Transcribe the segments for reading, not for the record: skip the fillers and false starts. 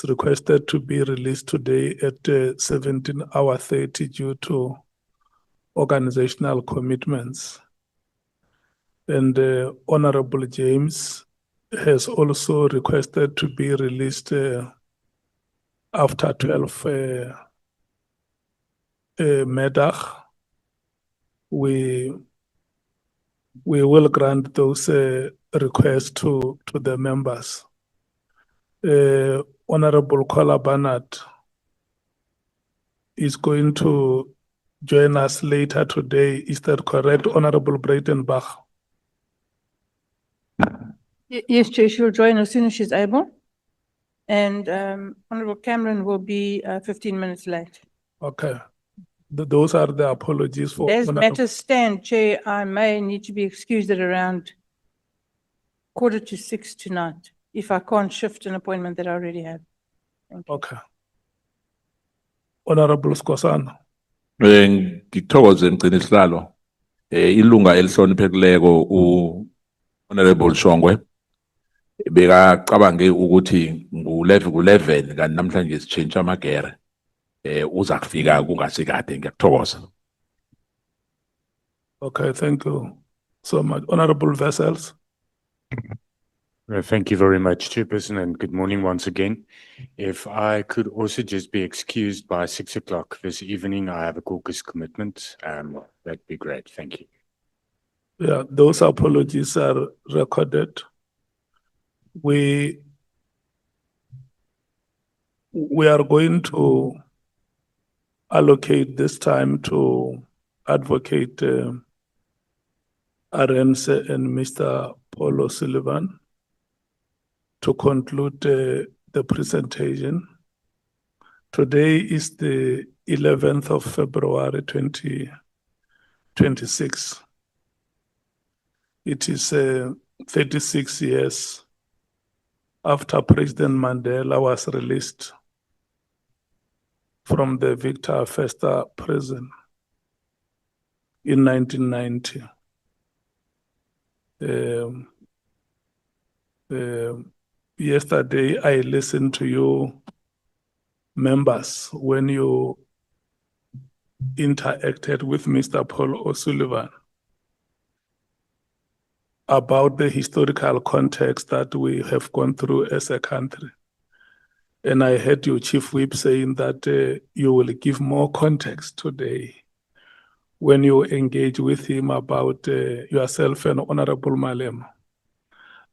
requested to be released today at 17:30 due to organizational commitments. And Honorable James has also requested to be released after 12 middag. We will grant those requests to the members. Honorable Kola Barnard is going to join us later today. Is that correct, Honorable Breitenbach? Yes, Chair, she'll join as soon as she's able. And Honorable Cameron will be 15 minutes late. Okay. Those are the apologies for. As matters stand, Chair, I may need to be excused at around 5:45 tonight, if I can't shift an appointment that I already have. Thank you. Okay. Honorable Skosana. Ngithokoze mgcinisihlalo ilunga elihloniphekileko Honorable Shongwe bekacabange ukuthi ku-11 kanti namhlanje sitshintsha amagere uza kufika kungasikade. Ngiyakuthokoza. Okay, thank you so much. Honorable Vessels. Thank you very much, Chairperson, and good morning once again. If I could also just be excused by 6 o'clock this evening, I have a caucus commitment. That'd be great. Thank you. Yeah, those apologies are recorded. We are going to allocate this time to Advocate Arendse and Mr. Paul O'Sullivan to conclude the presentation. Today is the 11th of February 2026. It is 36 years after President Mandela was released from the Victor Verster prison in 1990. Yesterday, I listened to you members when you interacted with Mr. Paul O'Sullivan about the historical context that we have gone through as a country. And I heard you, Chief Whip, saying that you will give more context today when you engage with him about yourself and Honorable Malema,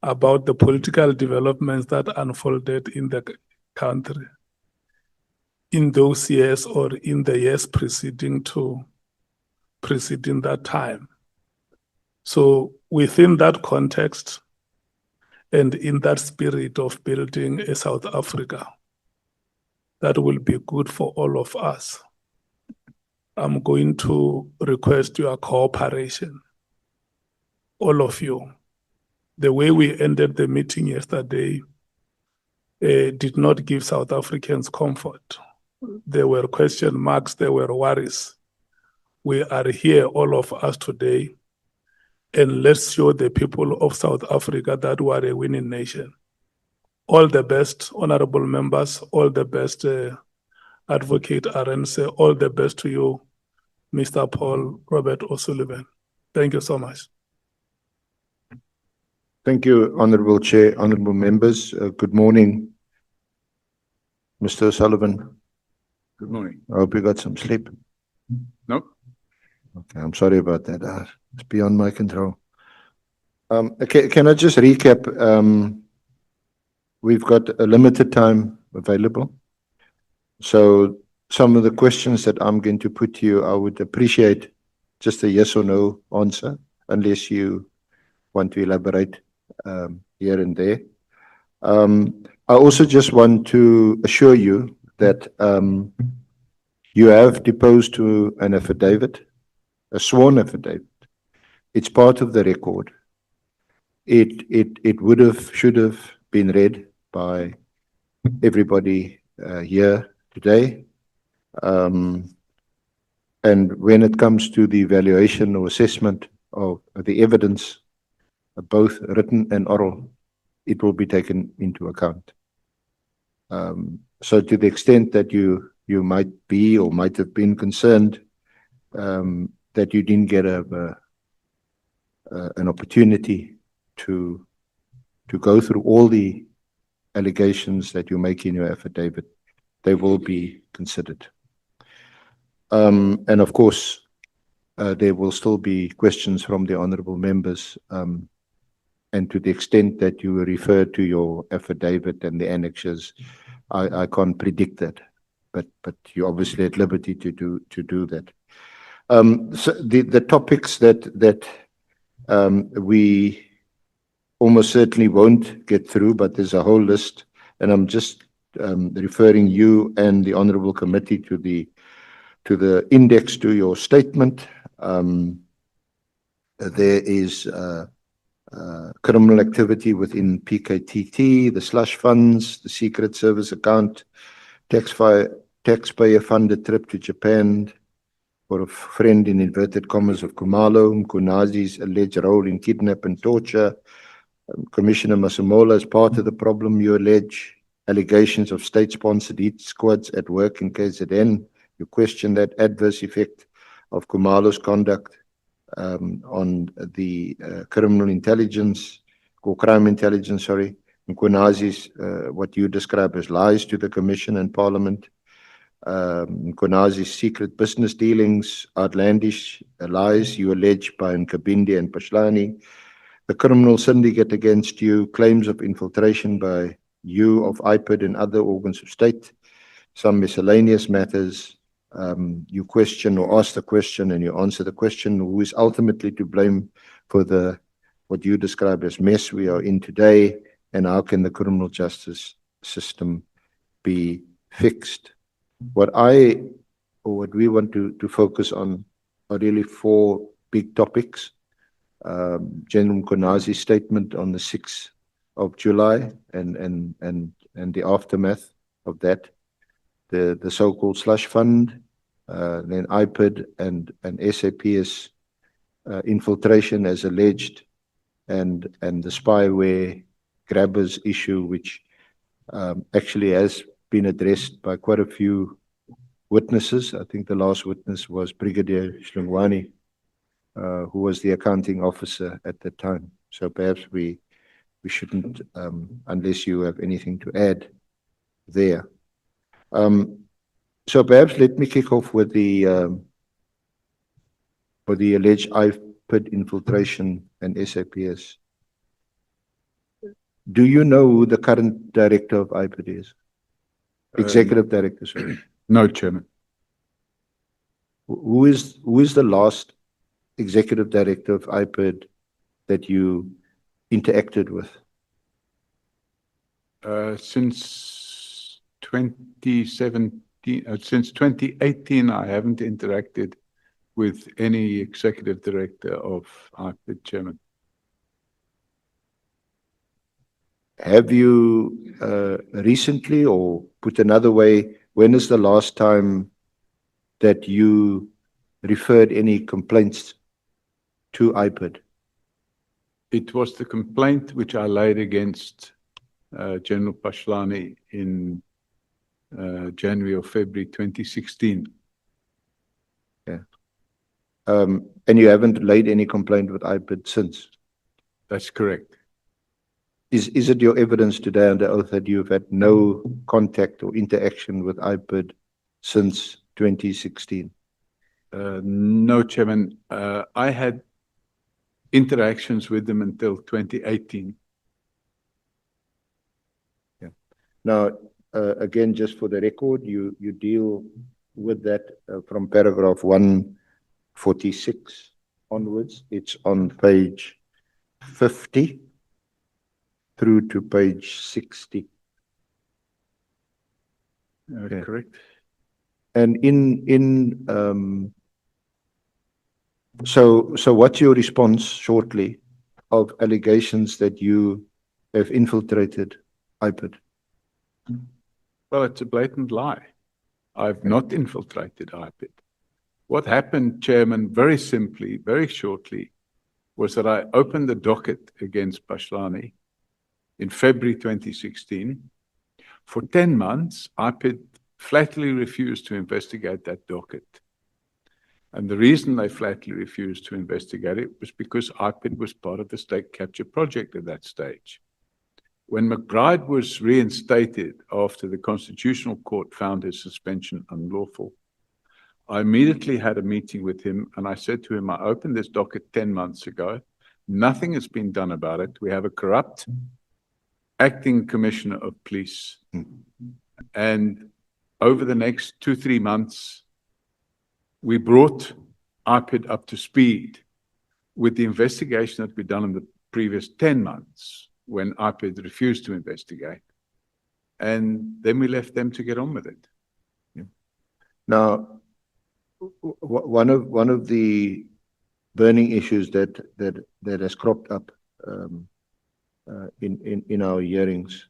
about the political developments that unfolded in the country in those years or in the years preceding that time. So within that context and in that spirit of building a South Africa that will be good for all of us, I'm going to request your cooperation, all of you. The way we ended the meeting yesterday did not give South Africans comfort. There were question marks, there were worries. We are here, all of us today, and let's show the people of South Africa that we are a winning nation. All the best, honorable members, all the best, Advocate Arendse, all the best to you, Mr. Paul Robert O'Sullivan. Thank you so much. Thank you, Honorable Chair, honorable members. Good morning, Mr. O'Sullivan. Good morning. I hope you got some sleep. No. Okay, I'm sorry about that. It's beyond my control. Okay, can I just recap? We've got a limited time available. So some of the questions that I'm going to put to you, I would appreciate just a yes or no answer, unless you want to elaborate here and there. I also just want to assure you that you have deposed to an affidavit, a sworn affidavit. It's part of the record. It would have, should have been read by everybody here today. And when it comes to the evaluation or assessment of the evidence, both written and oral, it will be taken into account. So to the extent that you might be or might have been concerned that you didn't get an opportunity to go through all the allegations that you make in your affidavit, they will be considered. And of course, there will still be questions from the honourable members, and to the extent that you refer to your affidavit and the annexures, I can't predict that, but you're obviously at liberty to do that. So the topics that we almost certainly won't get through, but there's a whole list, and I'm just referring you and the honourable committee to the index to your statement. There is criminal activity within PKTT, the slush funds, the secret service account, taxpayer funded trip to Japan for a friend in inverted commas of Khumalo, Mkunazi's alleged role in kidnap and torture. Commissioner Masemola is part of the problem, you allege. Allegations of state-sponsored hit squads at work in KZN. You question that adverse effect of Khumalo's conduct on the criminal intelligence, or crime intelligence, sorry. Mkunazi's, what you describe as lies to the Commission and Parliament. Mkunazi's secret business dealings, outlandish lies you allege by Nkabinde and Pashlani. The criminal syndicate against you, claims of infiltration by you of IPID and other organs of state, some miscellaneous matters. You question or ask the question and you answer the question, who is ultimately to blame for what you describe as mess we are in today, and how can the criminal justice system be fixed? What we want to focus on are really four big topics. General Mkunazi's statement on the 6th of July and the aftermath of that, the so-called slush fund, then IPID and SAP's infiltration as alleged, and the spyware grabbers issue, which actually has been addressed by quite a few witnesses. I think the last witness was Brigadier Shlungwani, who was the accounting officer at the time. So perhaps we shouldn't, unless you have anything to add there. So perhaps let me kick off with the alleged IPID infiltration and SAPS. Do you know who the current director of IPID is? Executive director, sorry. No, Chairman. Who is the last executive director of IPID that you interacted with? Since 2017, since 2018, I haven't interacted with any executive director of IPID, Chairman. Have you recently, or put another way, when is the last time that you referred any complaints to IPID? It was the complaint which I laid against General Pashlani in January or February 2016. Yeah. And you haven't laid any complaint with IPID since? That's correct. Is it your evidence today under oath that you've had no contact or interaction with IPID since 2016? No, Chairman. I had interactions with them until 2018. Yeah. Now, again, just for the record, you deal with that from paragraph 146 onwards. It's on page 50 through to page 60. Yeah. Correct. And so what's your response shortly of allegations that you have infiltrated IPID? Well, it's a blatant lie. I've not infiltrated IPID. What happened, Chairman, very simply, very shortly, was that I opened the docket against Pashlani in February 2016 For 10 months, IPID flatly refused to investigate that docket. And the reason they flatly refused to investigate it was because IPID was part of the state capture project at that stage. When McBride was reinstated after the Constitutional Court found his suspension unlawful, I immediately had a meeting with him and I said to him, I opened this docket 10 months ago. Nothing has been done about it. We have a corrupt acting commissioner of police. And over the next 2-3 months, we brought IPID up to speed with the investigation that we'd done in the previous 10 months when IPID refused to investigate. And then we left them to get on with it. Now, one of the burning issues that has cropped up in our hearings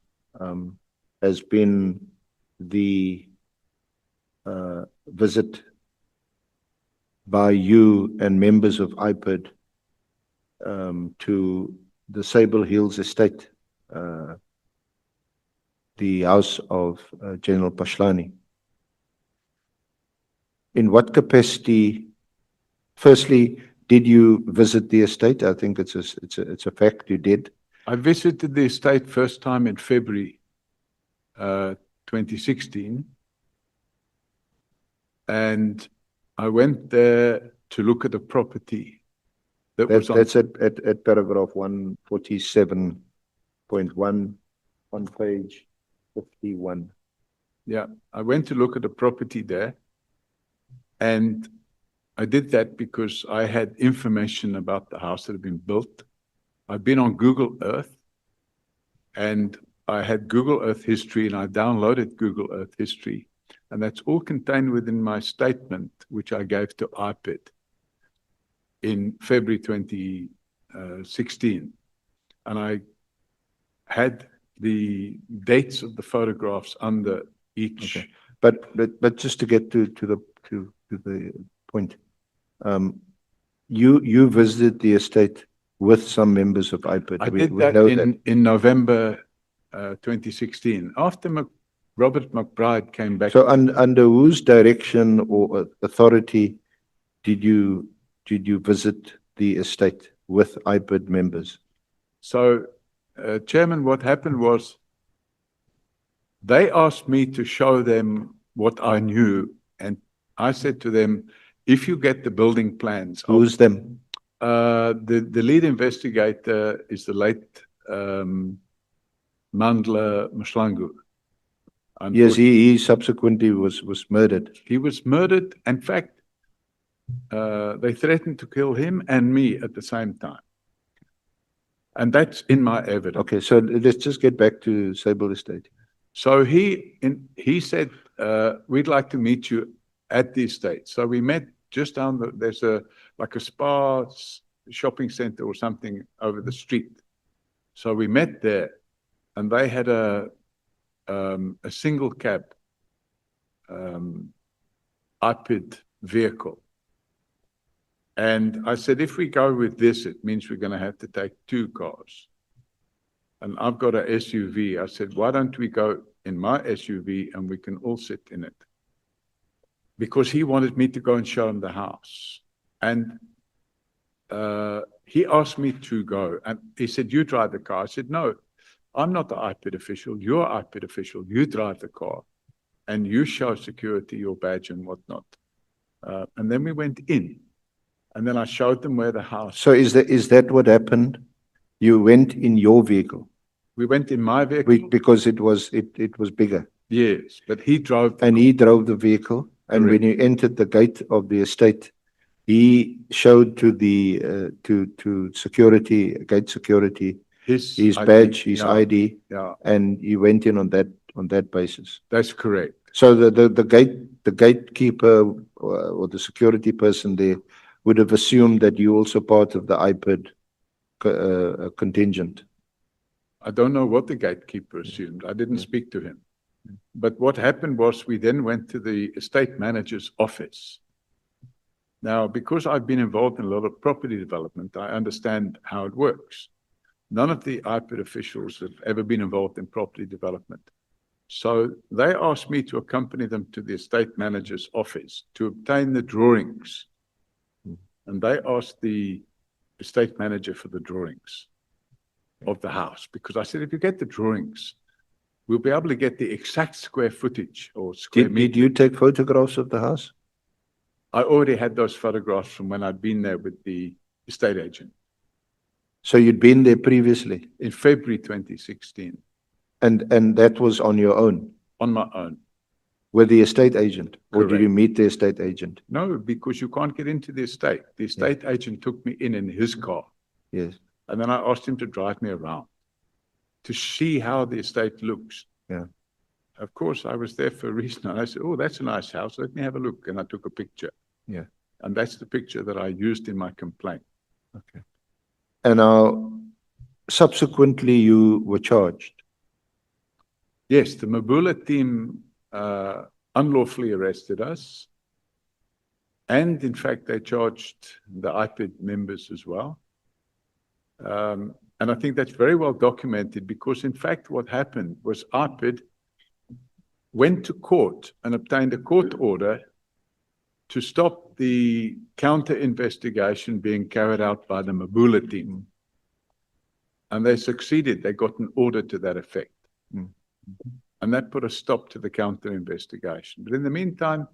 has been the visit by you and members of IPID to the Sable Hills estate, the house of General Pashlani. In what capacity, firstly, did you visit the estate? I think it's a fact you did. I visited the estate first time in February 2016. And I went there to look at a property That's at paragraph 147.1 on page 51. Yeah, I went to look at a property there. And I did that because I had information about the house that had been built. I've been on Google Earth and I had Google Earth history and I downloaded Google Earth history. And that's all contained within my statement, which I gave to IPID in February 2016. And I had the dates of the photographs under each. Okay. But just to get to the point, you visited the estate with some members of IPID. I did that in November 2016 after Robert McBride came back. So under whose direction or authority did you visit the estate with IPID members? So, Chairman, what happened was they asked me to show them what I knew, and I said to them, if you get the building plans. Who's them? The lead investigator is the late Mandla Mshlangu. Yes, he subsequently was murdered. He was murdered. In fact, they threatened to kill him and me at the same time. And that's in my evidence. Okay, so let's just get back to Sable Estate. So he said, we'd like to meet you at the estate. So we met just down there's like a spa shopping center or something over the street. So we met there and they had a single cab IPID vehicle. And I said, if we go with this, it means we're going to have to take 2 cars. And I've got an SUV. I said, why don't we go in my SUV and we can all sit in it? Because he wanted me to go and show him the house. And he asked me to go. And he said, you drive the car. I said, no, I'm not the IPID official. You're IPID official. You drive the car. And you show security, your badge and whatnot. And then we went in. And then I showed them where the house. So is that what happened? You went in your vehicle? We went in my vehicle. Because it was bigger. Yes, but he drove. And he drove the vehicle. And Correct. when you entered the gate of the estate, he showed to the to security, gate security, his badge, his ID, and he went in on that basis. That's correct. So the gatekeeper or the security person there would have assumed that you also part of the IPID contingent. I don't know what the gatekeeper assumed. I didn't speak to him. But what happened was we then went to the estate manager's office. Now, because I've been involved in a lot of property development, I understand how it works. None of the IPID officials have ever been involved in property development. So they asked me to accompany them to the estate manager's office to obtain the drawings. And they asked the estate manager for the drawings of the house, because I said, if you get the drawings, we'll be able to get the exact square footage or square Did meter. you take photographs of the house? I already had those photographs from when I'd been there with the estate agent So you'd been there previously, in February 2016 and that was on your own on my own. with the estate agent, or did Correct. you meet the estate agent? No, because you can't get into the estate. The estate agent took me in his car, Yes. and then I asked him to drive me around to see how the estate looks. Yeah. Of course, I was there for a reason. And I said, oh, that's a nice house. Let me have a look. And I took a picture. Yeah. And that's the picture that I used in my complaint. Okay. And now, subsequently, you were charged. Yes, the Mabula team unlawfully arrested us. And in fact, they charged the IPID members as well. And I think that's very well documented, because in fact, what happened was IPID went to court and obtained a court order to stop the counter investigation being carried out by the Mabula team. And they succeeded. They got an order to that effect. And that put a stop to the counter investigation. But in the meantime,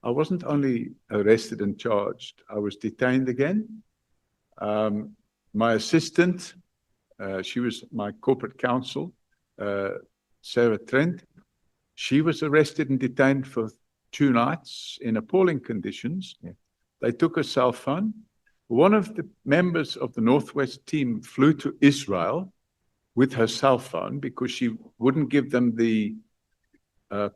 I wasn't only arrested and charged, I was detained again. My assistant, she was my corporate counsel, Sarah Trent. She was arrested and detained for 2 nights in appalling conditions. Yeah. They took her cell phone. One of the members of the Northwest team flew to Israel with her cell phone because she wouldn't give them the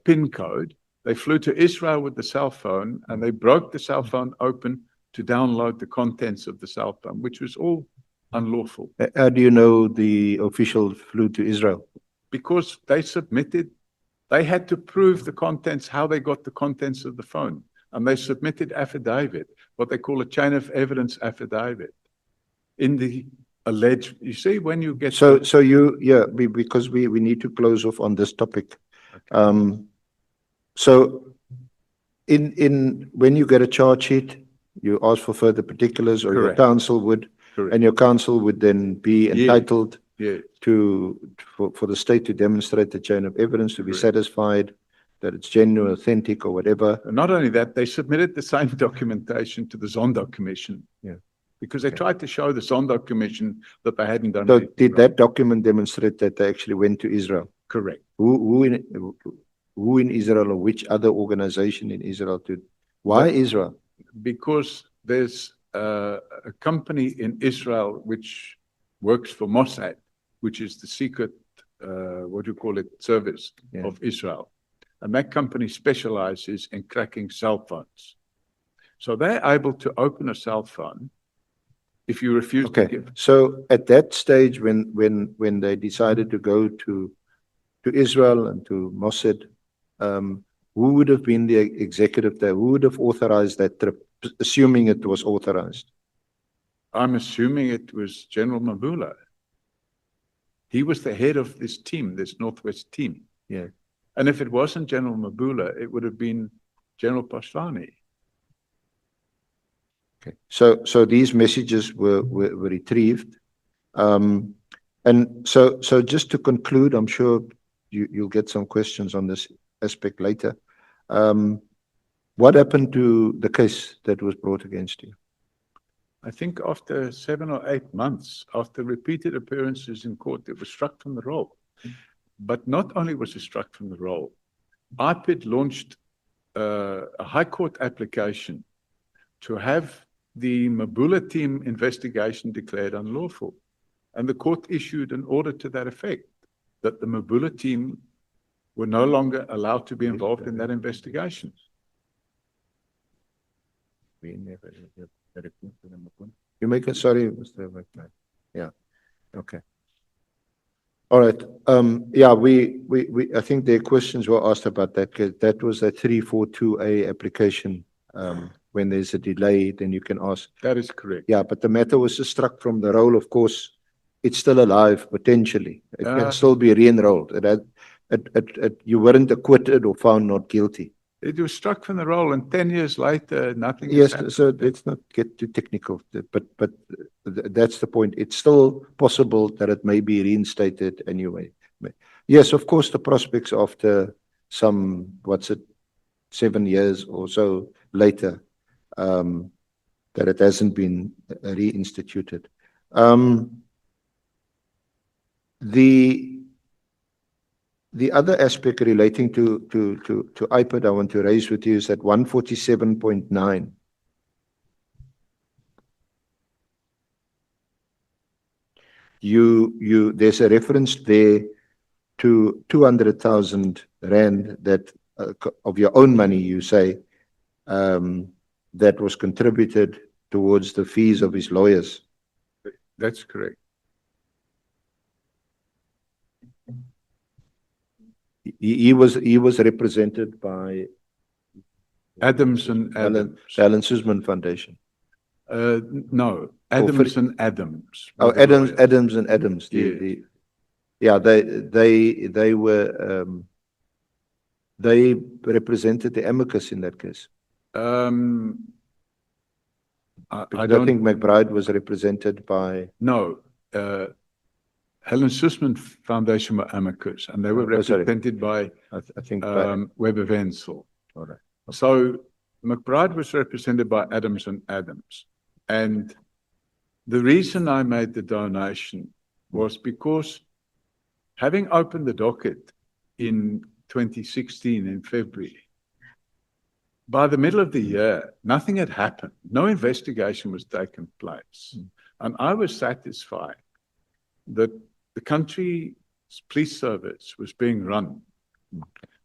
PIN code. They flew to Israel with the cell phone, and they broke the cell phone open to download the contents of the cell phone, which was all unlawful. How do you know the official flew to Israel? Because they had to prove the contents, how they got the contents of the phone. And they submitted affidavit, what they call a chain of evidence affidavit, in the alleged, you see, when you get. So you, yeah, because we need to close off on this topic. Okay. So when you get a charge sheet, you ask for further particulars, or your Correct. counsel would, Correct. and your counsel would then be Yeah. entitled Yeah, for the state to demonstrate the chain of evidence, to be Correct. satisfied that it's genuine, authentic, or whatever. and not only that, they submitted the same documentation to the Zondo Commission. Yeah. Because they Okay. tried to show the Zondo Commission that they hadn't done So anything did wrong. that document demonstrate that they actually went to Israel? Correct. Who in Israel, or which other organization in Israel why Israel? Because there's a company in Israel which works for Mossad, which is the secret, service Yeah. of Israel. And that company specializes in cracking cell phones. So they're able to open a cell phone if you refuse to Okay, give. so at that stage, when they decided to go to Israel and to Mossad, who would have been the executive there? Who would have authorized that trip, assuming it was authorized? I'm assuming it was General Mabula. He was the head of this team, this Northwest team. Yeah. And if it wasn't General Mabula, it would have been General Pashlani. Okay, so these messages were retrieved. And so just to conclude, I'm sure you'll get some questions on this aspect later. What happened to the case that was brought against you? I think after 7 or 8 months, after repeated appearances in court, it was struck from the roll. But not only was it struck from the roll, IPID launched a High Court application to have the Mabula team investigation declared unlawful. And the court issued an order to that effect, that the Mabula team were no longer allowed to be involved in that investigation. You make it, sorry, Mr. McKnight. Yeah, okay. All right, yeah, I think their questions were asked about that, 'cause that was a 342A application. When there's a delay, then you can ask. That is correct. Yeah, but the matter was just struck from the roll, of course. It's still alive, potentially. It can still be re-enrolled. you weren't acquitted or found not guilty. It was struck from the roll, and 10 years later, nothing has Yes, happened. so let's not get too technical, but that's the point. It's still possible that it may be reinstated anyway. Yes, of course, the prospects after some, 7 years or so later, that it hasn't been reinstituted. The other aspect relating to IPID I want to raise with you is that 147.9. There's a reference there to 200,000 rand that of your own money, you say, that was contributed towards the fees of his lawyers. That's correct. He was represented by Adams and Adams. Alan Suzman Foundation. No, Adams and Adams. Oh, were the lawyers. Adams and Adams. Yeah, they were they represented the amicus in that case. I I don't think McBride was represented by. know. Helen Suzman Foundation were amicus, and they were Oh, sorry. represented by I think by. Weber Wenzel. All right. So McBride was represented by Adams and Adams. And the reason I made the donation was because having opened the docket in 2016 in February, by the middle of the year, nothing had happened. No investigation was taking place. And I was satisfied that the country's police service was being run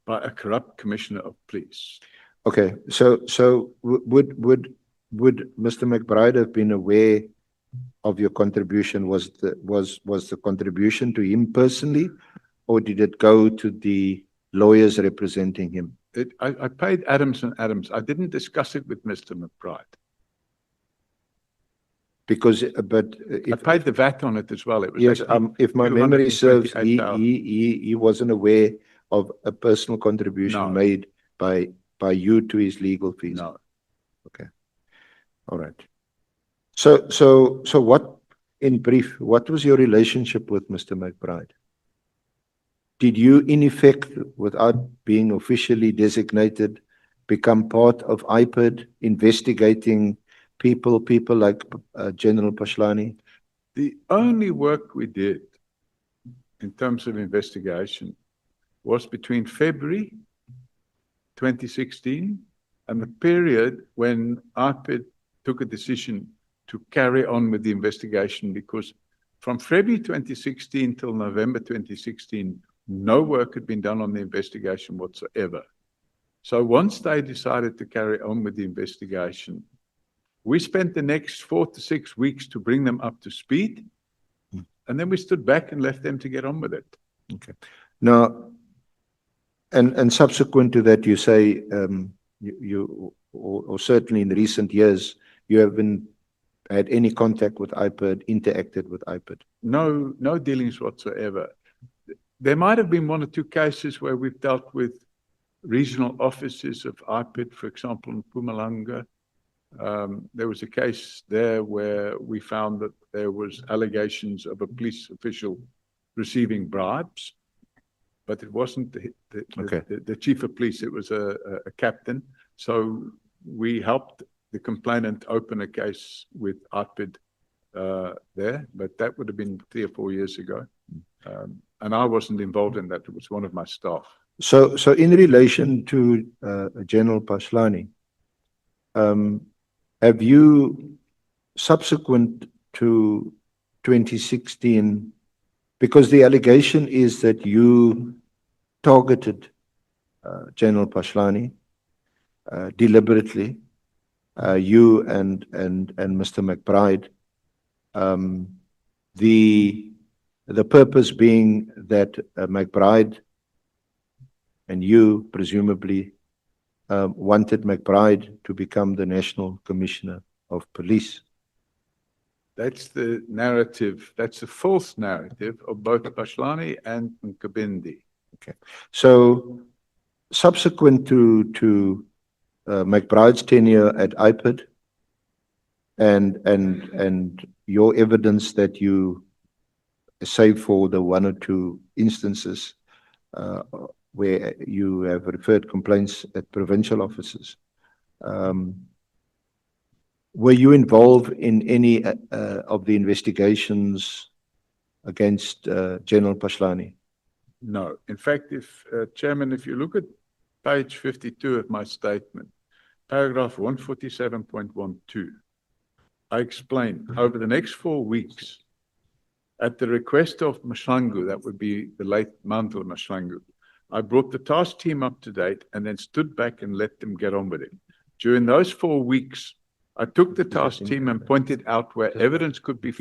by a corrupt commissioner of police. Okay, so would Mr. McBride have been aware of your contribution? Was the contribution to him personally, or did it go to the lawyers representing him? I paid Adams and Adams. I didn't discuss it with Mr. McBride. Because, but I paid the VAT on it as well. It was yes, actually if my memory serves, 228,000. he wasn't aware of a personal contribution No. made by you to his legal fees. No. Okay. All right. So what, in brief, what was your relationship with Mr. McBride? Did you, in effect, without being officially designated, become part of IPID investigating people like General Pashlani? The only work we did in terms of investigation was between February 2016 and the period when IPID took a decision to carry on with the investigation, because from February 2016 till November 2016, no work had been done on the investigation whatsoever. So once they decided to carry on with the investigation, we spent the next 4 to 6 weeks to bring them up to speed, and then we stood back and left them to get on with it. Okay. Now, and subsequent to that, you say or certainly in recent years, you haven't had any contact with IPID, interacted with IPID? No dealings whatsoever. There might have been 1 or 2 cases where we've dealt with regional offices of IPID, for example, in Mpumalanga. There was a case there where we found that there was allegations of a police official receiving bribes, but it wasn't the chief of police, it was a captain. So we helped the complainant open a case with IPID there, but that would have been 3 or 4 years ago. And I wasn't involved in that, it was one of my staff. So in relation to General Pashlani, have you, subsequent to 2016, because the allegation is that you targeted General Pashlani deliberately, you and Mr. McBride, the purpose being that McBride and you presumably wanted McBride to become the National Commissioner of Police. That's the narrative, that's the false narrative of both Pashlani and Nkabindi. So subsequent to McBride's tenure at IPID and your evidence that you, save for the one or two instances where you have referred complaints at provincial offices, were you involved in any of the investigations against General Pashlani? No. In fact, Chairman, if you look at page 52 of my statement, paragraph 147.12, I explain over the next 4 weeks, at the request of Mashlangu, that would be the late Mantle Mashlangu, I brought the task team up to date and then stood back and let them get on with it. During those 4 weeks, I took the task team and pointed out where evidence could be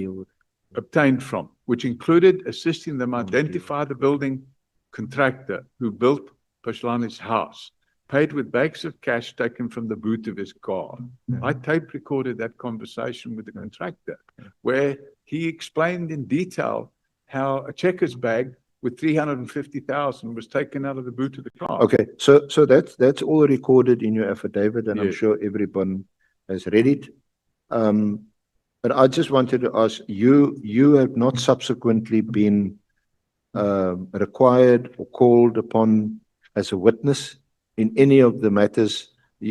obtained from, which included assisting them identify the building contractor who built Pashlani's house, paid with bags of cash taken from the boot of his car. I tape recorded that conversation with the contractor, where he explained in detail how a Checkers bag with 350,000 was taken out of the boot of the car. Okay, so that's all recorded in your affidavit, and I'm Yes. sure everyone has read it. But I just wanted to ask you have not subsequently been required or called upon as a witness in any of the matters.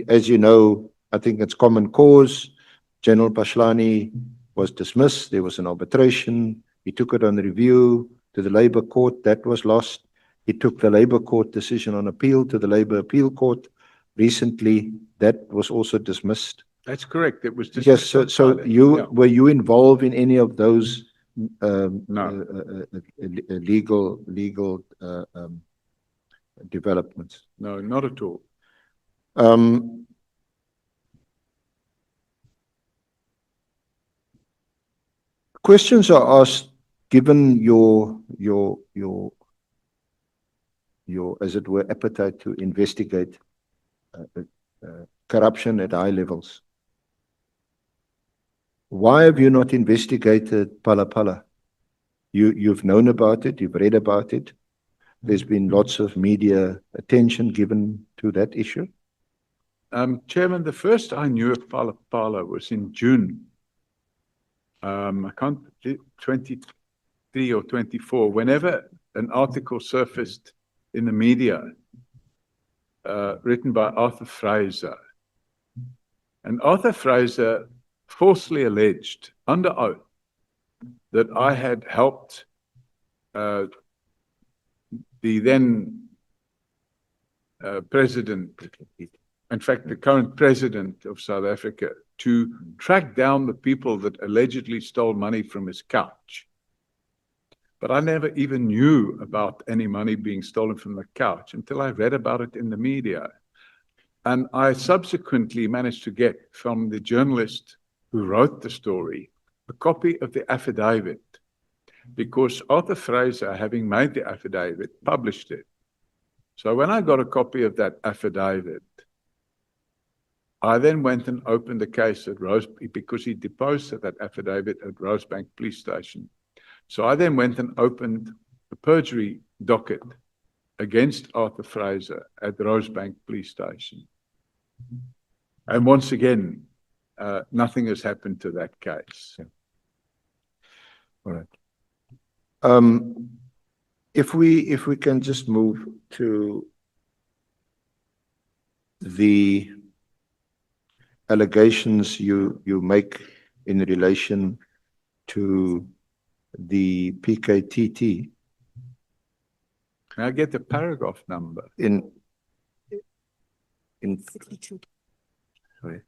As you know, I think it's common cause. General Pashlani was dismissed. There was an arbitration. He took it on review to the Labour Court. That was lost. He took the Labour Court decision on appeal to the Labour Appeal Court. Recently, that was also dismissed. That's correct. It was just Yes, so were you involved in any of those legal developments? No, not at all. Questions are asked given your as it were appetite to investigate corruption at high levels. Why have you not investigated Phala Phala? You've known about it, you've read about it. There's been lots of media attention given to that issue. Chairman, the first I knew of Phala Phala was in June. I can't, 23 or 24, whenever an article surfaced in the media written by Arthur Fraser. And Arthur Fraser falsely alleged under oath that I had helped the then president, in fact, the current president of South Africa, to track down the people that allegedly stole money from his couch. But I never even knew about any money being stolen from the couch until I read about it in the media. And I subsequently managed to get from the journalist who wrote the story a copy of the affidavit, because Arthur Fraser, having made the affidavit, published it. So when I got a copy of that affidavit, I then went and opened a case at Rosebank, because he deposed that affidavit at Rosebank Police Station. So I then went and opened a perjury docket against Arthur Fraser at Rosebank Police Station. And once again, nothing has happened to that case. All right. If we can just move to the allegations you make in relation to the PKTT. Can I get the paragraph number? In sorry,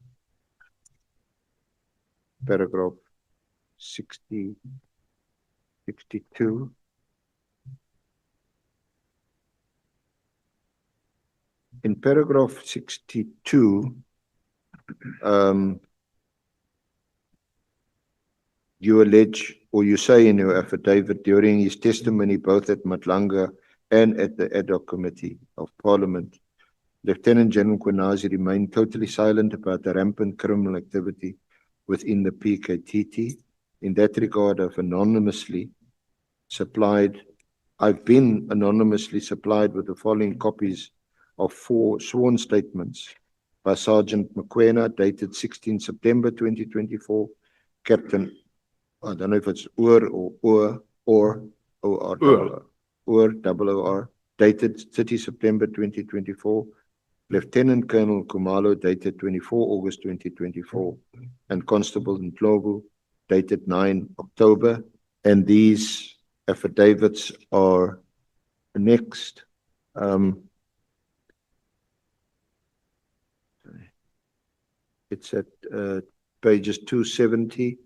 paragraph 62. In paragraph 62, you allege, or you say in your affidavit, during his testimony both at Matlanga and at the Ad Hoc Committee of Parliament, Lieutenant General Kwenazi remained totally silent about the rampant criminal activity within the PKTT. In that regard, I've anonymously supplied I've been anonymously supplied with the following copies of 4 sworn statements by Sergeant McQuena dated 16 September 2024, Captain, I don't know if it's or OOR, dated 30 September 2024, Lieutenant Colonel Kumalo dated 24 August 2024, and Constable Ndlovu dated 9 October. And these affidavits are next. It's at pages 270,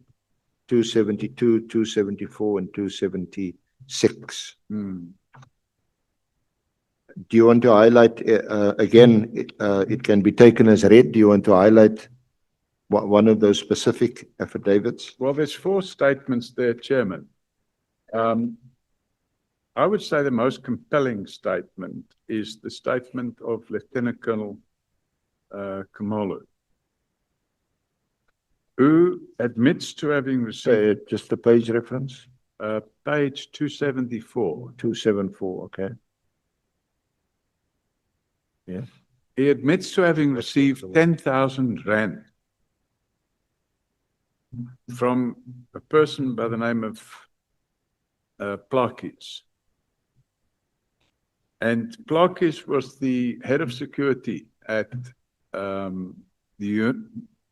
272, 274, and 276. Do you want to highlight, again, it can be taken as read. Do you want to highlight one of those specific affidavits? Well, there's 4 statements there, Chairman. I would say the most compelling statement is the statement of Lieutenant Colonel Kumalo, who admits to having received Just the page reference? page 274. 274, okay. He admits to having received 10,000 rand from a person by the name of Plakis. And Plakis was the head of security at the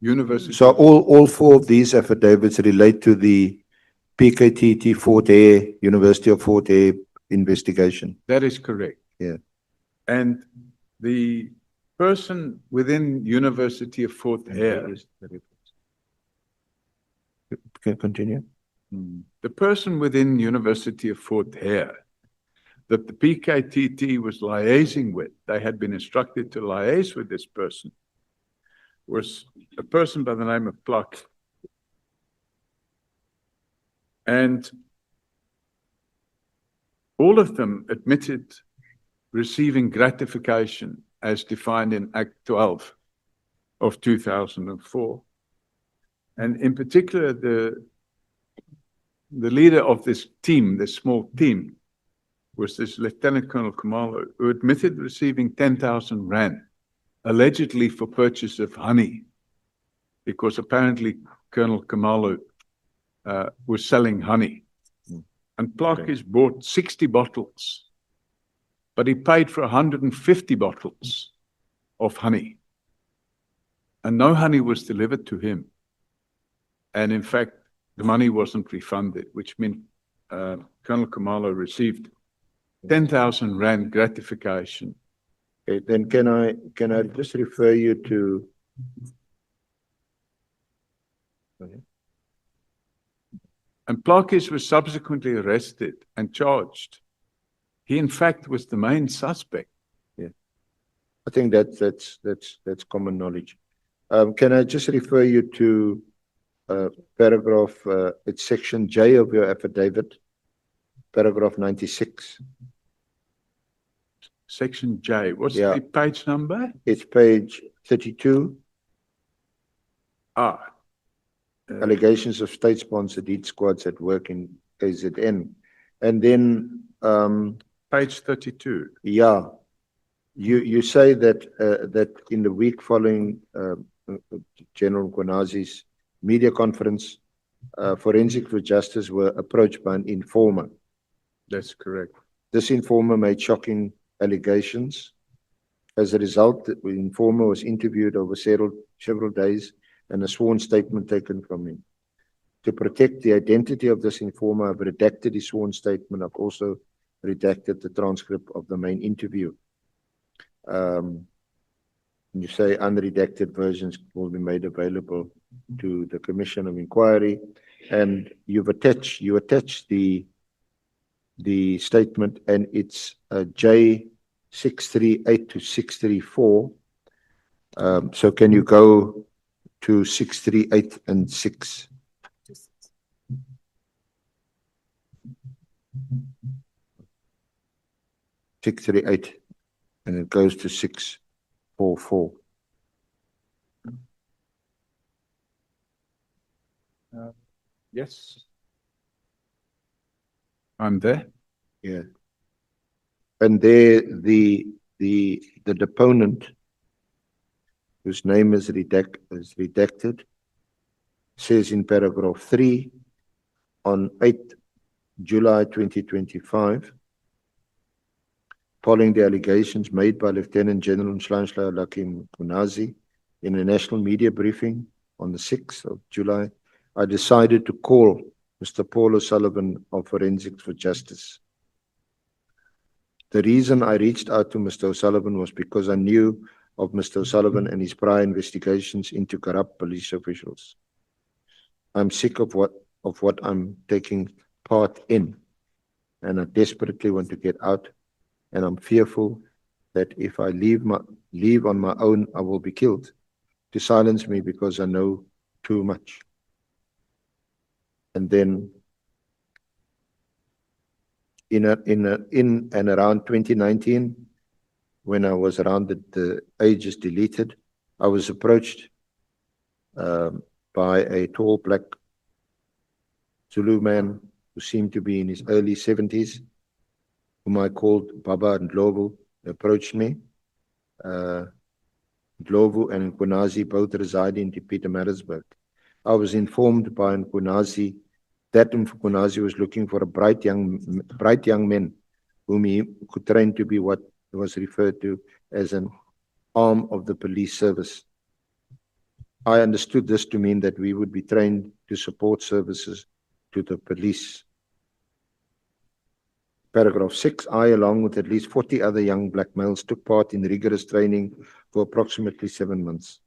university. So all 4 of these affidavits relate to the PKTT Fort Hare, University of Fort Hare investigation. That is correct. Yeah. And the person within University of Fort Hare, Can continue. the person within University of Fort Hare that the PKTT was liaising with, they had been instructed to liaise with this person, was a person by the name of Plak. And all of them admitted receiving gratification as defined in Act 12 of 2004. And in particular, the leader of this team, this small team, was this Lieutenant Colonel Kumalo, who admitted receiving 10,000 rand, allegedly for purchase of honey, because apparently Colonel Kumalo was selling honey. And Plakis bought 60 bottles, but he paid for 150 bottles of honey. And no honey was delivered to him. And in fact, the money wasn't refunded, which meant Colonel Kumalo received 10,000 rand gratification. Okay, then can I just refer you to And Plakis was subsequently arrested and charged. He, in fact, was the main suspect. I think that's common knowledge. Can I just refer you to paragraph, it's section J of your affidavit, paragraph 96. Section J. What's Yeah. the page number? It's page 32. Allegations of state-sponsored heat squads at work in KZN. And then, Page 32. yeah, you say that that in the week following General Kwanazi's media conference, Forensic for Justice were approached by an informer. That's correct. This informer made shocking allegations. As a result, the informer was interviewed over several days and a sworn statement taken from him. To protect the identity of this informer, I've redacted his sworn statement. I've also redacted the transcript of the main interview. You say unredacted versions will be made available to the Commission of Inquiry, and you attach the statement, and it's J638 to 634. So can you go to 638 and 6? (638) and it goes to 644. Yes. I'm there. Yeah. And there, the deponent, whose name is redacted, says in paragraph 3, on 8 July 2025, following the allegations made by Lieutenant General Nhlanhla Lakim Kunazi in a national media briefing on the 6th of July, I decided to call Mr. Paul O'Sullivan of Forensics for Justice. The reason I reached out to Mr. O'Sullivan was because I knew of Mr. O'Sullivan and his prior investigations into corrupt police officials. I'm sick of what I'm taking part in, and I desperately want to get out, and I'm fearful that if I leave on my own, I will be killed. To silence me because I know too much. And then in and around 2019, when I was around the age is deleted, I was approached by a tall black Zulu man who seemed to be in his early 70s, whom I called Baba Ndlovu, approached me. Ndlovu and Nkunazi both reside in Pietermaritzburg. I was informed by Nkunazi that Nkunazi was looking for a bright young man whom he could train to be what was referred to as an arm of the police service. I understood this to mean that we would be trained to support services to the police. Paragraph 6, I, along with at least 40 other young black males, took part in rigorous training for approximately 7 months.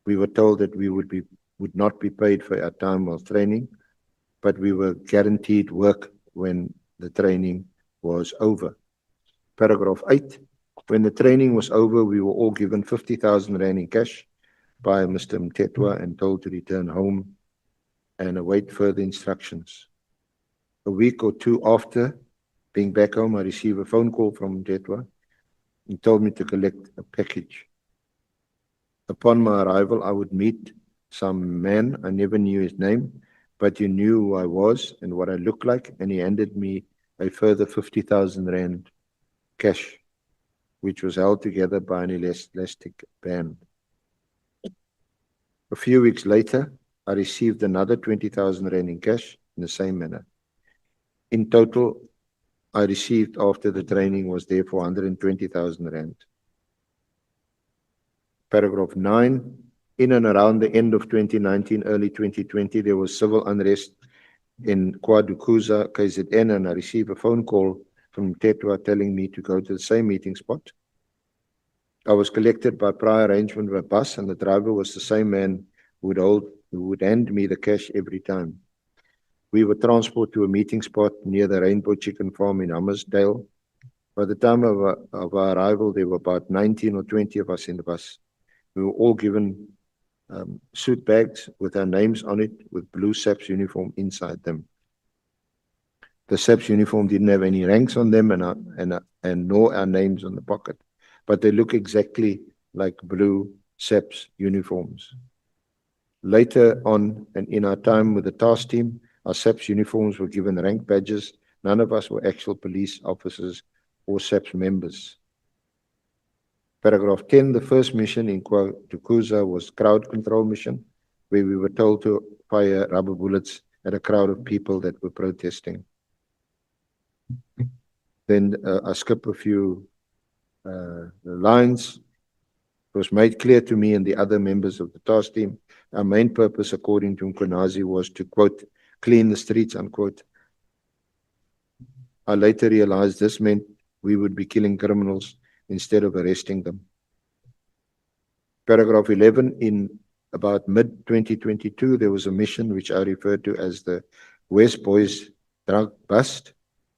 We were told that we would not be paid for our time while training, but we were guaranteed work when the training was over. Paragraph 8, when the training was over, we were all given 50,000 rand in cash by Mr. Mtetwa and told to return home and await further instructions. A week or two after being back home, I received a phone call from Mtetwa. He told me to collect a package. Upon my arrival, I would meet some man. I never knew his name, but he knew who I was and what I looked like, and he handed me a further 50,000 rand cash, which was held together by an elastic band. A few weeks later, I received another 20,000 rand in cash in the same manner. In total, I received after the training was therefore 120,000 rand. Paragraph 9, in and around the end of 2019, early 2020, there was civil unrest in KwaDukuza, KZN, and I received a phone call from Tetwa telling me to go to the same meeting spot. I was collected by prior arrangement by bus, and the driver was the same man who would hand me the cash every time. We were transported to a meeting spot near the Rainbow Chicken Farm in Hammersdale. By the time of our arrival, there were about 19 or 20 of us in the bus. We were all given suit bags with our names on it, with blue SAPS uniform inside them. The SAPS uniform didn't have any ranks on them and nor our names on the pocket, but they look exactly like blue SAPS uniforms. Later on, and in our time with the task team, our SAPS uniforms were given rank badges. None of us were actual police officers or SAPS members. Paragraph 10, the first mission in KwaDukuza was crowd control mission, where we were told to fire rubber bullets at a crowd of people that were protesting. Then I skip a few lines. It was made clear to me and the other members of the task team, our main purpose, according to Nkunazi, was to, quote, clean the streets, unquote. I later realized this meant we would be killing criminals instead of arresting them. Paragraph 11, in about mid-2022, there was a mission which I referred to as the West Boys drug bust.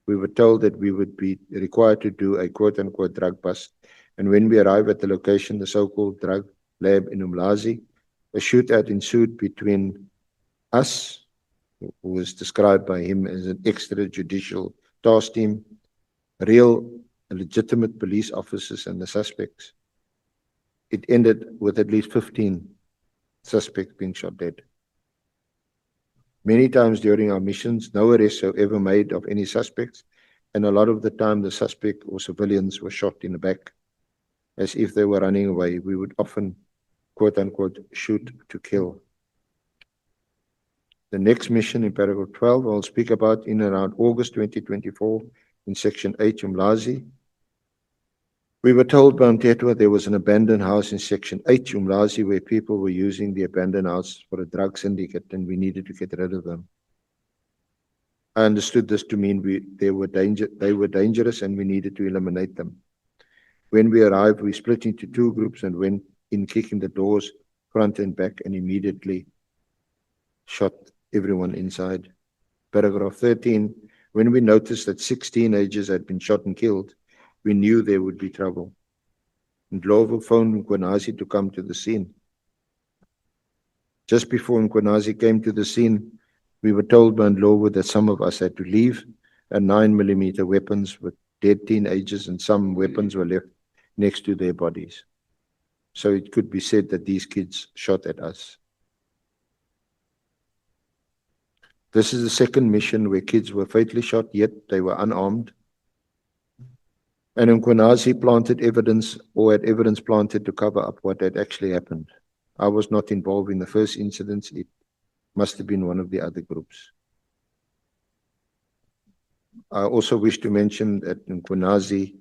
We were told that we would be required to do a quote-unquote drug bust. And when we arrived at the location, the so-called drug lab in Umlazi, a shootout ensued between us, who was described by him as an extrajudicial task team, real legitimate police officers and the suspects. It ended with at least 15 suspects being shot dead. Many times during our missions, no arrests were ever made of any suspects, and a lot of the time the suspect or civilians were shot in the back as if they were running away. We would often, quote unquote, shoot to kill. The next mission in paragraph 12, I'll speak about in around August 2024 in section 8, Umlazi. We were told by Mtetwa there was an abandoned house in section 8, Umlazi, where people were using the abandoned house for a drug syndicate and we needed to get rid of them. I understood this to mean they were dangerous and we needed to eliminate them. When we arrived, we split into two groups and went in kicking the doors front and back and immediately shot everyone inside. Paragraph 13, when we noticed that 6 teenagers had been shot and killed, we knew there would be trouble. Ndlovu phoned Nkwenazi to come to the scene. Just before Nkwenazi came to the scene, we were told by Ndlovu that some of us had to leave, and 9mm weapons with dead teenagers and some weapons were left next to their bodies. So it could be said that these kids shot at us. This is the second mission where kids were fatally shot, yet they were unarmed. And Nkwenazi planted evidence or had evidence planted to cover up what had actually happened. I was not involved in the first incidents. It must have been one of the other groups. I also wish to mention that Nkwenazi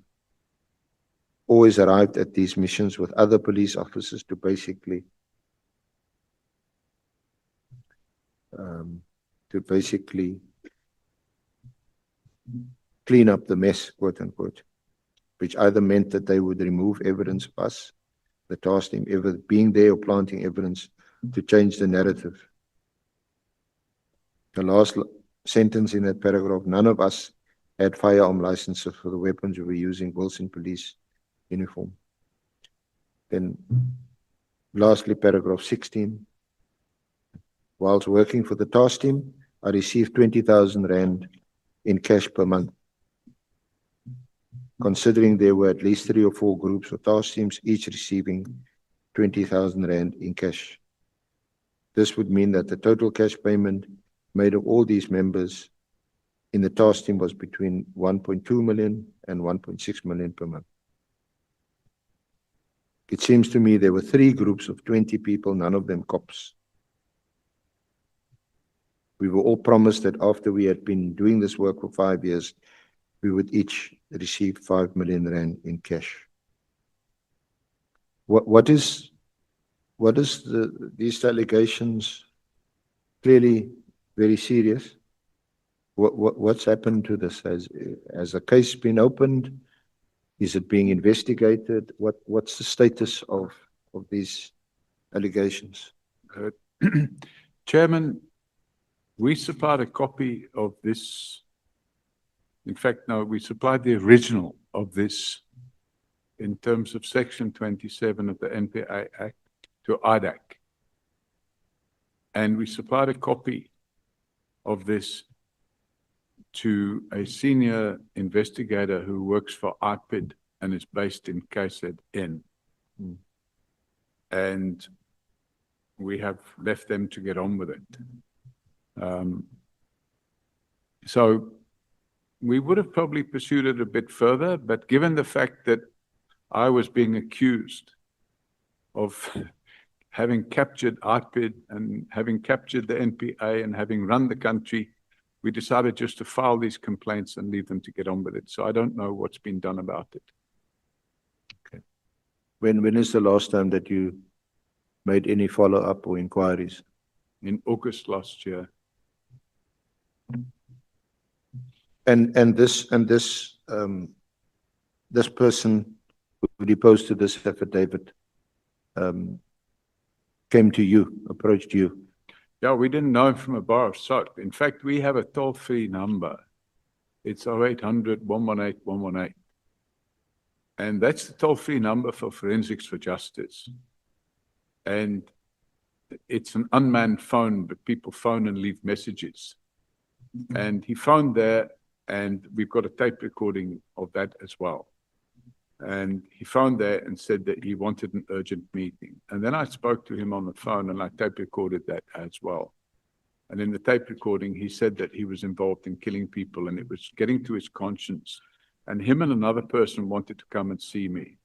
always arrived at these missions with other police officers to basically clean up the mess, quote unquote, which either meant that they would remove evidence of us, the task team ever being there or planting evidence to change the narrative. The last sentence in that paragraph, none of us had firearm licenses for the weapons we were using, Wilson police uniform. Then lastly, paragraph 16, whilst working for the task team, I received 20,000 Rand in cash per month. Considering there were at least 3 or 4 groups or task teams, each receiving 20,000 Rand in cash. This would mean that the total cash payment made of all these members in the task team was between 1.2 million and 1.6 million per month. It seems to me there were 3 groups of 20 people, none of them cops. We were all promised that after we had been doing this work for 5 years, we would each receive 5 million Rand in cash. What is these allegations? Clearly very serious. What's happened to this? Has a case been opened? Is it being investigated? What's the status of these allegations? Chairman, we supplied a copy of this. In fact, no, we supplied the original of this in terms of Section 27 of the NPA Act to IDAC. And we supplied a copy of this to a senior investigator who works for IPID and is based in KZN. And we have left them to get on with it. So we would have probably pursued it a bit further, but given the fact that I was being accused of having captured IPID and having captured the NPA and having run the country, we decided just to file these complaints and leave them to get on with it. So I don't know what's been done about it. Okay. When is the last time that you made any follow-up or inquiries? In August last year. And this person who deposed to this affidavit came to you, approached you. Yeah, we didn't know him from a bar of soap. In fact, we have a toll-free number. It's 0800 118 118. And that's the toll-free number for Forensics for Justice. And it's an unmanned phone, but people phone and leave messages. And he phoned there, and we've got a tape recording of that as well. And he phoned there and said that he wanted an urgent meeting. And then I spoke to him on the phone and I tape recorded that as well. And in the tape recording, he said that he was involved in killing people and it was getting to his conscience. And him and another person wanted to come and see me.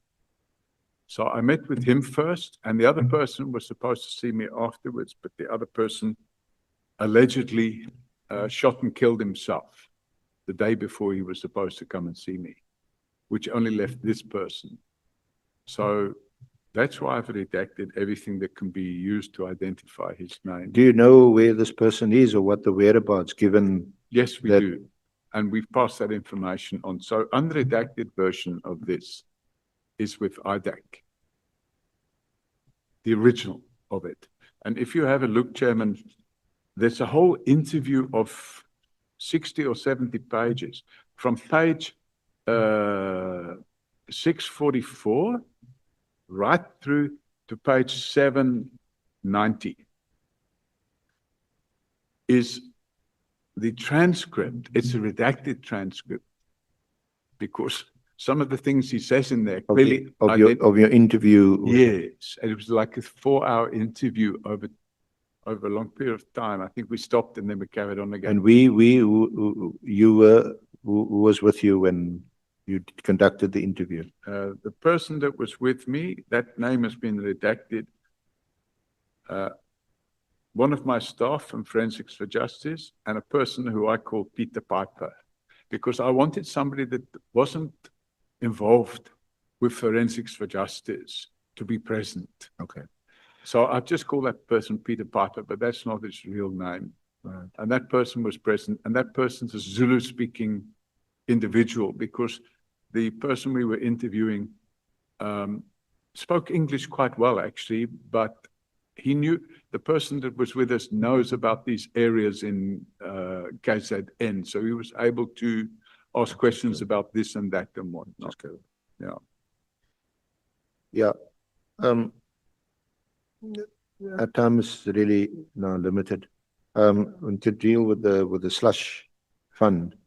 So I met with him first, and the other person was supposed to see me afterwards, but the other person allegedly shot and killed himself the day before he was supposed to come and see me, which only left this person. So that's why I've redacted everything that can be used to identify his name. Do you know where this person is or what the whereabouts, given? Yes, we that- do. And we've passed that information on. So unredacted version of this is with IDAC, the original of it. And if you have a look, Chairman, there's a whole interview of 60 or 70 pages from page 644 right through to page 790 is the transcript. It's a redacted transcript because some of the things he says in there clearly Of your interview? Yes, and it was like a 4-hour interview over a long period of time. I think we stopped and then we carried on again. And who was with you when you conducted the interview? The person that was with me, that name has been redacted. One of my staff from Forensics for Justice and a person who I call Peter Piper, because I wanted somebody that wasn't involved with Forensics for Justice to be present. Okay. So I just call that person Peter Piper, but that's not his real name. Right. And that person was present, and that person's a Zulu-speaking individual because the person we were interviewing spoke English quite well, actually, but he knew, the person that was with us knows about these areas in KZN, so he was able to ask questions about this and that and whatnot. Yeah. Yeah. Our time is really now limited. To deal with the slush fund,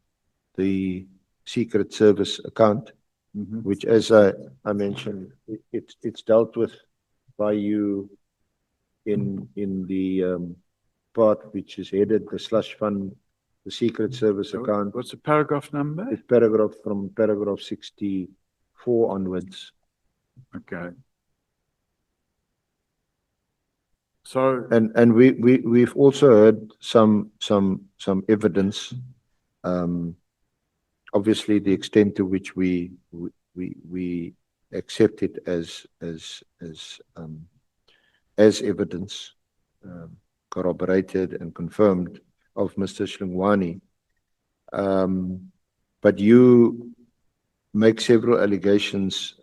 the Secret Service account, Mhm. which, as I mentioned, it's dealt with by you in the part which is headed the slush fund, the Secret Service So account. what's the paragraph number? It's from paragraph 64 onwards. Okay. So, And we've also heard some evidence. Obviously, the extent to which we accept it as evidence, corroborated and confirmed, of Mr. Shlingwani. But you make several allegations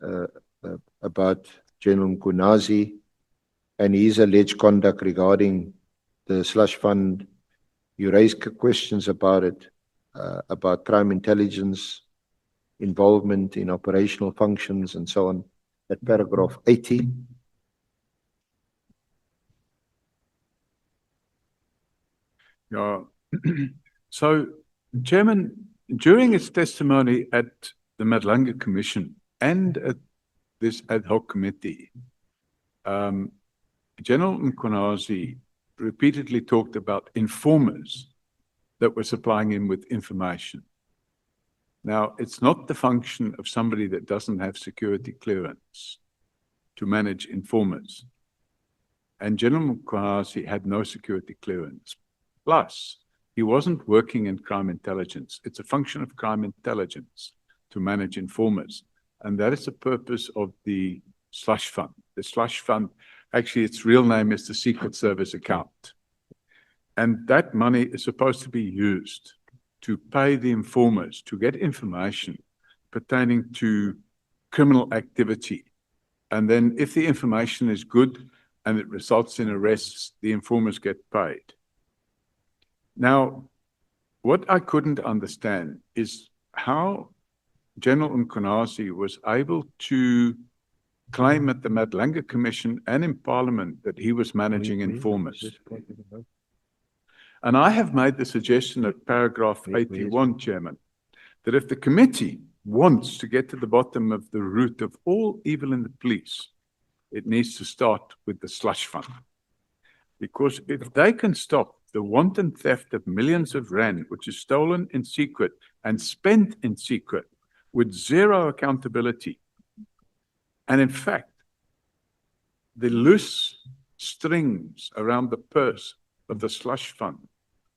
about General Mkunazi and his alleged conduct regarding the slush fund. You raise questions about it, about crime intelligence, involvement in operational functions and so on, at paragraph 80. yeah. So, Chairman, during its testimony at the Madlanga Commission and at this ad hoc committee, General Mkunazi repeatedly talked about informers that were supplying him with information. Now, it's not the function of somebody that doesn't have security clearance to manage informers. And General Mkunazi had no security clearance. Plus, he wasn't working in crime intelligence. It's a function of crime intelligence to manage informers. And that is the purpose of the slush fund. The slush fund, actually, its real name is the Secret Service account. And that money is supposed to be used to pay the informers to get information pertaining to criminal activity. And then if the information is good and it results in arrests, the informers get paid. Now, what I couldn't understand is how General Mkunazi was able to claim at the Madlanga Commission and in Parliament that he was managing informers. And I have made the suggestion at paragraph 81, Chairman, that if the committee wants to get to the bottom of the root of all evil in the police, it needs to start with the slush fund. Because if they can stop the wanton theft of millions of rand, which is stolen in secret and spent in secret with zero accountability. And in fact, the loose strings around the purse of the slush fund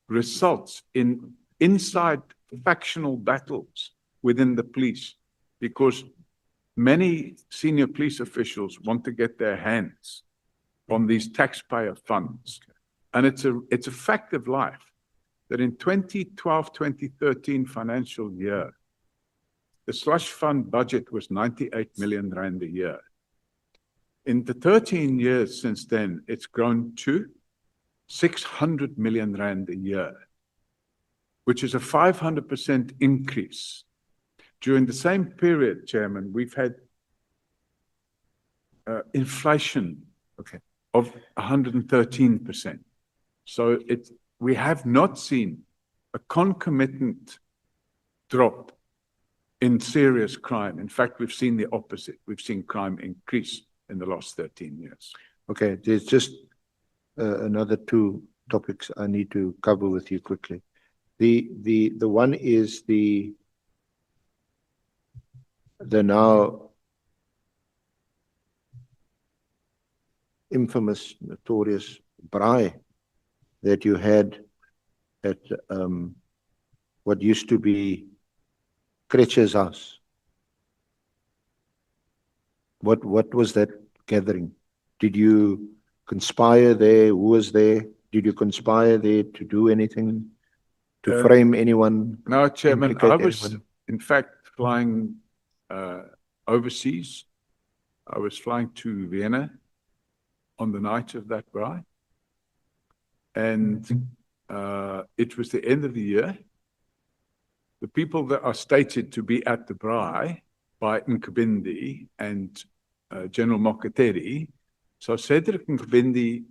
results in inside factional battles within the police, because many senior police officials want to get their hands on these taxpayer funds. And it's a fact of life that in 2012-2013 financial year, the slush fund budget was 98 million rand a year. In the 13 years since then, it's grown to 600 million rand a year, which is a 500% increase. During the same period, Chairman, we've had inflation of 113%. So we have not seen a concomitant drop in serious crime. In fact, we've seen the opposite. We've seen crime increase in the last 13 years. Okay, there's just another two topics I need to cover with you quickly. The one is the now infamous, notorious braai that you had at what used to be Kretsche's house. What was that gathering? Did you conspire there? Who was there? Did you conspire there to do anything, to frame anyone? No, Chairman, I was anyone? in fact flying overseas. I was flying to Vienna on the night of that braai. And it was the end of the year. The people that are stated to be at the braai by Nkabindi and General Mokateri. So Cedric Nkabindi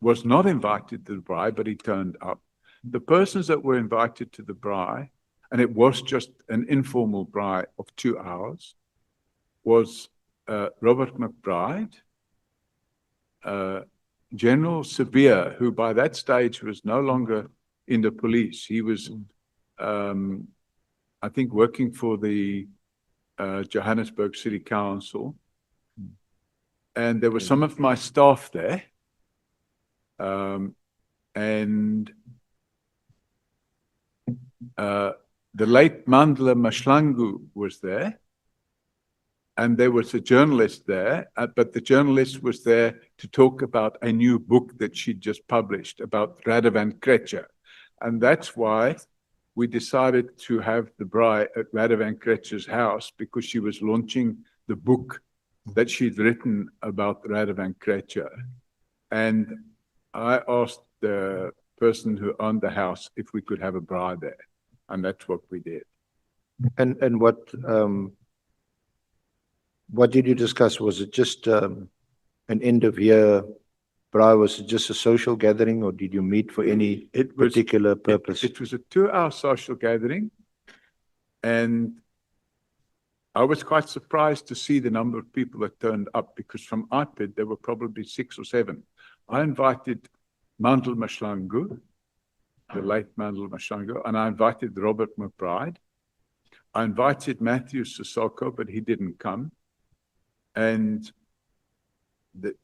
was not invited to the braai, but he turned up. The persons that were invited to the braai, and it was just an informal braai of 2 hours, was Robert McBride, General Sabir, who by that stage was no longer in the police. He was, I think, working for the Johannesburg City Council. And there were some of my staff there. And the late Mandla Mashlangu was there. And there was a journalist there, but the journalist was there to talk about a new book that she'd just published about Radovan Kretscher. And that's why we decided to have the braai at Radovan Kretscher's house, because she was launching the book that she'd written about Radovan Kretscher. And I asked the person who owned the house if we could have a braai there. And that's what we did. And what did you discuss? Was it just an end of year braai? Was it just a social gathering, or did you meet for any particular purpose? It was a 2-hour social gathering. And I was quite surprised to see the number of people that turned up, because from IPID, there were probably 6 or 7. I invited Mandla Mashlangu, the late Mandla Mashlangu, and I invited Robert McBride. I invited Matthew Sissoko, but he didn't come. And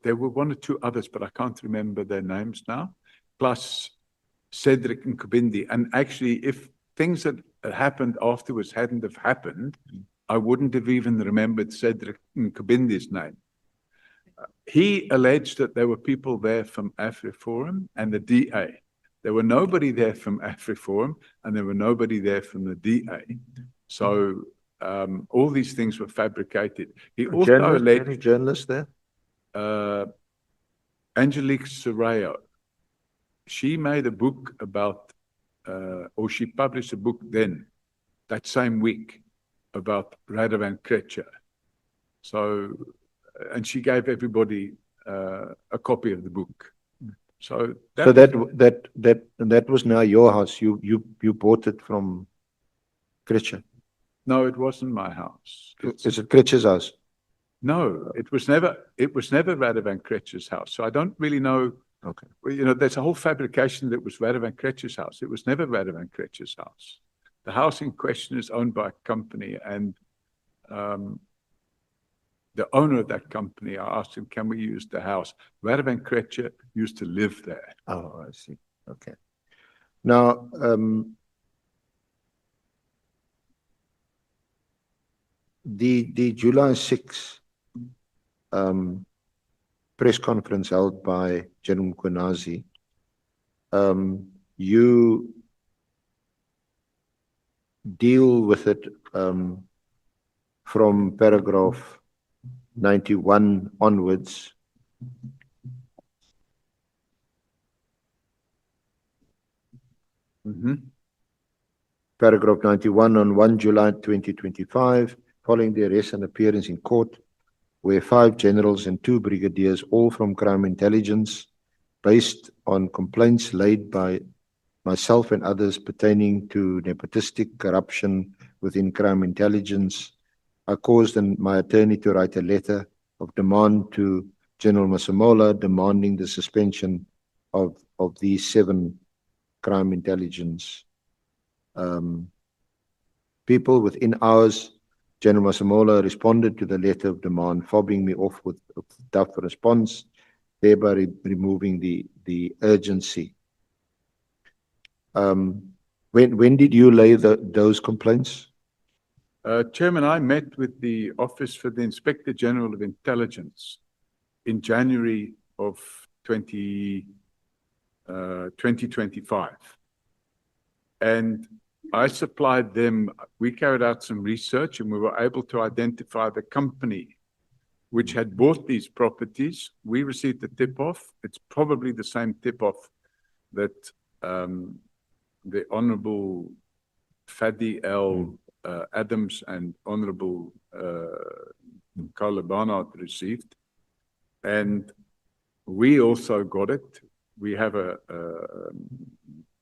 there were 1 or 2 others, but I can't remember their names now, plus Cedric Nkabindi. And actually, if things that had happened afterwards hadn't have happened, I wouldn't have even remembered Cedric Nkabindi's name. He alleged that there were people there from AfriForum and the DA. There were nobody there from AfriForum, and there were nobody there from the DA. So all these things were fabricated. He also alleged... Any journalists there? Angelique Serrao. She made a book about, or she published a book then, that same week, about Radovan Kretscher. So, and she gave everybody a copy of the book. So that was now your house. You bought it from Kretscher. No, it wasn't my house. Is it Kretscher's house? No, it was never Radovan Kretscher's house. So I don't really know Okay. Well, you know, there's a whole fabrication that was Radovan Kretsch's house. It was never Radovan Kretsch's house. The house in question is owned by a company, and the owner of that company, I asked him, can we use the house? Radovan Kretscher used to live there. Oh, I see. Okay. Now, the July 6 press conference held by General Mkhwanazi, you deal with it from paragraph 91 onwards. Paragraph 91 on 1 July 2025, following the arrest and appearance in court, where 5 generals and 2 brigadiers, all from crime intelligence, based on complaints laid by myself and others pertaining to nepotistic corruption within crime intelligence, I caused my attorney to write a letter of demand to General Masemola demanding the suspension of these 7 crime intelligence people. Within hours, General Masemola responded to the letter of demand, fobbing me off with a tough response, thereby removing the urgency. When did you lay those complaints? Chairman, I met with the Office for the Inspector General of Intelligence in January of 2025. And I supplied them, we carried out some research and we were able to identify the company which had bought these properties. We received the tip-off. It's probably the same tip-off that the Honorable Fadi L. Adams and Honorable Carla Barnard received. And we also got it. We have a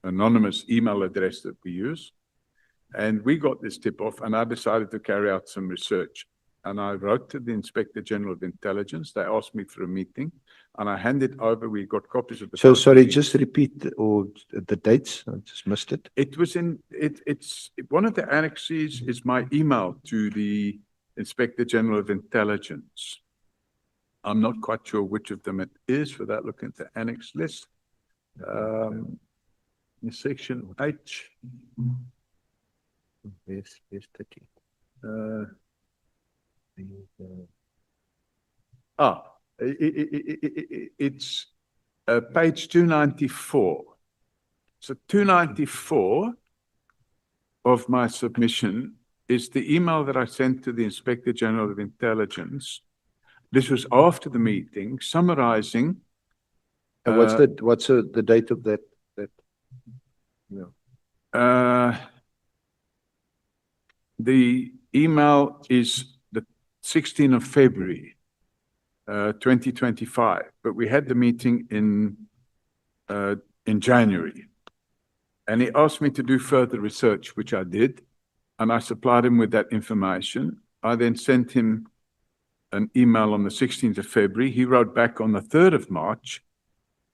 anonymous email address that we use. And we got this tip-off, and I decided to carry out some research. And I wrote to the Inspector General of Intelligence. They asked me for a meeting, and I handed over. We got copies of the. So sorry, just repeat the dates. I just missed it. It was in it's one of the annexes is my email to the Inspector General of Intelligence. I'm not quite sure which of them it is. Without looking at the annex list, in section H. Yes, 30. It's page 294. So 294 of my submission is the email that I sent to the Inspector General of Intelligence. This was after the meeting, summarizing. And what's the date of that? No. The email is the 16th of February, 2025, but we had the meeting in January. And he asked me to do further research, which I did, and I supplied him with that information. I then sent him an email on the 16th of February. He wrote back on the 3rd of March,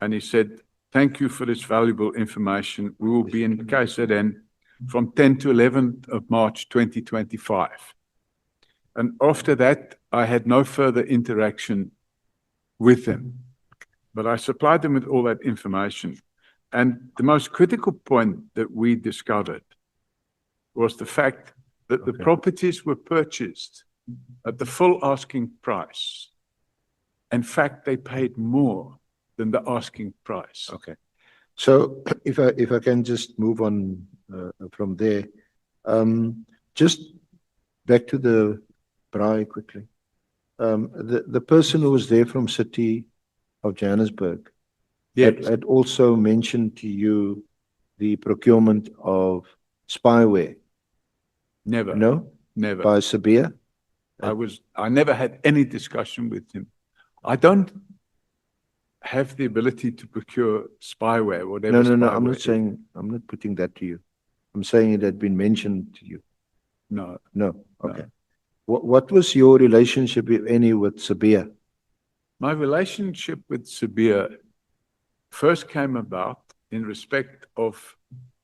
and he said, "Thank you for this valuable information. We will be in KZN from 10 to 11th of March 2025. And after that, I had no further interaction with him. But I supplied them with all that information. And the most critical point that we discovered was the fact that the properties were purchased at the full asking price. In fact, they paid more than the asking price. Okay. So if I can just move on from there, just back to the braai quickly. The person who was there from City of Johannesburg had also mentioned to you the procurement of spyware. Never. No? Never. By Sabia? I never had any discussion with him. I don't have the ability to procure spyware, whatever. No. I'm not saying, I'm not putting that to you. I'm saying it had been mentioned to you. No. No. Okay. What was your relationship, if any, with Sabia? My relationship with Sabia first came about in respect of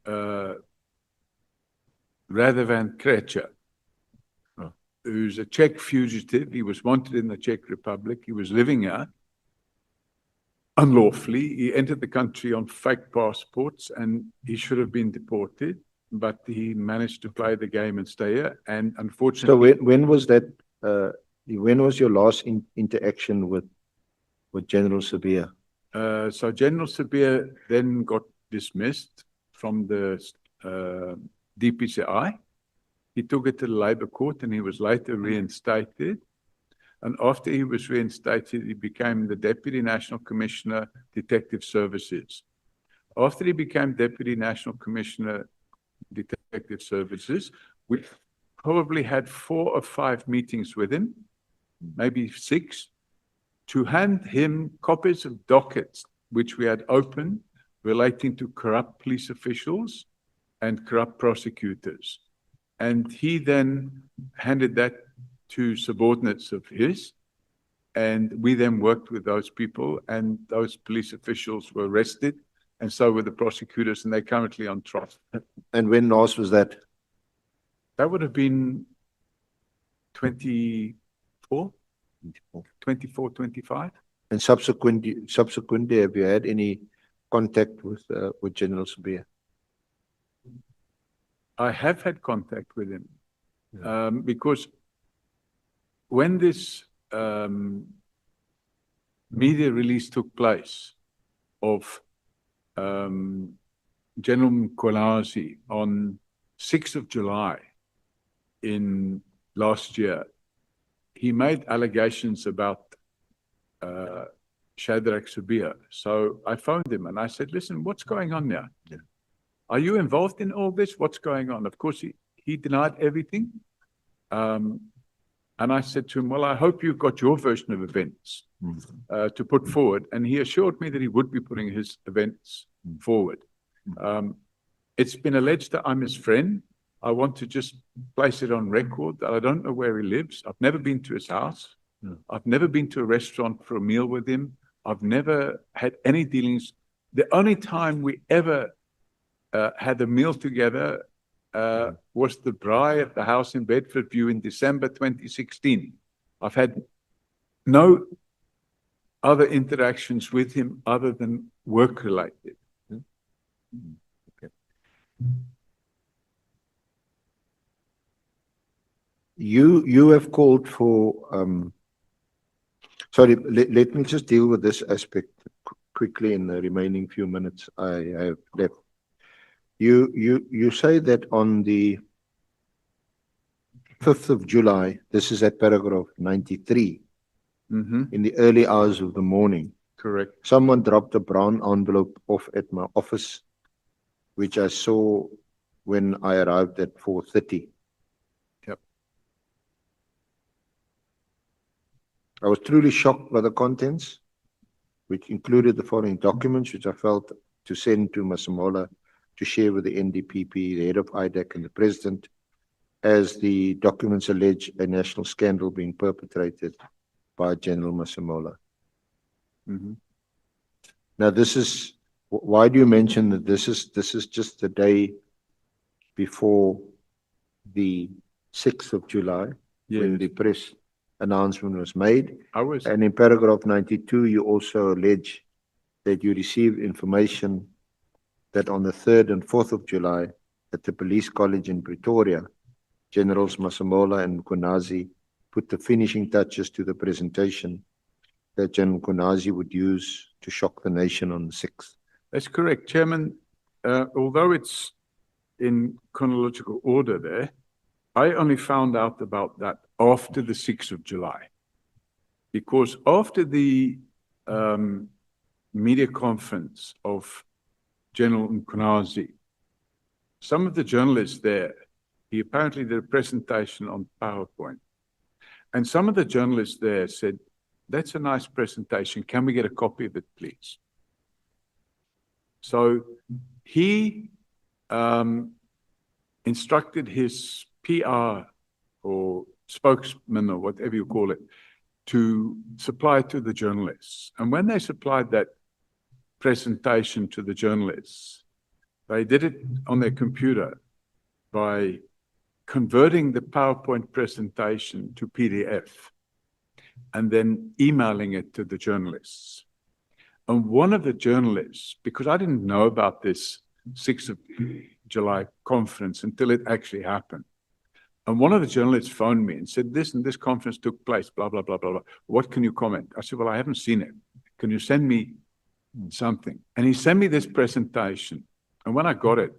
Radovan Krecha, who's a Czech fugitive. He was wanted in the Czech Republic. He was living here unlawfully. He entered the country on fake passports and he should have been deported, but he managed to play the game and stay here. And unfortunately, So when was that, when was your last interaction with General Sabia? so General Sabia then got dismissed from the DPCI. He took it to the Labour Court and he was later reinstated. And after he was reinstated, he became the Deputy National Commissioner, Detective Services. After he became Deputy National Commissioner, Detective Services, we probably had 4 or 5 meetings with him, maybe 6, to hand him copies of dockets which we had opened relating to corrupt police officials and corrupt prosecutors. And he then handed that to subordinates of his, and we then worked with those people, and those police officials were arrested, and so were the prosecutors, and they're currently on trial. And when last was that? That would have been 24, 25. And subsequently, have you had any contact with General Sabia? I have had contact with him, because when this media release took place of General Mkhwanazi on 6th of July in last year, he made allegations about Shadrach Sabia. So I phoned him and I said, listen, what's going on now? Yeah. Are you involved in all this? What's going on? Of course, he denied everything. And I said to him, well, I hope you've got your version of events to put forward. And he assured me that he would be putting his events forward. It's been alleged that I'm his friend. I want to just place it on record that I don't know where he lives. I've never been to his house. I've never been to a restaurant for a meal with him. I've never had any dealings. The only time we ever had a meal together was the braai at the house in Bedford View in December 2016. I've had no other interactions with him other than work-related. Okay. You have called for, sorry, let me just deal with this aspect quickly in the remaining few minutes I have left. You say that on the 5th of July, this is at paragraph 93, in the early hours of the morning. Correct. Someone dropped a brown envelope off at my office, which I saw when I arrived at 4:30. Yep. I was truly shocked by the contents, which included the following documents, which I felt to send to Masemola to share with the NDPP, the head of IDAC, and the president, as the documents allege a national scandal being perpetrated by General Masemola. Now, this is, why do you mention that this is just the day before the 6th of July, when the press announcement was made? And in paragraph 92, you also allege that you received information that on the 3rd and 4th of July at the police college in Pretoria, Generals Masemola and Mkhwanazi put the finishing touches to the presentation that General Mkhwanazi would use to shock the nation on the 6th. That's correct, Chairman. Although it's in chronological order there, I only found out about that after the 6th of July. Because after the media conference of General Mkhwanazi, some of the journalists there, he apparently did a presentation on PowerPoint. And some of the journalists there said, that's a nice presentation. Can we get a copy of it, please? So he instructed his PR or spokesman or whatever you call it to supply it to the journalists. And when they supplied that presentation to the journalists, they did it on their computer by converting the PowerPoint presentation to PDF and then emailing it to the journalists. And one of the journalists, because I didn't know about this 6th of July conference until it actually happened. And one of the journalists phoned me and said, this and this conference took place, blah, blah, blah, blah, blah. What can you comment? I said, well, I haven't seen it. Can you send me something? And he sent me this presentation. And when I got it,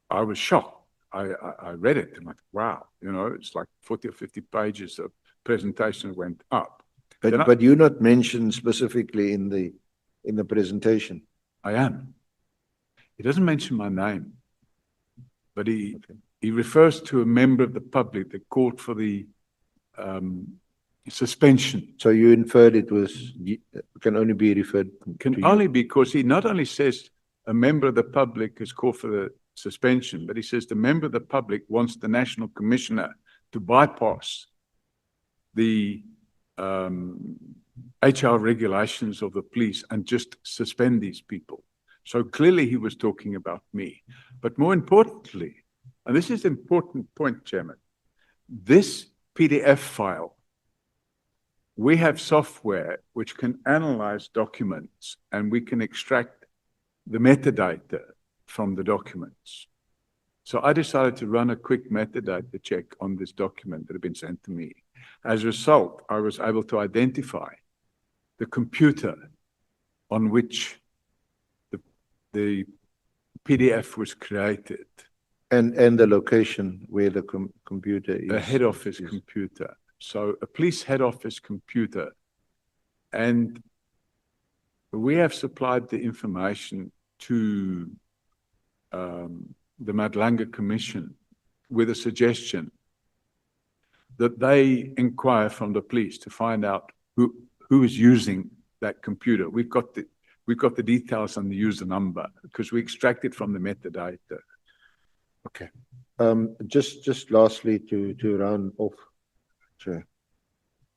I was shocked. I read it and I thought, wow, you know, it's like 40 or 50 pages of presentation went up. But you're not mentioned specifically in the presentation. I am. He doesn't mention my name, but he refers to a member of the public that called for the suspension. So you inferred it was can only be referred Can to only you. because he not only says a member of the public has called for the suspension, but he says the member of the public wants the national commissioner to bypass the HR regulations of the police and just suspend these people. So clearly he was talking about me. But more importantly, and this is an important point, Chairman, this PDF file, we have software which can analyze documents and we can extract the metadata from the documents. So I decided to run a quick metadata check on this document that had been sent to me. As a result, I was able to identify the computer on which the PDF was created. And the location where the computer is. A head office computer. So a police head office computer. And we have supplied the information to the Madlanga Commission with a suggestion that they inquire from the police to find out who is using that computer. We've got the details on the user number because we extract it from the metadata. Okay. Just lastly to round off, Chair.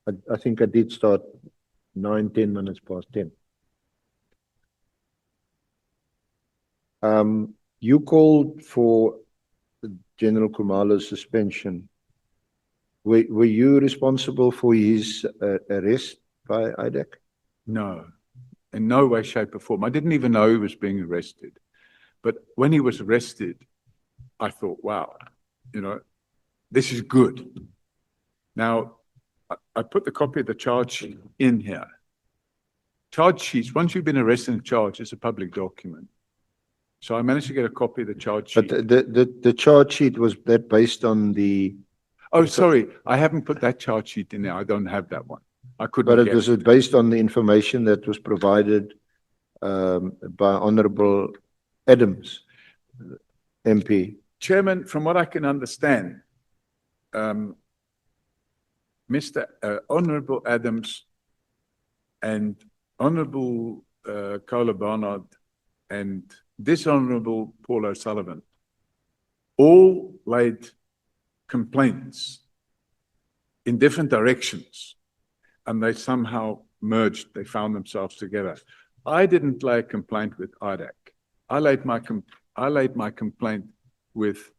I think I did start 9-10 minutes past 10. You called for General Khumalo's suspension. Were you responsible for his arrest by IDAC? No, in no way, shape, or form. I didn't even know he was being arrested. But when he was arrested, I thought, wow, you know, this is good. Now, I put the copy of the charge sheet in here. Charge sheets, once you've been arrested and charged, it's a public document. So I managed to get a copy of the charge sheet. But the charge sheet, was that based on the... Oh, sorry, I haven't put that charge sheet in there. I don't have that one. I couldn't But get it was based on the information that was provided by Honorable Adams, MP. Chairman, from what I can understand, Honorable Adams and Honorable Carla Barnard and Dishonorable Paul O'Sullivan all laid complaints in different directions, and they somehow merged. They found themselves together. I didn't lay a complaint with IDAC. I laid my complaint with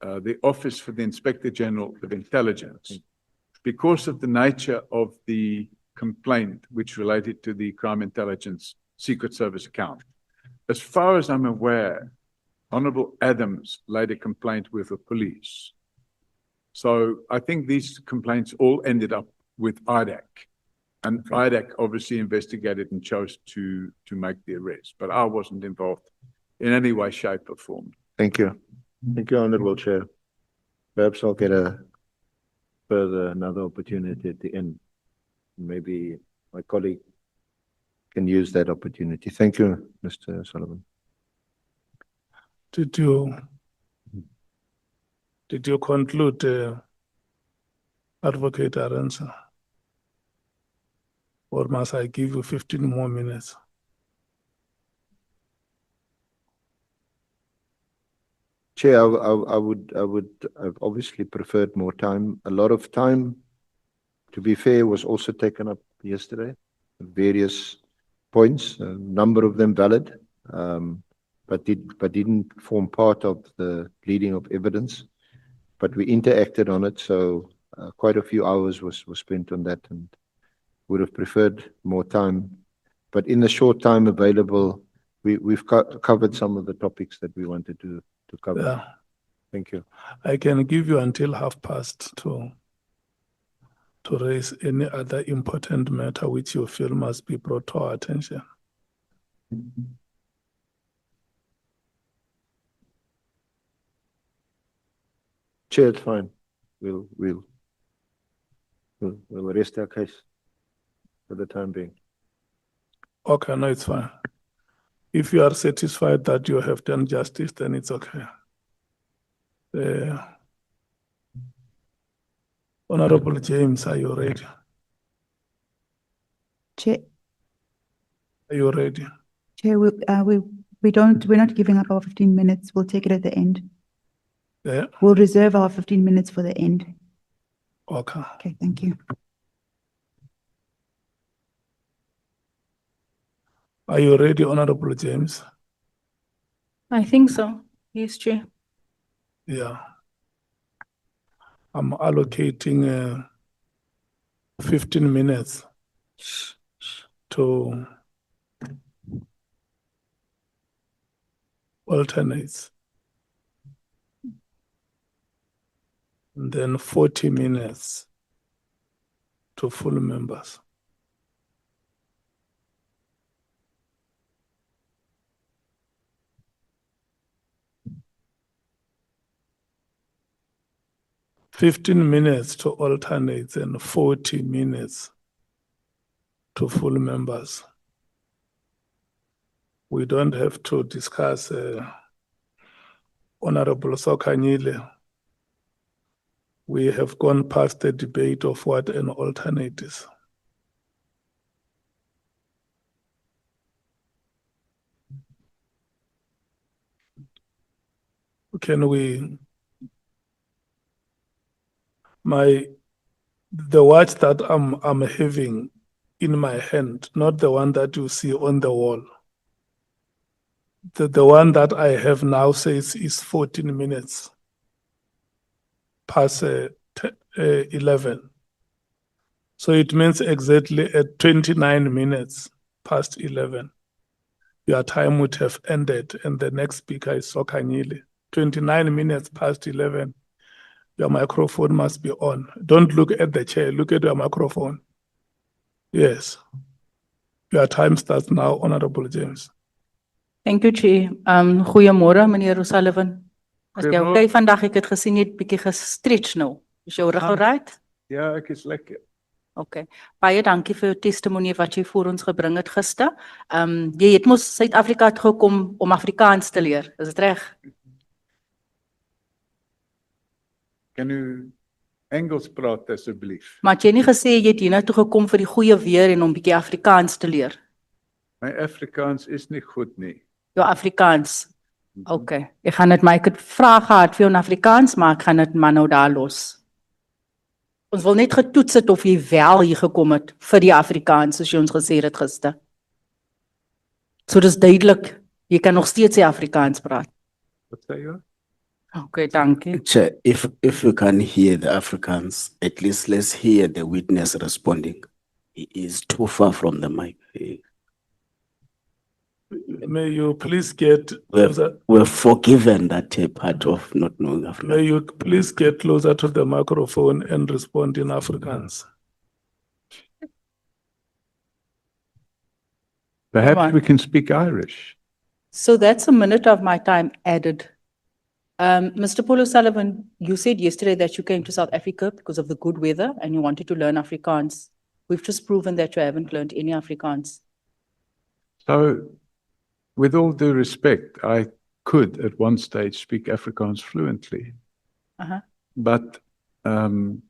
the Office for the Inspector General of Intelligence because of the nature of the complaint which related to the Crime Intelligence Secret Service account. As far as I'm aware, Honorable Adams laid a complaint with the police. So I think these complaints all ended up with IDAC. And IDAC obviously investigated and chose to make the arrest. But I wasn't involved in any way, shape, or form. Thank you. Thank you, Honorable Chair. Perhaps I'll get another opportunity at the end. Maybe my colleague can use that opportunity. Thank you, Mr. Sullivan. Did you conclude, Advocate Arendse? Or must I give you 15 more minutes? Chair, I would have obviously preferred more time. A lot of time, to be fair, was also taken up yesterday. Various points, a number of them valid, but didn't form part of the leading of evidence. But we interacted on it, so quite a few hours was spent on that, and would have preferred more time. But in the short time available, we've covered some of the topics that we wanted to cover. Yeah. Thank you. I can give you until 2:30 to raise any other important matter which you feel must be brought to our attention. Chair, it's fine. We'll rest our case for the time being. Okay, no, it's fine. If you are satisfied that you have done justice, then it's okay. Honorable James, are you ready? Chair, Are you ready? Chair, we're not giving up our 15 minutes. We'll take it at the end. Yeah, We'll reserve our 15 minutes for the end. okay. Okay, thank you. Are you ready, Honorable James? I think so. Yes, Chair. Yeah. I'm allocating 15 minutes to alternates. And then 40 minutes to full members. "15 minutes to alternates and 40 minutes to full members." We don't have to discuss Honorable Sokanyile. We have gone past the debate of what an alternate is. Can we, the watch that I'm having in my hand, not the one that you see on the wall. The one that I have now says is 14 minutes past 11. So it means exactly at 29 minutes past 11, your time would have ended, and the next speaker is Sokanyile. 29 minutes past 11, your microphone must be on. Don't look at the chair, look at your microphone. Yes. Your time starts now, Honorable James. Thank you, Chair. Goeiemôre, meneer O'Sullivan. As jy Goeiemôre. okay vandag, ek het gesien jy het bietjie gestretch nou. Is jou rug alright? Ja, ek is lekker. Okay. Baie dankie vir jou testimonie wat jy vir ons gebring het gister. Jy het mos Suid-Afrika toe gekom om Afrikaans te leer. Is dit reg? Kan u Engels praat asseblief? Maar het jy nie gesê jy het hiernatoe gekom vir die goeie weer en om bietjie Afrikaans te leer? My Afrikaans is nie goed nie. Jou Afrikaans. Okay. Ek gaan dit maar ek het vrae gehad vir jou in Afrikaans, maar ek gaan dit maar nou daar los. Ons wil net getoets het of jy wel hier gekom het vir die Afrikaans, soos jy ons gesê het gister. So dis duidelik, jy kan nog steeds die Afrikaans praat. Wat sê jy? Okay, dankie. Chair, if you can hear the Africans, at least let's hear the witness responding. He is too far from the mic. May you please get closer. We're forgiven that part of not knowing May African. you please get closer to the microphone and respond in Afrikaans. Perhaps we can speak Irish. So that's a minute of my time added. Mr. Paul O'Sullivan, you said yesterday that you came to South Africa because of the good weather and you wanted to learn Afrikaans. We've just proven that you haven't learned any Afrikaans. So, with all due respect, I could at one stage speak Afrikaans fluently. Uh-huh. But the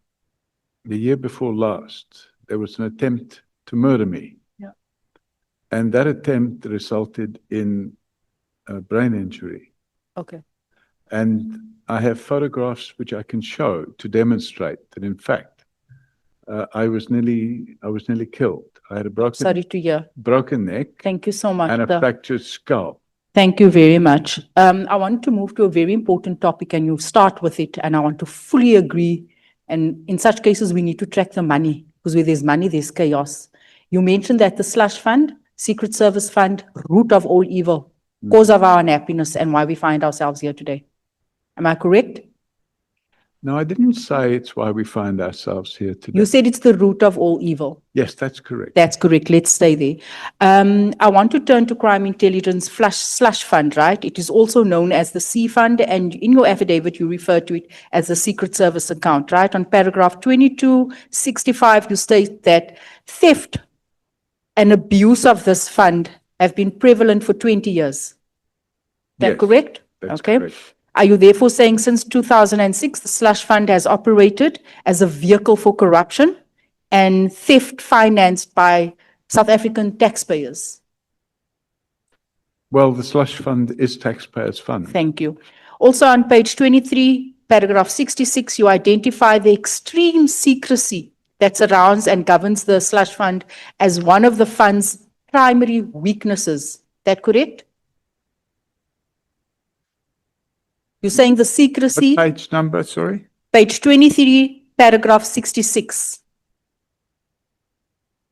year before last, there was an attempt to murder me. Yeah. And that attempt resulted in a brain injury. Okay. And I have photographs which I can show to demonstrate that, in fact, I was nearly killed. I had a Sorry to hear. broken neck Thank you so much. and a sir. fractured skull. Thank you very much. I want to move to a very important topic and you start with it and I want to fully agree. And in such cases, we need to track the money because where there's money, there's chaos. You mentioned that the slush fund, Secret Service fund, root of all evil, cause of our unhappiness and why we find ourselves here today. Am I correct? No, I didn't say it's why we find ourselves here today. You said it's the root of all evil. Yes, that's correct. That's correct. Let's stay there. I want to turn to Crime Intelligence Slush Fund, right? It is also known as the C Fund, and in your affidavit, you refer to it as the Secret Service account, right? On paragraph 2265, you state that theft and abuse of this fund have been prevalent for 20 years. Is that Yes, correct? That's Okay. correct. Are you therefore saying since 2006, the slush fund has operated as a vehicle for corruption and theft financed by South African taxpayers? Well, the slush fund is taxpayers' fund. Thank you. Also on page 23, paragraph 66, you identify the extreme secrecy that surrounds and governs the slush fund as one of the fund's primary weaknesses. That correct? You're saying the secrecy, What page number, sorry? page 23, paragraph 66.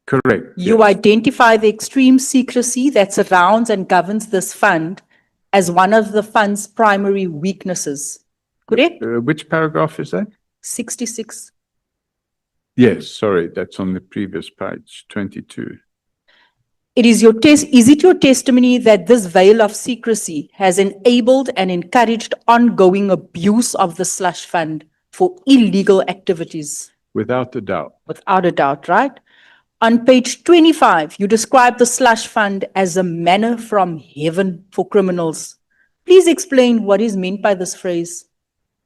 Correct. You yes. identify the extreme secrecy that surrounds and governs this fund as one of the fund's primary weaknesses. Correct? Which paragraph is that? 66. Yes, sorry, that's on the previous page, 22. Is it your testimony that this veil of secrecy has enabled and encouraged ongoing abuse of the slush fund for illegal activities? Without a doubt. Without a doubt, right? On page 25, you describe the slush fund as a manna from heaven for criminals. Please explain what is meant by this phrase.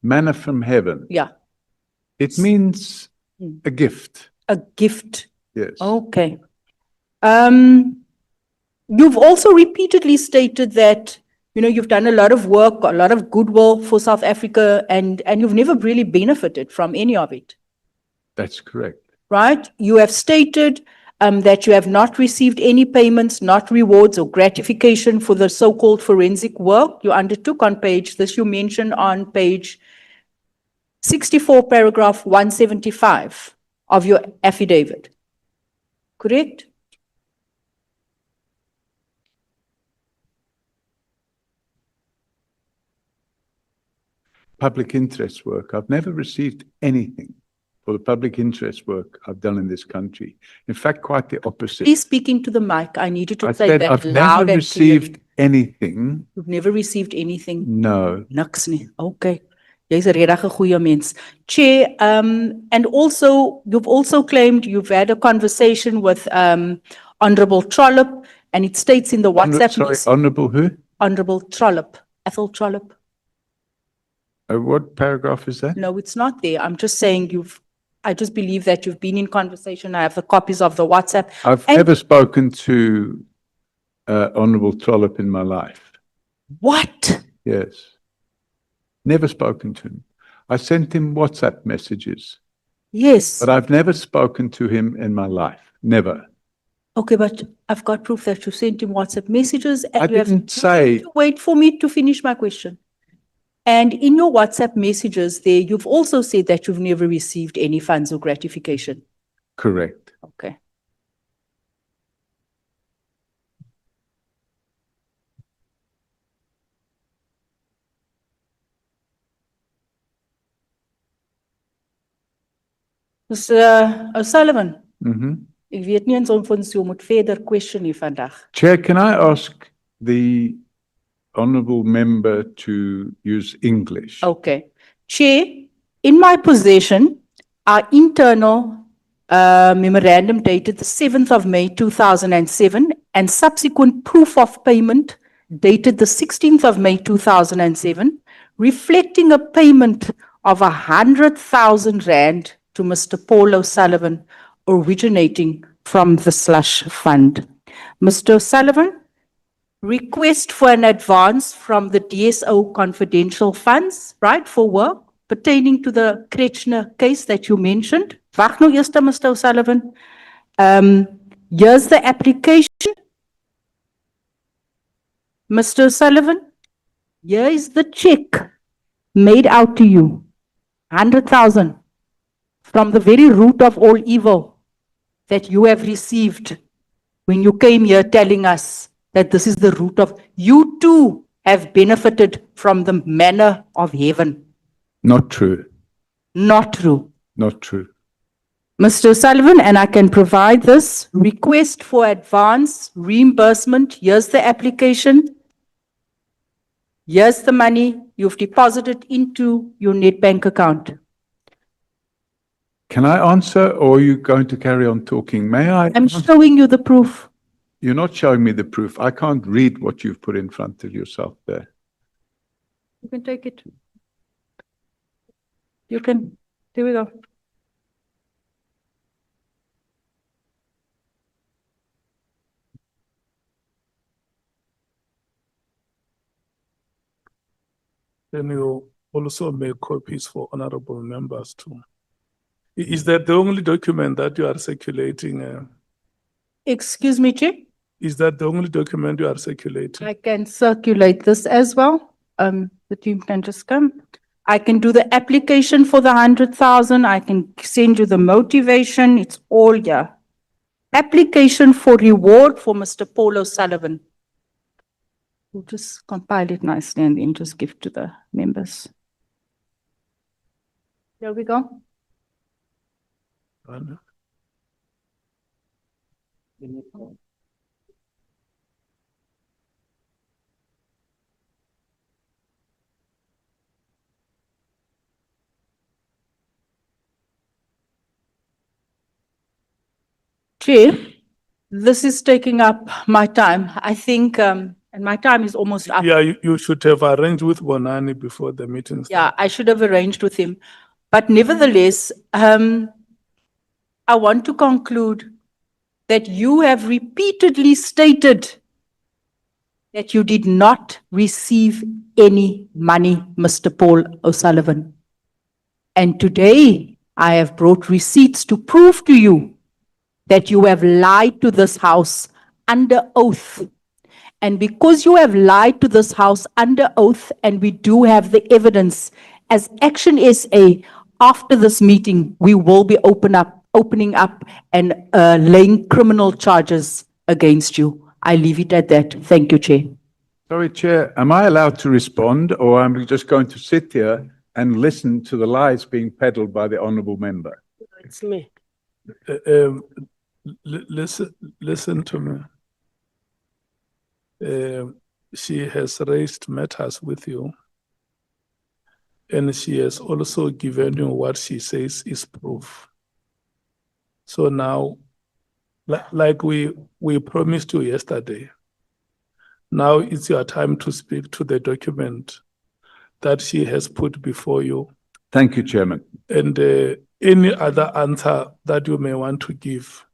Manna from heaven. Yeah, It means a gift. a gift. Yes. Okay. You've also repeatedly stated that, you've done a lot of work, a lot of goodwill for South Africa, and you've never really benefited from any of it, That's correct. right? You have stated that you have not received any payments, not rewards or gratification for the so-called forensic work you undertook on you mentioned on page 64, paragraph 175 of your affidavit. Correct? Public interest work. I've never received anything for the public interest work I've done in this country. In fact, quite the opposite. Please speak into the mic. I need you to I say said that I've loud never and received clearly. anything. You've never received anything. No. Niks nie. Okay. Jy's 'n regtig goeie mens. Chair, and also you've also claimed you've had a conversation with Honorable Trollop, and it states in the WhatsApp Sorry, message. Honourable who? Honorable Trollop, Ethel Trollop. What paragraph is that? No, it's not there. I'm just saying I just believe that you've been in conversation. I have the copies of the WhatsApp. I've And- never spoken to Honourable Trollop in my life. What? Yes. Never spoken to him. I sent him WhatsApp messages, Yes. but I've never spoken to him in my life. Never. Okay, but I've got proof that you sent him WhatsApp messages and I you have didn't say, wait for me to finish my question. And in your WhatsApp messages there, you've also said that you've never received any funds or gratification. correct. Okay. Mr. O'Sullivan, ek weet nie eens of ons jou moet verder question nie vandag. Chair, can I ask the honourable member to use English? Okay. Chair, in my possession, our internal memorandum dated the 7th of May 2007 and subsequent proof of payment dated the 16th of May 2007, reflecting a payment of 100,000 rand to Mr. Paul O'Sullivan, originating from the slush fund. Mr. O'Sullivan, request for an advance from the DSO confidential funds, right, for work, pertaining to the Kretschner case that you mentioned. Wag nou eers, Mr. O'Sullivan. Here's the application. Mr. O'Sullivan, here is the check made out to you. 100,000 from the very root of all evil that you have received when you came here telling us that this is the root of, you too have benefited from the manna of heaven. Not true. Not true. Not true. Mr. O'Sullivan, and I can provide this request for advance reimbursement. Here's the application. Here's the money you've deposited into your net bank account. Can I answer, or are you going to carry on talking? May I? I'm showing you the proof. You're not showing me the proof. I can't read what you've put in front of yourself there. You can take it. You can, there we go. Then you also make copies for honorable members too. Is that the only document that you are circulating? Excuse me, Chair. Is that the only document you are circulating? I can circulate this as well. The team can just come. I can do the application for the 100,000. I can send you the motivation. It's all here. Application for reward for Mr. Paul O'Sullivan. We'll just compile it nicely and then just give to the members. There we go. Chair, this is taking up my time. I think, and my time is almost up. Yeah, you should have arranged with Bonani before the meeting. Yeah, I should have arranged with him. But nevertheless, I want to conclude that you have repeatedly stated that you did not receive any money, Mr. Paul O'Sullivan. And today, I have brought receipts to prove to you that you have lied to this house under oath. And because you have lied to this house under oath, and we do have the evidence, as Action SA, after this meeting, we will be opening up and laying criminal charges against you. I leave it at that. Thank you, Chair. Sorry, Chair, am I allowed to respond, or am I just going to sit here and listen to the lies being peddled by the honourable member? It's me. Listen to me. She has raised matters with you, and she has also given you what she says is proof. So now, like we promised you yesterday, now it's your time to speak to the document that she has put before you. Thank you, Chairman. And any other answer that you may want to give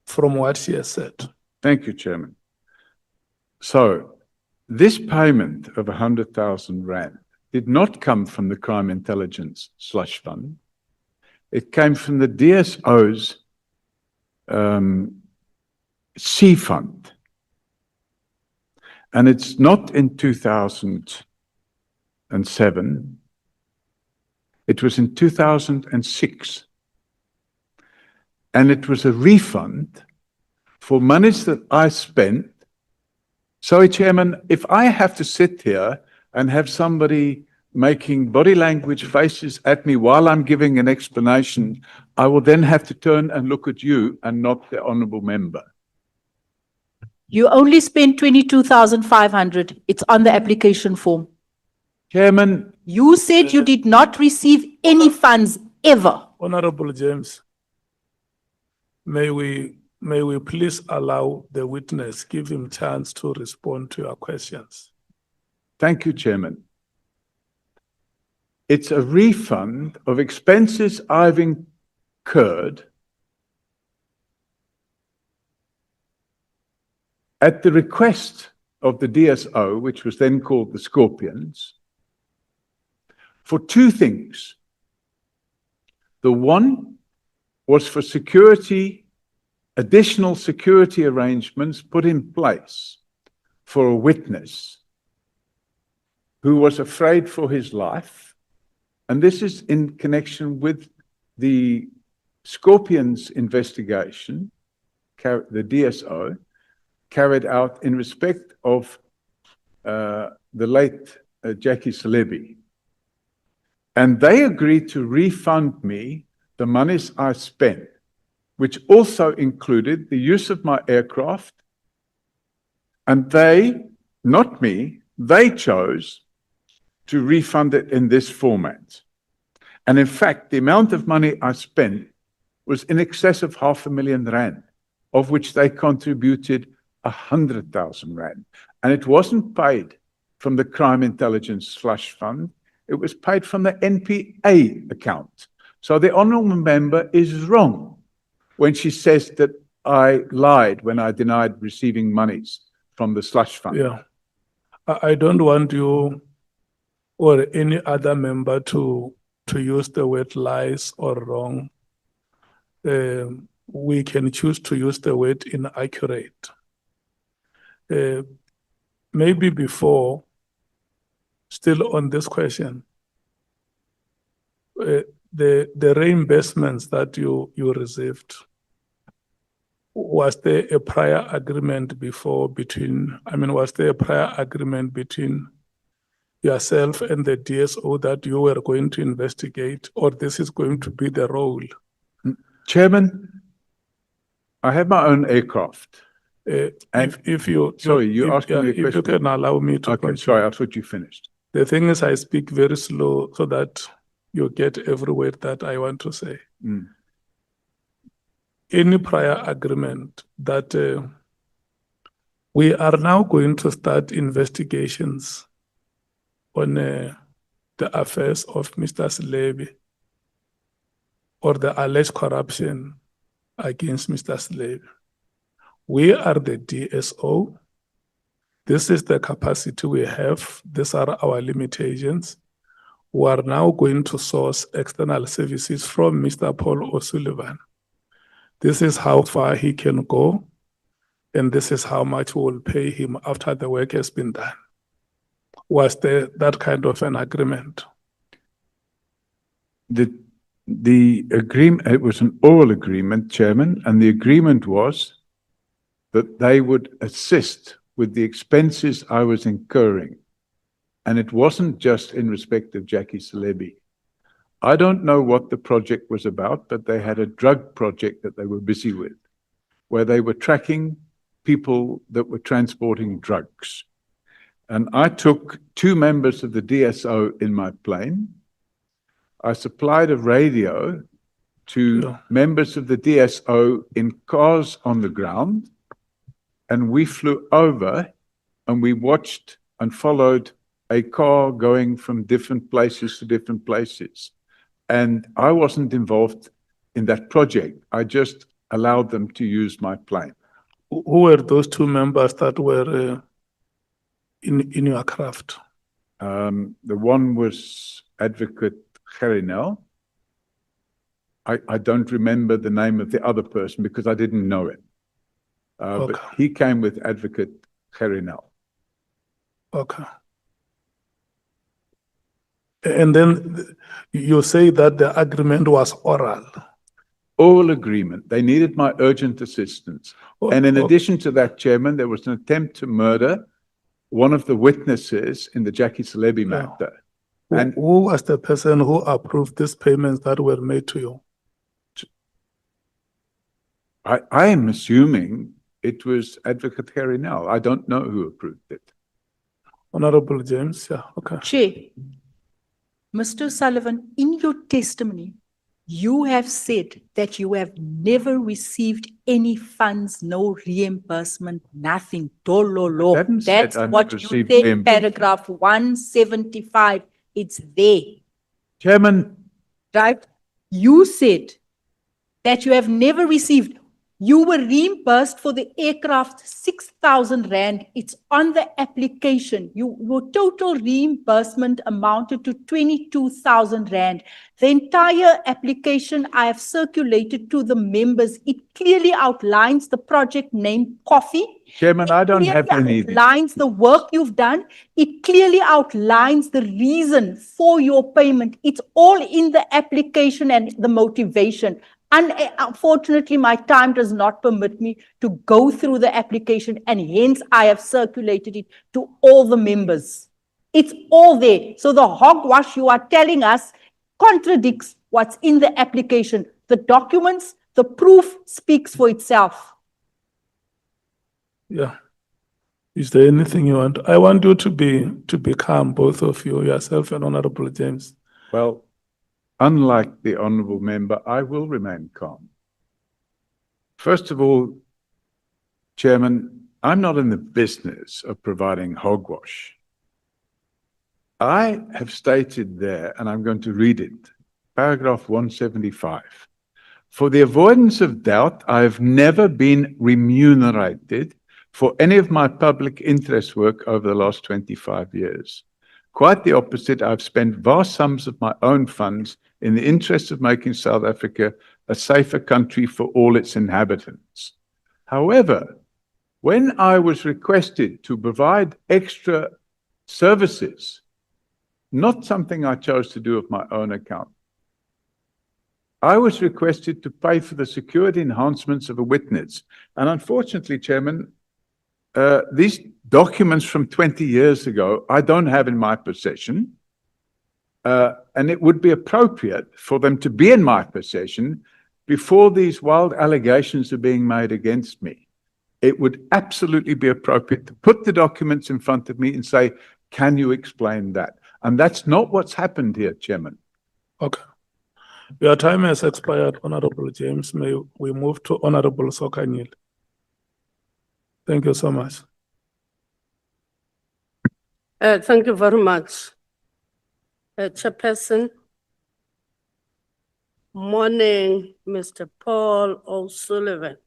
from what she has said. Thank you, Chairman. So, this payment of 100,000 rand did not come from the Crime Intelligence Slush Fund. It came from the DSO's C Fund. And it's not in 2007. It was in 2006. And it was a refund for monies that I spent. Sorry, Chairman, if I have to sit here and have somebody making body language faces at me while I'm giving an explanation, I will then have to turn and look at you and not the honourable member. You only spent 22,500. It's on the application form. Chairman, You said you did not receive any funds ever. Honorable James, may we please allow the witness, give him chance to respond to your questions. thank you, Chairman. It's a refund of expenses I've incurred at the request of the DSO, which was then called the Scorpions, for two things. The one was for security, additional security arrangements put in place for a witness who was afraid for his life. And this is in connection with the Scorpions investigation, the DSO, carried out in respect of the late Jackie Salebi. And they agreed to refund me the monies I spent, which also included the use of my aircraft. And they, not me, they chose to refund it in this format. And in fact, the amount of money I spent was in excess of R500,000, of which they contributed 100,000 rand. And it wasn't paid from the Crime Intelligence Slush Fund. It was paid from the NPA account. So the honourable member is wrong when she says that I lied when I denied receiving monies from the slush fund. Yeah. I don't want you or any other member to use the word lies or wrong. We can choose to use the word inaccurate. Maybe before, still on this question, the reimbursements that you received, was there a prior agreement before was there a prior agreement between yourself and the DSO that you were going to investigate, or this is going to be the role? Chairman, I have my own aircraft. If you Sorry, you asked me a if you question. can allow me to Okay, continue. sorry, I thought you finished. The thing is, I speak very slow so that you get every word that I want to say. Mm. Any prior agreement that we are now going to start investigations on the affairs of Mr. Salebi or the alleged corruption against Mr. Salebi. We are the DSO. This is the capacity we have. These are our limitations. We are now going to source external services from Mr. Paul O'Sullivan. This is how far he can go, and this is how much we will pay him after the work has been done. Was there that kind of an agreement? The agreement, it was an oral agreement, Chairman, and the agreement was that they would assist with the expenses I was incurring. And it wasn't just in respect of Jackie Salebi. I don't know what the project was about, but they had a drug project that they were busy with, where they were tracking people that were transporting drugs. And I took 2 members of the DSO in my plane. I supplied a radio to members of the DSO in cars on the ground, and we flew over and we watched and followed a car going from different places to different places. And I wasn't involved in that project. I just allowed them to use my plane. Who were those 2 members that were in your craft? The one was Advocate Gerinel. I don't remember the name of the other person because I didn't know him. But he came with Advocate Gerinel. Okay. And then you say that the agreement was oral. Oral agreement. They needed my urgent assistance. And in addition to that, Chairman, there was an attempt to murder one of the witnesses in the Jackie Salebi matter. And who was the person who approved these payments that were made to you? I am assuming it was Advocate Gerinel. I don't know who approved it. Honorable James, yeah, okay. Chair, Mr. Sullivan, in your testimony, you have said that you have never received any funds, no reimbursement, nothing. Dololo. Haven't said That's I've what never you received said, reimbursement. paragraph 175. It's there. Chairman, Right? You said that you have never received You were reimbursed for the aircraft 6,000 rand. It's on the application. Your total reimbursement amounted to 22,000 rand. The entire application I have circulated to the members. It clearly outlines the project name Coffee. Chairman, I don't have any. It outlines the work you've done. It clearly outlines the reason for your payment. It's all in the application and the motivation. Unfortunately, my time does not permit me to go through the application, and hence I have circulated it to all the members. It's all there. So the hogwash you are telling us contradicts what's in the application. The documents, the proof speaks for itself. Yeah. Is there anything you want? I want you to be calm, both of you, yourself and Honorable James. Well, unlike the honourable member, I will remain calm. First of all, Chairman, I'm not in the business of providing hogwash. I have stated there, and I'm going to read it, paragraph 175. For the avoidance of doubt, I have never been remunerated for any of my public interest work over the last 25 years. Quite the opposite, I've spent vast sums of my own funds in the interest of making South Africa a safer country for all its inhabitants. However, when I was requested to provide extra services, not something I chose to do of my own account, I was requested to pay for the security enhancements of a witness. And unfortunately, Chairman, these documents from 20 years ago, I don't have in my possession. And it would be appropriate for them to be in my possession before these wild allegations are being made against me. It would absolutely be appropriate to put the documents in front of me and say, can you explain that? And that's not what's happened here, Chairman. Okay. Your time has expired, Honorable James. May we move to Honorable Sokanyil. Thank you so much. Thank you very much. Chairperson. Morning, Mr. Paul O'Sullivan.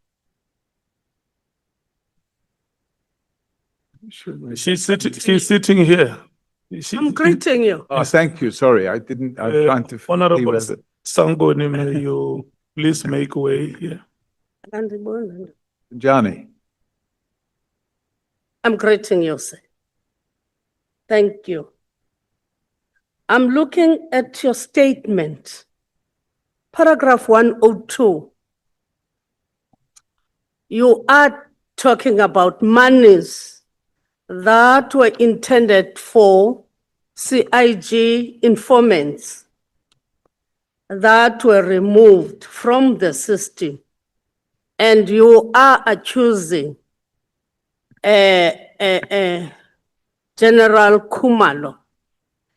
She's sitting here. I'm greeting you. Oh, thank you. Sorry, I'm trying to see Honorable whether. Sangoni, may you please make way here. Johnny. I'm greeting you, sir. Thank you. I'm looking at your statement, paragraph 102. You are talking about monies that were intended for CIG informants that were removed from the system, and you are accusing General Khumalo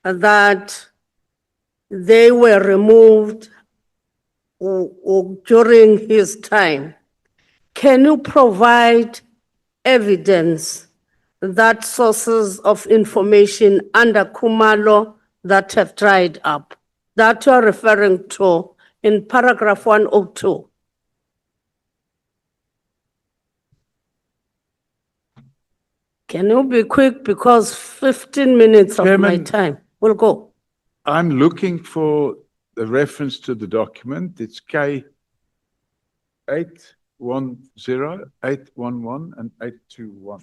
that they were removed during his time. Can you provide evidence that sources of information under Khumalo that have dried up, that you are referring to in paragraph 102? Can you be quick, because 15 minutes of my Chairman, time will go. I'm looking for the reference to the document. It's K 810, 811, and 821.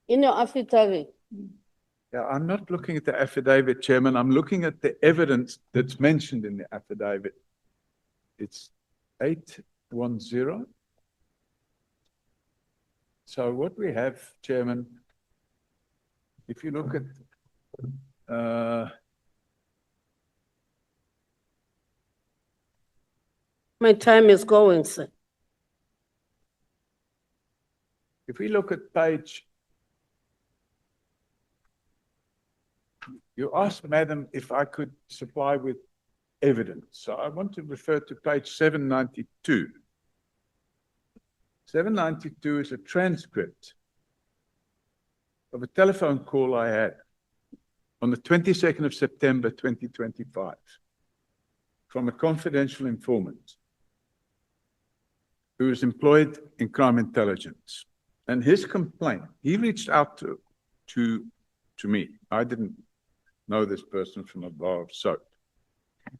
In your affidavit. Yeah, I'm not looking at the affidavit, Chairman. I'm looking at the evidence that's mentioned in the affidavit. It's 810. So what we have, Chairman, if you look at My time is going, sir. if we look at page, you asked, Madam, if I could supply with evidence. So I want to refer to page 792. 792 is a transcript of a telephone call I had on the 22nd of September 2025 from a confidential informant who was employed in crime intelligence. And his complaint, he reached out to me. I didn't know this person from a bar of soap.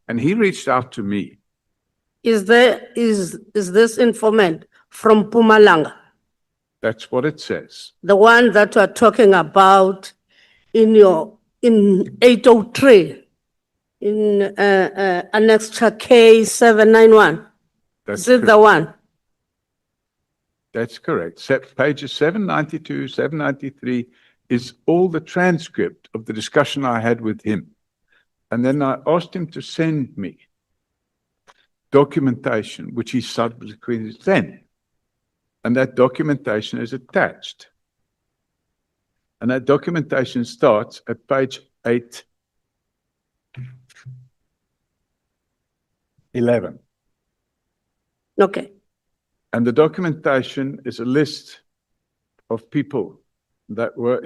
And he reached out to me. Is this informant from Mpumalanga, That's what it says. the one that we're talking about in 803, in Annexure K791? That's Is it the correct. one? That's correct. Pages 792, 793 is all the transcript of the discussion I had with him. And then I asked him to send me documentation, which he subsequently sent. And that documentation is attached. And that documentation starts at page 811. Okay. And the documentation is a list of people that were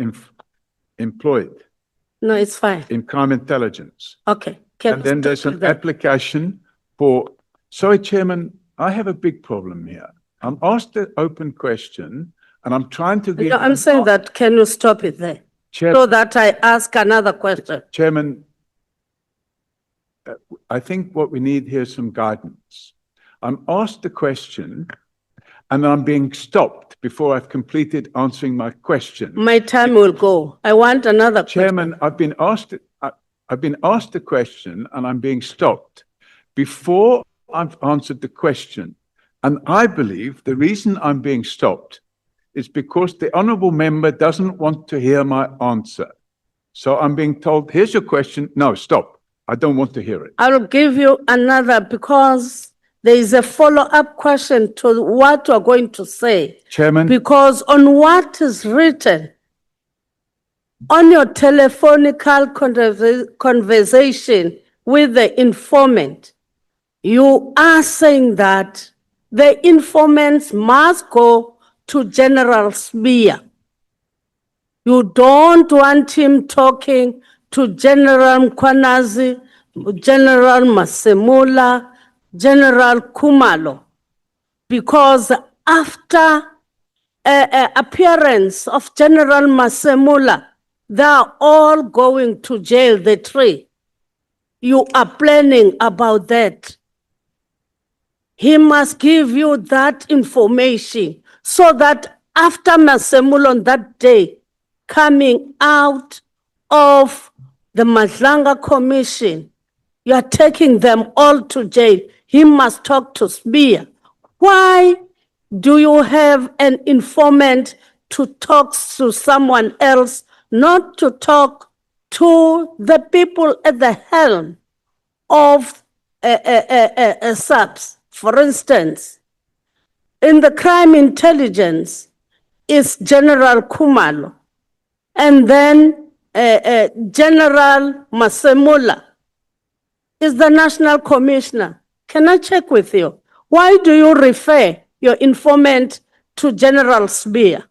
employed No, it's fine. in crime intelligence. Okay. And then there's an application for, sorry, Chairman, I have a big problem here. I'm asked an open question and I'm trying to give. No, I'm saying that, can you stop it there? Chair- So that I ask another question. Chairman, I think what we need here is some guidance. I'm asked a question and I'm being stopped before I've completed answering my question. My time will go. I want another question. Chairman, I've been asked a question and I'm being stopped before I've answered the question. And I believe the reason I'm being stopped is because the honourable member doesn't want to hear my answer. So I'm being told, here's your question. No, stop. I don't want to hear it. I'll give you another because there is a follow-up question to what you're going to say. Chairman, Because on what is written on your telephonical conversation with the informant, you are saying that the informants must go to General Spear. You don't want him talking to General Mkwanazi, General Masemula, General Kumalo, because after appearance of General Masemula, they are all going to jail, the three. You are planning about that. He must give you that information so that after Masemula on that day, coming out of the Madlanga Commission, you are taking them all to jail. He must talk to Spear. Why do you have an informant to talk to someone else, not to talk to the people at the helm of SAPS? For instance, in the crime intelligence is General Kumalo, and then General Masemula is the National Commissioner. Can I check with you? Why do you refer your informant to General Spear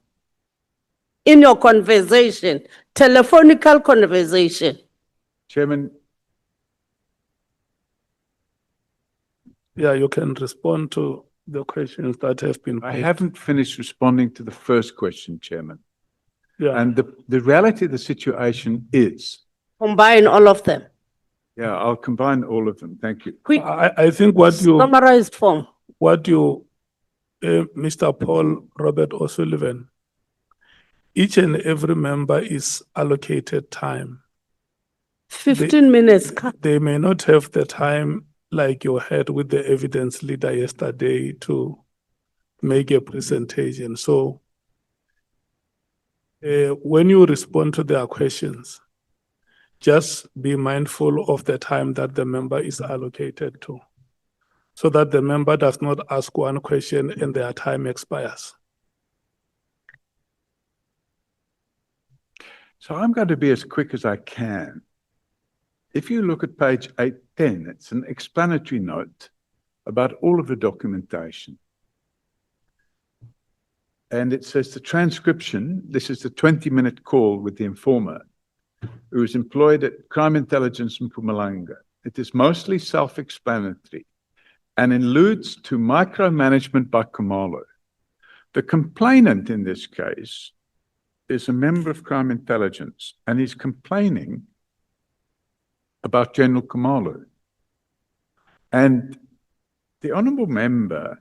in your conversation, telephonical conversation? Chairman, Yeah, you can respond to the questions that have been I posed. haven't finished responding to the first question, Chairman. Yeah, And the reality of the situation is, Combine all of them. yeah, I'll combine all of them. Thank you. Quick, I think what you, summarized form. Mr. Paul Robert O'Sullivan, each and every member is allocated time. 15 minutes. They may not have the time like you had with the evidence leader yesterday to make a presentation. So when you respond to their questions, just be mindful of the time that the member is allocated to, so that the member does not ask one question and their time expires. So I'm going to be as quick as I can. If you look at page 810, it's an explanatory note about all of the documentation. And it says the transcription, this is the 20-minute call with the informer. who is employed at Crime Intelligence in Mpumalanga. It is mostly self-explanatory and alludes to micromanagement by Khumalo. The complainant in this case is a member of Crime Intelligence, and he's complaining about General Khumalo. And the honourable member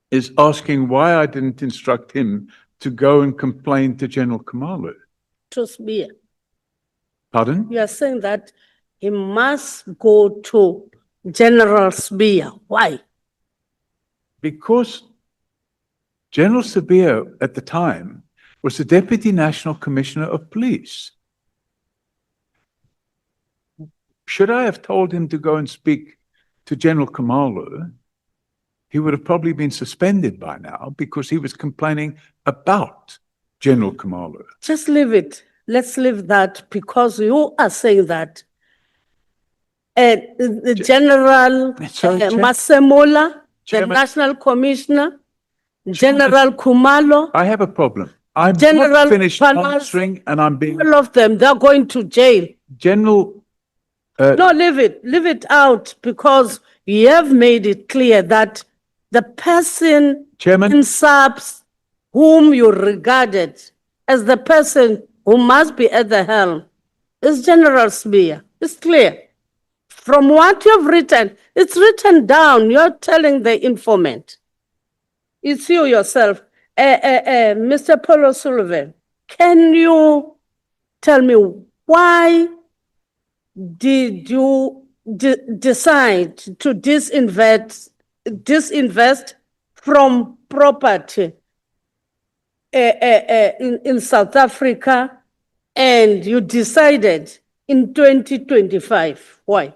is asking why I didn't instruct him to go and complain to General Khumalo. To Sibia. Pardon? You are saying that he must go to General Sibia. Why? Because General Sibia at the time was the Deputy National Commissioner of Police. Should I have told him to go and speak to General Khumalo, he would have probably been suspended by now because he was complaining about General Khumalo. Just leave it. Let's leave that because you are saying that the General Sorry, Chair. Masemola, the Chairman. National Commissioner, General Khumalo, I have a problem. I'm General not finished Panas- answering and I'm being all of them, they're going to jail. General. No, leave it out because you have made it clear that the person Chairman. in SAPS whom you regarded as the person who must be at the helm is General Sibia. It's clear. From what you've written, it's written down. You're telling the informant. It's you yourself. Mr. Paulo Sullivan, can you tell me why did you decide to disinvest from property in South Africa, and you decided in 2025? Why?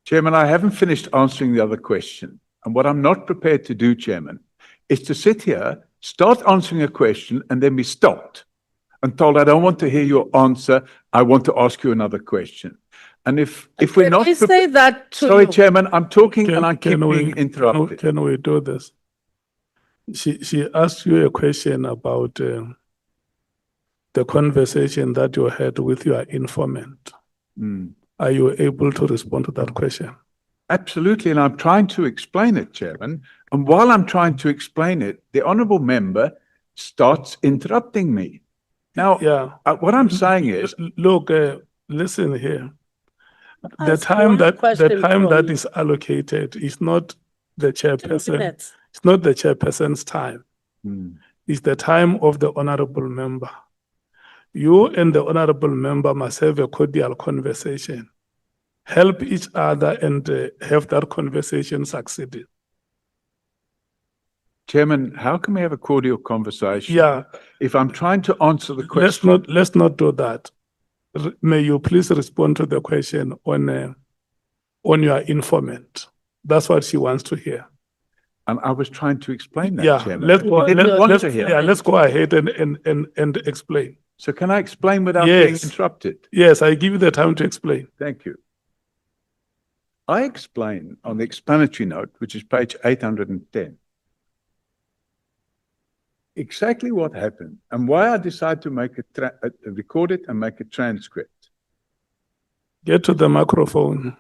Chairman, I haven't finished answering the other question. And what I'm not prepared to do, Chairman, is to sit here, start answering a question, and then be stopped and told, I don't want to hear your answer. I want to ask you another question. And if we're not... Can I say that to Sorry, you? Chairman, I'm talking and I keep Can we- being interrupted. Can we do this? She asked you a question about the conversation that you had with your informant. Are you able to respond to that question? Absolutely, and I'm trying to explain it, Chairman. And while I'm trying to explain it, the honourable member starts interrupting me. Now, Yeah. what I'm saying is, Look, listen here. The Ask time one that question from you. is allocated is not the chairperson. Minutes. It's not the chairperson's time. Hmm. It's the time of the honorable member. You and the honorable member must have a cordial conversation. Help each other and have that conversation succeed. Chairman, how can we have a cordial conversation? Yeah. If I'm trying to answer the question. Let's not do that. May you please respond to the question on your informant. That's what she wants to hear. And I was trying to explain that, Yeah, Chairman. let's go. You didn't want to hear. Let's go ahead and explain. So can I explain without being Yes. interrupted? Yes, I give you the time to explain. Thank you. I explain on the explanatory note, which is page 810, exactly what happened and why I decided to make record it and make a transcript. Get to the microphone.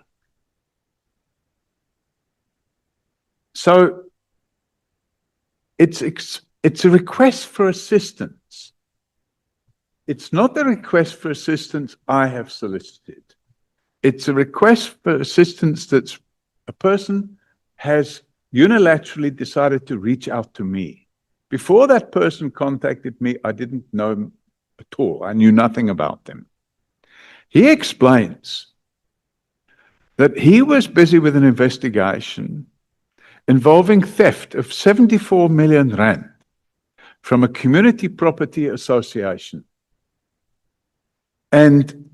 So it's a request for assistance. It's not a request for assistance I have solicited. It's a request for assistance that's a person has unilaterally decided to reach out to me. Before that person contacted me, I didn't know him at all. I knew nothing about them. He explains that he was busy with an investigation involving theft of 74 million rand from a community property association. And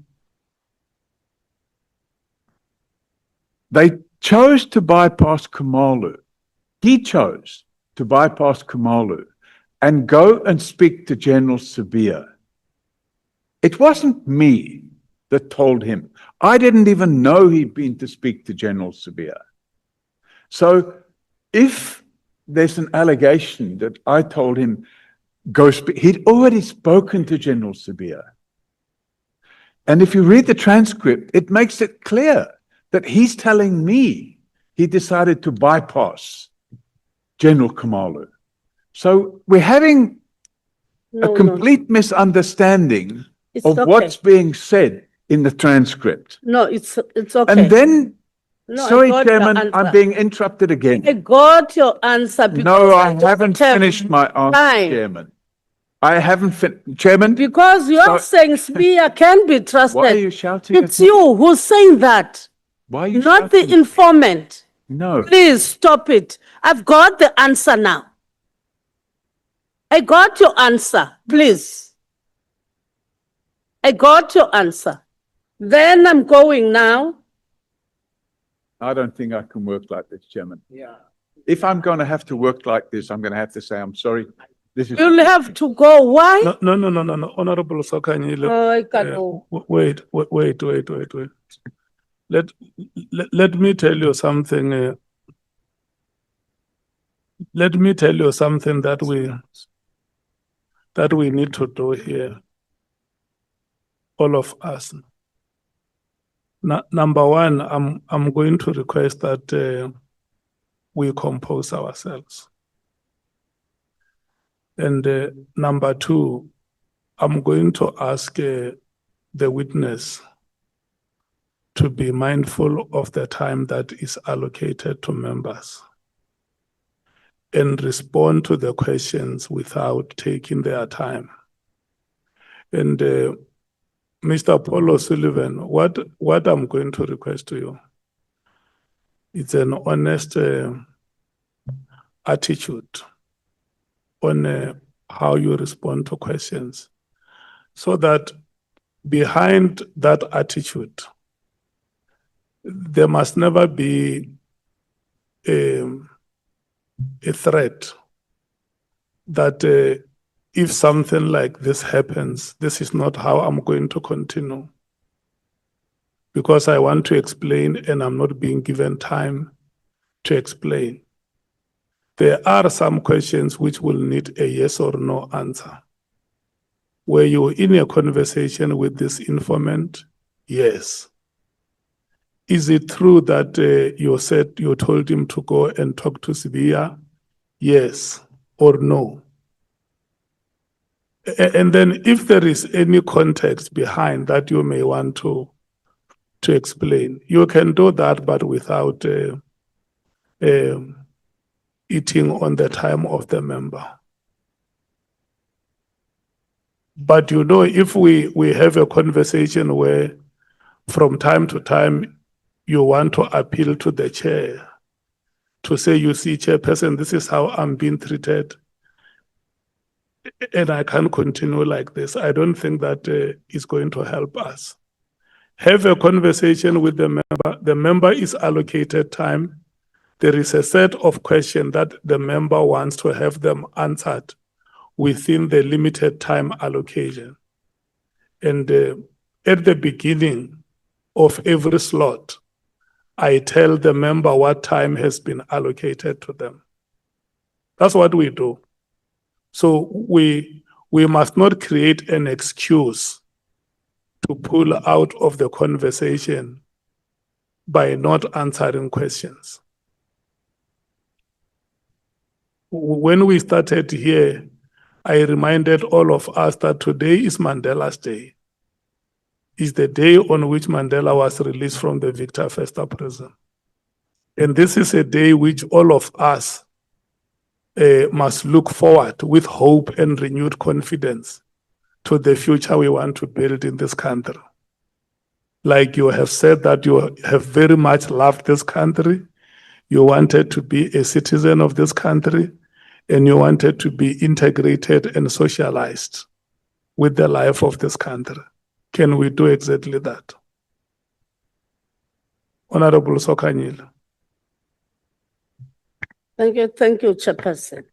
they chose to bypass Khumalo. He chose to bypass Khumalo and go and speak to General Sibia. It wasn't me that told him. I didn't even know he'd been to speak to General Sibia. So if there's an allegation that I told him, go speak, he'd already spoken to General Sibia. And if you read the transcript, it makes it clear that he's telling me he decided to bypass General Khumalo. So we're having a No, no, complete misunderstanding it's of okay. what's being said in the transcript. No, it's okay. And then, No, I sorry, got your Chairman, I'm answer. being interrupted I again. got your answer because No, I don't haven't have finished my answer, time. Chairman. I haven't Chairman, Because you are So- saying Spear can be why are trusted. you shouting at It's me? you who's saying that, Why are you not shouting? the informant. No. Please stop it. I've got the answer now. I got your answer, please. I got your answer. Then I'm going now. I don't think I can work like this, Chairman. Yeah. If I'm going to have to work like this, I'm going to have to say, I'm sorry. This is. You'll have to go. Why? No, Honorable Sokanyile. Oh, I can't go. Wait. Let me tell you something. Let me tell you something that we need to do here. All of us. Number one, I'm going to request that we compose ourselves. And number two, I'm going to ask the witness to be mindful of the time that is allocated to members and respond to the questions without taking their time. And Mr. Paul O'Sullivan, what I'm going to request to you, it's an honest attitude on how you respond to questions, so that behind that attitude, there must never be a threat that if something like this happens, this is not how I'm going to continue, because I want to explain and I'm not being given time to explain. There are some questions which will need a yes or no answer. Were you in a conversation with this informant? Yes. Is it true that you told him to go and talk to Sibia? Yes or no? And then if there is any context behind that you may want to explain, you can do that, but without eating on the time of the member. But you know, if we have a conversation where from time to time you want to appeal to the chair to say, you see, chairperson, this is how I'm being treated, and I can't continue like this, I don't think that is going to help us. Have a conversation with the member. The member is allocated time. There is a set of questions that the member wants to have them answered within the limited time allocation. And at the beginning of every slot, I tell the member what time has been allocated to them. That's what we do. So we must not create an excuse to pull out of the conversation by not answering questions. When we started here, I reminded all of us that today is Mandela's Day. It's the day on which Mandela was released from the Victor Verster prison. And this is a day which all of us must look forward with hope and renewed confidence to the future we want to build in this country. Like you have said that you have very much loved this country, you wanted to be a citizen of this country, and you wanted to be integrated and socialized with the life of this country. Can we do exactly that? Honorable Sokanyile. Thank you, Chairperson.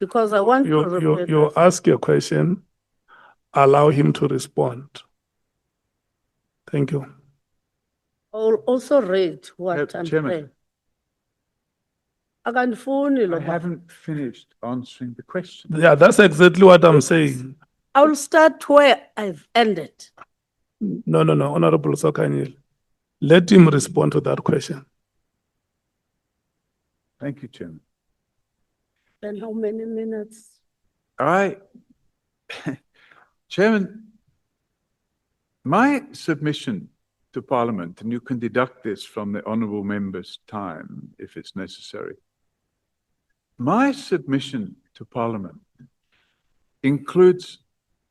Because I want to repeat You ask a question, allow him to respond. Thank you. I'll also read what I'm Chairman. saying. Akandifuni I lo baba. haven't finished answering the question. Yeah, that's exactly what I'm saying. I'll start where I've ended. No, Honorable Sokanyil. Let him respond to that question. Thank you, Chairman. Then how many minutes? Chairman, my submission to Parliament, and you can deduct this from the honourable member's time if it's necessary. My submission to Parliament includes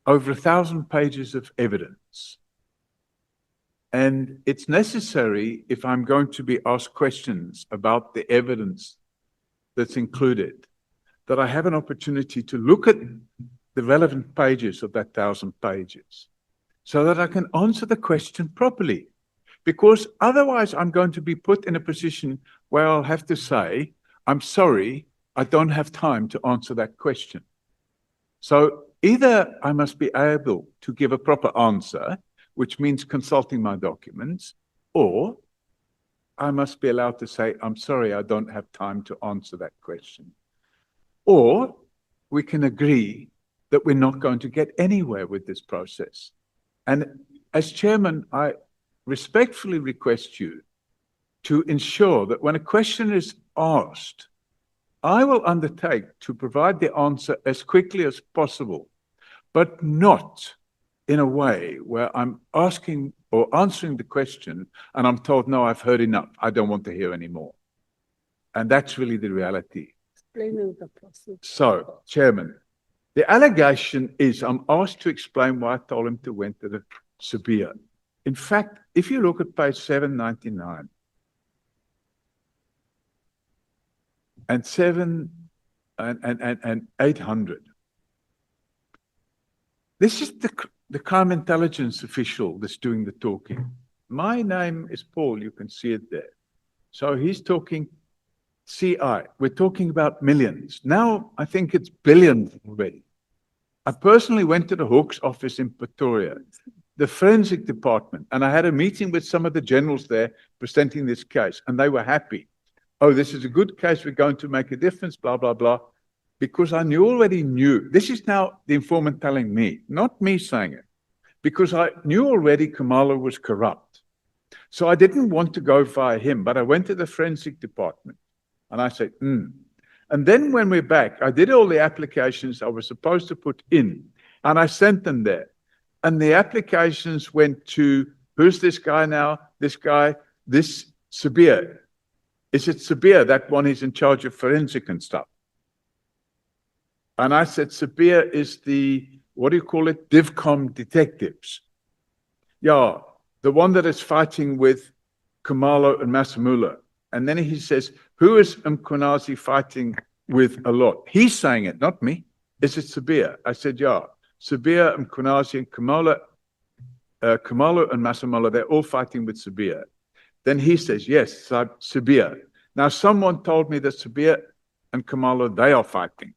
over 1,000 pages of evidence. And it's necessary, if I'm going to be asked questions about the evidence that's included, that I have an opportunity to look at the relevant pages of that 1,000 pages so that I can answer the question properly. Because otherwise I'm going to be put in a position where I'll have to say, I'm sorry, I don't have time to answer that question. So either I must be able to give a proper answer, which means consulting my documents, or I must be allowed to say, I'm sorry, I don't have time to answer that question. Or we can agree that we're not going to get anywhere with this process. And as chairman, I respectfully request you to ensure that when a question is asked, I will undertake to provide the answer as quickly as possible, but not in a way where I'm asking or answering the question and I'm told, no, I've heard enough. I don't want to hear anymore. And that's really the reality. Explaining the process. So, Chairman, the allegation is I'm asked to explain why I told him to went to the Sabia. In fact, if you look at page 799 and 800, this is the crime intelligence official that's doing the talking. My name is Paul, you can see it there. So he's talking CI. We're talking about millions. Now I think it's billions already. I personally went to the Hawks office in Pretoria, the forensic department, and I had a meeting with some of the generals there presenting this case, and they were happy. Oh, this is a good case. We're going to make a difference, blah, blah, blah. Because I already knew. This is now the informant telling me, not me saying it. Because I knew already Kamala was corrupt. So I didn't want to go via him, but I went to the forensic department. And I said, And then when we're back, I did all the applications I was supposed to put in, and I sent them there. And the applications went to, who's this guy now? This guy, this Sabir. Is it Sabir, that one is in charge of forensic and stuff? And I said, Sabir is the, what do you call it? DivCom detectives. Yeah, the one that is fighting with Kumalo and Masamula. And then he says, who is Mkonazi fighting with a lot? He's saying it, not me. Is it Sabir? I said, yeah. Sabir, Mkonazi, and Kumalo and Masamula, they're all fighting with Sabir. Then he says, yes, Sabir. Now someone told me that Sabir and Kumalo, they are fighting.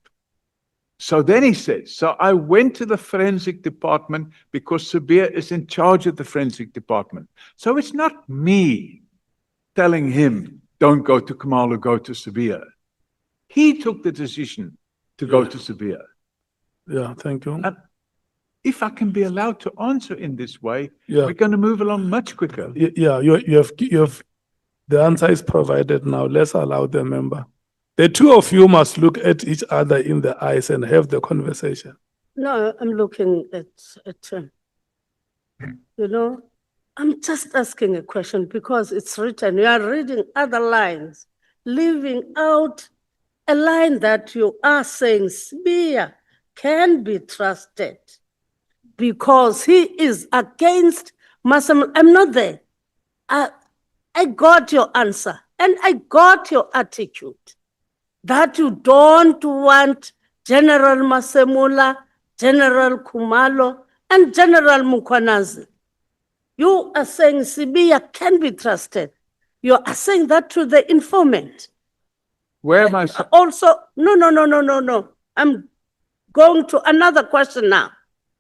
So then he says, so I went to the forensic department because Sabir is in charge of the forensic department. So it's not me telling him, don't go to Kamala, go to Sabir. He took the decision to go to Sabir. Yeah, thank you. And if I can be allowed to answer in this way, Yeah. we're going to move along much quicker. Yeah, you have, the answer is provided now. Let's allow the member. The two of you must look at each other in the eyes and have the conversation. No, I'm looking at him. You know, I'm just asking a question because it's written. You are reading other lines, leaving out a line that you are saying Sibia can be trusted because he is against Masam. I'm not there. I got your answer and I got your attitude that you don't want General Masemula, General Kumalo, and General Mukwanazi. You are saying Sibia can be trusted. You are saying that to the informant. Where am I? Also, no. I'm going to another question now.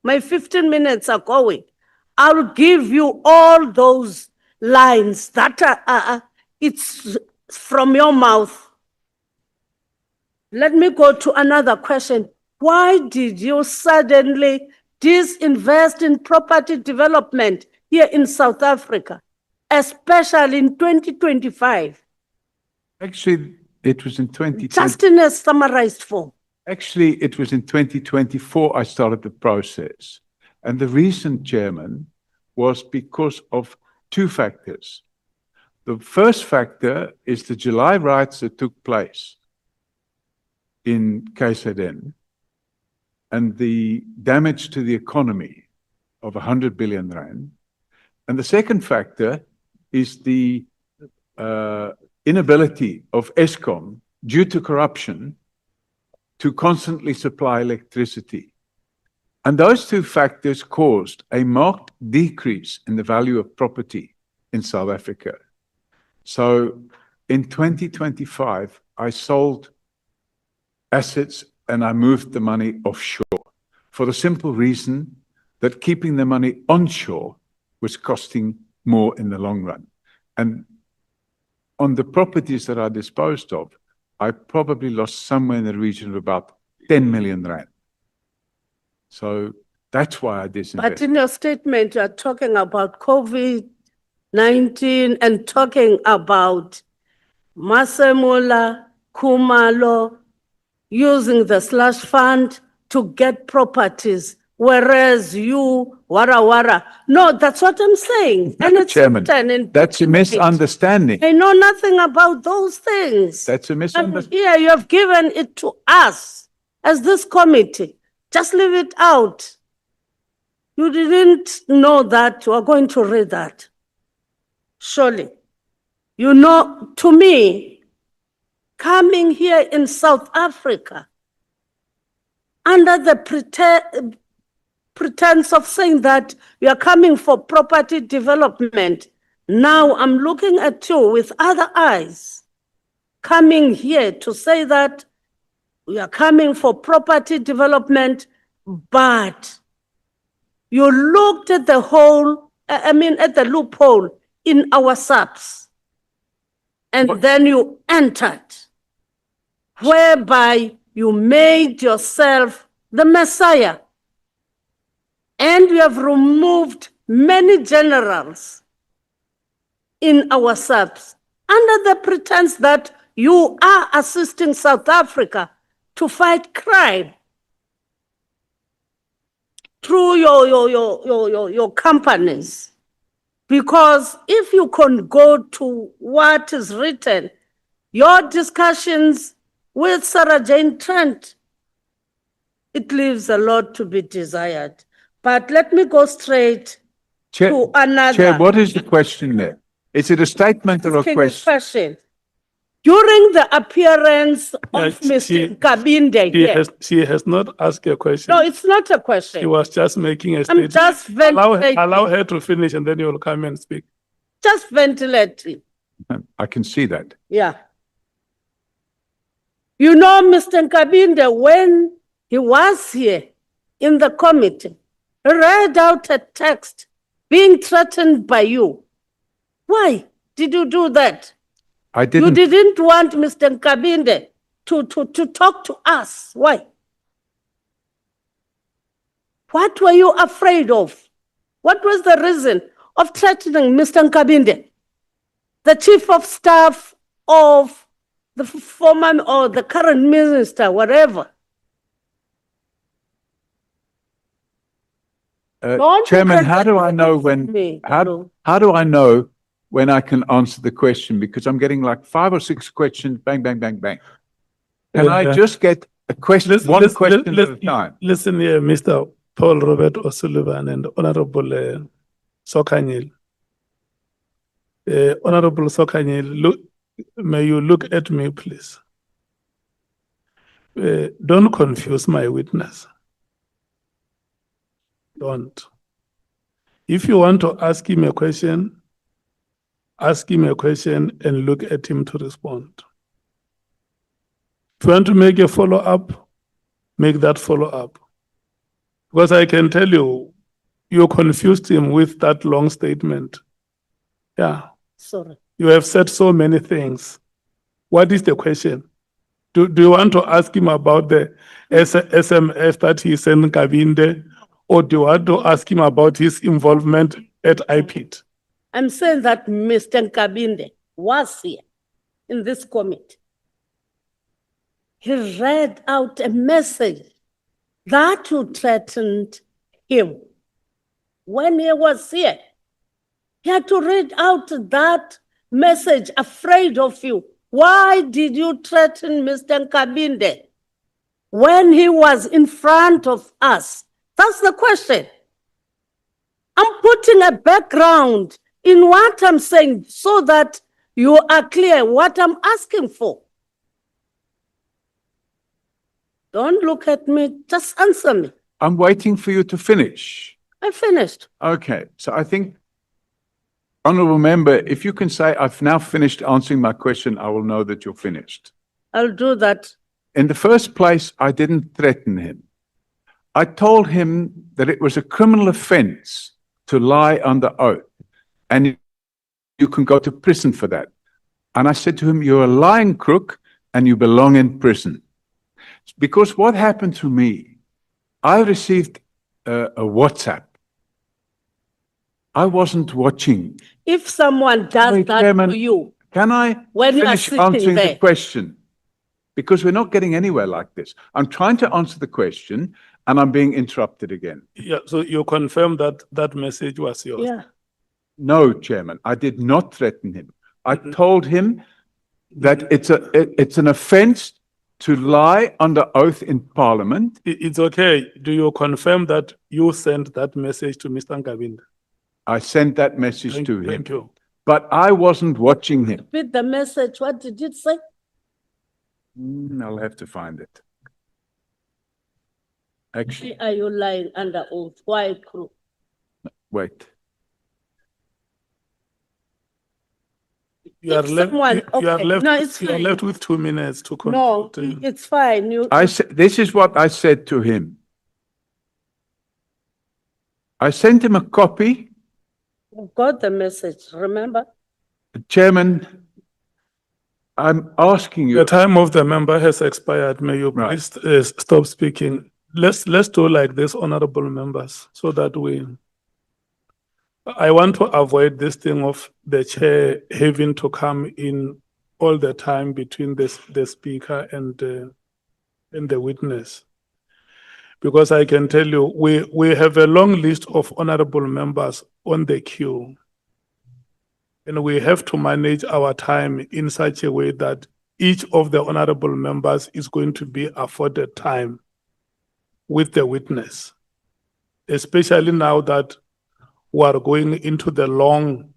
My 15 minutes are going. I'll give you all those lines that are it's from your mouth. Let me go to another question. Why did you suddenly disinvest in property development here in South Africa, especially in 2025, Actually, it was in 2020. just in a summarized form? Actually, it was in 2024 I started the process. And the reason, Chairman, was because of two factors. The first factor is the July riots that took place in KZN and the damage to the economy of 100 billion rand. And the second factor is the inability of Eskom, due to corruption, to constantly supply electricity. And those two factors caused a marked decrease in the value of property in South Africa. So in 2025, I sold assets and I moved the money offshore for the simple reason that keeping the money onshore was costing more in the long run. And on the properties that I disposed of, I probably lost somewhere in the region of about 10 million rand. So that's why I disinvested. But in your statement, you are talking about COVID-19 and talking about Masemola, Kumalo, using the slush fund to get properties, whereas you, Wara. No, that's what I'm saying. And it's Chairman, written in that's a document. misunderstanding. I know nothing about those things. That's a And misunderstanding. here you have given it to us as this committee. Just leave it out. You didn't know that you are going to read that. Surely. You know, to me, coming here in South Africa, under the pretense of saying that you are coming for property development, now I'm looking at you with other eyes, coming here to say that we are coming for property development, but you looked at the whole, at the loophole in our subs, and then you entered, whereby you made yourself the Messiah, and you have removed many generals in our subs under the pretense that you are assisting South Africa to fight crime through your companies. Because if you can go to what is written, your discussions with Sarah Jane Trent, it leaves a lot to be desired. But let me go straight to another. Chair, what is the question there? Is it a statement or a question? During the appearance of she- Mr. Kabinde here. She has not asked a question. No, it's not a question. She was just making a I'm statement. just ventilating. Allow her to finish and then you'll come and speak. Just ventilating. I can see that. Yeah. You know, Mr. Kabinde, when he was here in the committee, he read out a text being threatened by you. Why did you do that? I You didn't. didn't want Mr. Kabinde to talk to us. Why? What were you afraid of? What was the reason of threatening Mr. Kabinde, the chief of staff of the former or the current minister, whatever? Don't Chairman, how do I contradict know when, me. how do I know when I can answer the question? Because I'm getting like 5 or 6 questions, bang, bang, bang, bang. Can I just get a question, one question at a time? Listen here, Mr. Paul Robert O'Sullivan and Honorable Sokanyil. Honorable Sokanyil, may you look at me, please. Don't confuse my witness. Don't. If you want to ask him a question and look at him to respond. If you want to make a follow-up, make that follow-up. Because I can tell you, you confused him with that long statement. Yeah. Sorry. You have said so many things. What is the question? Do you want to ask him about the SMS that he sent Kabinde, Or do you want to ask him about his involvement at IPIT? I'm saying that Mr. Nkabinde was here in this committee. He read out a message that you threatened him. When he was here, he had to read out that message, afraid of you. Why did you threaten Mr. Nkabinde when he was in front of us? That's the question. I'm putting a background in what I'm saying so that you are clear what I'm asking for. Don't look at me, just answer me. I'm waiting for you to finish. I finished. Okay, so I think, honorable member, if you can say, I've now finished answering my question, I will know that you're finished. I'll do that. In the first place, I didn't threaten him. I told him that it was a criminal offense to lie under oath, and you can go to prison for that. And I said to him, you're a lying crook and you belong in prison. Because what happened to me, I received a WhatsApp. I wasn't watching. If someone does Hey, that Chairman, to you, Can I when you are finish sitting answering the there. question? Because we're not getting anywhere like this. I'm trying to answer the question and I'm being interrupted again. Yeah, so you confirm that that message was yours? Yeah. No, Chairman, I did not threaten him. I Mm-hmm. told him that it's an offense to lie under oath in Parliament. It's okay. Do you confirm that you sent that message to Mr. Nkabinde? I sent that message to him, Thank you. but I wasn't watching him. Read the message. What did it say? I'll have to find it. Actually, Why are you lying under oath? Why crook? wait. You are If left, someone- you are okay. left, No, it's you are fine. left with 2 minutes to No, conclude. it's fine. You, This is what I said to him. I sent him a copy. you got the message, remember? Chairman, I'm asking you. The time of the member has expired. May you Right. please stop speaking? Let's do like this, honorable members, so that I want to avoid this thing of the chair having to come in all the time between the speaker and the witness. Because I can tell you, we have a long list of honorable members on the queue. And we have to manage our time in such a way that each of the honorable members is going to be afforded time with the witness, especially now that we are going into the long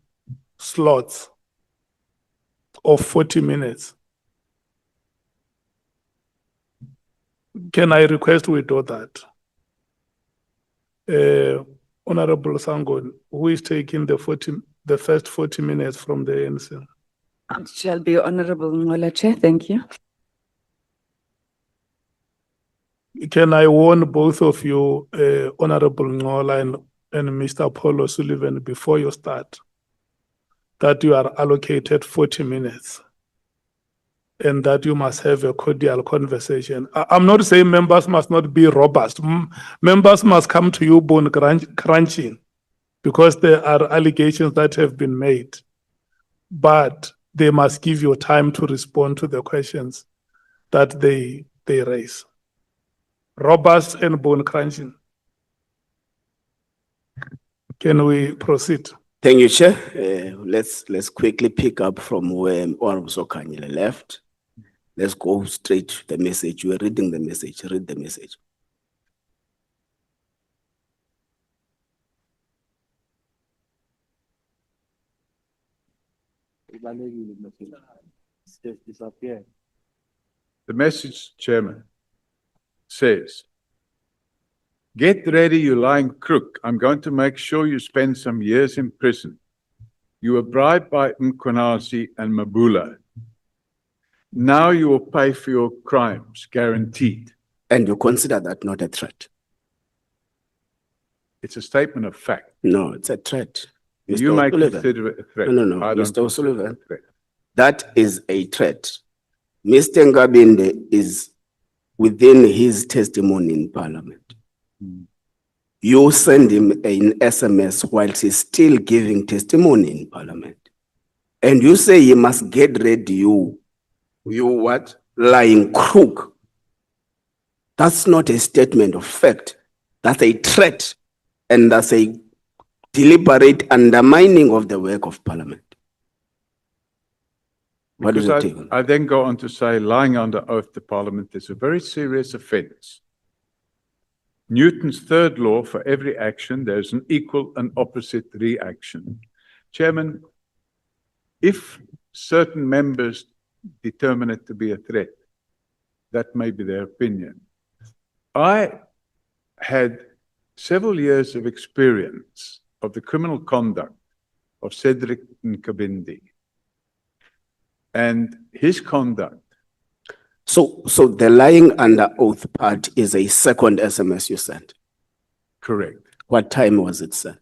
slots of 40 minutes. Can I request we do that? Honorable Sangon, who is taking the first 40 minutes from the ANC? It shall be Honorable Ngola Chair, thank you. Can I warn both of you, Honorable Ngola and Mr. Paul O'Sullivan, before you start, that you are allocated 40 minutes and that you must have a cordial conversation. I'm not saying members must not be robust. Members must come to you bone crunching because there are allegations that have been made, but they must give you time to respond to the questions that they raise. Robust and bone crunching. Can we proceed? Thank you, Chair. Let's quickly pick up from where Honorable Sokanyile left. Let's go straight to the message. You are reading the message. Read the message. The message, Chairman, says, get ready, you lying crook. I'm going to make sure you spend some years in prison. You were bribed by Mkonazi and Mabula. Now you will pay for your crimes, guaranteed. And you consider that not a threat? It's a statement of fact. No, it's a threat. You Mr. might O'Sullivan. consider it a threat. No, I don't Mr. consider it a O'Sullivan. threat. That is a threat. Mr. Nkabinde is within his testimony in Parliament. You send him an SMS whilst he's still giving testimony in Parliament. And you say he must get ready, you what? Lying crook. That's not a statement of fact. That's a threat. And that's a deliberate undermining of the work of Parliament. What is Because your take on that? I then go on to say lying under oath to Parliament is a very serious offence. Newton's third law, for every action, there's an equal and opposite reaction. Chairman, if certain members determine it to be a threat, that may be their opinion. I had several years of experience of the criminal conduct of Cedric Nkabindi and his conduct. So the lying under oath part is a second SMS you sent. Correct. What time was it sent?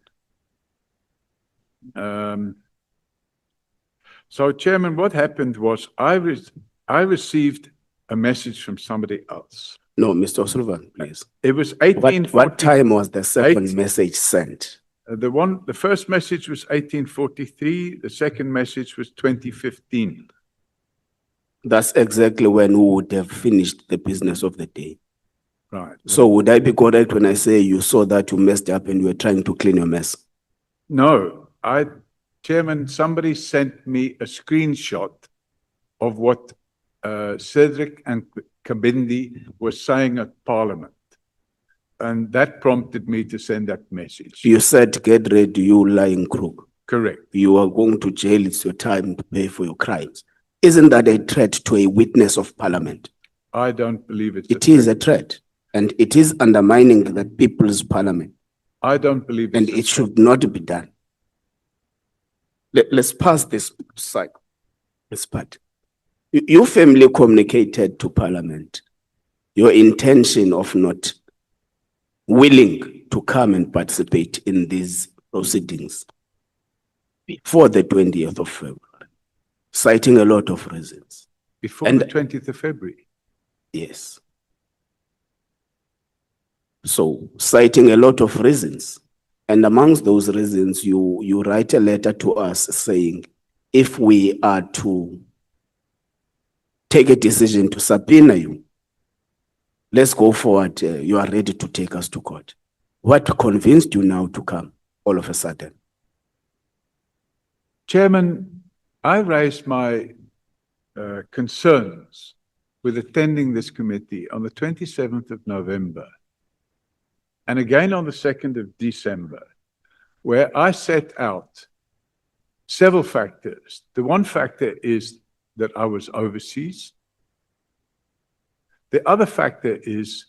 So, Chairman, what happened was I received a message from somebody else. No, Mr. O'Sullivan, please. It was 1840. What time was the second message sent? The first message was 1843. The second message was 2015. That's exactly when we would have finished the business of the day. Right. So would I be correct when I say you saw that you messed up and you were trying to clean your mess? No, Chairman, somebody sent me a screenshot of what Cedric and Kabindi were saying at Parliament. And that prompted me to send that message. You said, get ready, you lying crook. Correct. You are going to jail, it's your time to pay for your crimes. Isn't that a threat to a witness of Parliament? I don't believe it's It is a threat, and it is undermining the people's Parliament. I don't believe And it should not be done. Let's pass this side, this part. Your family communicated to Parliament your intention of not willing to come and participate in these proceedings before the 20th of February, citing a lot of reasons. Before the 20th of February? Yes. So, citing a lot of reasons. And amongst those reasons, you write a letter to us saying, if we are to take a decision to subpoena you, let's go forward. You are ready to take us to court. What convinced you now to come all of a sudden? Chairman, I raised my concerns with attending this committee on the 27th of November and again on the 2nd of December, where I set out several factors. The one factor is that I was overseas. The other factor is,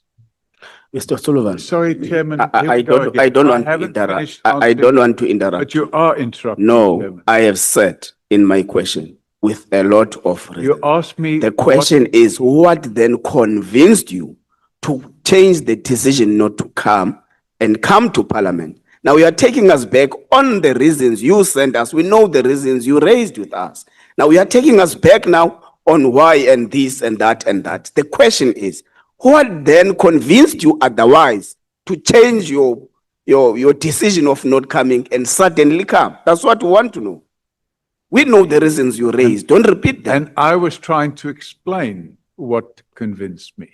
Mr. Sullivan. Sorry, Chairman. I don't want to interrupt. I don't want to interrupt. But you are interrupting. No, Chairman. I have said in my question with a lot of reasons. You asked me. The question is, what then convinced you to change the decision not to come and come to Parliament? Now you are taking us back on the reasons you sent us. We know the reasons you raised with us. Now we are taking us back now on why and this and that and that. The question is, what then convinced you otherwise to change your decision of not coming and suddenly come? That's what we want to know. We know the reasons you raised. Don't repeat them. And I was trying to explain what convinced me.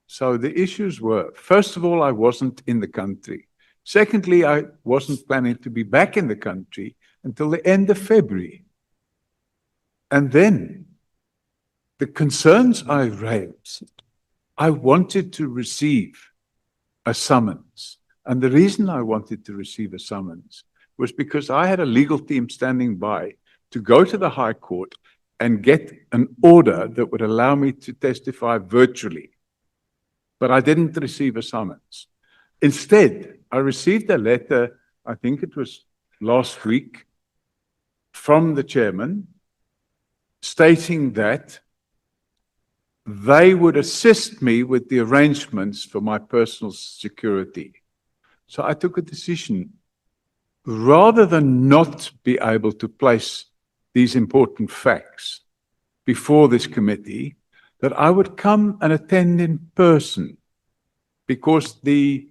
So the issues were, first of all, I wasn't in the country. Secondly, I wasn't planning to be back in the country until the end of February. And then the concerns I raised, I wanted to receive a summons. And the reason I wanted to receive a summons was because I had a legal team standing by to go to the High Court and get an order that would allow me to testify virtually. But I didn't receive a summons. Instead, I received a letter, I think it was last week, from the chairman stating that they would assist me with the arrangements for my personal security. So I took a decision, rather than not be able to place these important facts before this committee, that I would come and attend in person, because the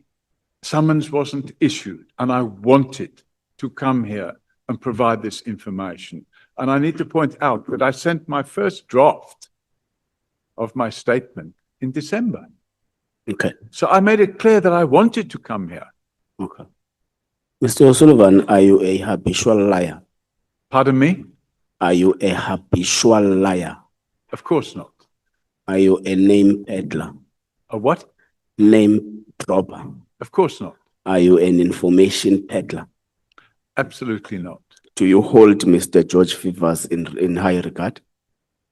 summons wasn't issued, and I wanted to come here and provide this information. And I need to point out that I sent my first draft of my statement in December. Okay, So I made it clear that I wanted to come here. okay. Mr. O'Sullivan, are you a habitual liar? Pardon me? Are you a habitual liar? Of course not. Are you a name peddler? A what? Name dropper? Of course not. Are you an information peddler? Absolutely not. Do you hold Mr. George Fivers in high regard?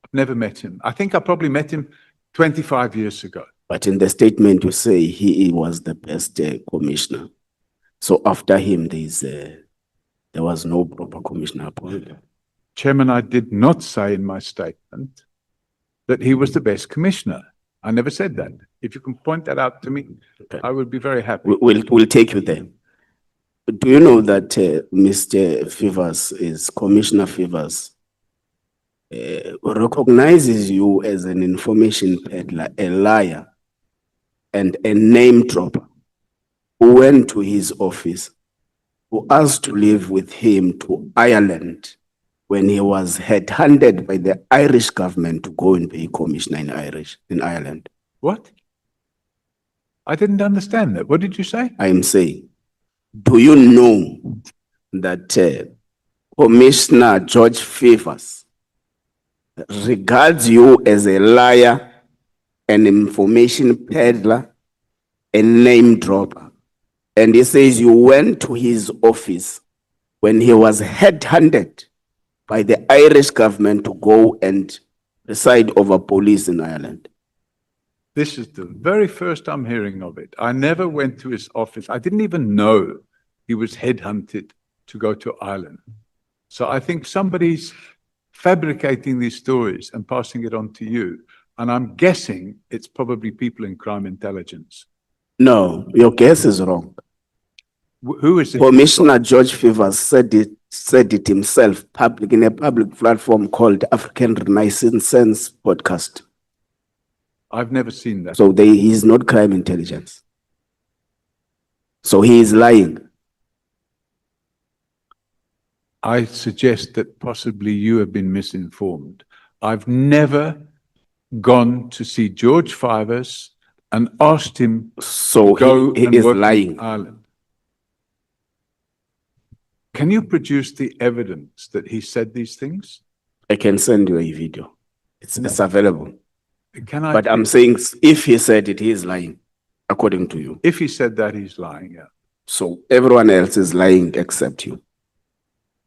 I've never met him. I think I probably met him 25 years ago. But in the statement you say he was the best commissioner. So after him, there was no proper commissioner appointed. Chairman, I did not say in my statement that he was the best commissioner. I never said that. If you can point that out to me, Okay. I would be very happy. We'll take you there. Do you know that Mr. Fivers is Commissioner Fivers recognizes you as an information peddler, a liar, and a name dropper who went to his office, who asked to live with him to Ireland when he was headhunted by the Irish government to go and be a commissioner in Ireland? What? I didn't understand that. What did you say? I am saying, do you know that Commissioner George Fivers regards you as a liar, an information peddler, a name dropper? And he says you went to his office when he was headhunted by the Irish government to go and preside over police in Ireland. This is the very first I'm hearing of it. I never went to his office. I didn't even know he was headhunted to go to Ireland. So I think somebody's fabricating these stories and passing it on to you. And I'm guessing it's probably people in crime intelligence. No, your guess is wrong. Who is it? Commissioner George Fivers said it himself in a public platform called African Renaissance Podcast. I've never seen that. So he's not crime intelligence. So he is lying. I suggest that possibly you have been misinformed. I've never gone to see George Fivers and asked him So to go he and is work in lying. Ireland. Can you produce the evidence that he said these things? I can send you a video. It's available. Can I? But I'm saying if he said it, he is lying, according to you. If he said that, he's lying. Yeah. So everyone else is lying except you.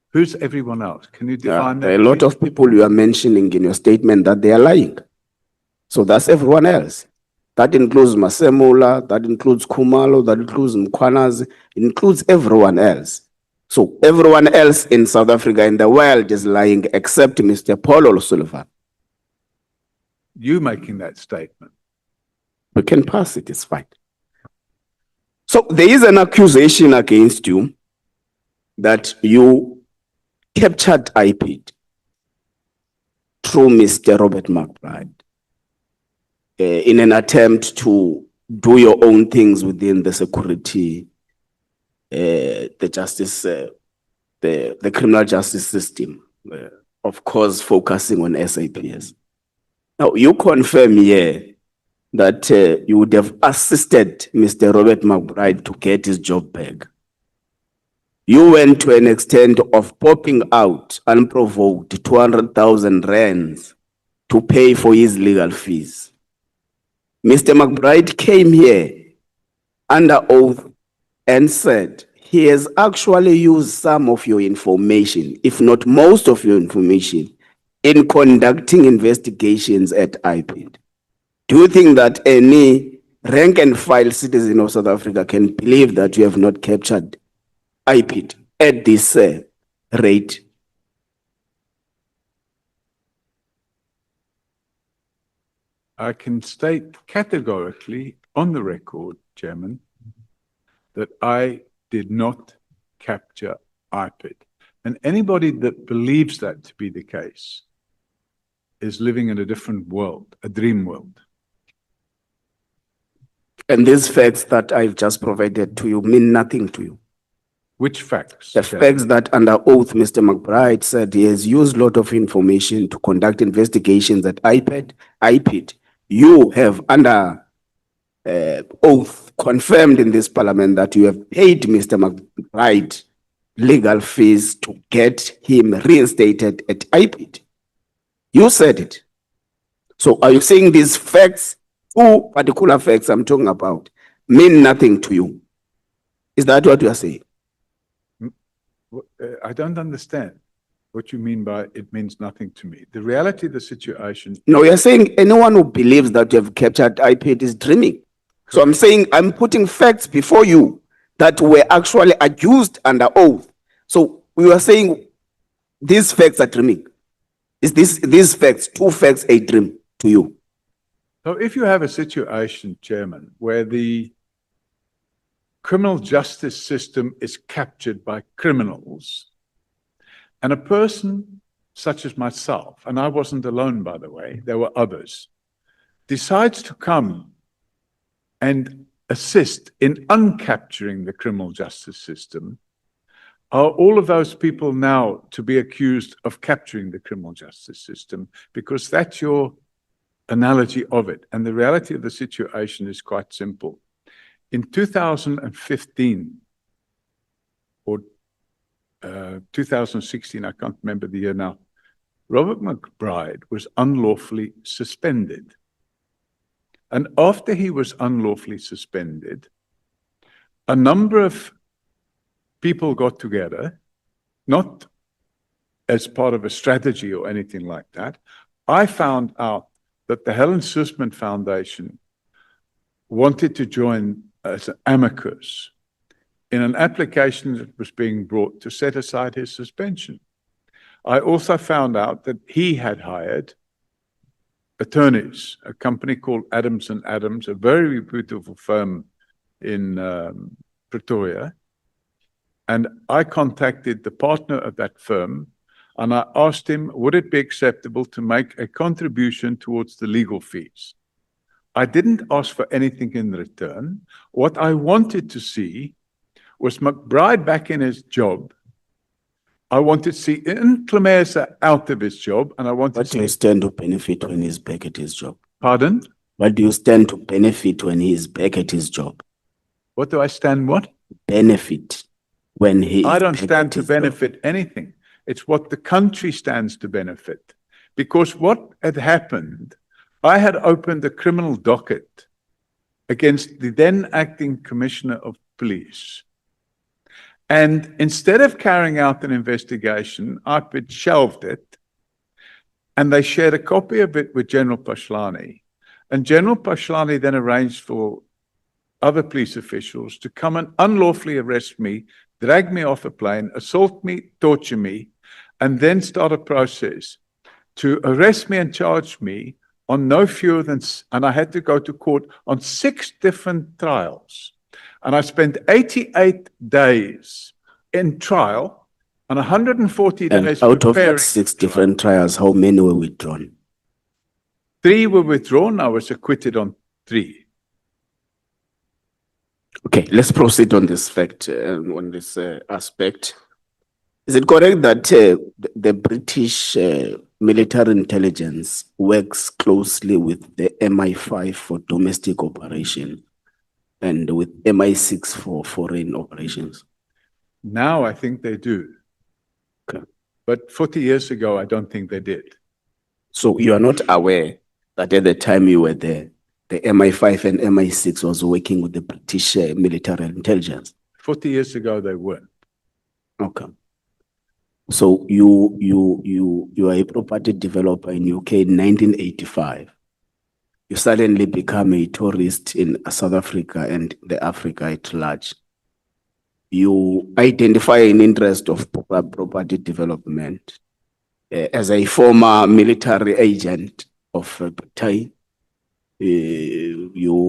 Who's everyone else? Can you define that? There are a lot of people you are mentioning in your statement that they are lying. So that's everyone else. That includes Masemula, that includes Kumalo, that includes Mkwanazi, it includes everyone else. So everyone else in South Africa in the world is lying except Mr. Paul O'Sullivan. You making that statement. We can pass it, it's fine. So there is an accusation against you that you captured IPID through Mr. Robert McBride in an attempt to do your own things within the security, the justice, the criminal justice system, of course, focusing on SAPS. Now, you confirm here that you would have assisted Mr. Robert McBride to get his job back. You went to an extent of popping out unprovoked 200,000 rands to pay for his legal fees. Mr. McBride came here under oath and said he has actually used some of your information, if not most of your information, in conducting investigations at IPID. Do you think that any rank and file citizen of South Africa can believe that you have not captured IPID at this rate? I can state categorically on the record, Chairman, that I did not capture IPID. And anybody that believes that to be the case is living in a different world, a dream world. And these facts that I've just provided to you mean nothing to you. Which facts? The facts that under oath, Mr. McBride said he has used a lot of information to conduct investigations at IPID. You have under oath confirmed in this parliament that you have paid Mr. McBride legal fees to get him reinstated at IPID. You said it. So are you saying these facts, two particular facts I'm talking about, mean nothing to you? Is that what you are saying? I don't understand what you mean by it means nothing to me. The reality of the situation. No, you're saying anyone who believes that you have captured IPID is dreaming. So I'm saying I'm putting facts before you that were actually accused under oath. So we are saying these facts are dreaming. Is these facts, two facts, a dream to you? So if you have a situation, Chairman, where the criminal justice system is captured by criminals, and a person such as myself, and I wasn't alone, by the way, there were others, decides to come and assist in uncapturing the criminal justice system, are all of those people now to be accused of capturing the criminal justice system? Because that's your analogy of it. And the reality of the situation is quite simple. In 2015 or 2016, I can't remember the year now, Robert McBride was unlawfully suspended. And after he was unlawfully suspended, a number of people got together, not as part of a strategy or anything like that. I found out that the Helen Suzman Foundation wanted to join as an amicus in an application that was being brought to set aside his suspension. I also found out that he had hired attorneys, a company called Adams and Adams, a very reputable firm in Pretoria. And I contacted the partner of that firm and I asked him, would it be acceptable to make a contribution towards the legal fees? I didn't ask for anything in return. What I wanted to see was McBride back in his job. I wanted to see Nclemesa out of his job, and I wanted What to do you see. stand to benefit when he's back at his job? Pardon? What do you stand to benefit when he is back at his job? What do I stand? What? Benefit when he I is don't back stand at to his job. benefit anything. It's what the country stands to benefit. Because what had happened, I had opened a criminal docket against the then acting commissioner of police. And instead of carrying out an investigation, IPID shelved it, and they shared a copy of it with General Pashlani. And General Pashlani then arranged for other police officials to come and unlawfully arrest me, drag me off a plane, assault me, torture me, and then start a process to arrest me and charge me on no fewer than, and I had to go to court on 6 different trials. And I spent 88 days in trial and 140 And days out of preparing. that 6 different trials, how many were withdrawn? 3 were withdrawn. I was acquitted on 3. Okay, let's proceed on this fact, on this aspect. Is it correct that the British military intelligence works closely with the MI5 for domestic operation and with MI6 for foreign operations? Now I think they do. Okay. But 40 years ago, I don't think they did. So you are not aware that at the time you were there, the MI5 and MI6 was working with the British military intelligence? 40 years ago, they weren't. Okay. So you are a property developer in UK in 1985. You suddenly become a tourist in South Africa and the Africa at large. You identify an interest of property development. As a former military agent of Britain, you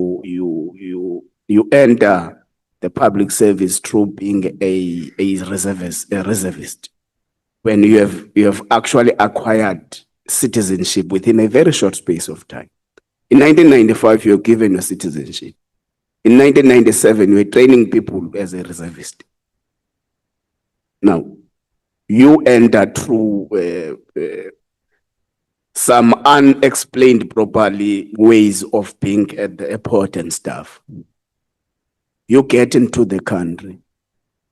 enter the public service through being a reservist. When you have actually acquired citizenship within a very short space of time. In 1995, you're given a citizenship. In 1997, we were training people as a reservist. Now, you enter through some unexplained properly ways of being at the airport and stuff. You get into the country,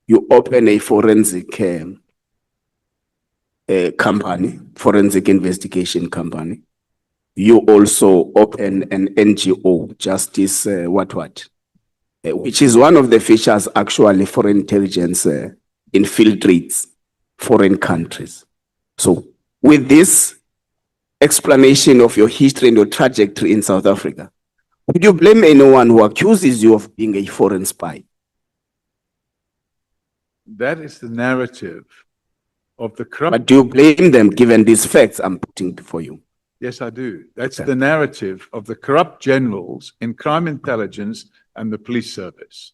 you open a forensic company, forensic investigation company. You also open an NGO, Justice which is one of the features actually foreign intelligence infiltrates foreign countries. So with this explanation of your history and your trajectory in South Africa, would you blame anyone who accuses you of being a foreign spy? That is the narrative of the corrupt. But do you blame them given these facts I'm putting before you? Yes, I do. That's the narrative of the corrupt generals in crime intelligence and the police service.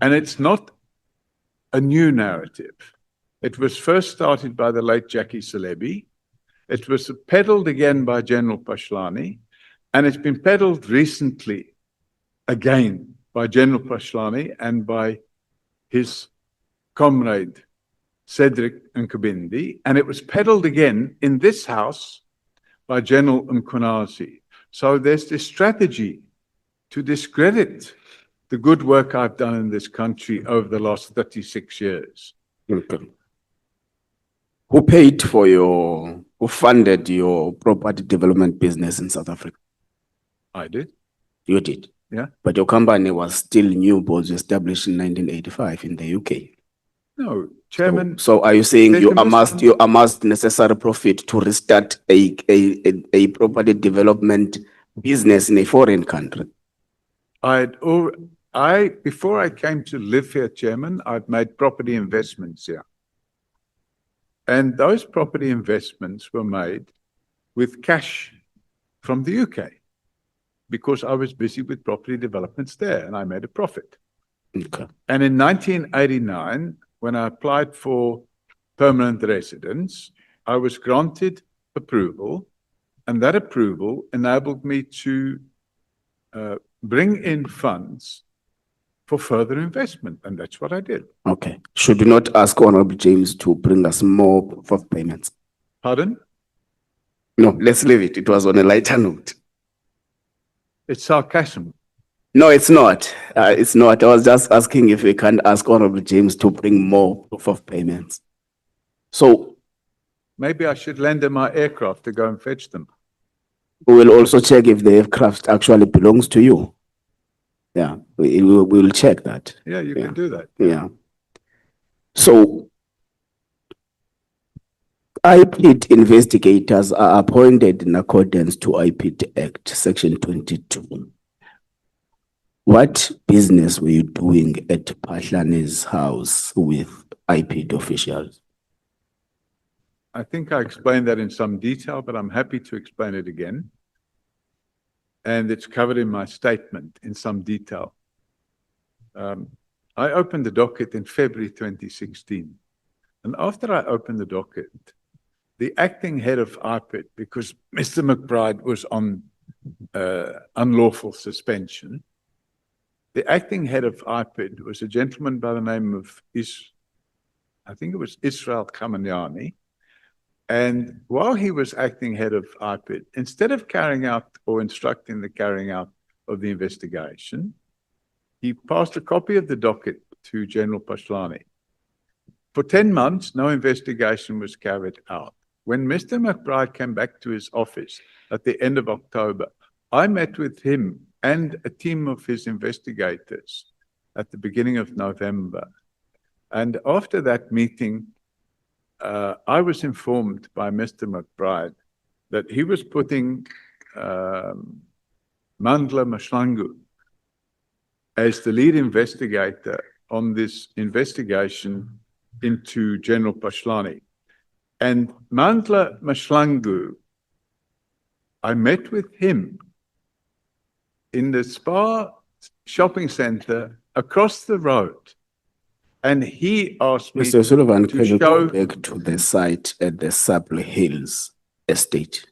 And it's not a new narrative. It was first started by the late Jackie Celebi. It was peddled again by General Pashlani, and it's been peddled recently again by General Pashlani and by his comrade Cedric Nkabindi, and it was peddled again in this house by General Mkhwanazi. So there's this strategy to discredit the good work I've done in this country over the last 36 years. Okay. Who paid for who funded your property development business in South Africa? I did. You did? Yeah. But your company was still new, was established in 1985 in the UK. No, Chairman. So are you saying there you must- amassed necessary profit to restart a property development business in a foreign country? Before I came to live here, Chairman, I'd made property investments here. And those property investments were made with cash from the UK because I was busy with property developments there and I made a profit. Okay. And in 1989, when I applied for permanent residence, I was granted approval, and that approval enabled me to bring in funds for further investment, and that's what I did. Okay. Should you not ask Honorable James to bring us more proof of payments? Pardon? No, let's leave it. It was on a lighter note. It's sarcasm. No, it's not. It's not. I was just asking if we can ask Honorable James to bring more proof of payments. So Maybe I should lend him my aircraft to go and fetch them. we will also check if the aircraft actually belongs to you. Yeah, we will check that. Yeah, you Yeah. can do that. Yeah. So IPID investigators are appointed in accordance to IPID Act, Section 22. What business were you doing at Pahlani's house with IPID officials? I think I explained that in some detail, but I'm happy to explain it again. And it's covered in my statement in some detail. I opened the docket in February 2016. And after I opened the docket, the acting head of IPID, because Mr. McBride was on unlawful suspension, the acting head of IPID was a gentleman by the name of I think it was Israel Kamanyani. And while he was acting head of IPID, instead of carrying out or instructing the carrying out of the investigation, he passed a copy of the docket to General Pashlani. For 10 months, no investigation was carried out. When Mr. McBride came back to his office at the end of October, I met with him and a team of his investigators at the beginning of November. And after that meeting, I was informed by Mr. McBride that he was putting Mandla Mashlangu as the lead investigator on this investigation into General Pashlani. And Mandla Mashlangu, I met with him in the Spa shopping center across the road. And he asked me Mr. Sullivan, to can you show go back to the site at the Saple Hills estate?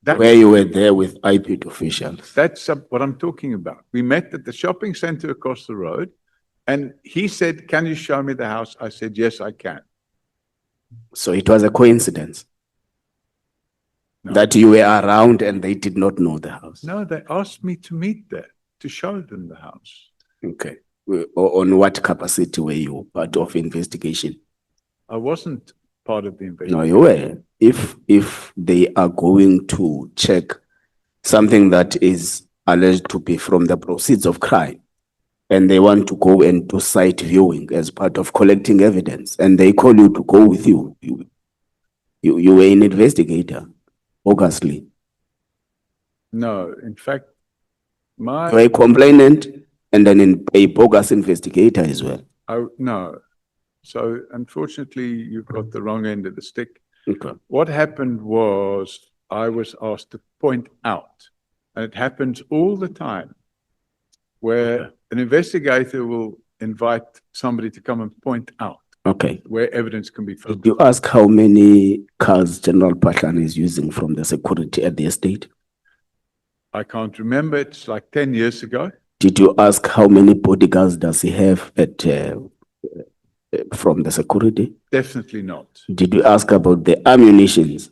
That's, Where you were there with IPID officials. that's what I'm talking about. We met at the shopping center across the road and he said, "Can you show me the house?" I said, "Yes, I can." So it was a coincidence No. that you were around and they did not know the house. No, they asked me to meet there, to show them the house. Okay. On what capacity were you part of investigation? I wasn't part of the investigation. No, you were. If they are going to check something that is alleged to be from the proceeds of crime, and they want to go and do site viewing as part of collecting evidence, and they call you to go with you, you were an investigator, obviously. No, in fact, You were a complainant and then a bogus investigator as well. no. So unfortunately, you've got the wrong end of the stick. Okay. What happened was I was asked to point out, and it happens all the time, where an investigator will invite somebody to come and point out Okay. where evidence can be Did found. you ask how many cars General Patlan is using from the security at the estate? I can't remember. It's like 10 years ago. Did you ask how many bodyguards does he have at from the security? Definitely not. Did you ask about the ammunitions?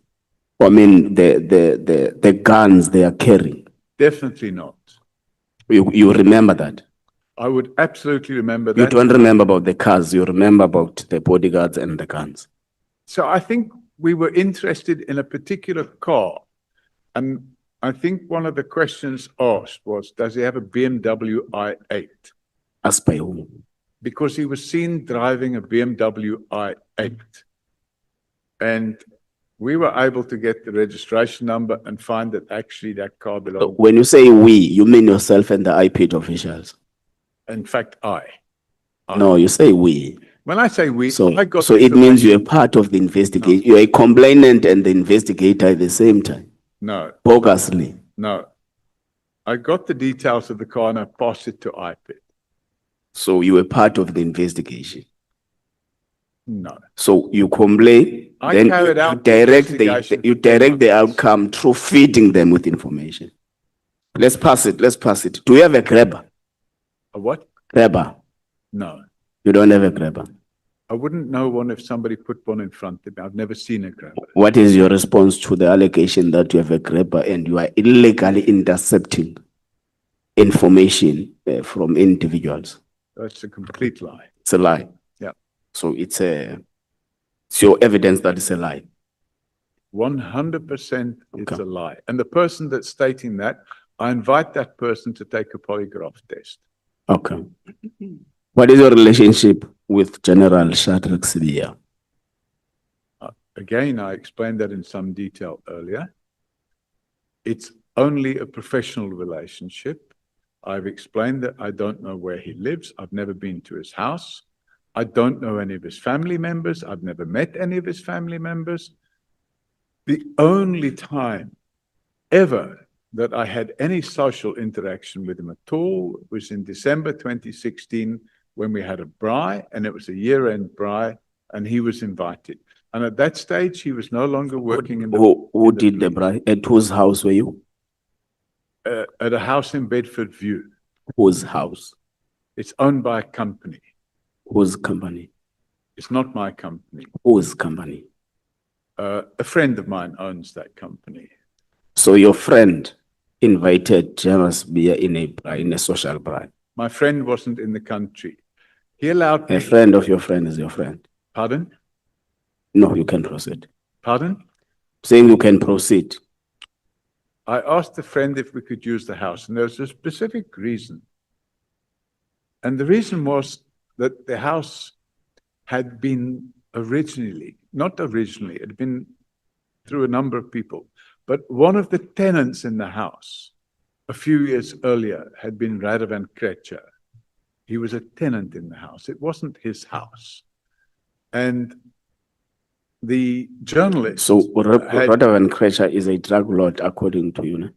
I mean, the guns they are carrying? Definitely not. You remember that? I would absolutely remember You that. don't remember about the cars, you remember about the bodyguards and the guns. So I think we were interested in a particular car. And I think one of the questions asked was, does he have a BMW i8? As by whom? Because he was seen driving a BMW i8. And we were able to get the registration number and find that actually that car belonged, When you say we, you mean yourself and the IPID officials? in fact, I. No, you say we. When I say we, So, I got so the it means information- you're part of the investigation. You're a complainant and the investigator at the same time, No, bogusly. no. I got the details of the car and I passed it to IPID. So you were part of the investigation. No. So you complain, I then carried you out the direct investigation you for 10 direct the months. outcome through feeding them with information. Let's pass it, let's pass it. Do you have a grabber? A what? Grabber? No. You don't have a grabber. I wouldn't know one if somebody put one in front of me. I've never seen a grabber. What is your response to the allegation that you have a grabber and you are illegally intercepting information from individuals? That's a complete lie. It's a lie. Yeah. So it's your evidence that it's a lie. 100% it's Okay. a lie. And the person that's stating that, I invite that person to take a polygraph test. Okay. What is your relationship with General Shadrack Sibiya? Again, I explained that in some detail earlier. It's only a professional relationship. I've explained that I don't know where he lives. I've never been to his house. I don't know any of his family members. I've never met any of his family members. The only time ever that I had any social interaction with him at all was in December 2016 when we had a braai, and it was a year-end braai, and he was invited. And at that stage, he was no longer working in the Who in did the police. bribe? At whose house were you? At a house in Bedford View. Whose house? It's owned by a company. Whose company? It's not my company. Whose company? A friend of mine owns that company. So your friend invited General Sibiya in a social bribe. My friend wasn't in the country. He allowed me. A friend of your friend is your friend. Pardon? No, you can proceed. Pardon? Saying you can proceed. I asked a friend if we could use the house, and there was a specific reason. And the reason was that the house had been originally, not originally, it had been through a number of people, but one of the tenants in the house a few years earlier had been Radovan Krejcir. He was a tenant in the house. It wasn't his house. And the journalist. So had- Radovan Krejcir is a drug lord according to you, no?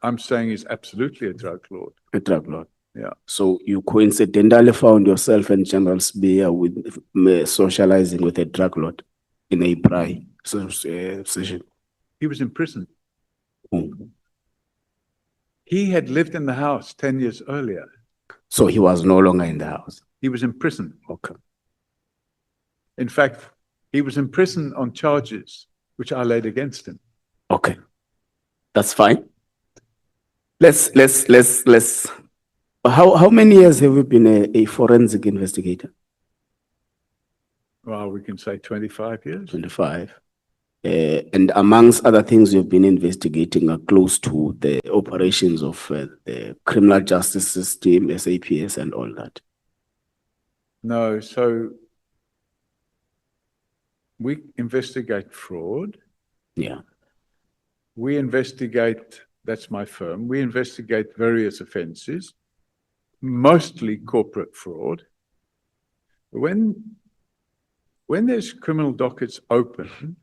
I'm saying he's absolutely a drug lord. A drug lord. Yeah. So you coincidentally found yourself and General Sibiya with socializing with a drug lord in a braai session. He was in prison. He had lived in the house 10 years earlier. So he was no longer in the house. He was in prison. Okay. In fact, he was in prison on charges which I laid against him. Okay. That's fine. How many years have you been a forensic investigator? Well, we can say 25 years. 25. And amongst other things you've been investigating are close to the operations of the criminal justice system, SAPS and all that. No, so we investigate fraud. Yeah. We investigate, that's my firm, we investigate various offenses, mostly corporate fraud. When there's criminal dockets open,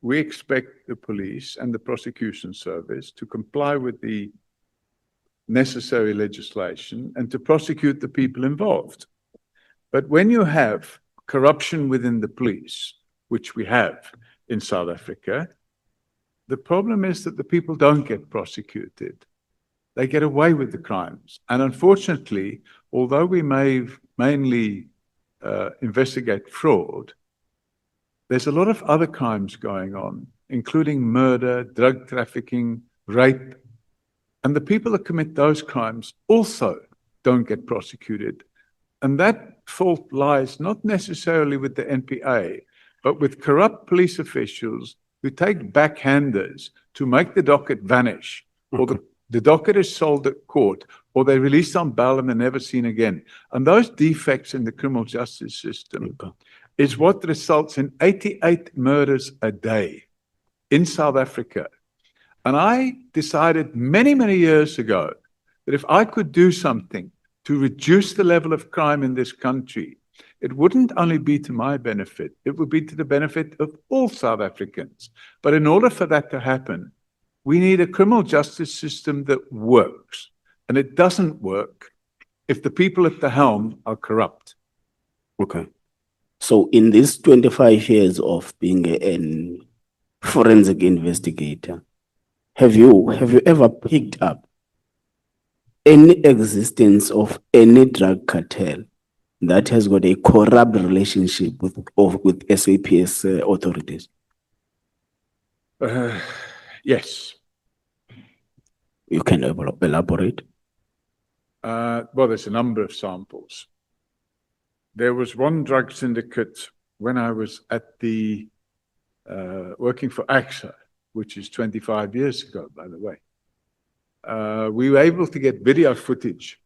we expect the police and the prosecution service to comply with the necessary legislation and to prosecute the people involved. But when you have corruption within the police, which we have in South Africa, the problem is that the people don't get prosecuted. They get away with the crimes. And unfortunately, although we may mainly investigate fraud, there's a lot of other crimes going on, including murder, drug trafficking, rape. And the people that commit those crimes also don't get prosecuted. And that fault lies not necessarily with the NPA, but with corrupt police officials who take backhanders to make the docket vanish, or the docket is sold at court, or they release on bail and they're never seen again. And those defects in the criminal justice system is what results in 88 murders a day in South Africa. And I decided many, many years ago that if I could do something to reduce the level of crime in this country, it wouldn't only be to my benefit, it would be to the benefit of all South Africans. But in order for that to happen, we need a criminal justice system that works. And it doesn't work if the people at the helm are corrupt. Okay. So in these 25 years of being a forensic investigator, have you ever picked up any existence of any drug cartel that has got a corrupt relationship with SAPS authorities? Yes. You can elaborate? Well, there's a number of samples. There was one drug syndicate when I was at the working for AXA, which is 25 years ago, by the way. We were able to get video footage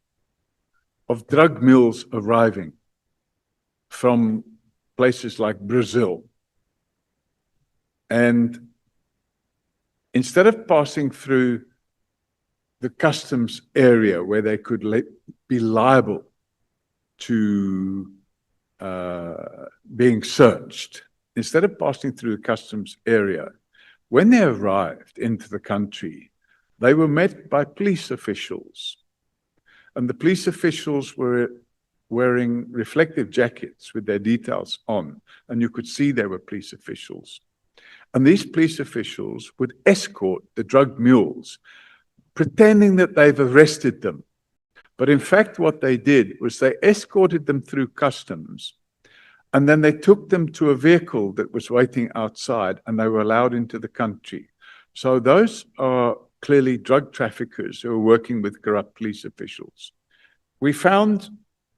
of drug mules arriving from places like Brazil. And instead of passing through the customs area where they could be liable to being searched, instead of passing through the customs area, when they arrived into the country, they were met by police officials. And the police officials were wearing reflective jackets with their details on, and you could see they were police officials. And these police officials would escort the drug mules, pretending that they've arrested them. But in fact, what they did was they escorted them through customs, and then they took them to a vehicle that was waiting outside, and they were allowed into the country. So those are clearly drug traffickers who are working with corrupt police officials. We found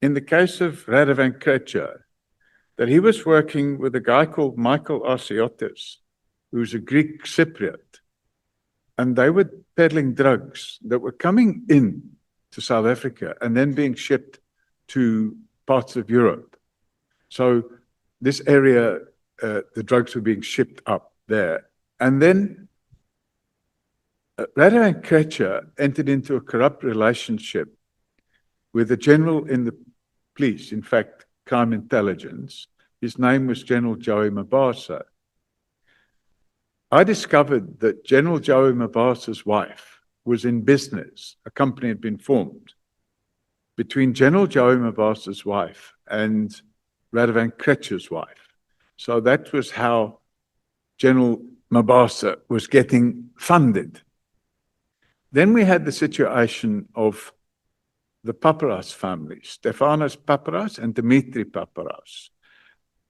in the case of Radovan Krejcir that he was working with a guy called Michael Arsiotis, who's a Greek Cypriot, and they were peddling drugs that were coming in to South Africa and then being shipped to parts of Europe. So this area, the drugs were being shipped up there. And then Radovan Krejcir entered into a corrupt relationship with a general in the police, in fact, crime intelligence. His name was General Joey Mabasa. I discovered that General Joey Mabasa's wife was in business. A company had been formed between General Joey Mabasa's wife and Radovan Krejcir's wife. So that was how General Mabasa was getting funded. Then we had the situation of the Paparas family, Stefanos Paparas and Dimitri Paparas.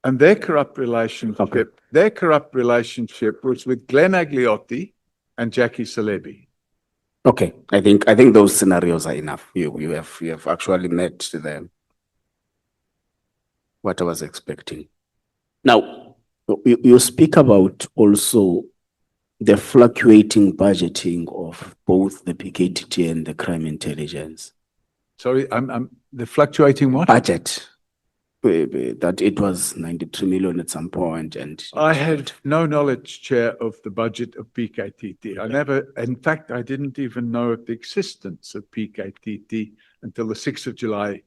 And their corrupt relationship was with Glenn Agliotti and Jackie Celebi. Okay, I think those scenarios are enough. You have actually met them. What I was expecting. Now, you speak about also the fluctuating budgeting of both the PKTT and the crime intelligence. Sorry, I'm the fluctuating what? Budget. That it was 93 million at some point, and I had no knowledge, Chair, of the budget of PKTT. In fact, I didn't even know of the existence of PKTT until the 6th of July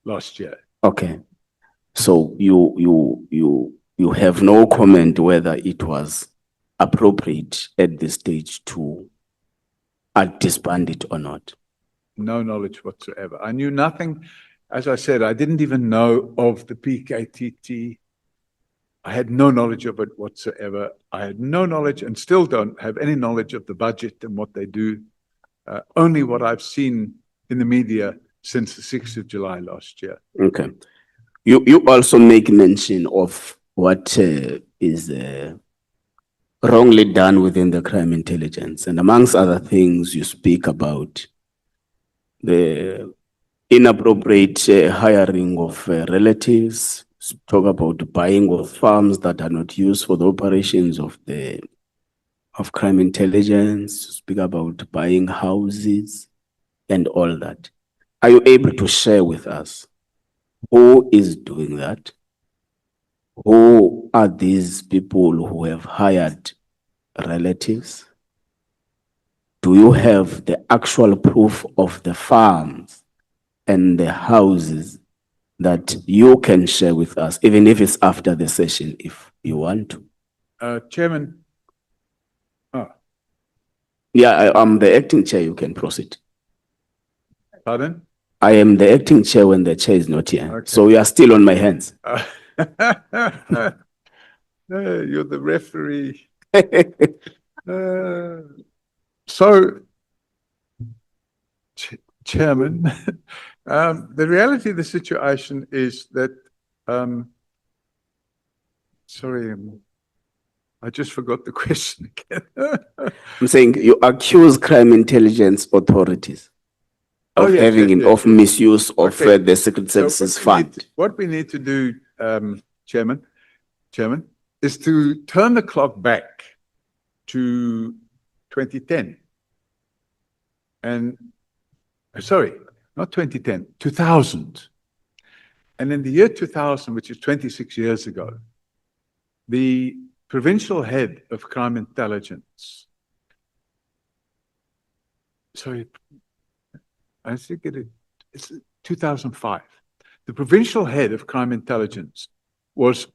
last year. okay. So you have no comment whether it was appropriate at this stage to disband it or not. No knowledge whatsoever. I knew nothing. As I said, I didn't even know of the PKTT. I had no knowledge of it whatsoever. I had no knowledge and still don't have any knowledge of the budget and what they do. Only what I've seen in the media since the 6th of July last year. Okay. You also make mention of what is wrongly done within the crime intelligence. And amongst other things, you speak about the inappropriate hiring of relatives, talk about buying of farms that are not used for the operations of crime intelligence, speak about buying houses and all that. Are you able to share with us who is doing that? Who are these people who have hired relatives? Do you have the actual proof of the farms and the houses that you can share with us, even if it's after the session, if you want to? Chairman. Yeah, I'm the acting chair, you can proceed. Pardon? I am the acting chair when the chair is not here. Okay. So you are still on my hands. You're the referee. So, Chairman, the reality of the situation is that, sorry, I just forgot the question again. I'm saying you accuse crime intelligence authorities of of misuse of the Secret Services fund. What we need to do, Chairman, is to turn the clock back to 2010. And sorry, not 2010, 2000. And in the year 2000, which is 26 years ago, the provincial head of crime intelligence, sorry, I think it's 2005. The provincial head of crime intelligence was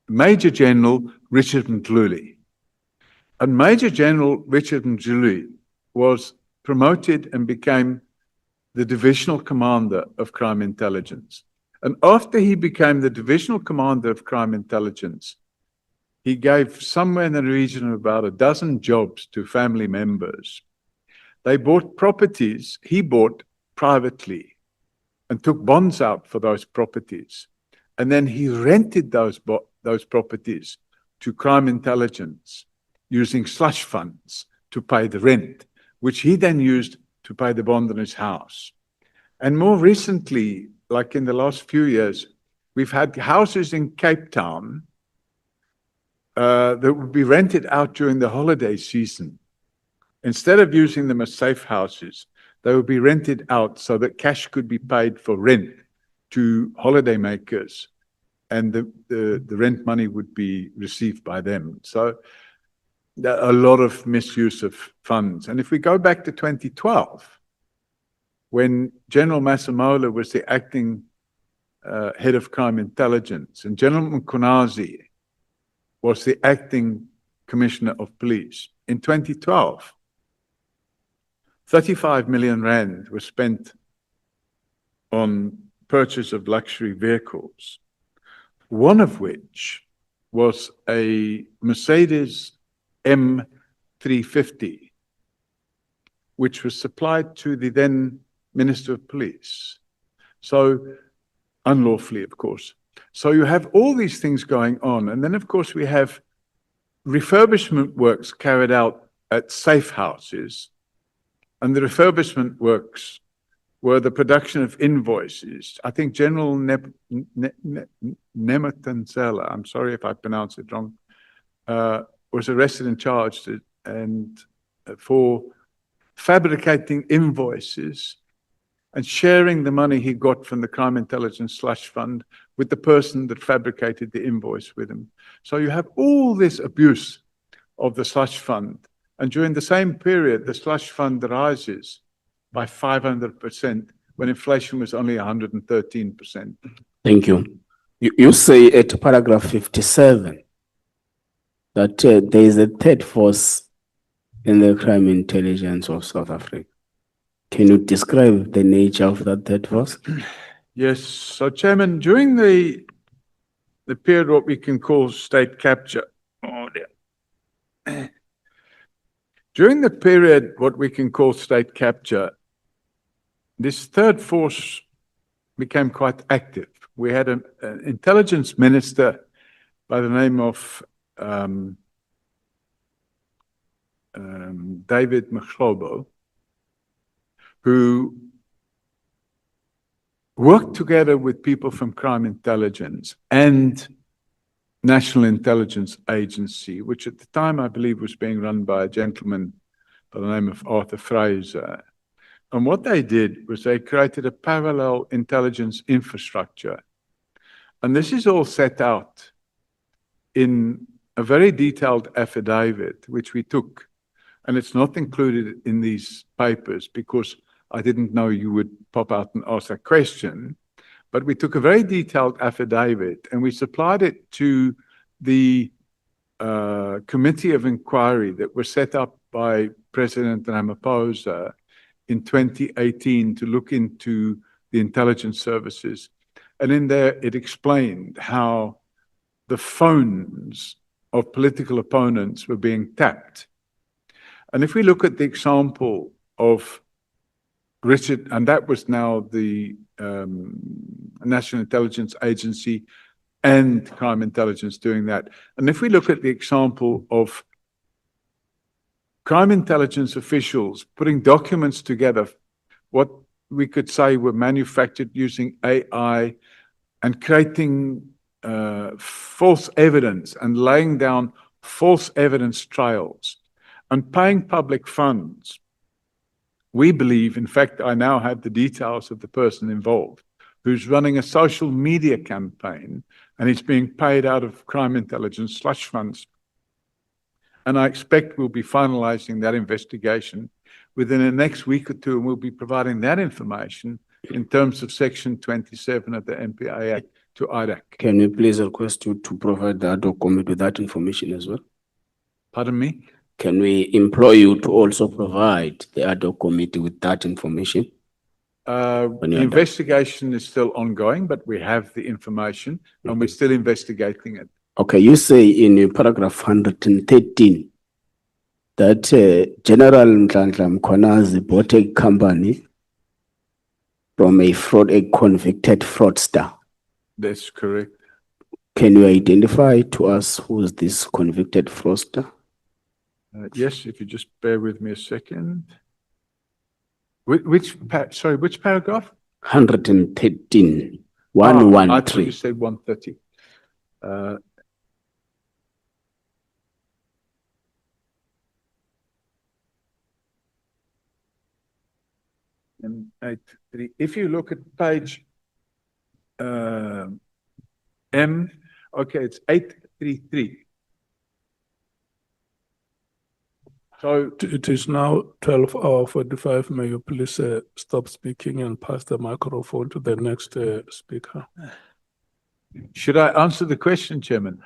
Major General Richard Mdluli. And Major General Richard Mdluli was promoted and became the divisional commander of crime intelligence. And after he became the divisional commander of crime intelligence, he gave somewhere in the region of about a dozen jobs to family members. They bought properties, he bought privately, and took bonds out for those properties. And then he rented those properties to crime intelligence using slush funds to pay the rent, which he then used to pay the bond on his house. And more recently, like in the last few years, we've had houses in Cape Town that would be rented out during the holiday season. Instead of using them as safe houses, they would be rented out so that cash could be paid for rent to holidaymakers, and the rent money would be received by them. So a lot of misuse of funds. And if we go back to 2012, when General Masemola was the acting head of crime intelligence, and General Mkonazi was the acting commissioner of police, in 2012, 35 million rand was spent on purchase of luxury vehicles, one of which was a Mercedes M 350, which was supplied to the then Minister of Police. So, unlawfully, of course. So you have all these things going on. And then, of course, we have refurbishment works carried out at safe houses. And the refurbishment works were the production of invoices. I think General Nemathansela, I'm sorry if I pronounce it wrong, was arrested and charged for fabricating invoices and sharing the money he got from the Crime Intelligence Slush Fund with the person that fabricated the invoice with him. So you have all this abuse of the slush fund. And during the same period, the slush fund rises by 500% when inflation was only 113%. Thank you. You say at paragraph 57 that there is a third force in the crime intelligence of South Africa. Can you describe the nature of that third force? Yes. So, Chairman, during the period what we can call state capture, during the period what we can call state capture, this third force became quite active. We had an intelligence minister by the name of David Mhlobo, who worked together with people from crime intelligence and National Intelligence Agency, which at the time I believe was being run by a gentleman by the name of Arthur Fraser. And what they did was they created a parallel intelligence infrastructure. And this is all set out in a very detailed affidavit, which we took. And it's not included in these papers because I didn't know you would pop out and ask a question. But we took a very detailed affidavit and we supplied it to the committee of inquiry that was set up by President Ramaphosa in 2018 to look into the intelligence services. And in there, it explained how the phones of political opponents were being tapped. And if we look at the example of Richard, and that was now the National Intelligence Agency and crime intelligence doing that. And if we look at the example of crime intelligence officials putting documents together, what we could say were manufactured using AI and creating false evidence and laying down false evidence trails and paying public funds. We believe, in fact, I now have the details of the person involved who's running a social media campaign and he's being paid out of crime intelligence slush funds. And I expect we'll be finalizing that investigation within the next week or two, and we'll be providing that information in terms of Section 27 of the MPA Act to IDAC. Can we please request you to provide the Ad Hoc Committee with that information as well? Pardon me? Can we employ you to also provide the Ad Hoc Committee with that information? The investigation is still ongoing, but we have the information and we're still investigating it. Okay, you say in paragraph 113 that General Nhlanhla Mkhwanazi bought a company from a convicted fraudster. That's correct. Can you identify to us who is this convicted fraudster? Yes, if you just bear with me a second. Which paragraph? 113. I thought 113. you said 130. If you look at page M, okay, it's 833. So It is now 12:45. May you please stop speaking and pass the microphone to the next speaker. should I answer the question, Chairman?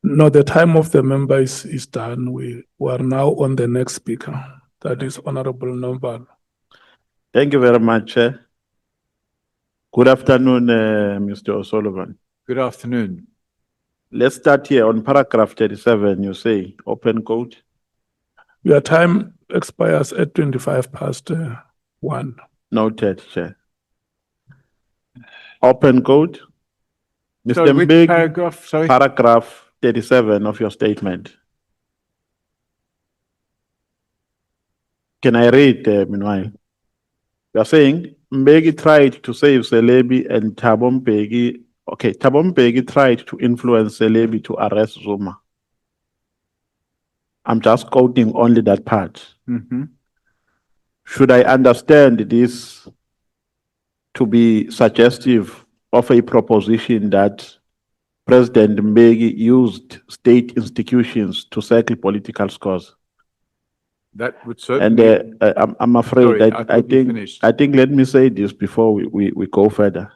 No, the time of the member is done. We are now on the next speaker. That is Honorable Nombalo. Thank you very much, Chair. Good afternoon, Mr. O'Sullivan. Good afternoon. Let's start here on paragraph 37. You say, open quote, Your time expires at 1:25. Noted, Chair. Open code. Sorry, Mr. which Mbeki, paragraph? Sorry. paragraph 37 of your statement. Can I read meanwhile? You are saying Mbeki tried to save Celebi and Thabo Mbeki. Okay, Thabo Mbeki tried to influence Celebi to arrest Zuma. I'm just quoting only that part. Mhm. Should I understand this to be suggestive of a proposition that President Mbeki used state institutions to settle political scores? That would And certainly. I'm afraid Sorry, I that thought you finished. I think let me say this before we go further.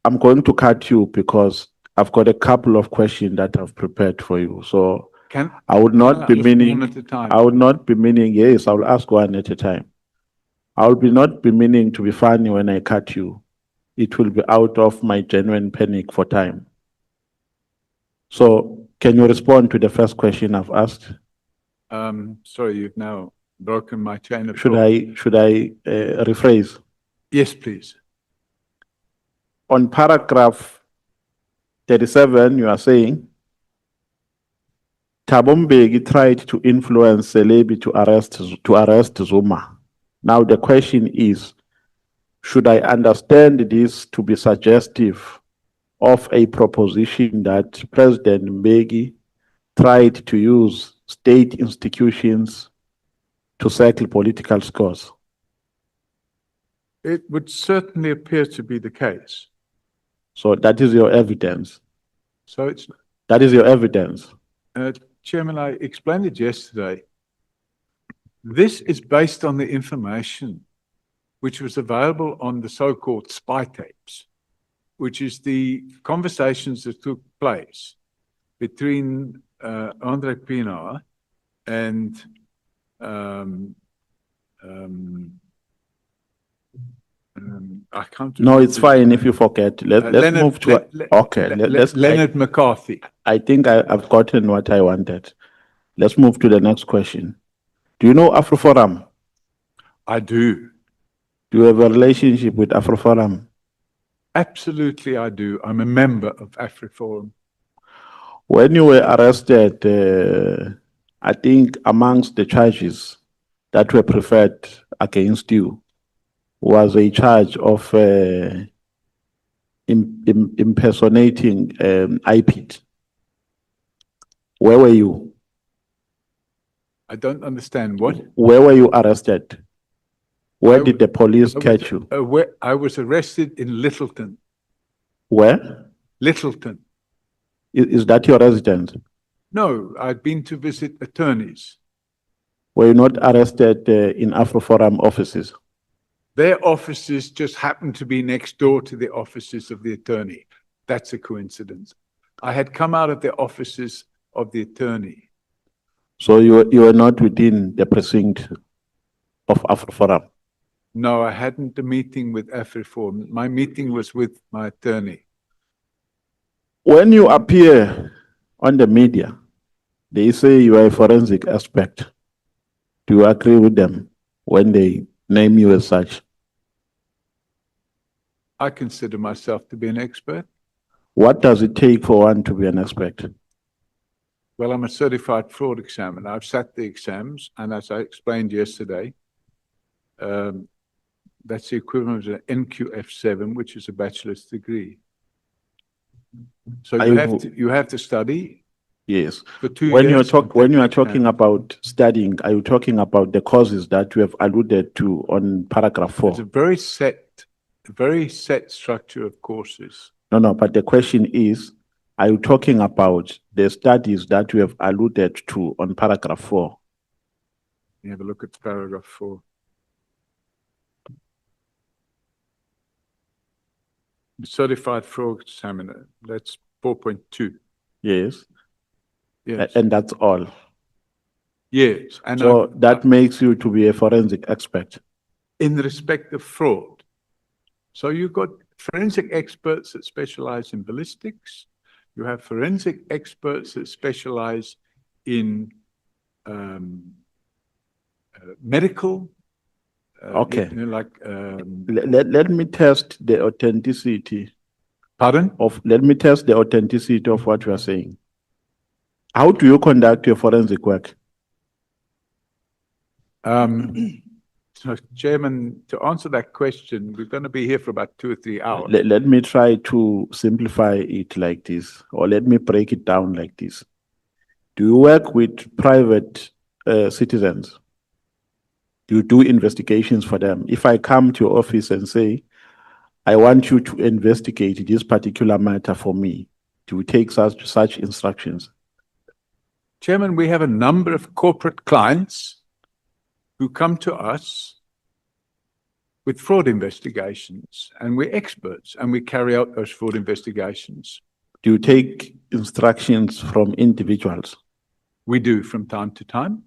I'm going to cut you because I've got a couple of questions that I've prepared for you. So Can I would can not I be ask meaning, one at a time? I would not be meaning, yes, I'll ask one at a time. I will be not be meaning to be funny when I cut you. It will be out of my genuine panic for time. So can you respond to the first question I've asked? Sorry, you've now broken my chain of Should thought. should I rephrase? Yes, please. On paragraph 37, you are saying, Thabo Mbeki tried to influence Celebi to arrest Zuma. Now the question is, should I understand this to be suggestive of a proposition that President Mbeki tried to use state institutions to settle political scores? It would certainly appear to be the case. So that is your evidence. So it's, That is your evidence. Chairman, I explained it yesterday. This is based on the information which was available on the so-called spy tapes, which is the conversations that took place between Andre Pienaar and I can't. No, remember it's his fine name. if you forget. Let's Leonard- move to. Okay, let's. Leonard McCarthy. I think I've gotten what I wanted. Let's move to the next question. Do you know Afroforum? I do. Do you have a relationship with Afroforum? Absolutely, I do. I'm a member of AfriForum. When you were arrested, I think amongst the charges that were preferred against you was a charge of impersonating IPID. Where were you? I don't understand what. Where were you arrested? Where did the police catch you? I was arrested in Littleton. Where? Littleton. Is that your residence? No, I'd been to visit attorneys. Were you not arrested in Afroforum offices? Their offices just happened to be next door to the offices of the attorney. That's a coincidence. I had come out of the offices of the attorney. So you were not within the precinct of Afroforum? No, I hadn't a meeting with AfriForum. My meeting was with my attorney. When you appear on the media, they say you are a forensic expert. Do you agree with them when they name you as such? I consider myself to be an expert. What does it take for one to be an expert? Well, I'm a certified fraud examiner. I've sat the exams, and as I explained yesterday, that's the equivalent of an NQF7, which is a bachelor's degree. So you have to study. Yes. For 2 When years. when you are talking about studying, are you talking about the courses that you have alluded to on paragraph 4? It's a very set structure of courses. No, but the question is, are you talking about the studies that you have alluded to on paragraph 4? You have a look at paragraph 4. Certified fraud examiner, that's 4.2. Yes. Yes. And that's all. Yes. And So that makes you to be a forensic expert. in respect of fraud. So you've got forensic experts that specialize in ballistics. You have forensic experts that specialize in medical. Okay. You know, like, Let me test the authenticity pardon? let me test the authenticity of what you are saying. How do you conduct your forensic work? So, Chairman, to answer that question, we're going to be here for about 2 or 3 hours. Let me try to simplify it like this, or let me break it down like this. Do you work with private citizens? Do you do investigations for them? If I come to your office and say, I want you to investigate this particular matter for me, do you take such instructions? Chairman, we have a number of corporate clients who come to us with fraud investigations, and we're experts, and we carry out those fraud investigations. Do you take instructions from individuals? We do from time to time.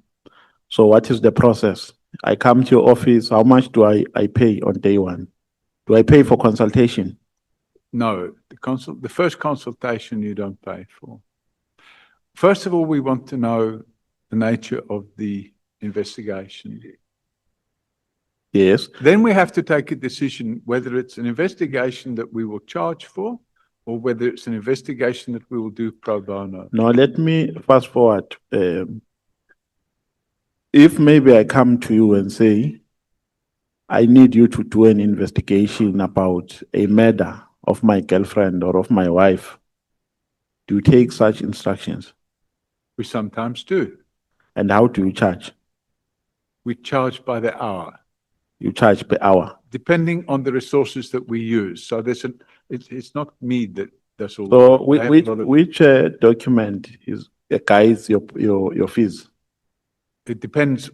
So what is the process? I come to your office, how much do I pay on day one? Do I pay for consultation? No, the first consultation you don't pay for. First of all, we want to know the nature of the investigation. Yes. Then we have to take a decision whether it's an investigation that we will charge for or whether it's an investigation that we will do pro bono. Now let me fast forward. If maybe I come to you and say, I need you to do an investigation about a murder of my girlfriend or of my wife, do you take such instructions? We sometimes do. And how do you charge? We charge by the hour. You charge per hour. Depending on the resources that we use. So it's not me that does all So that. which document guides your fees? It depends.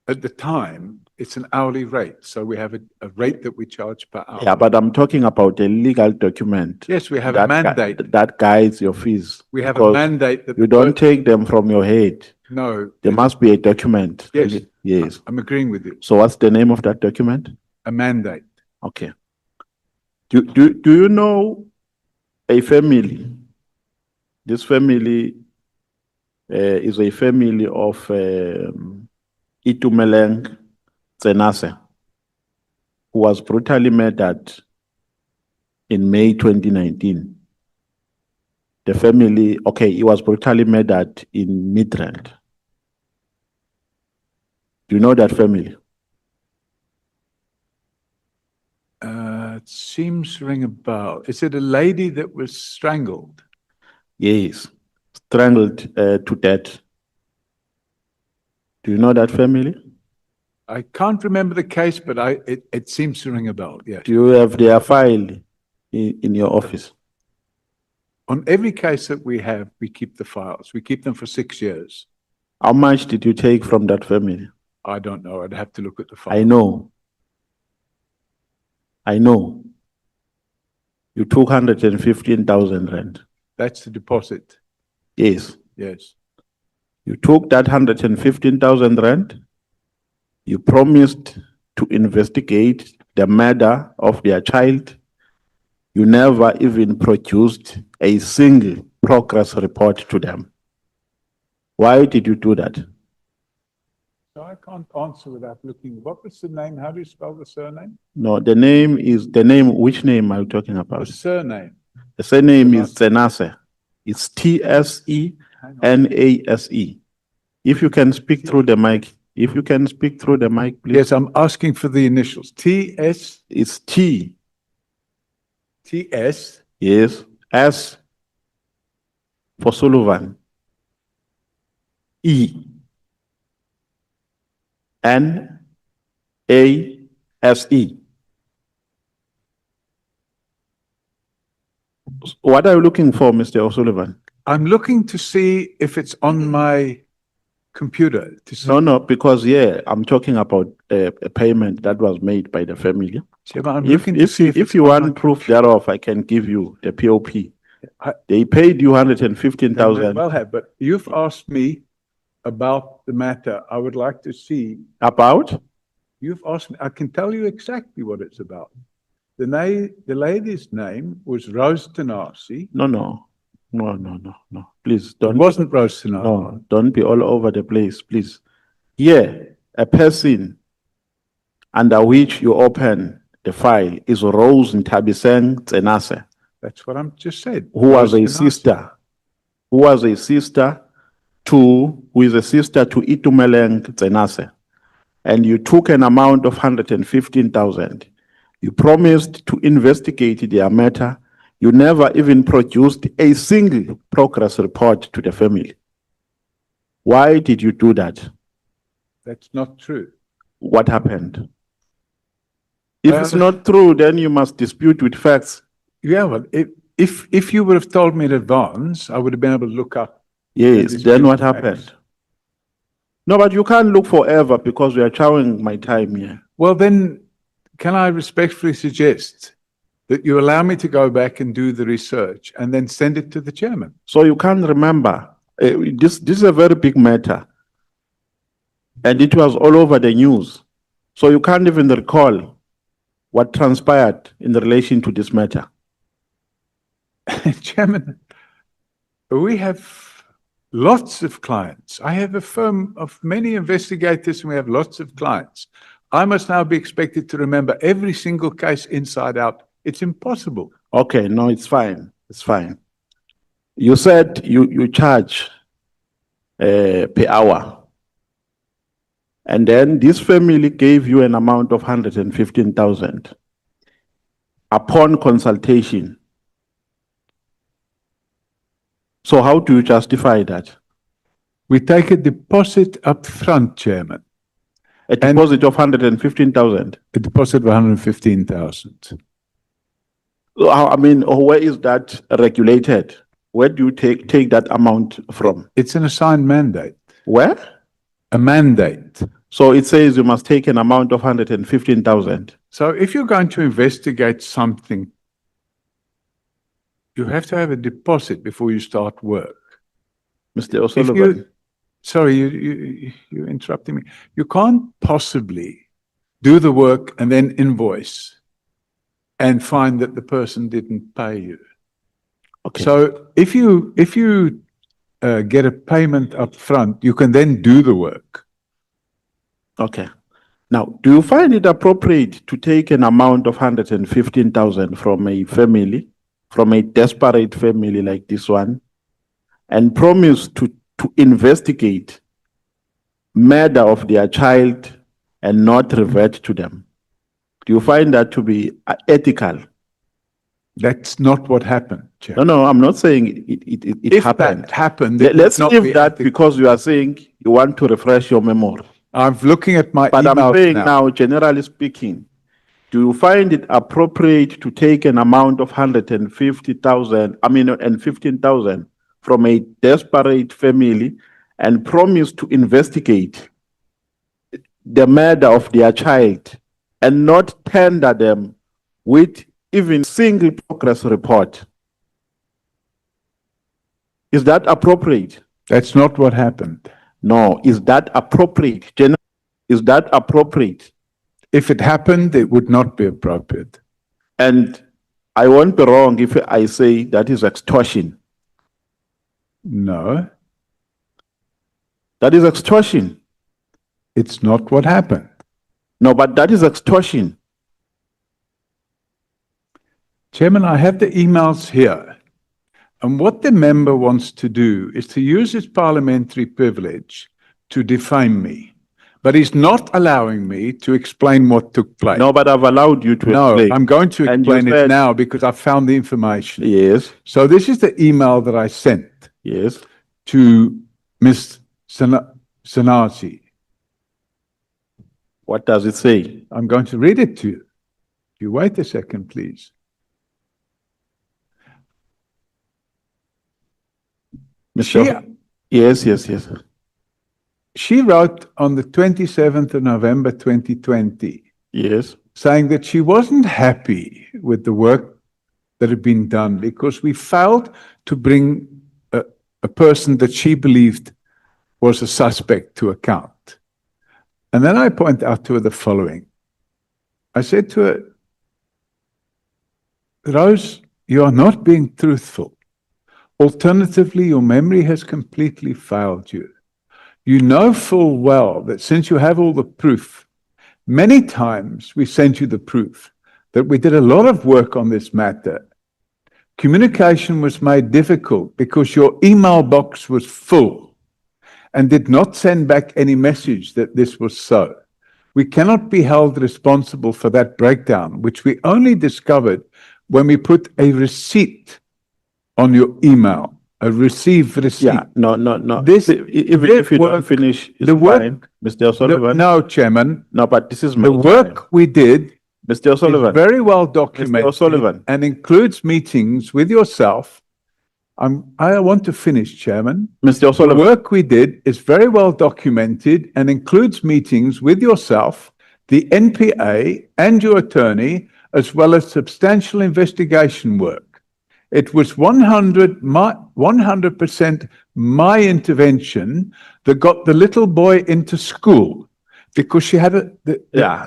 At the time, it's an hourly rate. So we have a rate that we charge per hour. Yeah, but I'm talking about a legal document. Yes, we have a mandate. That guides your fees. We have a mandate that you don't take them from your head. No. There must be a document. Yes. Yes. I'm agreeing with you. So what's the name of that document? A mandate. Okay. Do you know a family? This family is a family of Itumeleng Tsenase, who was brutally murdered in May 2019. The family, okay, he was brutally murdered in Midrand. Do you know that family? It seems to ring a bell. Is it a lady that was strangled? Yes, strangled to death. Do you know that family? I can't remember the case, but it seems to ring a bell, yes. Do you have their file in your office? On every case that we have, we keep the files. We keep them for 6 years. How much did you take from that family? I don't know. I'd have to look at the file. I know. You took 115,000 rand. That's the deposit. Yes. Yes. You took that 115,000 rand. You promised to investigate the murder of their child. You never even produced a single progress report to them. Why did you do that? So I can't answer without looking. What was the name? How do you spell the surname? No, the name is the name. Which name are you talking about? The surname. The surname is Tsenase. It's Tsenase. If you can speak through the mic. If you can speak through the mic, please. Yes, I'm asking for the initials. TS. It's T. TS. Yes. S for Sullivan. E. N-A-S-E. What are you looking for, Mr. O'Sullivan? I'm looking to see if it's on my computer. To see. No, because I'm talking about a payment that was made by the family. If you want proof thereof, I can give you the POP. They paid you 115,000. Well have, but you've asked me about the matter. I would like to see. About? You've asked me. I can tell you exactly what it's about. The lady's name was Rose Tenasi. No. No. Please It don't. wasn't Rose Sinatra. No, don't be all over the place, please. Here, a person under which you open the file is Rose Ntabiseng Tsenase, That's what I'm just said. who was Rose a Sinatra. sister, who is a sister to Itumeleng Tsenase. And you took an amount of 115,000. You promised to investigate their matter. You never even produced a single progress report to the family. Why did you do that? That's not true. What happened? If Well, it's not true, then you must dispute with facts. Yeah, well, if you would have told me in advance, I would have been able to look up. Yes, and then dispute what the facts. happened? No, but you can't look forever because we are chowing my time here. Well, then, can I respectfully suggest that you allow me to go back and do the research and then send it to the chairman? So you can't remember. This is a very big matter. And it was all over the news. So you can't even recall what transpired in relation to this matter. Chairman, we have lots of clients. I have a firm of many investigators and we have lots of clients. I must now be expected to remember every single case inside out. It's impossible. Okay, no, it's fine. It's fine. You said you charge per hour. And then this family gave you an amount of 115,000 upon consultation. So how do you justify that? We take a deposit up front, Chairman. A deposit of 115,000? A deposit of 115,000. I mean, where is that regulated? Where do you take that amount from? It's an assigned mandate. Where? A mandate. So it says you must take an amount of 115,000. So if you're going to investigate something, you have to have a deposit before you start work. Mr. O'Sullivan. Sorry, you're interrupting me. You can't possibly do the work and then invoice and find that the person didn't pay you. Okay. So if you get a payment up front, you can then do the work. Okay. Now, do you find it appropriate to take an amount of 115,000 from a family, from a desperate family like this one, and promise to investigate murder of their child and not revert to them? Do you find that to be ethical? That's not what happened, Chair. No, I'm not saying it If happened. that happened, Let's leave that because you are saying you want to refresh your memory. I'm looking at my But I'm emails saying now. now, generally speaking, do you find it appropriate to take an amount of 150,000, and 15,000 from a desperate family and promise to investigate the murder of their child and not tender them with even single progress report? Is that appropriate? That's not what happened. No, is that appropriate? Is that appropriate? If it happened, it would not be appropriate. And I won't be wrong if I say that is extortion. No, That is extortion. it's not what happened. No, but that is extortion. Chairman, I have the emails here. And what the member wants to do is to use his parliamentary privilege to defame me. But he's not allowing me to explain what took place. No, but I've allowed you to No, explain. I'm going to And you explain it said- now because I found the information. Yes, So this is the email that I sent yes. to Ms. Sanasi. What does it say? I'm going to read it to you. You wait a second, please. Mr. Yes. She wrote on the 27th of November 2020, Yes. saying that she wasn't happy with the work that had been done because we failed to bring a person that she believed was a suspect to account. And then I point out to her the following. I said to her, Rose, you are not being truthful. Alternatively, your memory has completely failed you. You know full well that since you have all the proof, many times we sent you the proof that we did a lot of work on this matter. Communication was made difficult because your email box was full and did not send back any message that this was so. We cannot be held responsible for that breakdown, which we only discovered when we put a receipt on your email, a received receipt. Yeah, no. This- If you don't finish, it's the work- fine, Mr. O'Sullivan. No, Chairman, No, but this is my the work time. we did Mr. is O'Sullivan, very well Mr. documented O'Sullivan. and includes meetings with yourself. I want to finish, Chairman. Mr. The O'Sullivan, work we did is very well documented and includes meetings with yourself, the NPA, and your attorney, as well as substantial investigation work. It was 100% my intervention that got the little boy into school because she had a.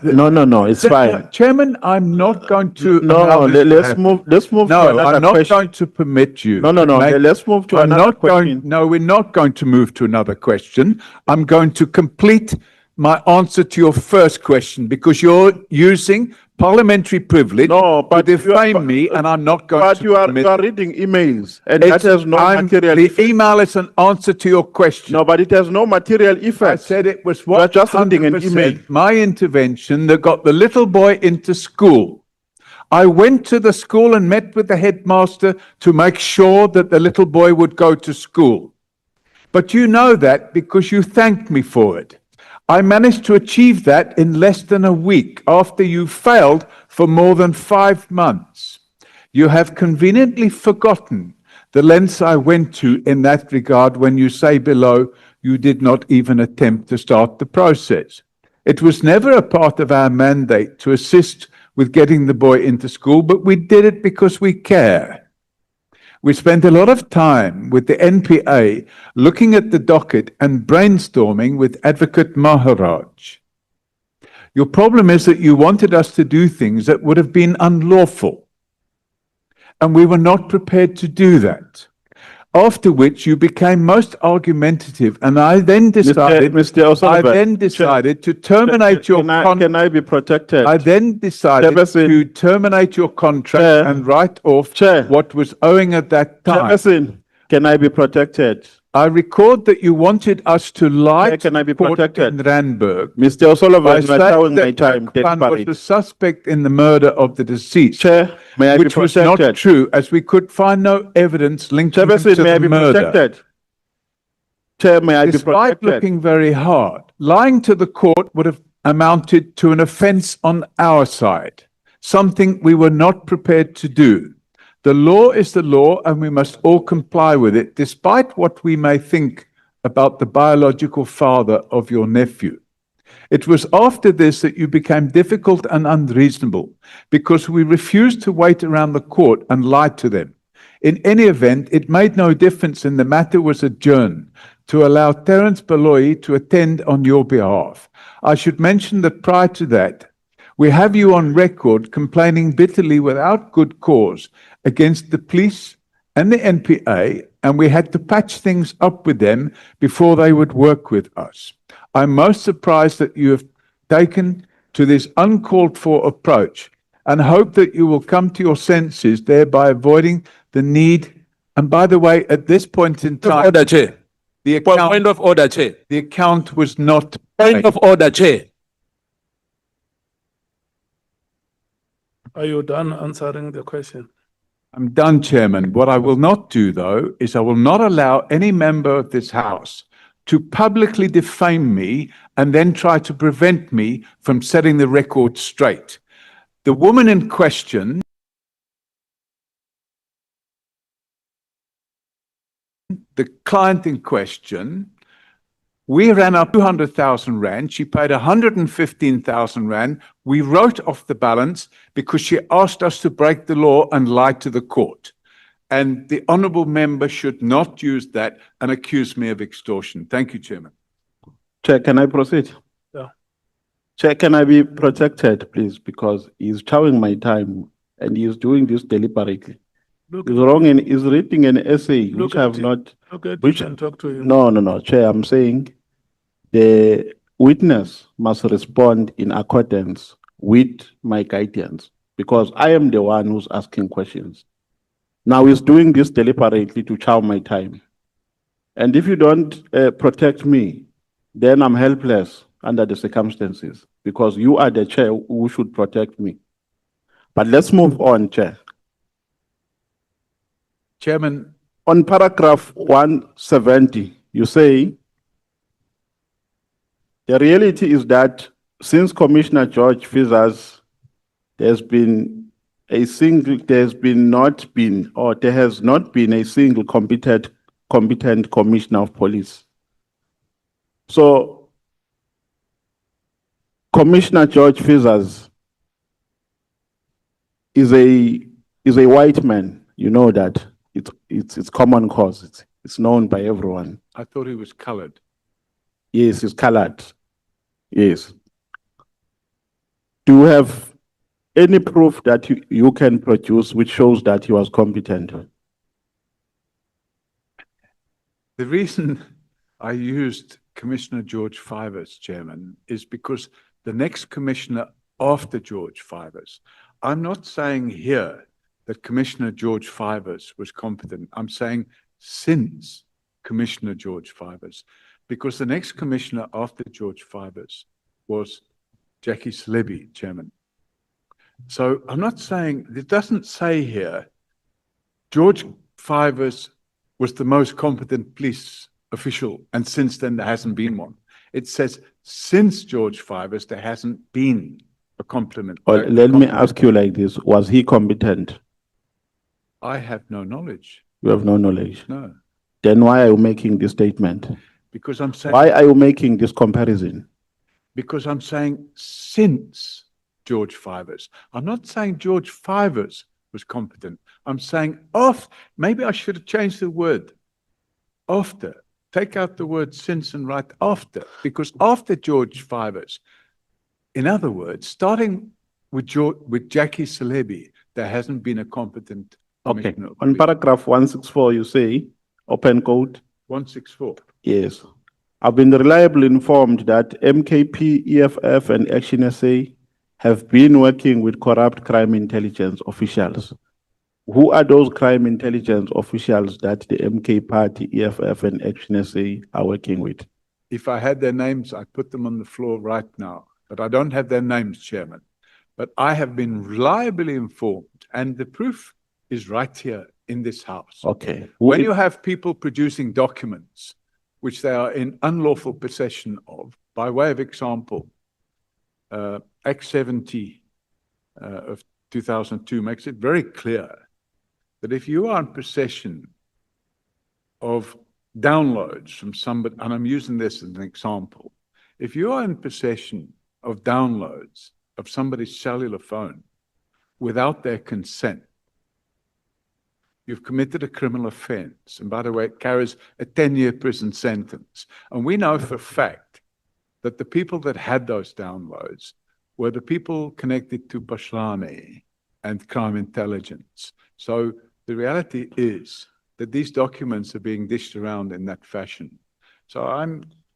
no, it's fine. Chairman, I'm not going to. No, allow this to let's happen. move to No, another I'm not question. going to permit you. No, to make- let's move to I'm another not going, question. no, we're not going to move to another question. I'm going to complete my answer to your first question because you're using parliamentary privilege No, to but you are- defame me, and I'm not going But to you are permit. reading emails and that It's- has no I'm- material The effect. email is an answer to your question. No, but it has no material I effect. said it was You are just reading an 100% email. my intervention that got the little boy into school. I went to the school and met with the headmaster to make sure that the little boy would go to school. But you know that because you thanked me for it. I managed to achieve that in less than a week after you failed for more than 5 months. You have conveniently forgotten the lengths I went to in that regard when you say below you did not even attempt to start the process. It was never a part of our mandate to assist with getting the boy into school, but we did it because we care. We spent a lot of time with the NPA looking at the docket and brainstorming with Advocate Maharaj. Your problem is that you wanted us to do things that would have been unlawful, and we were not prepared to do that. After which you became most argumentative, and I then decided, Mr. O'Sullivan, to terminate your Can I be protected? I then decided Chairperson. to terminate your contract Chair. and write off Chair. what was owing at that time. Chairperson, can I be protected? I record that you wanted us to lie Chair, can to I be the court protected? in Randburg Mr. O'Sullivan, by you are saying showing my that time. Khan was Desperate. the suspect in the murder of the deceased, Chair, may I be which was not protected? true, as we could find no evidence linking him Chairperson, to may I the be murder. protected? Chair, may I be Despite protected? looking very hard, lying to the court would have amounted to an offence on our side, something we were not prepared to do. The law is the law, and we must all comply with it, despite what we may think about the biological father of your nephew. It was after this that you became difficult and unreasonable, because we refused to wait around the court and lie to them. In any event, it made no difference, and the matter was adjourned to allow Terence Baloyi to attend on your behalf. I should mention that prior to that, we have you on record complaining bitterly without good cause against the police and the NPA, and we had to patch things up with them before they would work with us. I'm most surprised that you have taken to this uncalled for approach, and hope that you will come to your senses, thereby avoiding the need. And by the way, at this point in time, Order, Chair. the Point account, of order, Chair. the account was not Point paid. of order, Chair. Are you done answering the question? I'm done, Chairman. What I will not do, though, is I will not allow any member of this House to publicly defame me and then try to prevent me from setting the record straight. The woman in question, the client in question, we ran up 200,000 Rand. She paid 115,000 Rand. We wrote off the balance because she asked us to break the law and lie to the court. And the honourable member should not use that and accuse me of extortion. Thank you, Chairman. Chair, can I proceed? Yeah. Chair, can I be protected, please? Because he's chowing my time and he's doing this deliberately. Look, He's wrong and is reading an essay Look which I have at it. not. okay, you Which can talk to him. no, Chair. I'm saying the witness must respond in accordance with my guidance because I am the one who's asking questions. Now he's doing this deliberately to chow my time. And if you don't protect me, then I'm helpless under the circumstances because you are the chair who should protect me. But let's move on, Chair. Chairman, On paragraph 170, you say, the reality is that since Commissioner George Fizas, there has not been a single competent commissioner of police. So Commissioner George Fizas is a white man. You know that. It's common cause. It's known by everyone. I thought he was colored. Yes, he's colored. Yes. Do you have any proof that you can produce which shows that he was competent? The reason I used Commissioner George Fivers, Chairman, is because the next commissioner after George Fivers, I'm not saying here that Commissioner George Fivers was competent. I'm saying since Commissioner George Fivers, because the next commissioner after George Fivers was Jackie Celebi, Chairman. So I'm not saying, it doesn't say here, George Fivers was the most competent police official, and since then there hasn't been one. It says, since George Fivers, there hasn't been a competent. Well, let me ask you like this. Was he competent? I have no knowledge. You have no knowledge. No. Then why are you making this statement? Because I'm saying. Why are you making this comparison? Because I'm saying since George Fivers. I'm not saying George Fivers was competent. I'm saying maybe I should have changed the word after. Take out the word since and write after. Because after George Fivers, in other words, starting with Jackie Celebi, there hasn't been a competent Okay. commissioner. On paragraph 164, you say, open quote. 164. Yes. I've been reliably informed that MKP, EFF, and Action SA have been working with corrupt crime intelligence officials. Who are those crime intelligence officials that the MK Party, EFF, and Action SA are working with? If I had their names, I'd put them on the floor right now. But I don't have their names, Chairman. But I have been reliably informed, and the proof is right here in this house. Okay. When you have people producing documents which they are in unlawful possession of, by way of example, Act 70 of 2002 makes it very clear that if you are in possession of downloads from somebody, and I'm using this as an example, if you are in possession of downloads of somebody's cellular phone without their consent, you've committed a criminal offense. And by the way, it carries a 10-year prison sentence. And we know for a fact that the people that had those downloads were the people connected to Bashlane and crime intelligence. So the reality is that these documents are being dished around in that fashion. So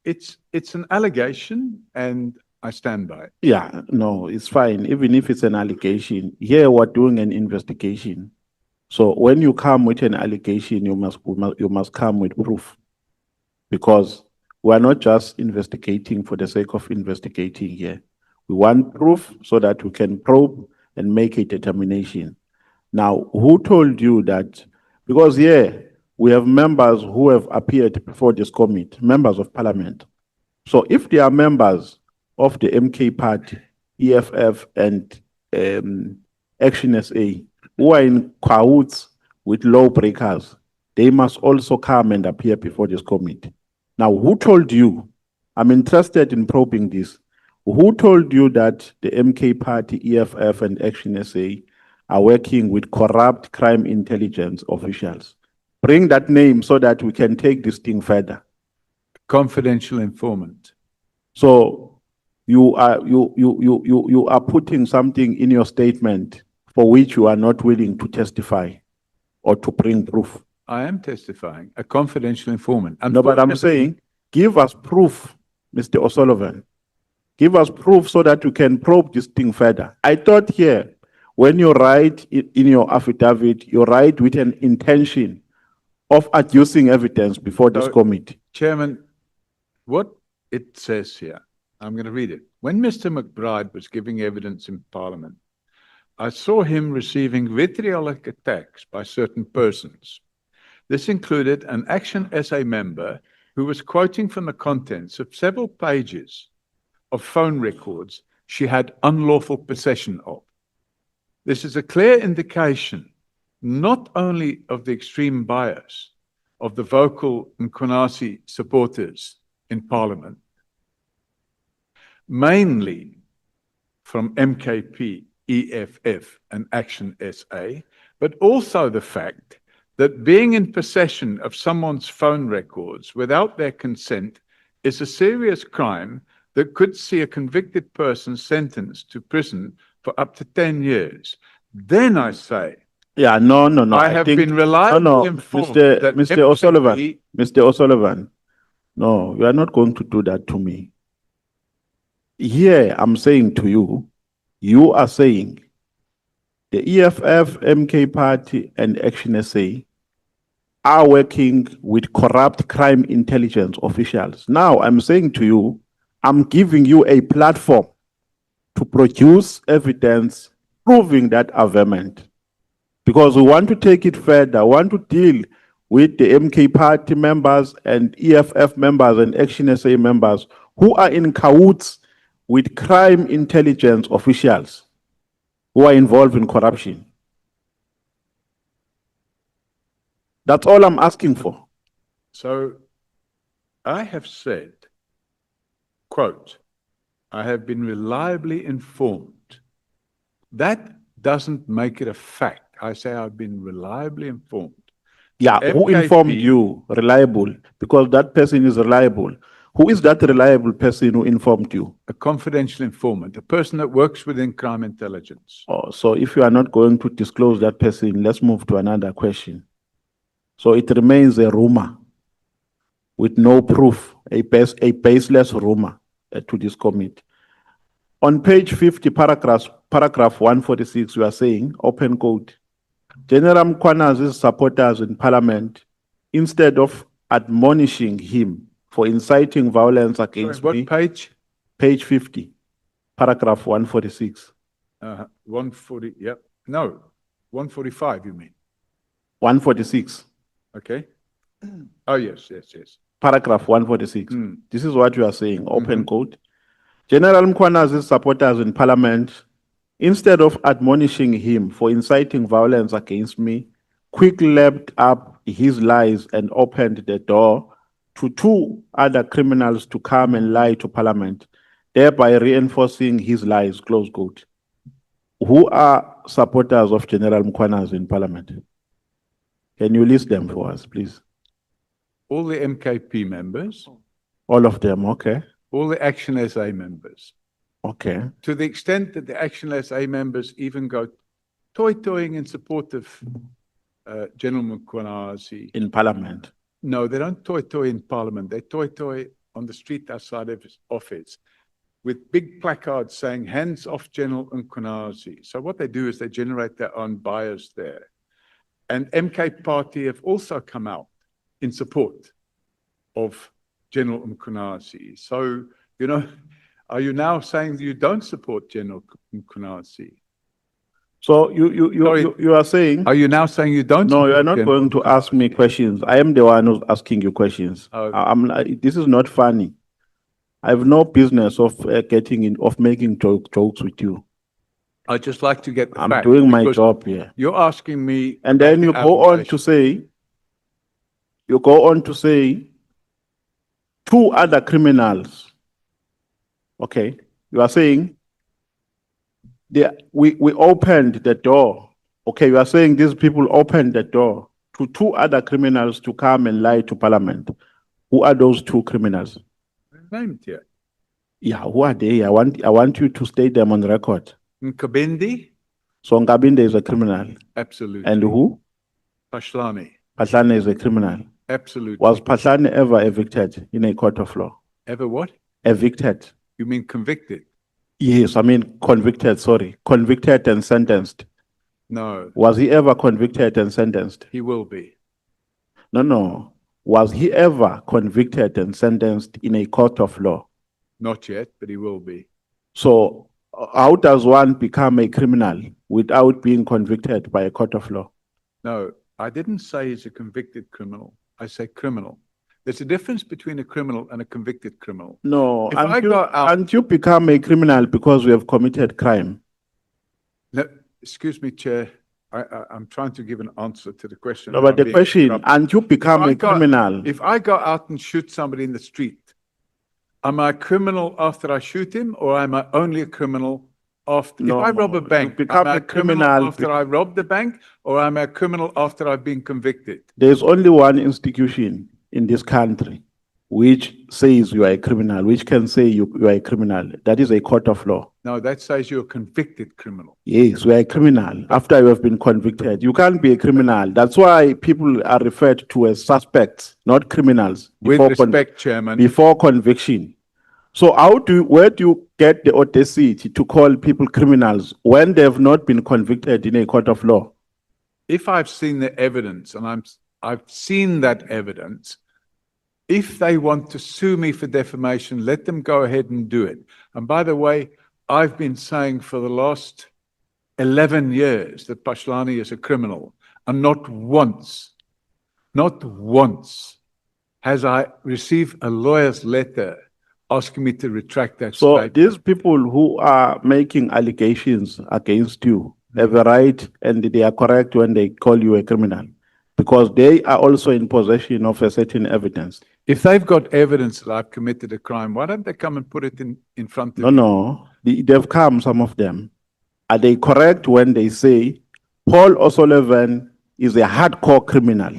it's an allegation, and I stand by it. Yeah, no, it's fine. Even if it's an allegation, here we're doing an investigation. So when you come with an allegation, you must come with proof, because we are not just investigating for the sake of investigating here. We want proof so that we can probe and make a determination. Now, who told you that? Because here we have members who have appeared before this committee, members of parliament. So if they are members of the MK Party, EFF, and Action SA, who are in cahoots with lawbreakers, they must also come and appear before this committee. Now, who told you? I'm interested in probing this. Who told you that the MK Party, EFF, and Action SA are working with corrupt crime intelligence officials? Bring that name so that we can take this thing further. Confidential informant. So you are putting something in your statement for which you are not willing to testify. or to bring proof? I am testifying, a confidential informant. No, but I'm Unfortunately, saying, give us proof, Mr. O'Sullivan. Give us proof so that you can probe this thing further. I thought here, when you write in your affidavit, you write with an intention of adducing evidence before this So- committee. Chairman, what it says here, I'm going to read it. When Mr. McBride was giving evidence in Parliament, I saw him receiving vitriolic attacks by certain persons. This included an Action SA member who was quoting from the contents of several pages of phone records she had unlawful possession of. This is a clear indication not only of the extreme bias of the vocal Mkhonasi supporters in Parliament, mainly from MKP, EFF, and Action SA, but also the fact that being in possession of someone's phone records without their consent is a serious crime that could see a convicted person sentenced to prison for up to 10 years. Then I say, Yeah, no. I have think- been reliably No, informed Mr. that Mr. MKP O'Sullivan, Mr. O'Sullivan, no, you are not going to do that to me. Here, I'm saying to you, you are saying the EFF, MK Party, and Action SA are working with corrupt crime intelligence officials. Now, I'm saying to you, I'm giving you a platform to produce evidence proving that averment. Because we want to take it further, want to deal with the MK Party members and EFF members and Action SA members who are in cahoots with crime intelligence officials who are involved in corruption. That's all I'm asking for. So I have said, quote, I have been reliably informed. That doesn't make it a fact. I say I've been reliably informed. Yeah, who MKP informed you reliable? Because that person is reliable. Who is that reliable person who informed you? A confidential informant, a person that works within crime intelligence. Oh, so if you are not going to disclose that person, let's move to another question. So it remains a rumor with no proof, a baseless rumor to this committee. On page 50, paragraph 146, you are saying, open quote, General Mkhwanazi's supporters in Parliament, instead of admonishing him for inciting violence against Sorry, me, what page? page 50, paragraph 146. 140, yep. No, 145, you mean? 146, Okay. Oh, yes. paragraph 146. Hmm. This is what you are saying, open quote. General Mkhwanazi's supporters in Parliament, instead of admonishing him for inciting violence against me, quickly lapped up his lies and opened the door to two other criminals to come and lie to Parliament, thereby reinforcing his lies, close quote. Who are supporters of General Mkhwanazi in Parliament? Can you list them for us, please? All the MKP members, All of them, okay. all the Action SA members. Okay. To the extent that the Action SA members even go toy-toying in support of General Mkhwanazi. In Parliament. No, they don't toy-toy in Parliament. They toy-toy on the street outside of his office with big placards saying, hands off General Mkhwanazi. So what they do is they generate their own bias there. And MK Party have also come out in support of General Mkhwanazi. So, you know, are you now saying that you don't support General Mkhwanazi? So you are saying? Are you now saying you don't? No, you are support not General going to ask me questions. I am the one who's asking you questions. Oh. This is not funny. I have no business of making jokes with you. I'd just like to get the I'm fact, doing my because job here. You're asking me. And then you about go on allegation. to say, two other criminals. Okay, you are saying we opened the door. Okay, you are saying these people opened the door to two other criminals to come and lie to Parliament. Who are those two criminals? Named here. Yeah, who are they? I want you to state them on record. Nkabindi? So Ngabinde is a criminal. Absolutely. And who? Pashlani, Patlane is a criminal. absolutely. Was Patlane ever evicted in a court of law? Ever what? Evicted? You mean convicted? Yes, I mean convicted, sorry. Convicted and sentenced. No, Was he ever convicted and sentenced? he will be. No. Was he ever convicted and sentenced in a court of law? Not yet, but he will be. So, how does one become a criminal without being convicted by a court of law? No, I didn't say he's a convicted criminal. I say criminal. There's a difference between a criminal and a convicted criminal. No, If I go out- and you become a criminal because we have committed crime. No, excuse me, Chair. I'm trying to give an answer to the question. No, and but I'm the being question, interrupted. and you become If I a go- criminal. If I go out and shoot somebody in the street, am I a criminal after I shoot him, or am I only a criminal after? No, if I rob a you bank, become am I a a criminal criminal after I robbed the bank, or am I a criminal after I've been convicted? There's only one institution in this country which says you are a criminal, which can say you are a criminal. That is a court of law. No, that says you're a convicted criminal. Yes, you are a criminal after you have been convicted. You can't be a criminal. That's why people are referred to as suspects, not criminals. With before respect, Chairman. before conviction. So where do you get the audacity to call people criminals when they have not been convicted in a court of law? If I've seen the evidence, and I've seen that evidence, if they want to sue me for defamation, let them go ahead and do it. And by the way, I've been saying for the last 11 years that Pashlani is a criminal, and not once has I received a lawyer's letter asking me to retract that So statement. these people who are making allegations against you have a right, and they are correct when they call you a criminal, because they are also in possession of a certain evidence. If they've got evidence that I've committed a crime, why don't they come and put it in front of No, they've come, some of them. Are they correct when they say Paul O'Sullivan is a hardcore criminal?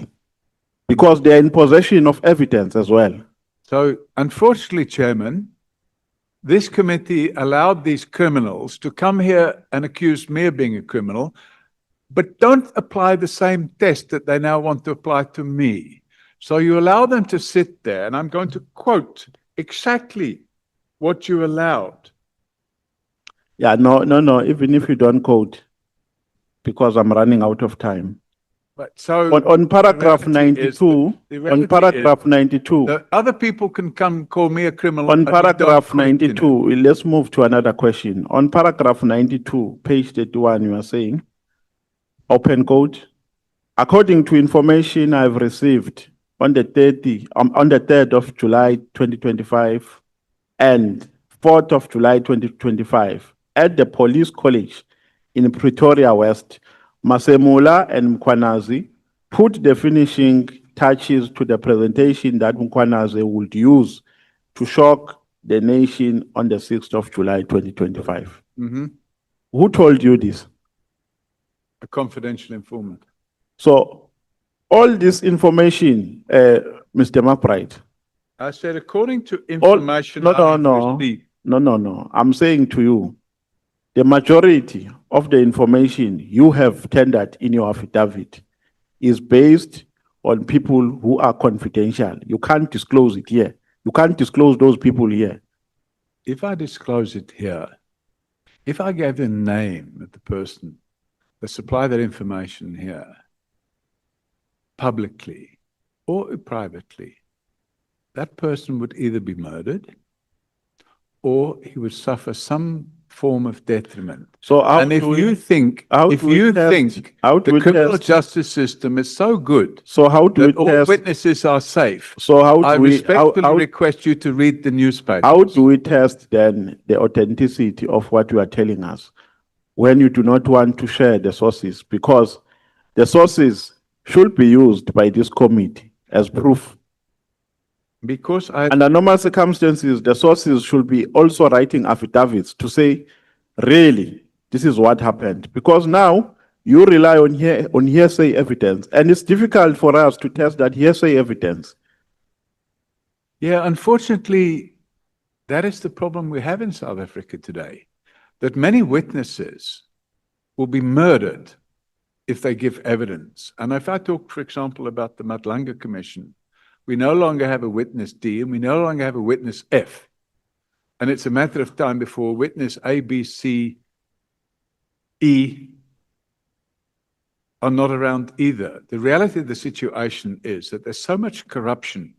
Because they are in possession of evidence as well. So, unfortunately, Chairman, this committee allowed these criminals to come here and accuse me of being a criminal, but don't apply the same test that they now want to apply to me. So you allow them to sit there, and I'm going to quote exactly what you allowed. Yeah, no, even if you don't quote, because I'm running out of time. But so On paragraph the reality is 92, the on reality paragraph 92, the other people can come call me a criminal. on but you don't paragraph continue. 92, let's move to another question. On paragraph 92, page 31, you are saying, open quote, according to information I've received on the 3rd of July 2025 and 4th of July 2025 at the police college in Pretoria West, Masemula and Mkwanazi put the finishing touches to the presentation that Mkwanazi would use to shock the nation on the 6th of July 2025. Mhm. Who told you this? A confidential informant. So, all this information, Mr. McBride, I said, according to all, information no, I've no, received. no. I'm saying to you, the majority of the information you have tendered in your affidavit is based on people who are confidential. You can't disclose it here. You can't disclose those people here. If I disclose it here, if I gave the name of the person that supplied that information here, publicly or privately, that person would either be murdered or he would suffer some form of detriment. So how And if do we- you think, how if do we you test- think how do the we criminal test- justice system is so good So how do we that all test? witnesses are safe, So how I do we? respectfully request you to read the newspaper. How do we test then the authenticity of what you are telling us when you do not want to share the sources? Because the sources should be used by this committee as proof. Because I, Under normal circumstances, the sources should be also writing affidavits to say, really, this is what happened. Because now you rely on hearsay evidence, and it's difficult for us to test that hearsay evidence. yeah, unfortunately, that is the problem we have in South Africa today, that many witnesses will be murdered if they give evidence. And if I talk, for example, about the Matlanga Commission, we no longer have a witness D and we no longer have a witness F. And it's a matter of time before witness A, B, C, E are not around either. The reality of the situation is that there's so much corruption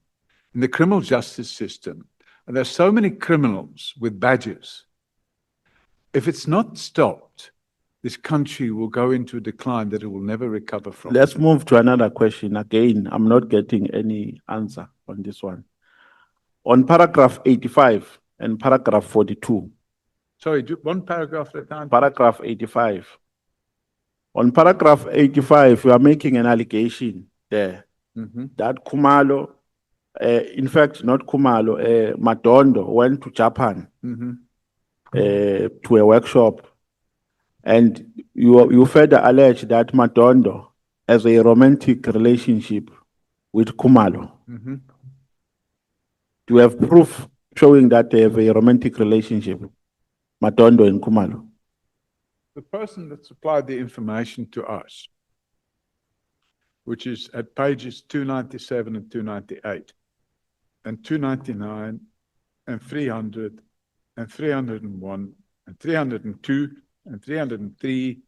in the criminal justice system, and there's so many criminals with badges. If it's not stopped, this country will go into a decline that it will never recover from. Let's move to another question. Again, I'm not getting any answer on this one. On paragraph 85 and paragraph 42. Sorry, do one paragraph at a time. Paragraph 85. On paragraph 85, you are making an allegation there that Kumalo, in fact, not Kumalo, Madondo went to Japan to a workshop, and you further allege that Madondo has a romantic relationship with Kumalo. Do you have proof showing that they have a romantic relationship, Madondo and Kumalo? The person that supplied the information to us, which is at pages 297 and 298, and 299, and 300, and 301, and 302, and 303,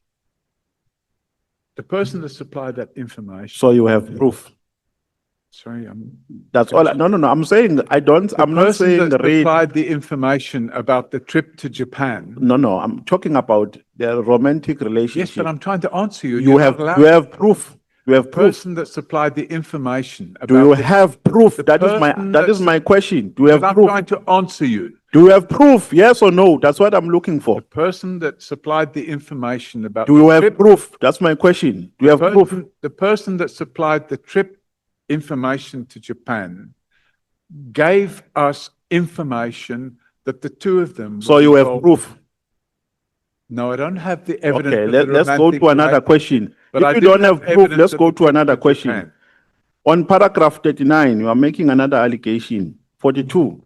the person that supplied that information. So you have proof. Sorry, That's all. No. I'm saying I'm not saying the person that read. supplied the information about the trip to Japan. No. I'm talking about their romantic relationship. Yes, but I'm trying to answer you. You have proof. You have The proof. person that supplied the information about Do you the- have proof? the That is person my question. Do you have But I'm proof? trying to answer you. Do you have proof? Yes or no? That's what I'm looking for. The person that supplied the information about Do you the have trip, proof? That's my question. Do you have proof? the person that supplied the trip information to Japan gave us information that the two of them. So were you have involved. proof. No, I don't have the evidence. Okay, of the let's go romantic to another relationship, question. but I If you do don't have proof, evidence let's of go the to trip another to question. Japan. On paragraph 39, you are making another allegation. 42.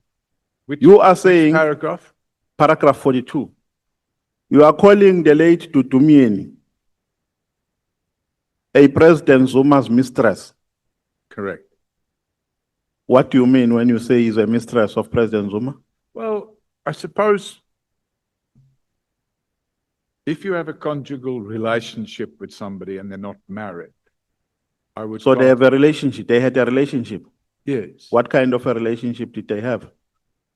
Which- You are which saying, paragraph? paragraph 42. You are calling the late Tutumieni a President Zuma's mistress. Correct. What do you mean when you say he's a mistress of President Zuma? Well, I suppose if you have a conjugal relationship with somebody and they're not married, I would. So they have a relationship. They had a relationship. Yes. What kind of a relationship did they have?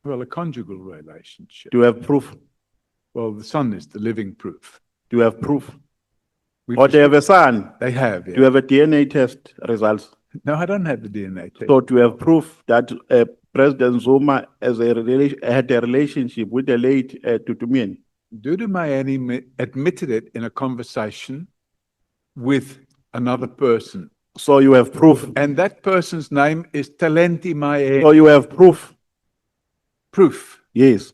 Well, a conjugal relationship. Do you have proof? Well, the son is the living proof. Do you have proof? We've Or they have a son? They have, yeah. Do you have a DNA test results? No, I don't have the DNA test. So do you have proof that President Zuma has had a relationship with the late Tutumieni? Dudu Mayeni admitted it in a conversation with another person. So you have proof. And that person's name is Talenti Mayeni. So you have proof. Proof. Yes.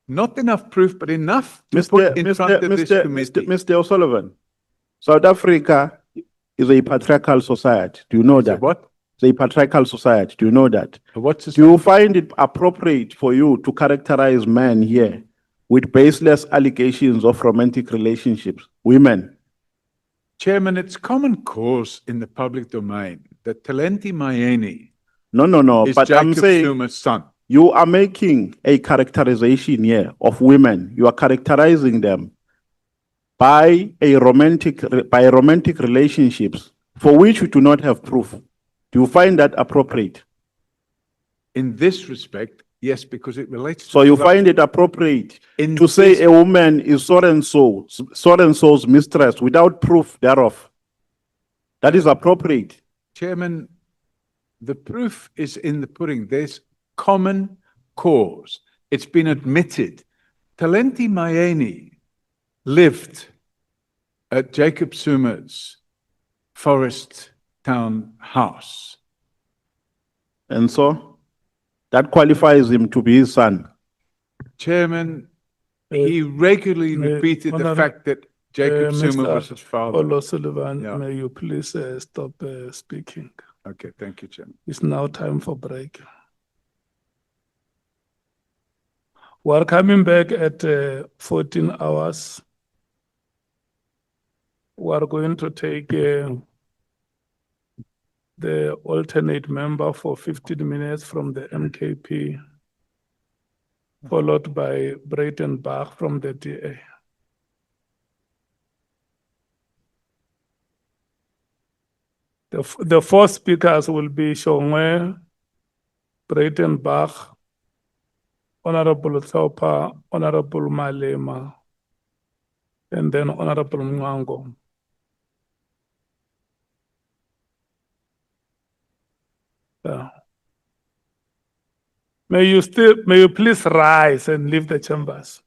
Not enough proof, but enough to put in front of this committee. Mr. O'Sullivan, South Africa is a patriarchal society. Do you know that? What? It's a patriarchal society. Do you know that? What's this? Do you find it appropriate for you to characterize men here with baseless allegations of romantic relationships? Women. Chairman, it's common cause in the public domain that Talenti Mayeni No. is But I'm Jacob saying Zuma's son. you are making a characterization here of women. You are characterizing them by romantic relationships for which you do not have proof. Do you find that appropriate? In this respect, yes, because it relates to. So you find it appropriate In to say this- a woman is so and so's mistress without proof thereof. That is appropriate. Chairman, the proof is in the pudding. There's common cause. It's been admitted. Talenti Mayeni lived at Jacob Zuma's Forest Town house. And so that qualifies him to be his son. Chairman, he regularly repeated the fact that Jacob Zuma was his father. Olo Sullivan, Yeah. may you please stop speaking? Okay, thank you, Chairman. It's now time for break. We're coming back at 14 hours. we are going to take the alternate member for 15 minutes from the MKP, followed by Breitenbach from the DA. The four speakers will be Shongwe, Breitenbach, Honorable Thopa, Honorable Malema, and then Honorable Mwango. Yeah. May you please rise and leave the chambers.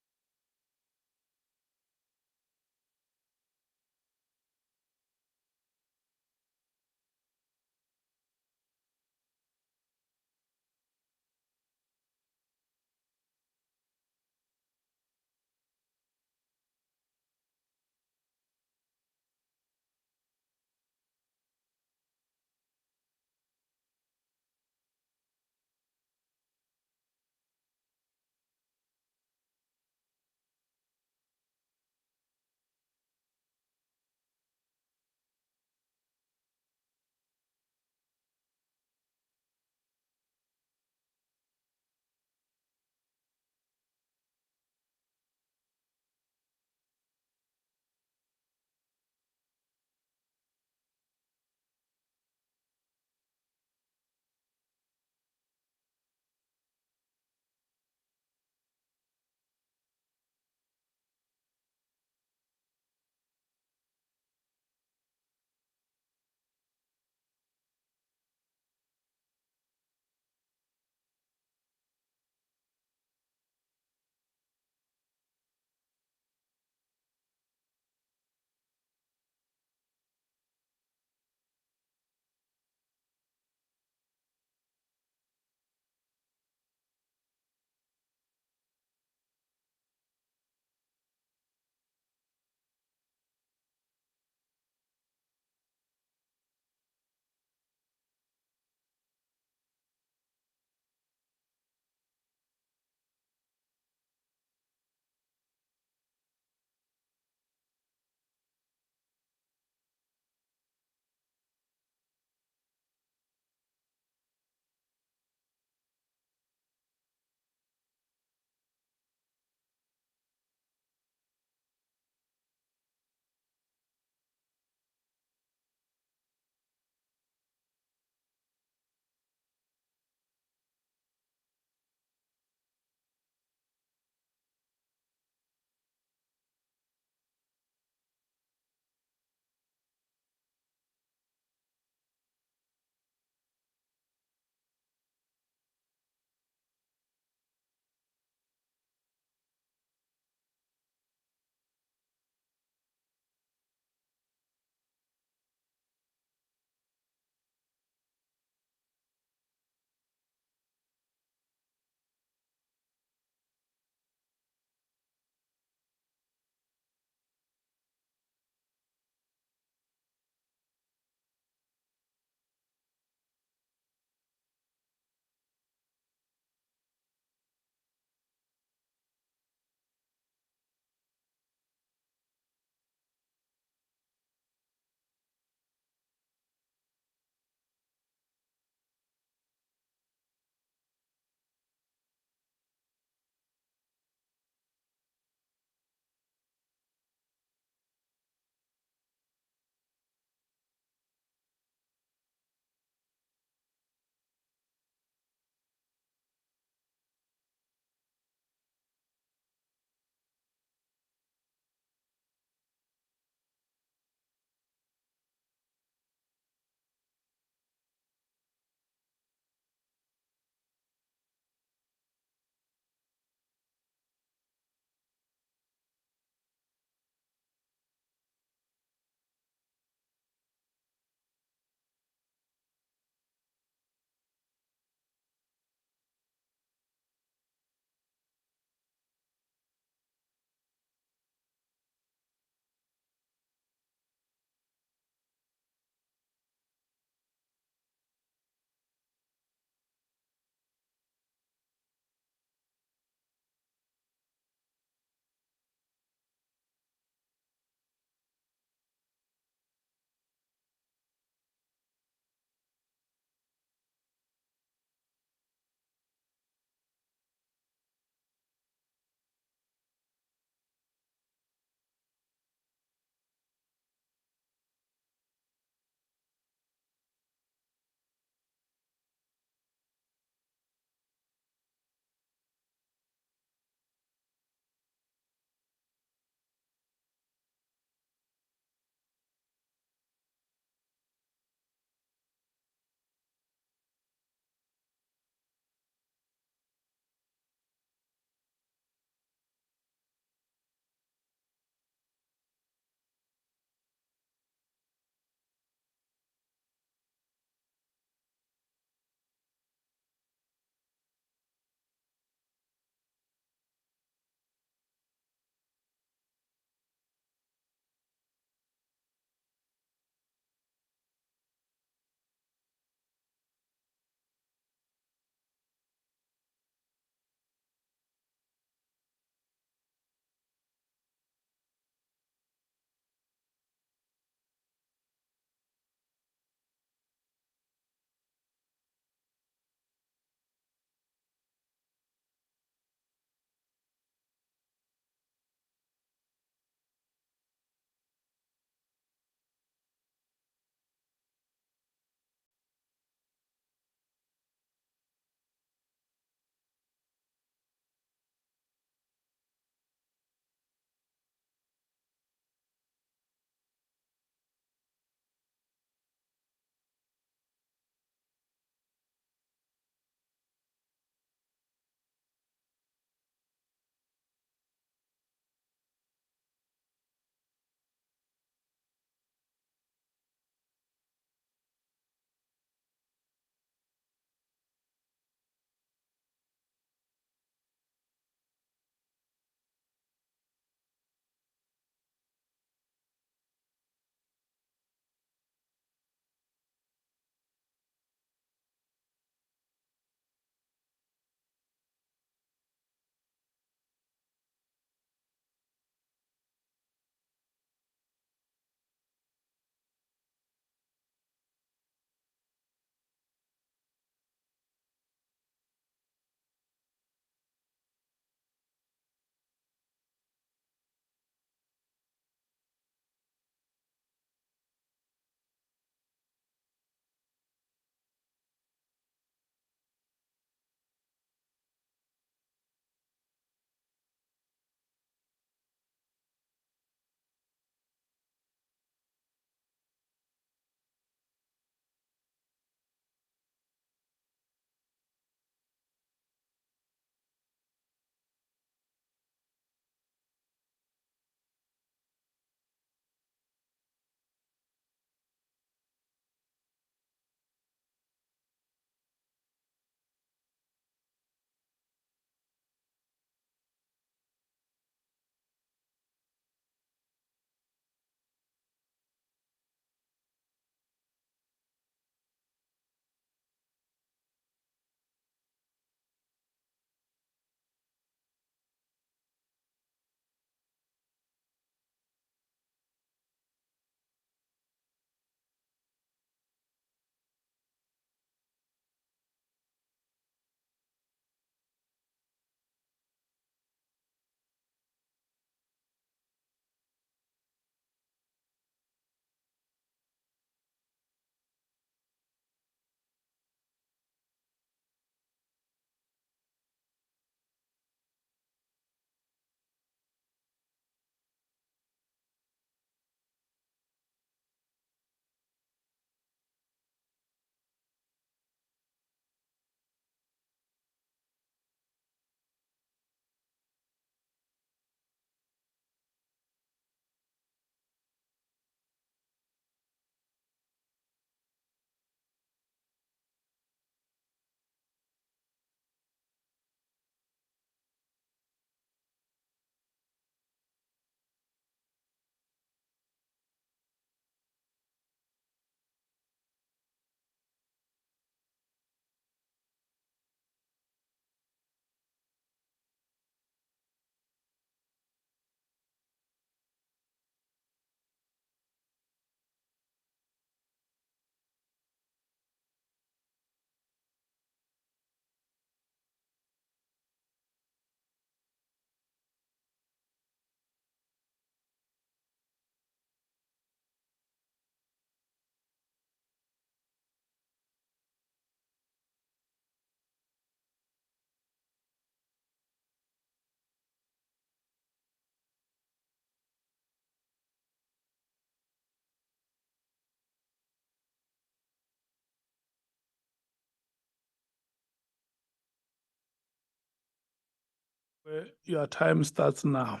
Your time starts now.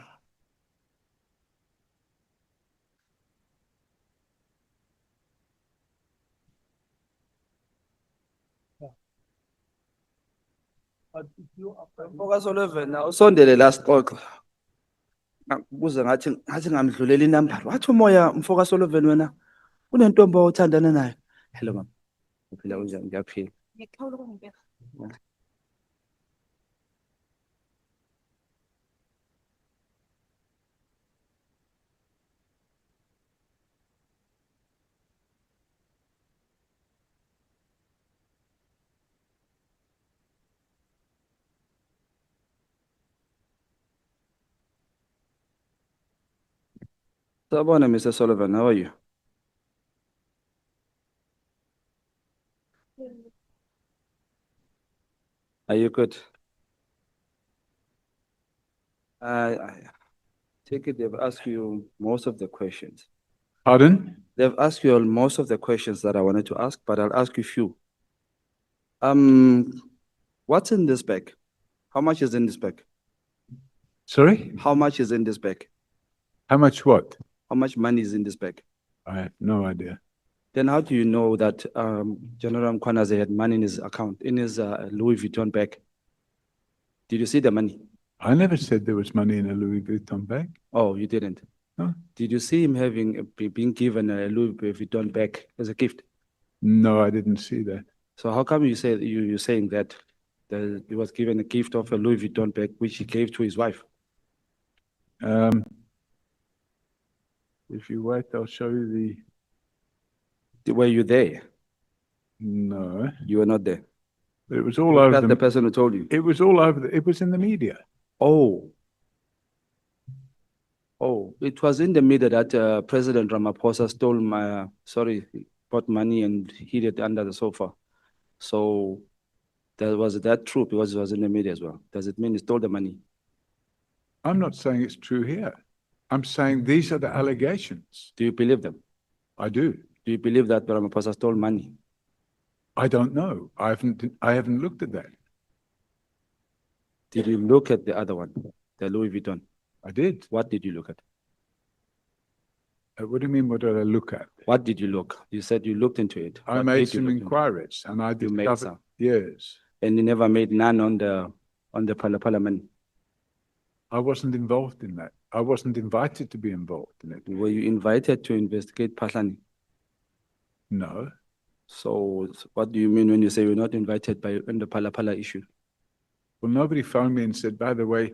But if you Mfoka Sullivan, usondele la sixoxa. Kuze ngathi ngamdlulela inamba. Wathi umoya Mfoka Sullivan wena unentombi othandana nayo. Hello mama. Uphila unjani? Ngiyaphila. Sabona Mr. Sullivan, how are you? Are you good? I take it they've asked you most of the questions. Pardon? They've asked you most of the questions that I wanted to ask, but I'll ask you few. What's in this bag? How much is in this bag? Sorry? How much is in this bag? How much what? How much money is in this bag? I have no idea. Then how do you know that General Mkwanaze had money in his account, in his Louis Vuitton bag? Did you see the money? I never said there was money in a Louis Vuitton bag. Oh, you didn't? No. Did you see him being given a Louis Vuitton bag as a gift? No, I didn't see that. So how come you're saying that he was given a gift of a Louis Vuitton bag which he gave to his wife? If you wait, I'll show you Were you there? No, You were not there. it was all over That's the the, person who told you. it was all over it was in the media. Oh. Oh, it was in the media that President Ramaphosa bought money and hid it under the sofa. So was that true? Because it was in the media as well. Does it mean he stole the money? I'm not saying it's true here. I'm saying these are the allegations. Do you believe them? I do. Do you believe that Ramaphosa stole money? I don't know. I haven't looked at that. Did you look at the other one, the Louis Vuitton? I did. What did you look at? What do you mean, what did I look at? What did you look? You said you looked into it. I What made did you some look into? inquiries and I You made discovered, some. yes, And you never made none on the parliament. I wasn't involved in that. I wasn't invited to be involved in it. Were you invited to investigate Pahlani? No, So what do you mean when you say you're not invited in the Pala issue? well, nobody phoned me and said, by the way,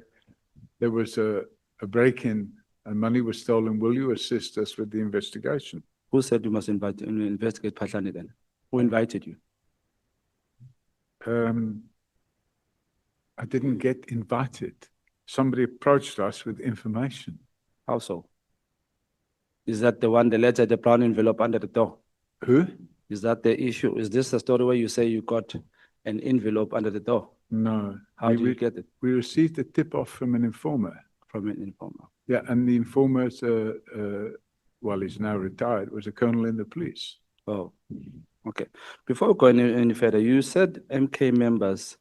there was a break-in and money was stolen. Will you assist us with the investigation? Who said you must investigate Pahlani then? Who invited you? I didn't get invited. Somebody approached us with information. How so? Is that the letter, the brown envelope under the door? Who? Is that the issue? Is this the story where you say you got an envelope under the door? No. How did you get it? We received a tip-off from an informer. From an informer. Yeah, and the informer's, well, he's now retired, was a colonel in the police. Oh, okay. Before we go any further, you said MK members,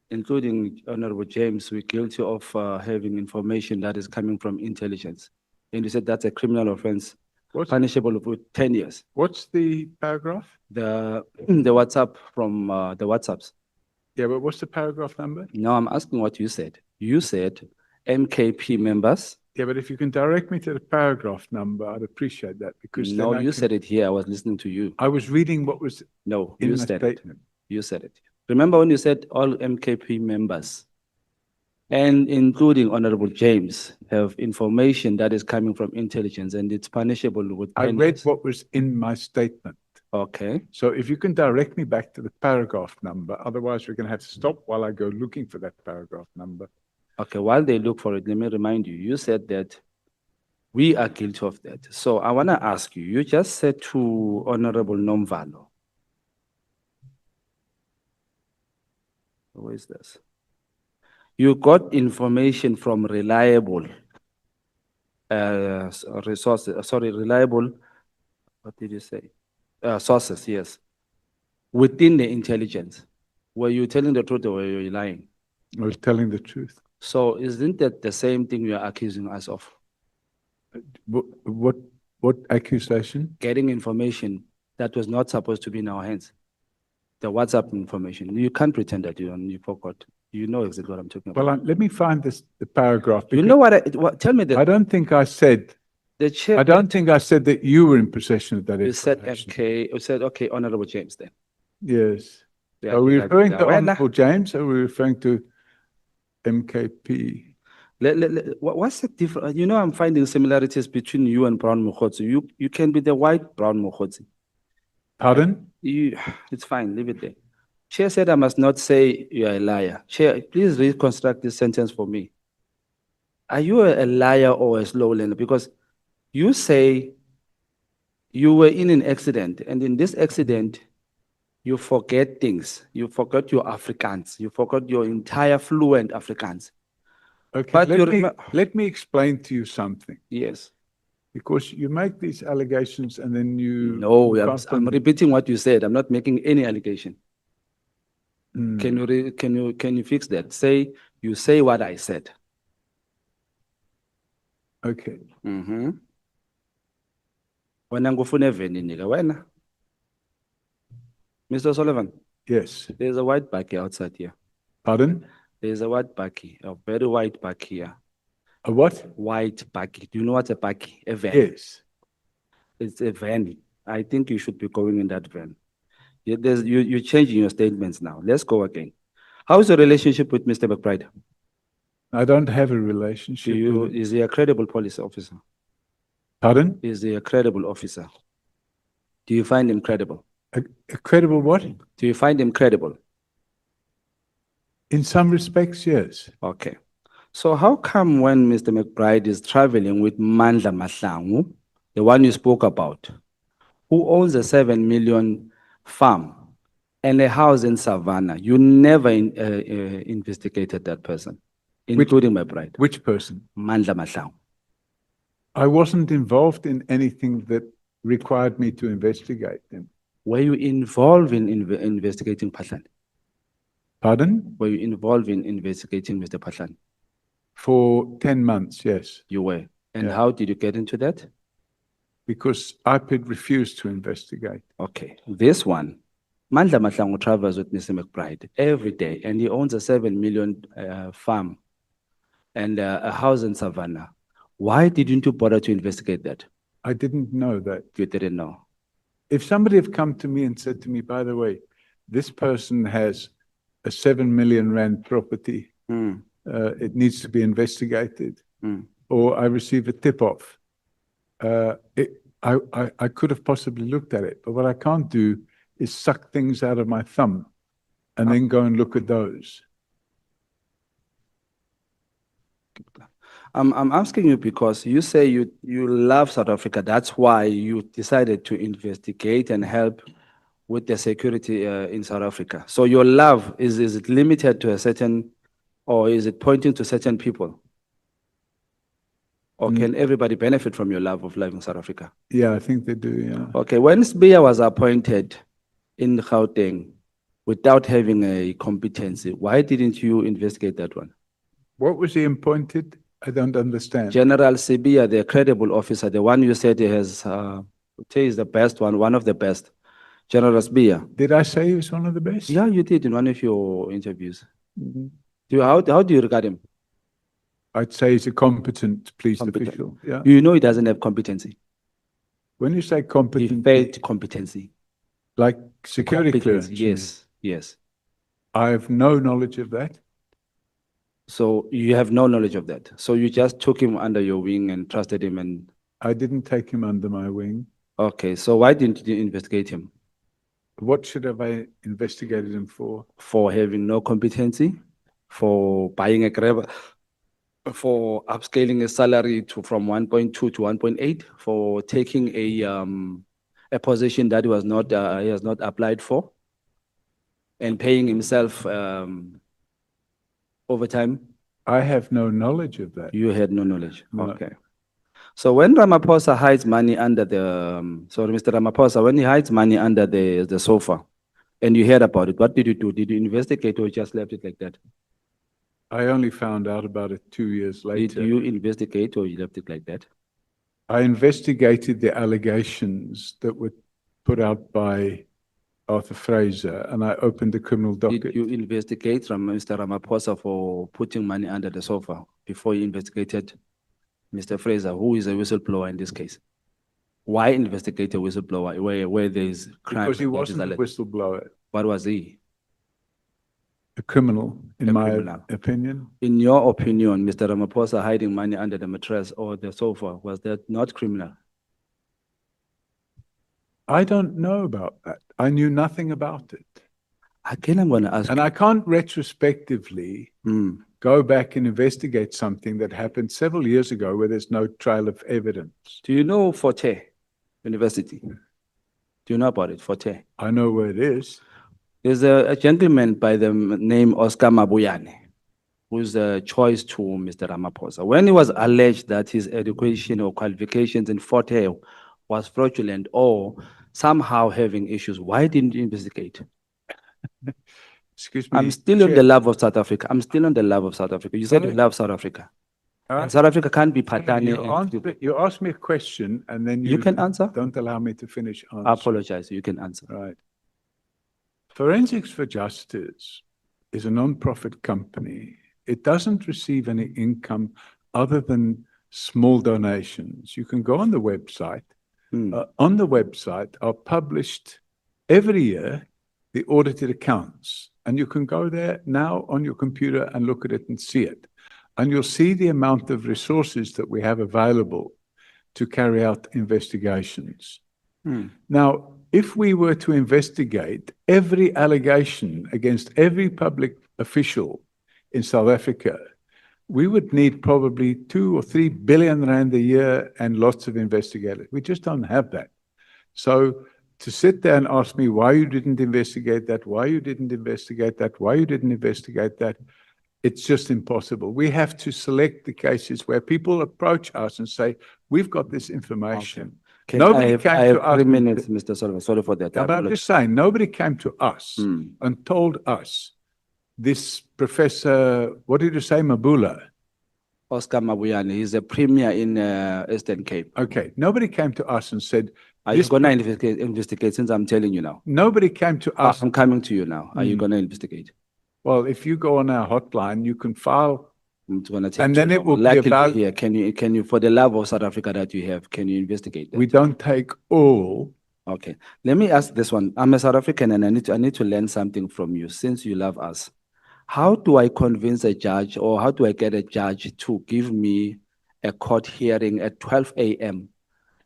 including Honorable James, were guilty of having information that is coming from intelligence. And you said that's a criminal offense, punishable with 10 years. What's the paragraph? The WhatsApp from the WhatsApps. Yeah, but what's the paragraph number? No, I'm asking what you said. You said MKP members. Yeah, but if you can direct me to the paragraph number, I'd appreciate that because No, then I you can- said it here. I was listening to you. I was reading what was No, in you the said it. statement. You said it. Remember when you said all MKP members and including Honorable James have information that is coming from intelligence and it's punishable with I 10 read years. what was in my statement. Okay. So if you can direct me back to the paragraph number, otherwise we're going to have to stop while I go looking for that paragraph number. Okay, while they look for it, let me remind you, you said that we are guilty of that. So I want to ask you, you just said to Honorable Nomvalo. Where is this? You got information from reliable reliable, what did you say? Sources, yes. Within the intelligence. Were you telling the truth or were you lying? I was telling the truth. So isn't that the same thing you are accusing us of? What accusation? Getting information that was not supposed to be in our hands. The WhatsApp information. You can't pretend that you forgot. You know exactly what I'm talking about. Well, let me find the paragraph. You know tell me I that don't think I said, the chair. I don't think I said that you were in possession of that You said information. MK, you said, okay, Honorable James then. Yes. Yeah, Are we yeah, referring yeah. to Well, Honorable James or are we referring to MKP? What's the difference? You know, I'm finding similarities between you and Brown Mukhodzi. You can be the white Brown Mukhodzi. Pardon? It's fine, leave it there. Chair said I must not say you are a liar. Chair, please reconstruct this sentence for me. Are you a liar or a slow learner? Because you say you were in an accident, and in this accident, you forget things. You forgot your Afrikaans. You forgot your entire fluent Afrikaans. Okay, But let me explain to you something. Yes. Because you make these allegations and then you. No, you I'm confirm- repeating what you said. I'm not making any allegation. Hmm. Can you fix that? You say what I said. Okay. Wena ngufuna eveni nika wena. Mr. Sullivan, Yes. there's a white bakkie outside here. Pardon? There's a white bakkie, a very white bakkie here. A what? White bakkie. Do you know what's a bakkie? A van. Yes. It's a van. I think you should be going in that van. You're changing your statements now. Let's go again. How's your relationship with Mr. McBride? I don't have a relationship with him. Is he a credible police officer? Pardon? Is he a credible officer? Do you find him credible? A credible what? Do you find him credible? In some respects, yes. Okay. So how come when Mr. McBride is traveling with Mandla Mahlangu, the one you spoke about, who owns a 7 million farm and a house in Savannah, you never investigated that person, including McBride? Which person? Mandla Mahlangu. I wasn't involved in anything that required me to investigate them. Were you involved in investigating Patlan? Pardon? Were you involved in investigating Mr. Patlan? For 10 months, yes. You were. And Yeah. how did you get into that? Because IPID refused to investigate. Okay. This one, Mandla Mahlangu travels with Mr. McBride every day, and he owns a 7 million farm and a house in Savannah. Why didn't you bother to investigate that? I didn't know that. You didn't know. If somebody had come to me and said to me, by the way, this person has a 7 million rand property, it needs to be investigated, or I receive a tip-off, I could have possibly looked at it. But what I can't do is suck things out of my thumb and then go and look at those. I'm asking you because you say you love South Africa. That's why you decided to investigate and help with the security in South Africa. So your love, is it limited to a certain, or is it pointing to certain people? Or can everybody benefit from your love of living South Africa? Yeah, I think they do, yeah. Okay, when Sbiya was appointed in Gauteng without having a competency, why didn't you investigate that one? What was he appointed? I don't understand. General Sbiya, the credible officer, the one you said he has, is the best one of the best. General Sbiya. Did I say he was one of the best? Yeah, you did in one of your interviews. How do you regard him? I'd say he's a competent police official. Yeah. You know he doesn't have competency. When you say competent, He failed competency. like security clearance. Yes, yes. I have no knowledge of that. So you have no knowledge of that. So you just took him under your wing and trusted him and. I didn't take him under my wing. Okay, so why didn't you investigate him? What should have I investigated him for? For having no competency, for buying a grab, for upscaling his salary from 1.2 to 1.8, for taking a position that he has not applied for, and paying himself overtime. I have no knowledge of that. You had no knowledge. No. Okay. So when Ramaphosa hides money under the, Mr. Ramaphosa, when he hides money under the sofa, and you heard about it, what did you do? Did you investigate or just left it like that? I only found out about it 2 years Did later. you investigate or you left it like that? I investigated the allegations that were put out by Arthur Fraser, and I opened the criminal Did docket. you investigate from Mr. Ramaphosa for putting money under the sofa before you investigated Mr. Fraser, who is a whistleblower in this case? Why investigate a whistleblower where there is crime? Because he that is wasn't a alleged? whistleblower, What was he? a criminal, in A my criminal. opinion. In your opinion, Mr. Ramaphosa hiding money under the mattress or the sofa, was that not criminal? I don't know about that. I knew nothing about it. Again, I'm going to ask. And I can't retrospectively go back and investigate something that happened several years ago where there's no trail of evidence. Do you know Forte University? Do you know about it, Forte? I know where it is. There's a gentleman by the name Oscar Mabuyane, who's a choice to Mr. Ramaphosa. When he was alleged that his education or qualifications in Forte was fraudulent or somehow having issues, why didn't you investigate? Excuse me. I'm still on Chair. the love of South Africa. I'm still on the love of South Africa. You said you Sorry? love South Africa. Huh? And South Africa can't be Patani. You asked me a question and then You can answer. don't allow me to finish answering. I apologize. You can answer. Right. Forensics for Justice is a non-profit company. It doesn't receive any income other than small donations. You can go on the website. On the website are published every year the audited accounts. And you can go there now on your computer and look at it and see it. And you'll see the amount of resources that we have available to carry out investigations. Now, if we were to investigate every allegation against every public official in South Africa, we would need probably 2 or 3 billion rand a year and lots of investigators. We just don't have that. So to sit there and ask me why you didn't investigate that, why you didn't investigate that, why you didn't investigate that, it's just impossible. We have to select the cases where people approach us and say, we've got this information. Nobody came I to have 3 us. minutes, Mr. Solomon. Sorry for that. I But I'm apologize. just saying, nobody came to us and told us, this Professor, what did you say, Mabula? Oscar Mabuyane, he's a premier in Eastern Cape. Okay, nobody came to us and said, Are you this going to investigate since I'm telling you now? nobody came to us. I'm coming to you now. Are you going to investigate? Well, if you go on our hotline, you can file, It's gonna take and then too it will long. be Luckily about, here, can you, for the love of South Africa that you have, can you investigate that? we don't take all. Okay, let me ask this one. I'm a South African and I need to learn something from you since you love us. How do I convince a judge or how do I get a judge to give me a court hearing at 12 a.m.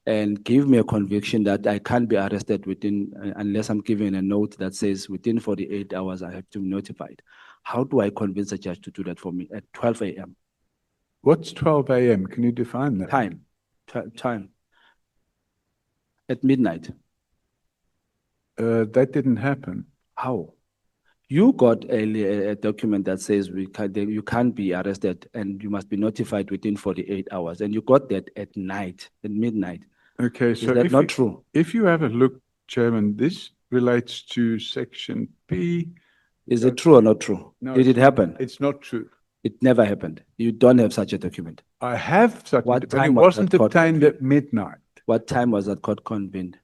and give me a conviction that I can't be arrested within, unless I'm given a note that says within 48 hours I have to be notified? How do I convince a judge to do that for me at 12 a.m.? What's 12 a.m.? Can you define that? Time. At midnight. That didn't happen. How? You got a document that says you can't be arrested and you must be notified within 48 hours. And you got that at night, at midnight. Okay, so Is that if not you- true? If you have a look, Chairman, this relates to Section P. Is it true or not true? No, Did it happen? It's not true. It never happened. You don't have such a document. I have such, What but it time was wasn't that court obtained at midnight. What time was that court convened?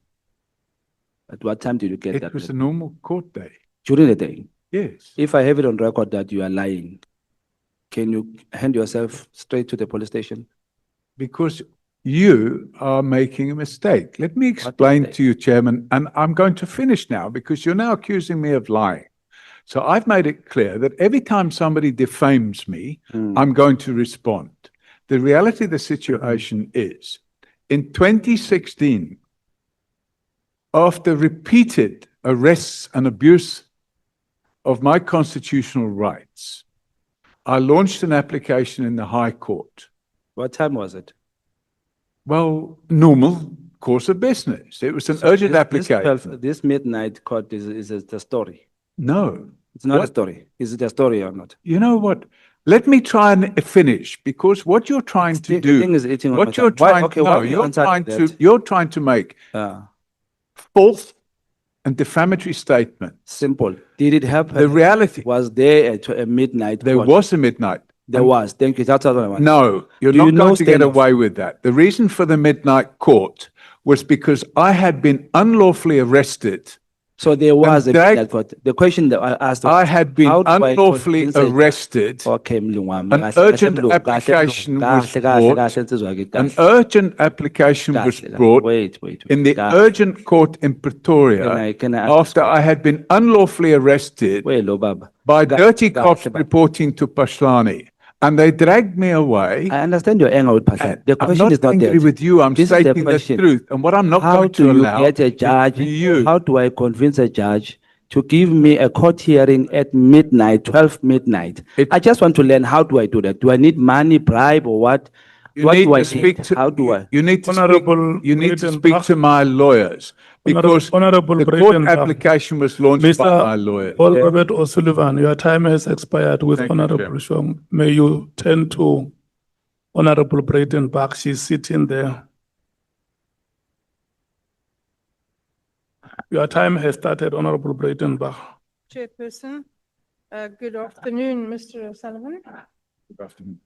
At what time did you get It that? was a normal court day. During the day? Yes. If I have it on record that you are lying, can you hand yourself straight to the police station? Because you are making a mistake. Let me explain mistake? to you, Chairman, and I'm going to finish now because you're now accusing me of lying. So I've made it clear that every time somebody defames me, I'm going to respond. The reality of the situation is, in 2016, after repeated arrests and abuse of my constitutional rights, I launched an application in the High Court. What time was it? Well, normal course of business. It was an urgent application. This midnight court is the story. No. It's not a What- story. Is it a story or not? You know what? Let me try and finish, because what you're trying to The do, thing is eating on my what you're time. Why- trying, okay, no, why are you you're answering trying that? to, you're trying to make Uh, false and defamatory statement. Simple. Did it happen? The reality, Was there a midnight? there court? was a midnight. There was. Thank you. That's what I want. No, you're Do you not know going to get standards? away with that. The reason for the midnight court was because I had been unlawfully arrested. So there was a dragged- midnight court. The question that I asked. I had been how do I unlawfully convince a- arrested. Okay, Mlungwami. An urgent application was brought. An urgent application was brought Wait. in the Kahle. urgent court in Pretoria Can I ask after I had been unlawfully arrested Wait, lo baba. by Kahle, dirty kahle, cops baba. reporting to Paslani. And they dragged me away. I understand your anger with Pastor. The I'm question not is not angry that. with you. I'm This is the stating the question. truth. And what I'm not How going to do you allow get a is judge? for you. How do I convince a judge to give me a court hearing at midnight, 12 midnight? I just want to learn, how do I do that? Do I need money, bribe, or what? You What need do I to speak need? to. How do I? You need to Honorable speak. You need to Breitenbach. speak to my lawyers because Honorable the court Breitenbach. application was launched by my lawyer. Paul Robert O'Sullivan, your time has expired with Thank you, Honorable Chairman. Shong. May you turn to Honorable Breitenbach. She's sitting there. Your time has started, Honorable Breitenbach. Chairperson, good afternoon, Mr. O'Sullivan. Good afternoon.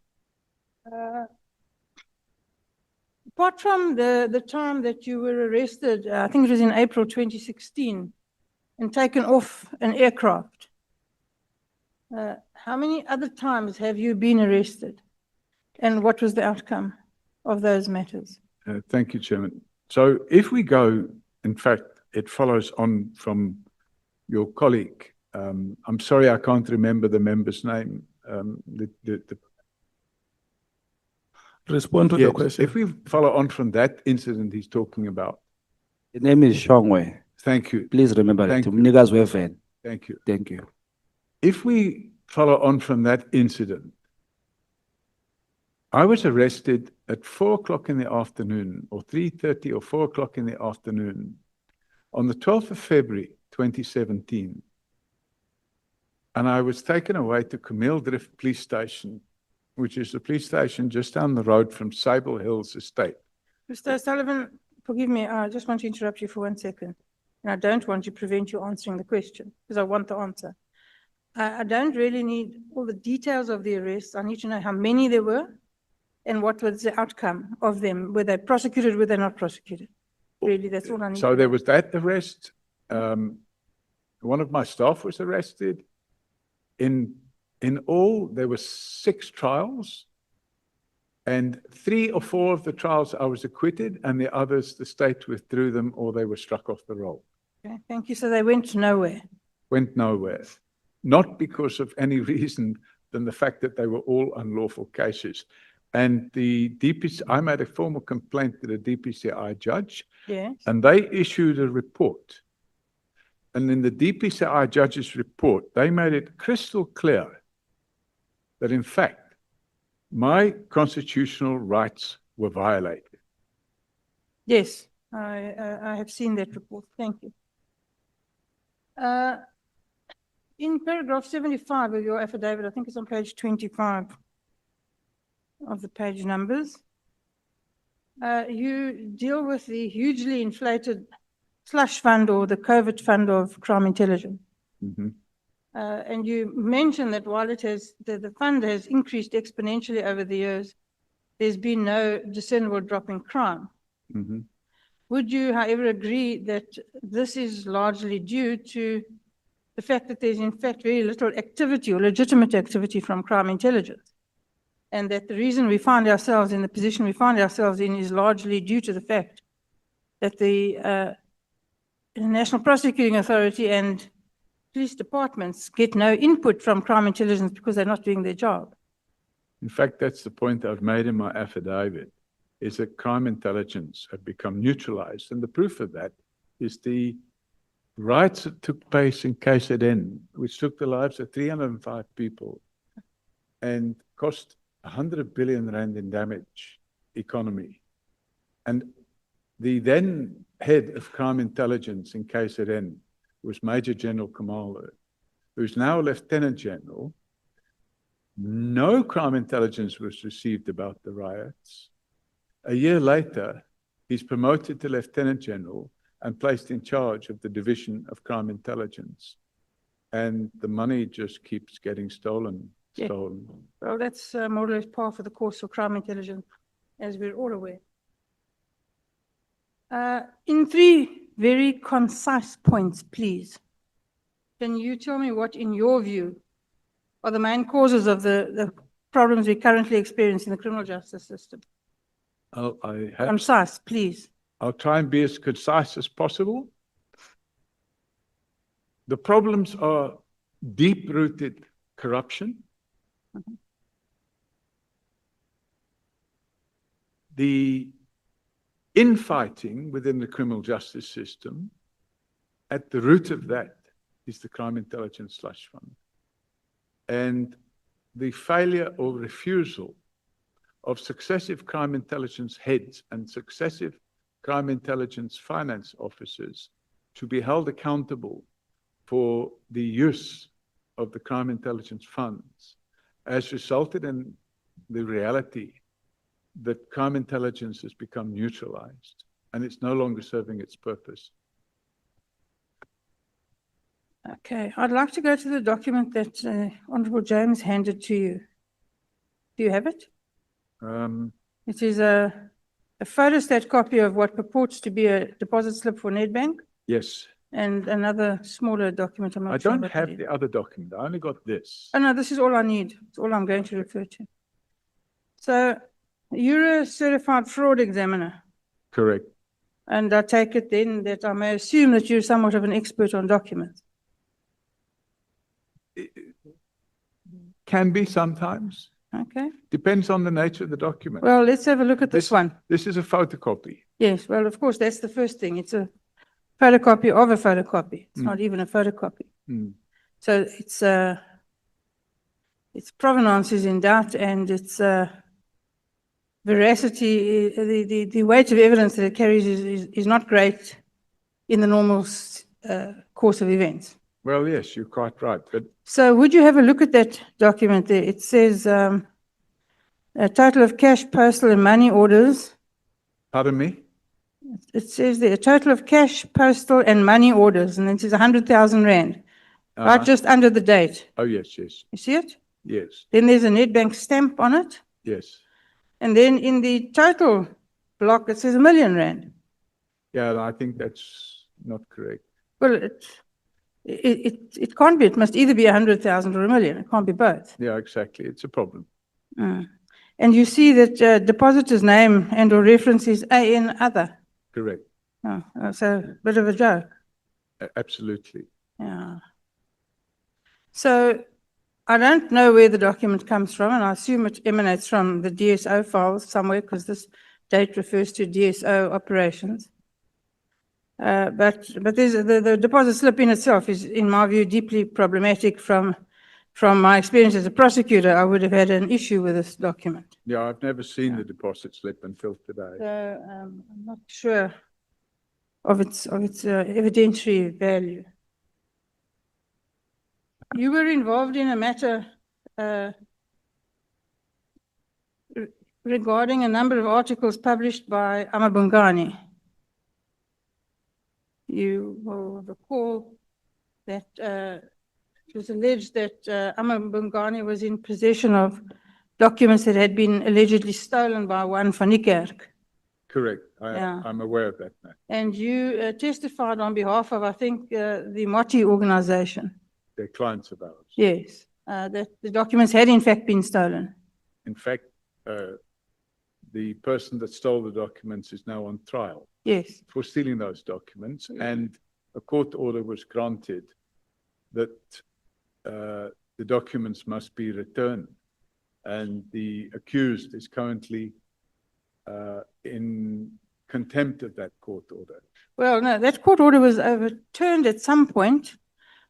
Apart from the time that you were arrested, I think it was in April 2016, and taken off an aircraft, how many other times have you been arrested? And what was the outcome of those matters? Thank you, Chairman. So if we go, in fact, it follows on from your colleague. I'm sorry, I can't remember the member's name. Respond to the Yes, question. if we follow on from that incident he's talking about. The name is Shongwe. Thank you. Please remember Thank that. you. Niggas were fan. Thank you. Thank you. If we follow on from that incident, I was arrested at 4 o'clock in the afternoon, or 3:30 or 4 o'clock in the afternoon, on the 12th of February, 2017. And I was taken away to Kameeldrift Police Station, which is the police station just down the road from Sable Hills Estate. Mr. O'Sullivan, forgive me, I just want to interrupt you for 1 second. And I don't want to prevent you answering the question, because I want the answer. I don't really need all the details of the arrests. I need to know how many there were and what was the outcome of them. Were they prosecuted, were they not prosecuted? Really, that's all I need. So there was that arrest. One of my staff was arrested. In all, there were 6 trials, and 3 or 4 of the trials I was acquitted, and the others, the state withdrew them or they were struck off the roll. Okay, thank you. So they went nowhere. Went nowhere. Not because of any reason than the fact that they were all unlawful cases. And the DPC, I made a formal complaint to the DPCI judge, Yes. and they issued a report. And in the DPCI judge's report, they made it crystal clear that in fact, my constitutional rights were violated. Yes, I have seen that report. Thank you. In paragraph 75 of your affidavit, I think it's on page 25 of the page numbers, you deal with the hugely inflated slush fund or the COVID fund of crime intelligence. Mhm. And you mention that while it has, the fund has increased exponentially over the years, there's been no discernible drop in crime. Mhm. Would you, however, agree that this is largely due to the fact that there's in fact very little activity or legitimate activity from crime intelligence? And that the reason we find ourselves in the position we find ourselves in is largely due to the fact that the National Prosecuting Authority and police departments get no input from crime intelligence because they're not doing their job. In fact, that's the point I've made in my affidavit, is that crime intelligence have become neutralized. And the proof of that is the riots that took place in KZN, which took the lives of 305 people and cost 100 billion rand in damage economy. And the then head of crime intelligence in KZN was Major General Kamala, who's now Lieutenant General. No crime intelligence was received about the riots. A year later, he's promoted to Lieutenant General, and placed in charge of the Division of Crime Intelligence. And the money just keeps getting stolen. Yeah. Well, that's more or less par for the course for crime intelligence, as we're all aware. In 3 very concise points, please, can you tell me what, in your view, are the main causes of the problems we currently experience in the criminal justice system? Concise, please. I'll try and be as concise as possible. The problems are deep-rooted corruption, the infighting within the criminal justice system. At the root of that is the crime intelligence slush fund, and the failure or refusal of successive crime intelligence heads and successive crime intelligence finance officers to be held accountable for the use of the crime intelligence funds has resulted in the reality that crime intelligence has become neutralized and it's no longer serving its purpose. Okay, I'd like to go to the document that Honorable James handed to you. Do you have it? It is a photostat copy of what purports to be a deposit slip for Nedbank. Yes. And another smaller document. I'm not I sure don't what have it is. the other document. I only got this. Oh, no, this is all I need. It's all I'm going to refer to. So you're a certified fraud examiner. Correct. And I take it then that I may assume that you're somewhat of an expert on documents. Can be sometimes. Okay. Depends on the nature of the document. Well, let's have a look at this one. This is a photocopy. Yes, well, of course, that's the first thing. It's a photocopy of a photocopy. It's not even a photocopy. So its provenance is in doubt, and its veracity, the weight of evidence that it carries is not great in the normal course of events. Well, yes, you're quite right. But So would you have a look at that document there? It says a total of cash, postal, and money orders. Pardon me? It says there a total of cash, postal, and money orders, and then it says 100,000 rand, right just under the date. Oh, yes, yes. You see it? Yes, Then there's a Nedbank stamp on it, yes. and then in the total block it says 1 million rand. Yeah, I think that's not correct. Well, it can't be. It must either be 100,000 or 1 million. It can't be both. Yeah, exactly. It's a problem. And you see that depositor's name and/or reference is AN other. Correct. Oh, so a bit of a joke. Absolutely. Yeah. So I don't know where the document comes from, and I assume it emanates from the DSO files somewhere, because this date refers to DSO operations. But there's the deposit slip in itself is, in my view, deeply problematic. From my experience as a prosecutor, I would have had an issue with this document. Yeah, I've never seen the deposit slip until today. So I'm not sure of its evidentiary value. You were involved in a matter regarding a number of articles published by Amabungani. You will recall that it was alleged that Amabungani was in possession of documents that had been allegedly stolen by one van Niekerk. Correct. Yeah. I'm aware of that now. And you testified on behalf of, I think, the Moti organization. They're clients of ours. Yes, that the documents had in fact been stolen. In fact, the person that stole the documents is now on trial. Yes. For stealing those documents, and a court order was granted that the documents must be returned, and the accused is currently in contempt of that court order. Well, no, that court order was overturned at some point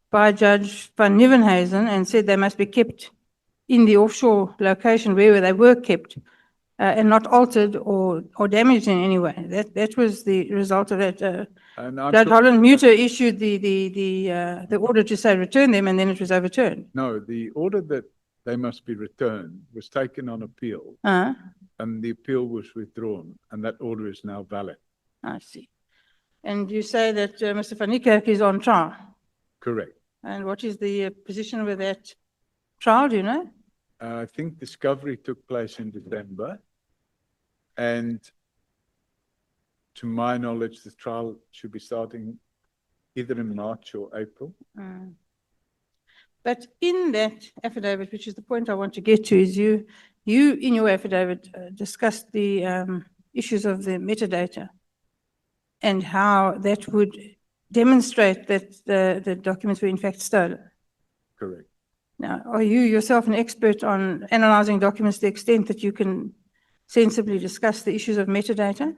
by Judge van Nieuwenhuizen and said they must be kept in the offshore location where they were kept, and not altered or damaged in any way. That was the result of that. Judge Holland Muter issued the order to say return them, and then it was overturned. No, the order that they must be returned was taken on appeal, and the appeal was withdrawn, and that order is now valid. I see. And you say that Mr. Van Niekerk is on trial. Correct. And what is the position with that trial, do you know? I think discovery took place in December. And to my knowledge, the trial should be starting either in March or April. But in that affidavit, which is the point I want to get to, is you in your affidavit discussed the issues of the metadata and how that would demonstrate that the documents were in fact stolen. Correct. Now, are you yourself an expert on analyzing documents to the extent that you can sensibly discuss the issues of metadata?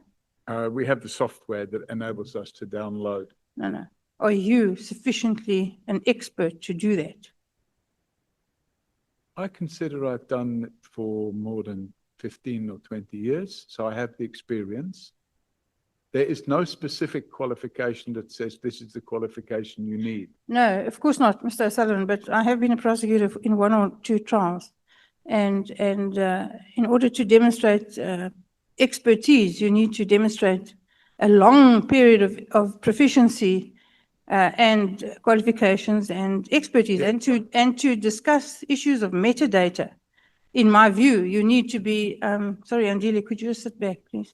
We have the software that enables us to download. No. Are you sufficiently an expert to do that? I consider I've done it for more than 15 or 20 years, so I have the experience. There is no specific qualification that says this is the qualification you need. No, of course not, Mr. O'Sullivan, but I have been a prosecutor in 1 or 2 trials. And in order to demonstrate expertise, you need to demonstrate a long period of proficiency and qualifications and expertise, and to discuss issues of metadata. In my view, you need to be, sorry, Angela, could you just sit back, please?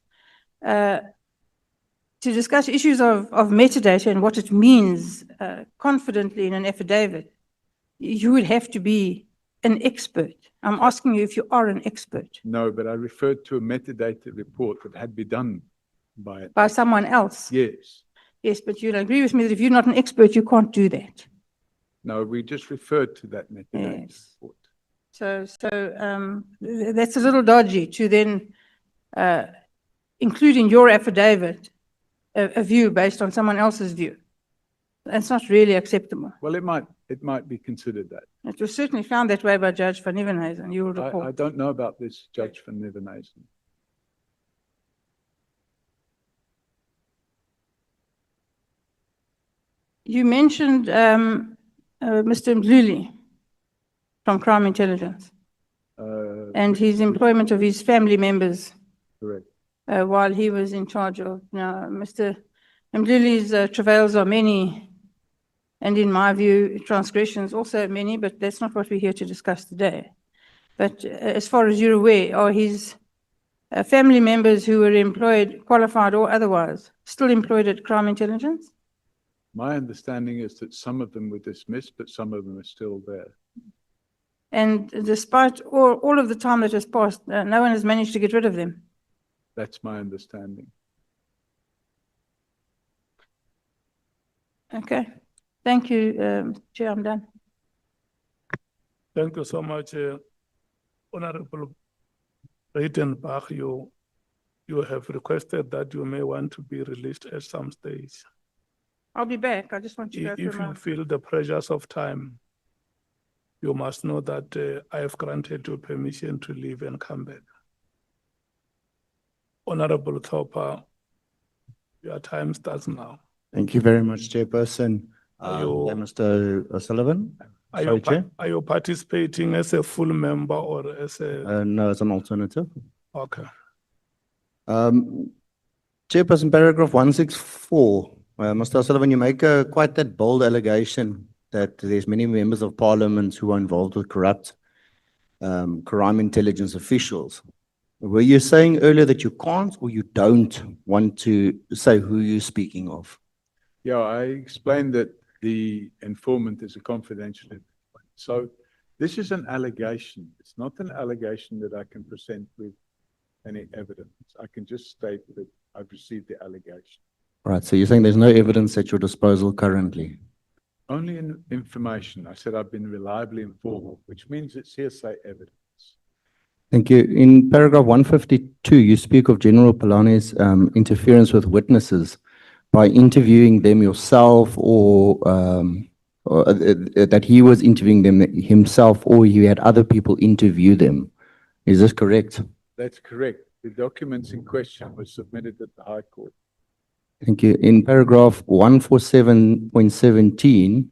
To discuss issues of metadata and what it means confidently in an affidavit, you would have to be an expert. I'm asking you if you are an expert. No, but I referred to a metadata report that had been done by someone else. Yes. Yes, but you'll agree with me that if you're not an expert, you can't do that. No, we just referred to that metadata report. So that's a little dodgy to then include in your affidavit a view based on someone else's view. That's not really acceptable. Well, it might be considered that. It was certainly found that way by Judge Van Nieuwenhuizen, you will recall. I don't know about this, Judge Van Nieuwenhuizen. You mentioned Mr. Mdluli from Crime Intelligence and his employment of his family members. Correct. While he was in charge of. Now, Mr. Mdluli's travails are many, and in my view, transgressions also many, but that's not what we're here to discuss today. But as far as you're aware, are his family members who were employed, qualified or otherwise, still employed at Crime Intelligence? My understanding is that some of them were dismissed, but some of them are still there. And despite all of the time that has passed, no one has managed to get rid of them? That's my understanding. Okay. Thank you, Chair, I'm done. Thank you so much, Honorable Reitenbach. You have requested that you may want to be released at some stage. I'll be back. I just want to go through If you feel the pressures of time, you must know that I have granted you permission to leave and come back. Honorable Thorpe, your time starts now. Thank you very much, Chairperson. You- Mr. O'Sullivan. Are Sorry, you, Chair. are you participating as a full member or as a? No, as an alternative. Okay. Chairperson, paragraph 164. Mr. O'Sullivan, you make quite that bold allegation that there's many members of parliament who are involved with corrupt crime intelligence officials. Were you saying earlier that you can't or you don't want to say who you're speaking of? Yeah, I explained that the informant is a confidential informant. So this is an allegation. It's not an allegation that I can present with any evidence. I can just state that I've received the allegation. Right, so you're saying there's no evidence at your disposal currently? Only information. I said I've been reliably informed, which means it's hearsay evidence. Thank you. In paragraph 152, you speak of General Polane's interference with witnesses by interviewing them yourself or that he was interviewing them himself or he had other people interview them. Is this correct? That's correct. The documents in question were submitted at the High Court. Thank you. In paragraph 147.17,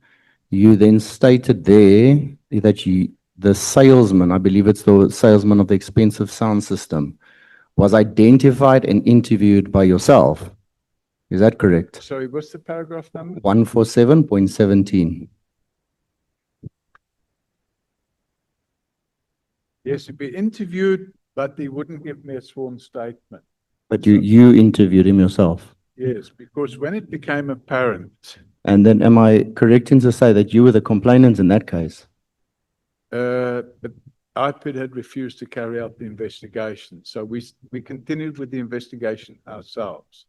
you then stated there that the salesman, I believe it's the salesman of the expensive sound system, was identified and interviewed by yourself. Is that correct? Sorry, what's the paragraph number? 147.17. Yes, he'd be interviewed, but he wouldn't give me a sworn statement. But you interviewed him yourself. Yes, because when it became apparent, And then am I correct in to say that you were the complainant in that case? but IPID had refused to carry out the investigation. So we continued with the investigation ourselves.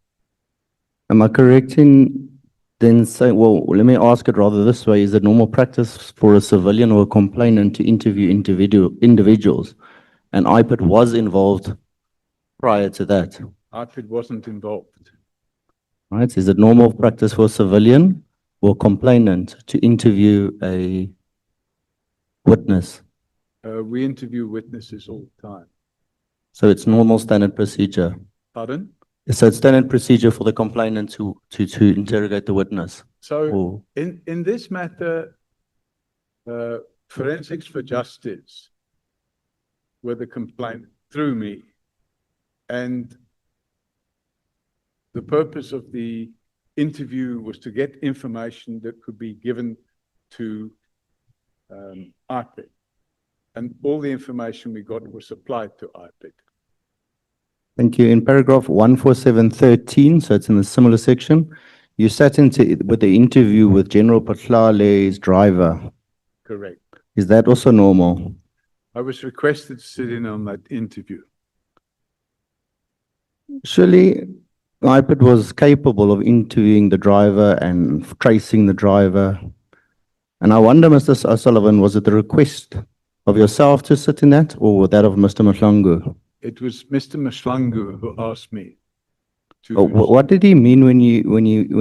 Am I correct in then saying, well, let me ask it rather this way, is it normal practice for a civilian or a complainant to interview individuals? And IPID was involved prior to that, IPID wasn't involved. right? Is it normal practice for a civilian or complainant to interview a witness? We interview witnesses all the time. So it's normal standard procedure. Pardon? So it's standard procedure for the complainant to interrogate the witness. So in this matter, Forensics for Justice were the complainant through me. And the purpose of the interview was to get information that could be given to IPID. And all the information we got was supplied to IPID. Thank you. In paragraph 147.13, so it's in the similar section, you sat with the interview with General Patlale's driver. Correct. Is that also normal? I was requested to sit in on that interview. Surely, IPID was capable of interviewing the driver and tracing the driver. And I wonder, Mr. O'Sullivan, was it the request of yourself to sit in that or that of Mr. Mashlangu? It was Mr. Mashlangu who asked me to. What did he mean when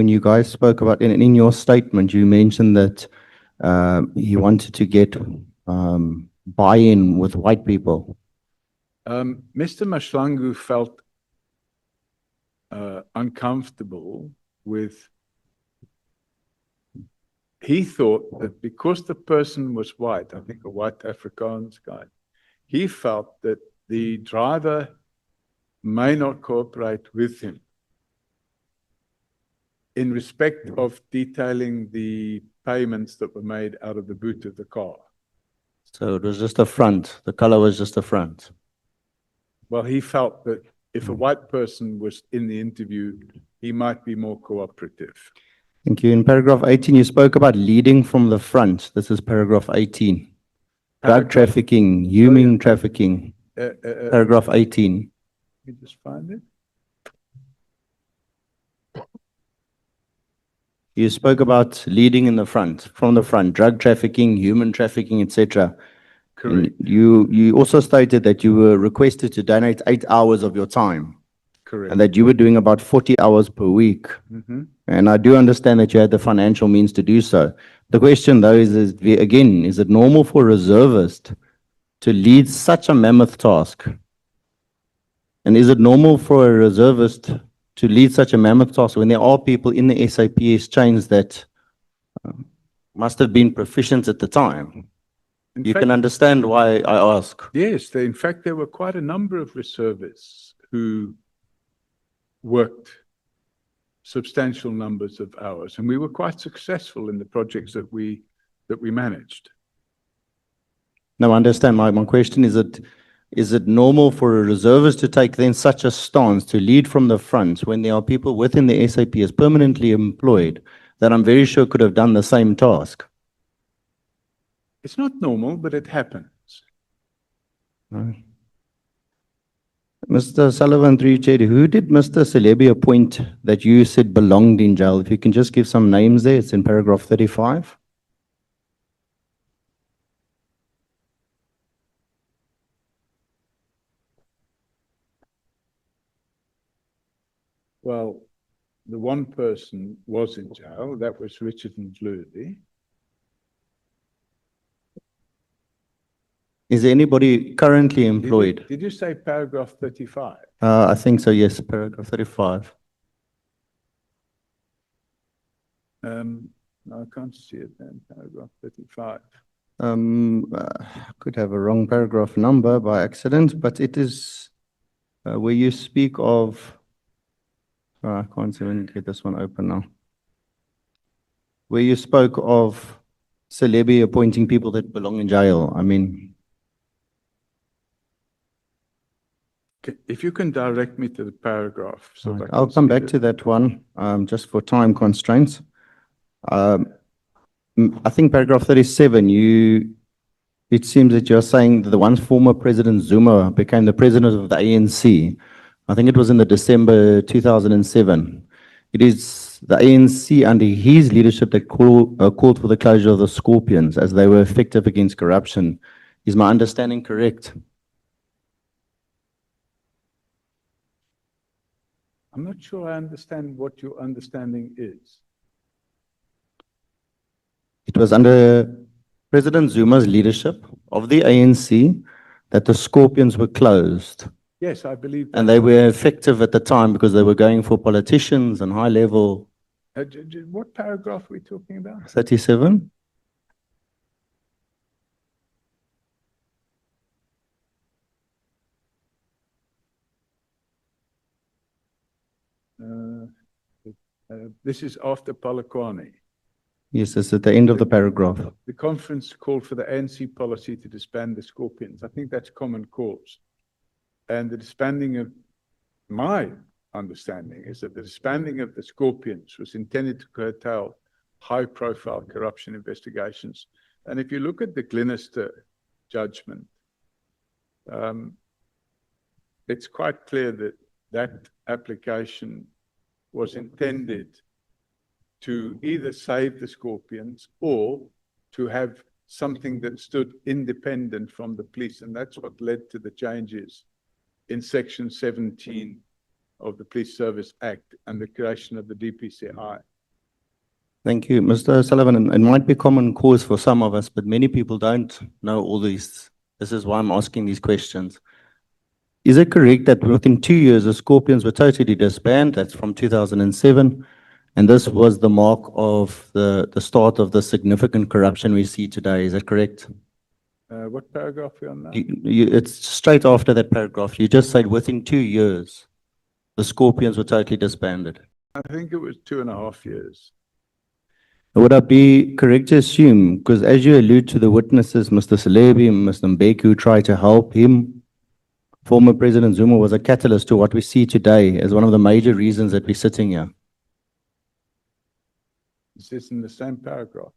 you guys spoke about in your statement? You mentioned that he wanted to get buy-in with white people. Mr. Mashlangu felt uncomfortable with. He thought that because the person was white, I think a white Afrikaans guy, he felt that the driver may not cooperate with him in respect of detailing the payments that were made out of the boot of the car. So it was just a front. The color was just a front. Well, he felt that if a white person was in the interview, he might be more cooperative. Thank you. In paragraph 18, you spoke about leading from the front. This is paragraph 18. Drug trafficking, human trafficking. Paragraph 18. Let me just find it. You spoke about leading in the front, from the front, drug trafficking, human trafficking, etc. Correct. You also stated that you were requested to donate 8 hours of your time. Correct. And that you were doing about 40 hours per week. Mm-hmm. And I do understand that you had the financial means to do so. The question though is again, is it normal for a reservist to lead such a mammoth task? And is it normal for a reservist to lead such a mammoth task when there are people in the SAPS chains that must have been proficient at the time? You can understand why I ask. Yes, in fact, there were quite a number of reservists who worked substantial numbers of hours, and we were quite successful in the projects that we managed. Now, I understand. My question is it normal for a reservist to take then such a stance to lead from the front when there are people within the SAPS permanently employed that I'm very sure could have done the same task? It's not normal, but it happens. Right. Mr. Sullivan, through you, Chair, who did Mr. Celebi appoint that you said belonged in jail? If you can just give some names there, it's in paragraph 35. Well, the one person was in jail, that was Richard Ndludi. Is there anybody currently employed? Did you say paragraph 35? I think so, yes, paragraph 35. No, I can't see it then, paragraph 35. I could have a wrong paragraph number by accident, but it is where you speak of I can't even get this one open now. Where you spoke of Celebi appointing people that belong in jail. I mean, If you can direct me to the paragraph so that I I'll can come see back it. to that one, just for time constraints. I think paragraph 37, it seems that you're saying that the once former President Zuma became the president of the ANC. I think it was in the December 2007. It is the ANC under his leadership that called for the closure of the Scorpions as they were effective against corruption. Is my understanding correct? I'm not sure I understand what your understanding is. It was under President Zuma's leadership of the ANC that the Scorpions were closed. Yes, I believe And that. they were effective at the time because they were going for politicians and high level. What paragraph are we talking about? 37? This is after Polokwane. Yes, it's at the end of the paragraph. The conference called for the ANC policy to disband the Scorpions. I think that's common cause. And the disbanding of, my understanding is that the disbanding of the Scorpions was intended to curtail high-profile corruption investigations. And if you look at the Glenister judgment, it's quite clear that that application was intended to either save the Scorpions or to have something that stood independent from the police. And that's what led to the changes in Section 17 of the Police Service Act and the creation of the DPCI. Thank you, Mr. Sullivan. It might be common cause for some of us, but many people don't know all these. This is why I'm asking these questions. Is it correct that within 2 years, the Scorpions were totally disbanded? That's from 2007. And this was the mark of the start of the significant corruption we see today. Is that correct? What paragraph are we on now? It's straight after that paragraph. You just said within 2 years, the Scorpions were totally disbanded. I think it was 2.5 years. Would I be correct to assume, because as you allude to the witnesses, Mr. Celebi and Mr. Mbeki, who tried to help him, former President Zuma was a catalyst to what we see today as one of the major reasons that we're sitting here. Is this in the same paragraph?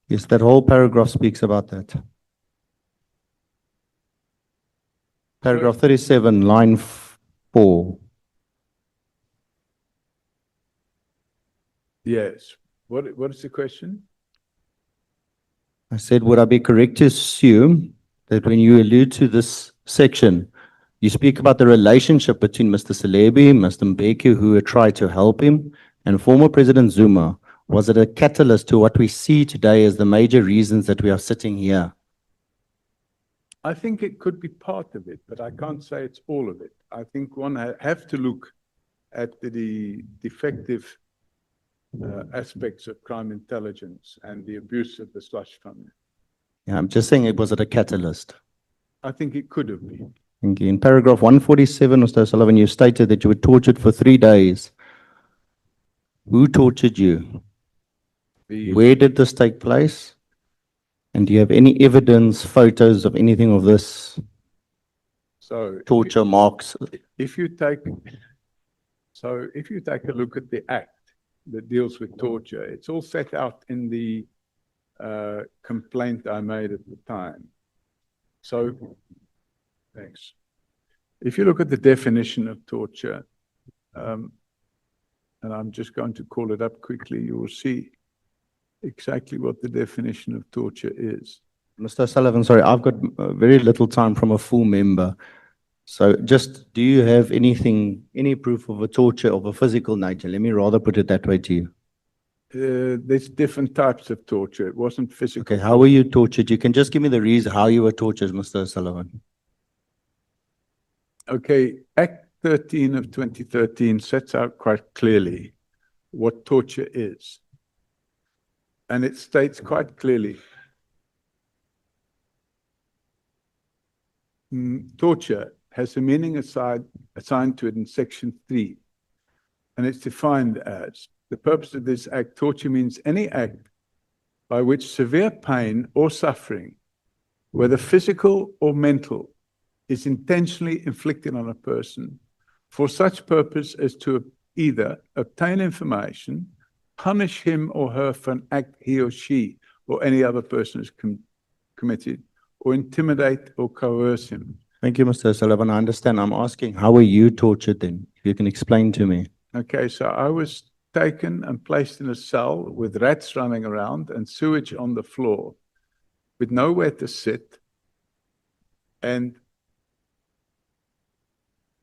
Yes, that whole paragraph speaks about that. Paragraph 37, line 4. Yes. What is the question? I said, would I be correct to assume that when you allude to this section, you speak about the relationship between Mr. Celebi, Mr. Mbeki, who had tried to help him, and former President Zuma? Was it a catalyst to what we see today as the major reasons that we are sitting here? I think it could be part of it, but I can't say it's all of it. I think one have to look at the defective aspects of crime intelligence and the abuse of the slush fund. Yeah, I'm just saying, was it a catalyst? I think it could have been. Thank you. In paragraph 147, Mr. Sullivan, you stated that you were tortured for 3 days. Who tortured you? Where did this take place? And do you have any evidence, photos of anything of this? So torture marks? If you take a look at the act that deals with torture, it's all set out in the complaint I made at the time. So, thanks. If you look at the definition of torture, and I'm just going to call it up quickly, you will see exactly what the definition of torture is. Mr. Sullivan, sorry, I've got very little time from a full member. So just, do you have anything, any proof of a torture of a physical nature? Let me rather put it that way to you. There's different types of torture. It wasn't physical. Okay, how were you tortured? You can just give me the reason how you were tortured, Mr. Sullivan. Okay, Act 13 of 2013 sets out quite clearly what torture is. And it states quite clearly, torture has a meaning assigned to it in section 3. And it's defined as, the purpose of this act, torture means any act by which severe pain or suffering, whether physical or mental, is intentionally inflicted on a person for such purpose as to either obtain information, punish him or her for an act he or she or any other person has committed, or intimidate or coerce him. Thank you, Mr. Sullivan. I understand. I'm asking, how were you tortured then? If you can explain to me. Okay, so I was taken and placed in a cell with rats running around and sewage on the floor with nowhere to sit. And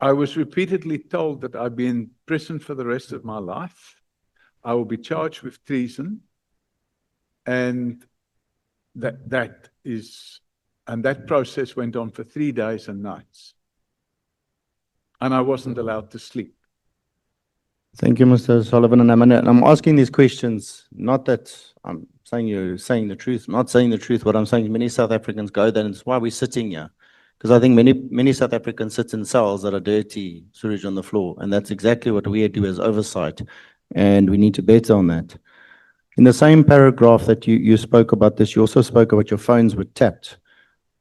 I was repeatedly told that I'd be in prison for the rest of my life. I will be charged with treason. And that process went on for 3 days and nights. And I wasn't allowed to sleep. Thank you, Mr. Sullivan. And I'm asking these questions, not that I'm saying you're saying the truth, I'm not saying the truth. What I'm saying is many South Africans go there, and it's why we're sitting here. Because I think many South Africans sit in cells that are dirty, sewage on the floor. And that's exactly what we do as oversight. And we need to better on that. In the same paragraph that you spoke about this, you also spoke about your phones were tapped.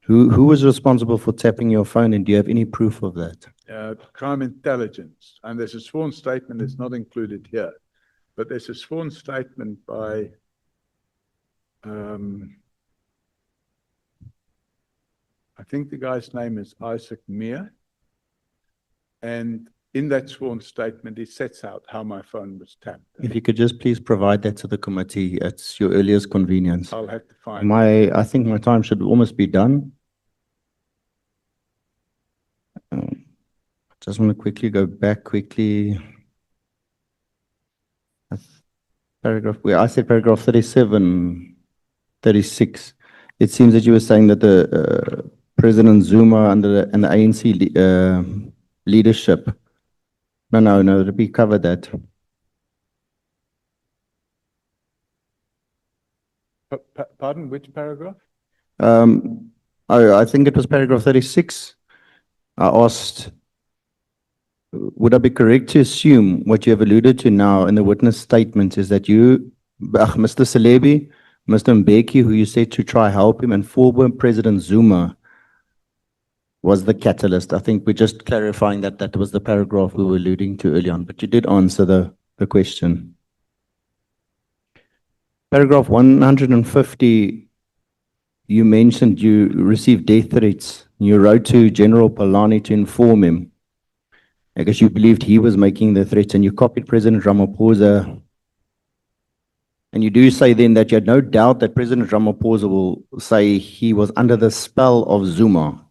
Who was responsible for tapping your phone, and do you have any proof of that? Crime intelligence. And there's a sworn statement that's not included here. But there's a sworn statement by I think the guy's name is Isaac Meir. And in that sworn statement, he sets out how my phone was tapped. If you could just please provide that to the committee at your earliest convenience. I'll have to find I think my time should almost be done. Just want to quickly go back quickly. Paragraph, where I said paragraph 37, 36. It seems that you were saying that the President Zuma and the ANC leadership. No, we covered that. Pardon, which paragraph? I think it was paragraph 36. I asked, would I be correct to assume what you have alluded to now in the witness statement is that you, Mr. Celebi, Mr. Mbeki, who you said to try help him, and former President Zuma was the catalyst. I think we're just clarifying that that was the paragraph we were alluding to early on, but you did answer the question. Paragraph 150, you mentioned you received death threats. You wrote to General Palani to inform him. I guess you believed he was making the threats, and you copied President Ramaphosa. And you do say then that you had no doubt that President Ramaphosa will say he was under the spell of Zuma.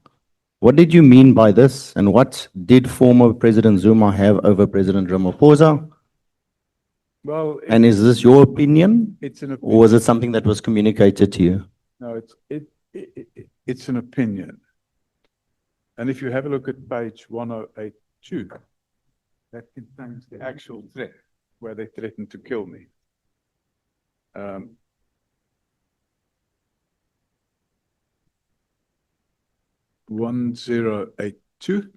What did you mean by this? And what did former President Zuma have over President Ramaphosa? Well, and is this your opinion? It's an opinion. Or was it something that was communicated to you? No, it's an opinion. And if you have a look at page 1082, that contains the actual threat where they threatened to kill me. 1082.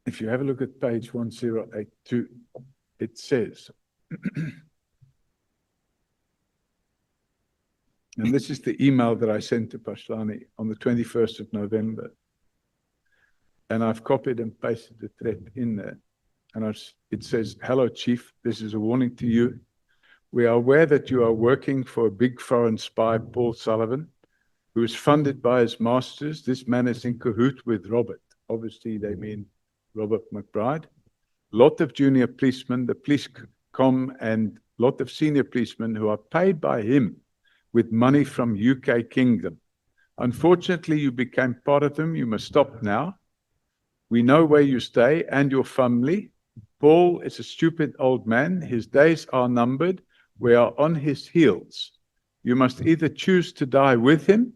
If you have a look at page 1082, it says, and this is the email that I sent to Pashlani on the 21st of November. And I've copied and pasted the threat in there. And it says, "Hello, Chief, this is a warning to you. We are aware that you are working for a big foreign spy, Paul Sullivan, who is funded by his masters. This man is in cahoot with Robert." Obviously, they mean Robert McBride. Lot of junior policemen, the police com, and lot of senior policemen who are paid by him with money from UK Kingdom. Unfortunately, you became part of them. You must stop now. We know where you stay and your family. Paul is a stupid old man. His days are numbered. We are on his heels. You must either choose to die with him.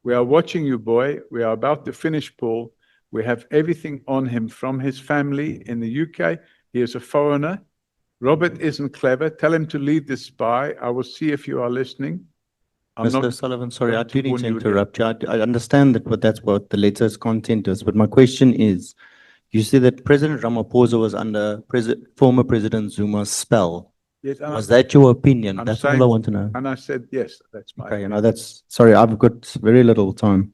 We are watching you, boy. We are about to finish Paul. We have everything on him from his family in the UK. He is a foreigner. Robert isn't clever. Tell him to leave this spy. I will see if you are listening. I'm Mr. not Sullivan, sorry, I going to do need warn to you again. interrupt you. I understand that that's what the letter's content is, but my question is, you see that President Ramaphosa was under former President Zuma's spell. Yes, and Was that your opinion? I'm That's saying- all I want to know. And I said, yes, that's my. Okay, you know, sorry, I've got very little time.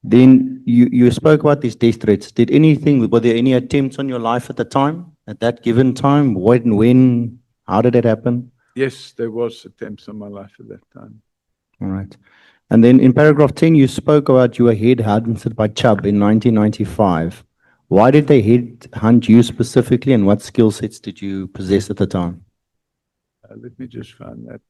Then you spoke about these death threats. Were there any attempts on your life at the time, at that given time? When, how did it happen? Yes, there was attempts on my life at that time. All right. And then in paragraph 10, you spoke about you were headhunted by Chubb in 1995. Why did they headhunt you specifically, and what skill sets did you possess at the time? Let me just find that.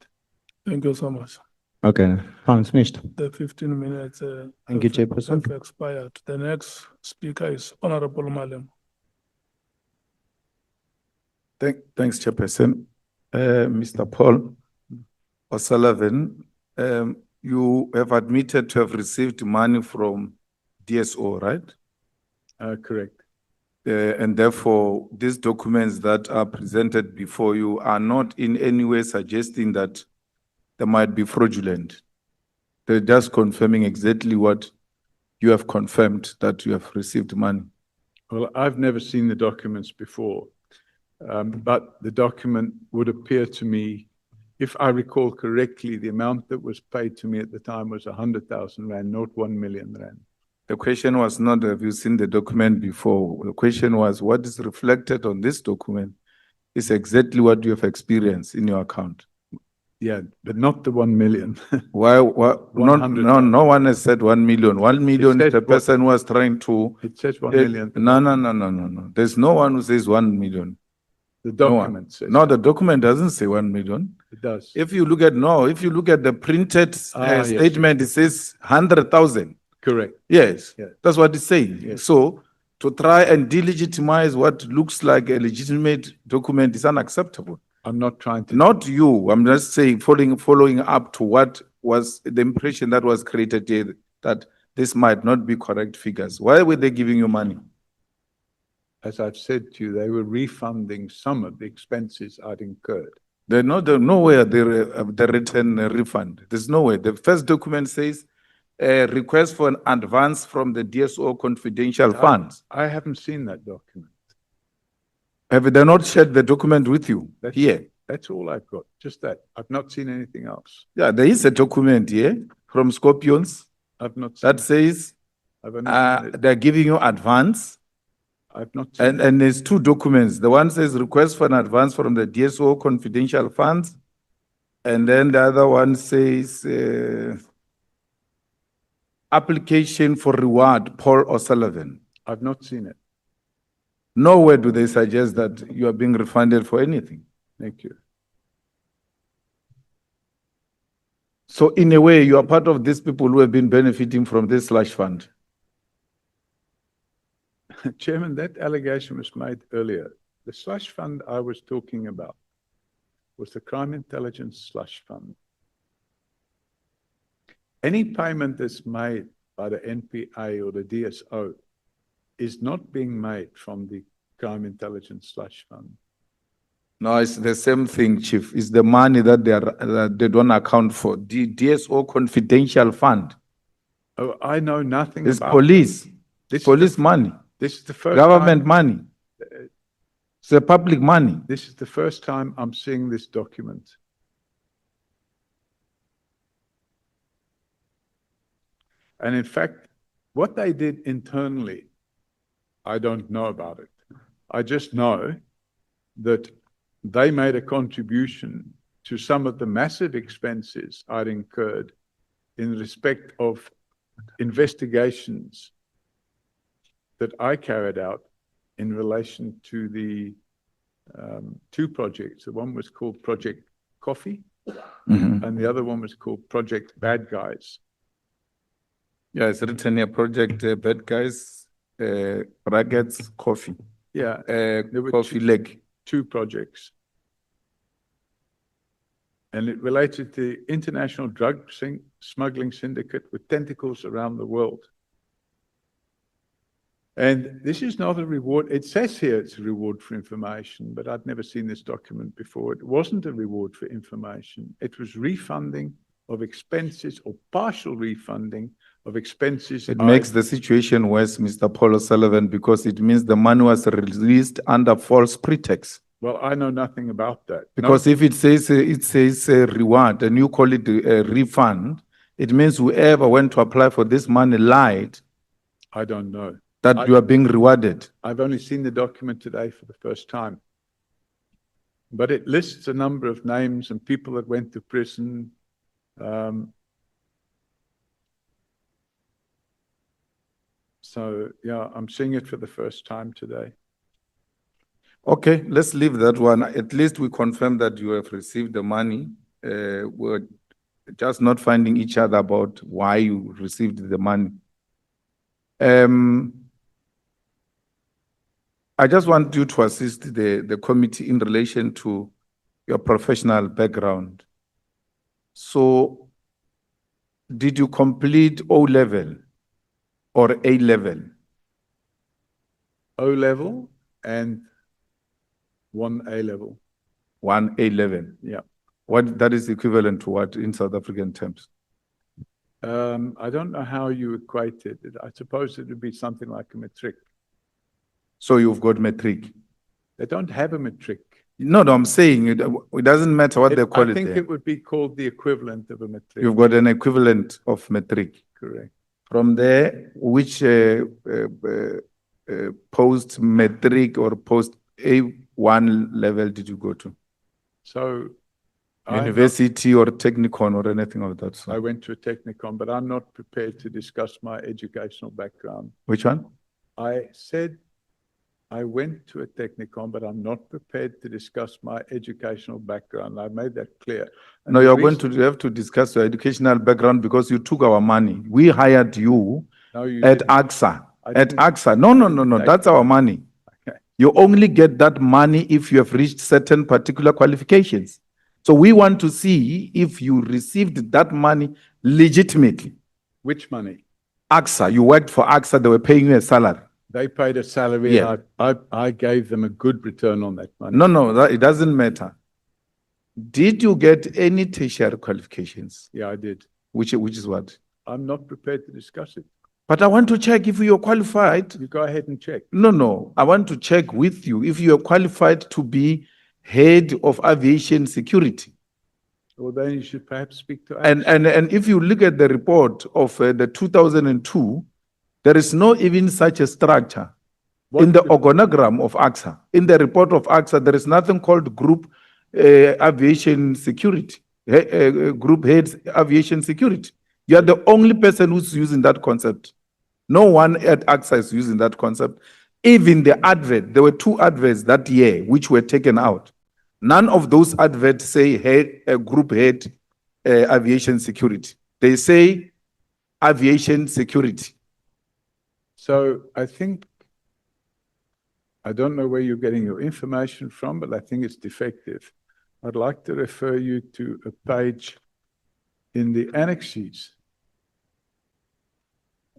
Thank you so much. Okay, fine, it's finished. The 15 minutes Thank you, Chairperson. have expired. The next speaker is Honorable Malem. Thanks, Chairperson. Mr. Paul O'Sullivan, you have admitted to have received money from DSO, right? Correct. And therefore, these documents that are presented before you are not in any way suggesting that they might be fraudulent. They're just confirming exactly what you have confirmed, that you have received money. Well, I've never seen the documents before, but the document would appear to me, if I recall correctly, the amount that was paid to me at the time was 100,000 rand, not 1 million rand. The question was not, have you seen the document before? The question was, what is reflected on this document is exactly what you have experienced in your account. Yeah, but not the 1 million. Why? No one has said 1 million. 1 million, the person was trying to. It says 1 million. No. There's no one who says 1 million. The document says. No, the document doesn't say 1 million. It does. If you look at the printed statement, it says 100,000. Correct. Yes, Yeah. that's what it's saying. Yes. So to try and delegitimize what looks like a legitimate document is unacceptable. I'm not trying to. Not you. I'm just saying, following up to what was the impression that was created here, that this might not be correct figures. Why were they giving you money? As I've said to you, they were refunding some of the expenses I'd incurred. There's nowhere the written refund. There's no way. The first document says a request for an advance from the DSO confidential funds. I haven't seen that document. Have they not shared the document with you here? That's all I've got, just that. I've not seen anything else. Yeah, there is a document here from Scorpions I've not seen that says they're giving you advance. I've not seen And there's two documents. The one says request for an advance from the DSO confidential funds. And then the other one says application for reward, Paul O'Sullivan. I've not seen it. Nowhere do they suggest that you are being refunded for anything. Thank you. So in a way, you are part of these people who have been benefiting from this slush fund. Chairman, that allegation was made earlier. The slush fund I was talking about was the Crime Intelligence Slush Fund. Any payment that's made by the NPA or the DSO is not being made from the Crime Intelligence Slush Fund. No, it's the same thing, Chief. It's the money that they don't account for. The DSO confidential fund. Oh, I know nothing It's about police. This is Police money. This is the first Government time, money. It's the public money. This is the first time I'm seeing this document. And in fact, what they did internally, I don't know about it. I just know that they made a contribution to some of the massive expenses I'd incurred in respect of investigations that I carried out in relation to the two projects. The one was called Project Coffee, and the other one was called Project Bad Guys. Yeah, it's written here, Project Bad Guys, brackets, coffee. Yeah, there were Coffee leg. two projects. And it related to the international drug smuggling syndicate with tentacles around the world. And this is not a reward. It says here it's a reward for information, but I'd never seen this document before. It wasn't a reward for information. It was refunding of expenses or partial refunding of expenses. It makes the situation worse, Mr. Paul O'Sullivan, because it means the money was released under false pretext. Well, I know nothing about that. Because if it says a reward and you call it a refund, it means whoever went to apply for this money lied I don't know. that you are being rewarded. I've only seen the document today for the first time. But it lists a number of names and people that went to prison. So, yeah, I'm seeing it for the first time today. Okay, let's leave that one. At least we confirm that you have received the money. We're just not finding each other about why you received the money. I just want you to assist the committee in relation to your professional background. So, did you complete O level or A level? O level and 1A level. 1A level. Yeah. What that is equivalent to what in South African terms? I don't know how you equate it. I suppose it would be something like a matric. So you've got matric. They don't have a matric. No, I'm saying it doesn't matter what they call it. I think there. it would be called the equivalent of a matric. You've got an equivalent of matric. Correct. From there, which post matric or post A1 level did you go to? So University or technicon or anything of that sort? I went to a technicon, but I'm not prepared to discuss my educational background. Which one? I said I went to a technicon, but I'm not prepared to discuss my educational background. I made that clear. And No, the you're going reason- to have to discuss your educational background because you took our money. We hired you No, you at didn't. AXA. I At didn't- AXA. No. take That's our money. Okay. You only get that money if you have reached certain particular qualifications. So we want to see if you received that money legitimately. Which money? AXA, you worked for AXA, they were paying you a salary. They paid a salary. Yeah. And I gave them a good return on that money. No, it doesn't matter. Did you get any tertiary qualifications? Yeah, I did. Which is what? I'm not prepared to discuss it. But I want to check if you're qualified. You go ahead and check. No. I want to check with you if you are qualified to be head of aviation security. Well, then you should perhaps speak to And if you look at the report of the 2002, there is no even such a structure in the organogram of AXA. In the report of AXA, there is nothing called group aviation security, group heads aviation security. You are the only person who's using that concept. No one at AXA is using that concept. Even the advert, there were 2 adverts that year which were taken out. None of those adverts say group head aviation security. They say aviation security. So I think, I don't know where you're getting your information from, but I think it's defective. I'd like to refer you to a page in the annexes.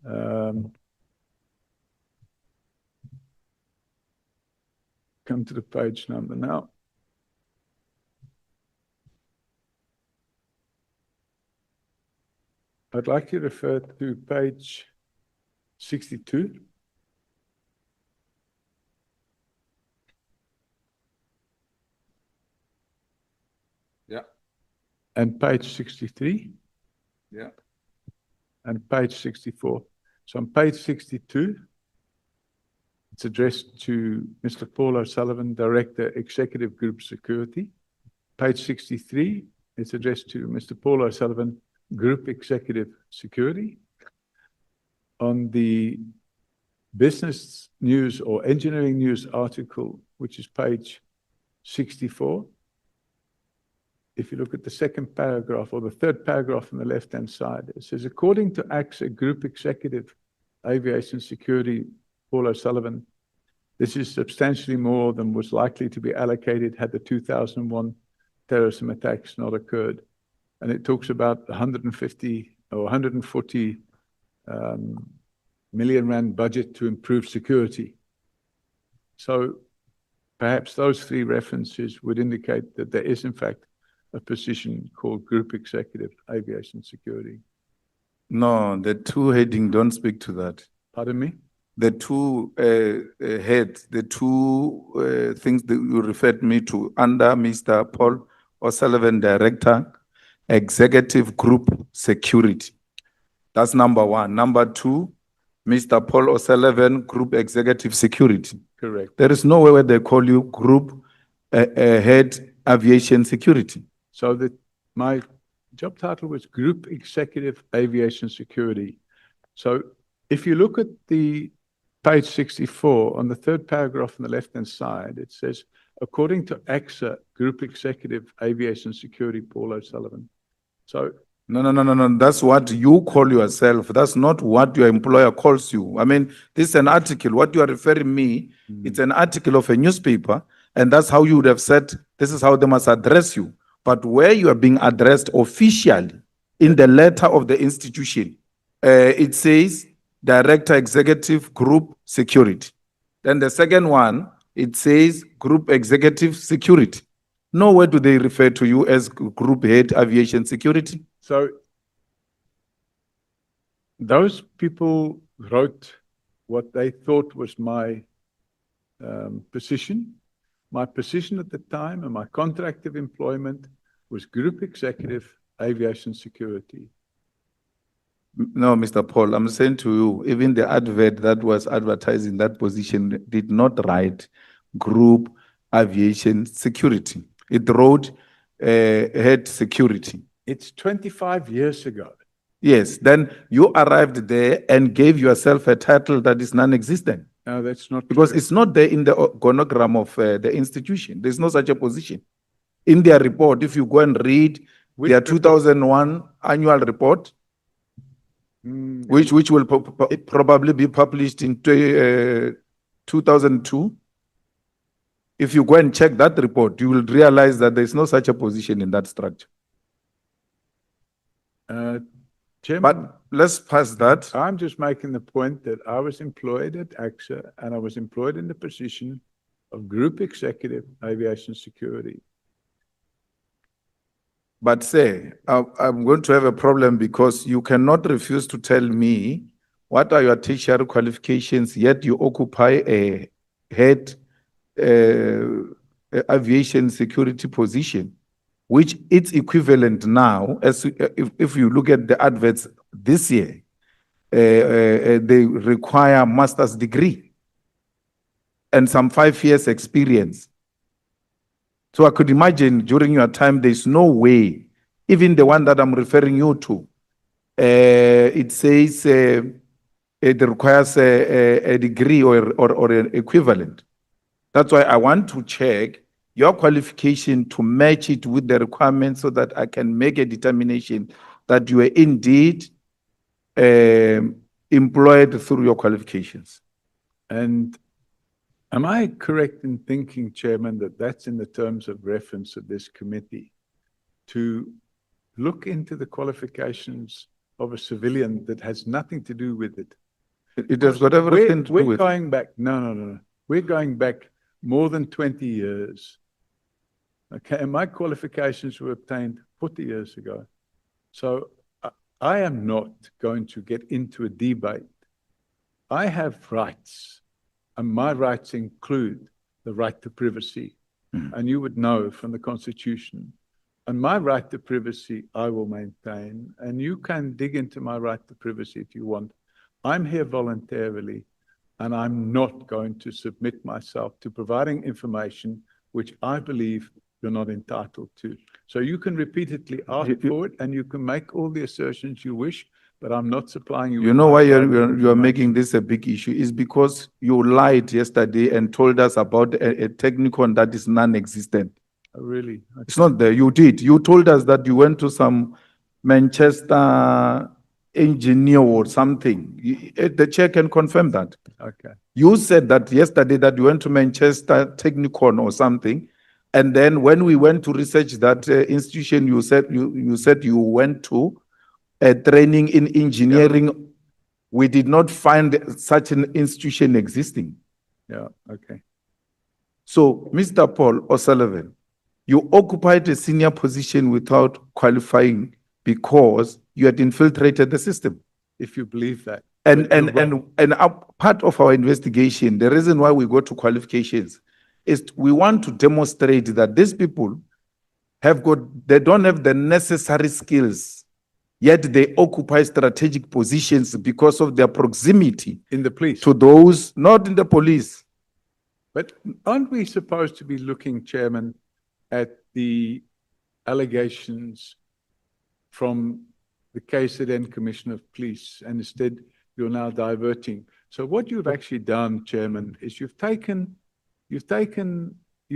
Come to the page number now. I'd like you to refer to page 62. Yeah. And page 63. Yeah. And page 64. So on page 62, it's addressed to Mr. Paul O'Sullivan, Director, Executive Group Security. Page 63, it's addressed to Mr. Paul O'Sullivan, Group Executive Security. On the business news or engineering news article, which is page 64, if you look at the second paragraph or the third paragraph on the left-hand side, it says, according to AXA Group Executive Aviation Security, Paul O'Sullivan, this is substantially more than was likely to be allocated had the 2001 terrorism attacks not occurred. And it talks about 150 or 140 million rand budget to improve security. So perhaps those 3 references would indicate that there is in fact a position called Group Executive Aviation Security? No, the two heading don't speak to that. Pardon me? The two heads, the two things that you referred me to under Mr. Paul O'Sullivan, Director, Executive Group Security. That's number one. Number two, Mr. Paul O'Sullivan, Group Executive Security. Correct. There is nowhere where they call you Group Head Aviation Security. So my job title was Group Executive Aviation Security. So if you look at the page 64, on the third paragraph on the left-hand side, it says, according to AXA, Group Executive Aviation Security, Paul O'Sullivan. So No. That's what you call yourself. That's not what your employer calls you. I mean, this is an article. What you are referring me, it's an article of a newspaper, and that's how you would have said, this is how they must address you. But where you are being addressed officially in the letter of the institution, it says Director Executive Group Security. Then the second one, it says Group Executive Security. Nowhere do they refer to you as Group Head Aviation Security. So those people wrote what they thought was my position. My position at the time and my contract of employment was Group Executive Aviation Security. No, Mr. Paul, I'm saying to you, even the advert that was advertising that position did not write Group Aviation Security. It wrote Head Security. It's 25 years ago. Yes, then you arrived there and gave yourself a title that is non-existent. No, that's not Because true. it's not there in the organogram of the institution. There's no such a position. In their report, if you go and read their 2001 annual report, which will probably be published in 2002, if you go and check that report, you will realize that there's no such a position in that structure. Chairman, But let's pass that. I'm just making the point that I was employed at AXA and I was employed in the position of Group Executive Aviation Security. But say, I'm going to have a problem because you cannot refuse to tell me what are your tertiary qualifications, yet you occupy a head aviation security position, which it's equivalent now, as if you look at the adverts this year, they require master's degree and some 5 years experience. So I could imagine during your time, there's no way, even the one that I'm referring you to, it says it requires a degree or an equivalent. That's why I want to check your qualification to match it with the requirements so that I can make a determination that you are indeed employed through your qualifications. And am I correct in thinking, Chairman, that that's in the terms of reference of this committee to look into the qualifications of a civilian that has nothing to do with it? It has got everything to do with it. We're going back, no. We're going back more than 20 years. Okay, and my qualifications were obtained 40 years ago. So I am not going to get into a debate. I have rights, and my rights include the right to privacy. And you would know from the Constitution. And my right to privacy, I will maintain. And you can dig into my right to privacy if you want. I'm here voluntarily, and I'm not going to submit myself to providing information which I believe you're not entitled to. So you can repeatedly ask for it, and you can make all the assertions you wish, but I'm not supplying you. You know why you're making this a big issue is because you lied yesterday and told us about a technicon that is non-existent. Oh, really? Okay. It's not there. You did. You told us that you went to some Manchester engineer or something. The chair can confirm that. Okay. You said that yesterday that you went to Manchester Technicon or something. And then when we went to research that institution, you said you went to a training in engineering. Yeah. We did not find such an institution existing. Yeah, okay. So, Mr. Paul O'Sullivan, You occupied a senior position without qualifying because you had infiltrated the system. If you believe that. And But you're part of our investigation, the reason why we go to qualifications is we want to demonstrate that these people they don't have the necessary skills, yet they occupy strategic positions because of their proximity in the police. to those, not in the police. But aren't we supposed to be looking, Chairman, at the allegations from the KZN Commissioner of Police, and instead you're now diverting? So what you've actually done, Chairman, is you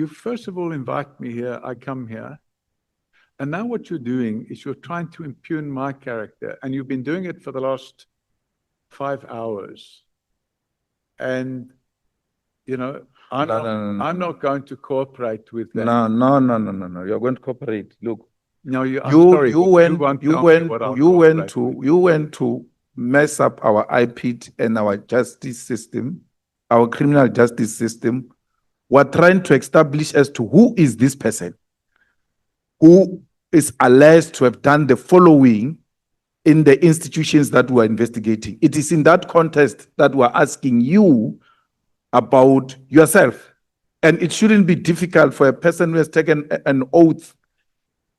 first of all invite me here, I come here, and now what you're doing is you're trying to impugn my character, and you've been doing it for the last 5 hours. And, you know, I'm not going to cooperate with that. No. You're going to cooperate. Look, No, I'm sorry, you won't tell me what I'll cooperate with. you went to mess up our IPIT and our justice system, our criminal justice system. We're trying to establish as to who is this person who is alleged to have done the following in the institutions that we're investigating. It is in that context that we're asking you about yourself. And it shouldn't be difficult for a person who has taken an oath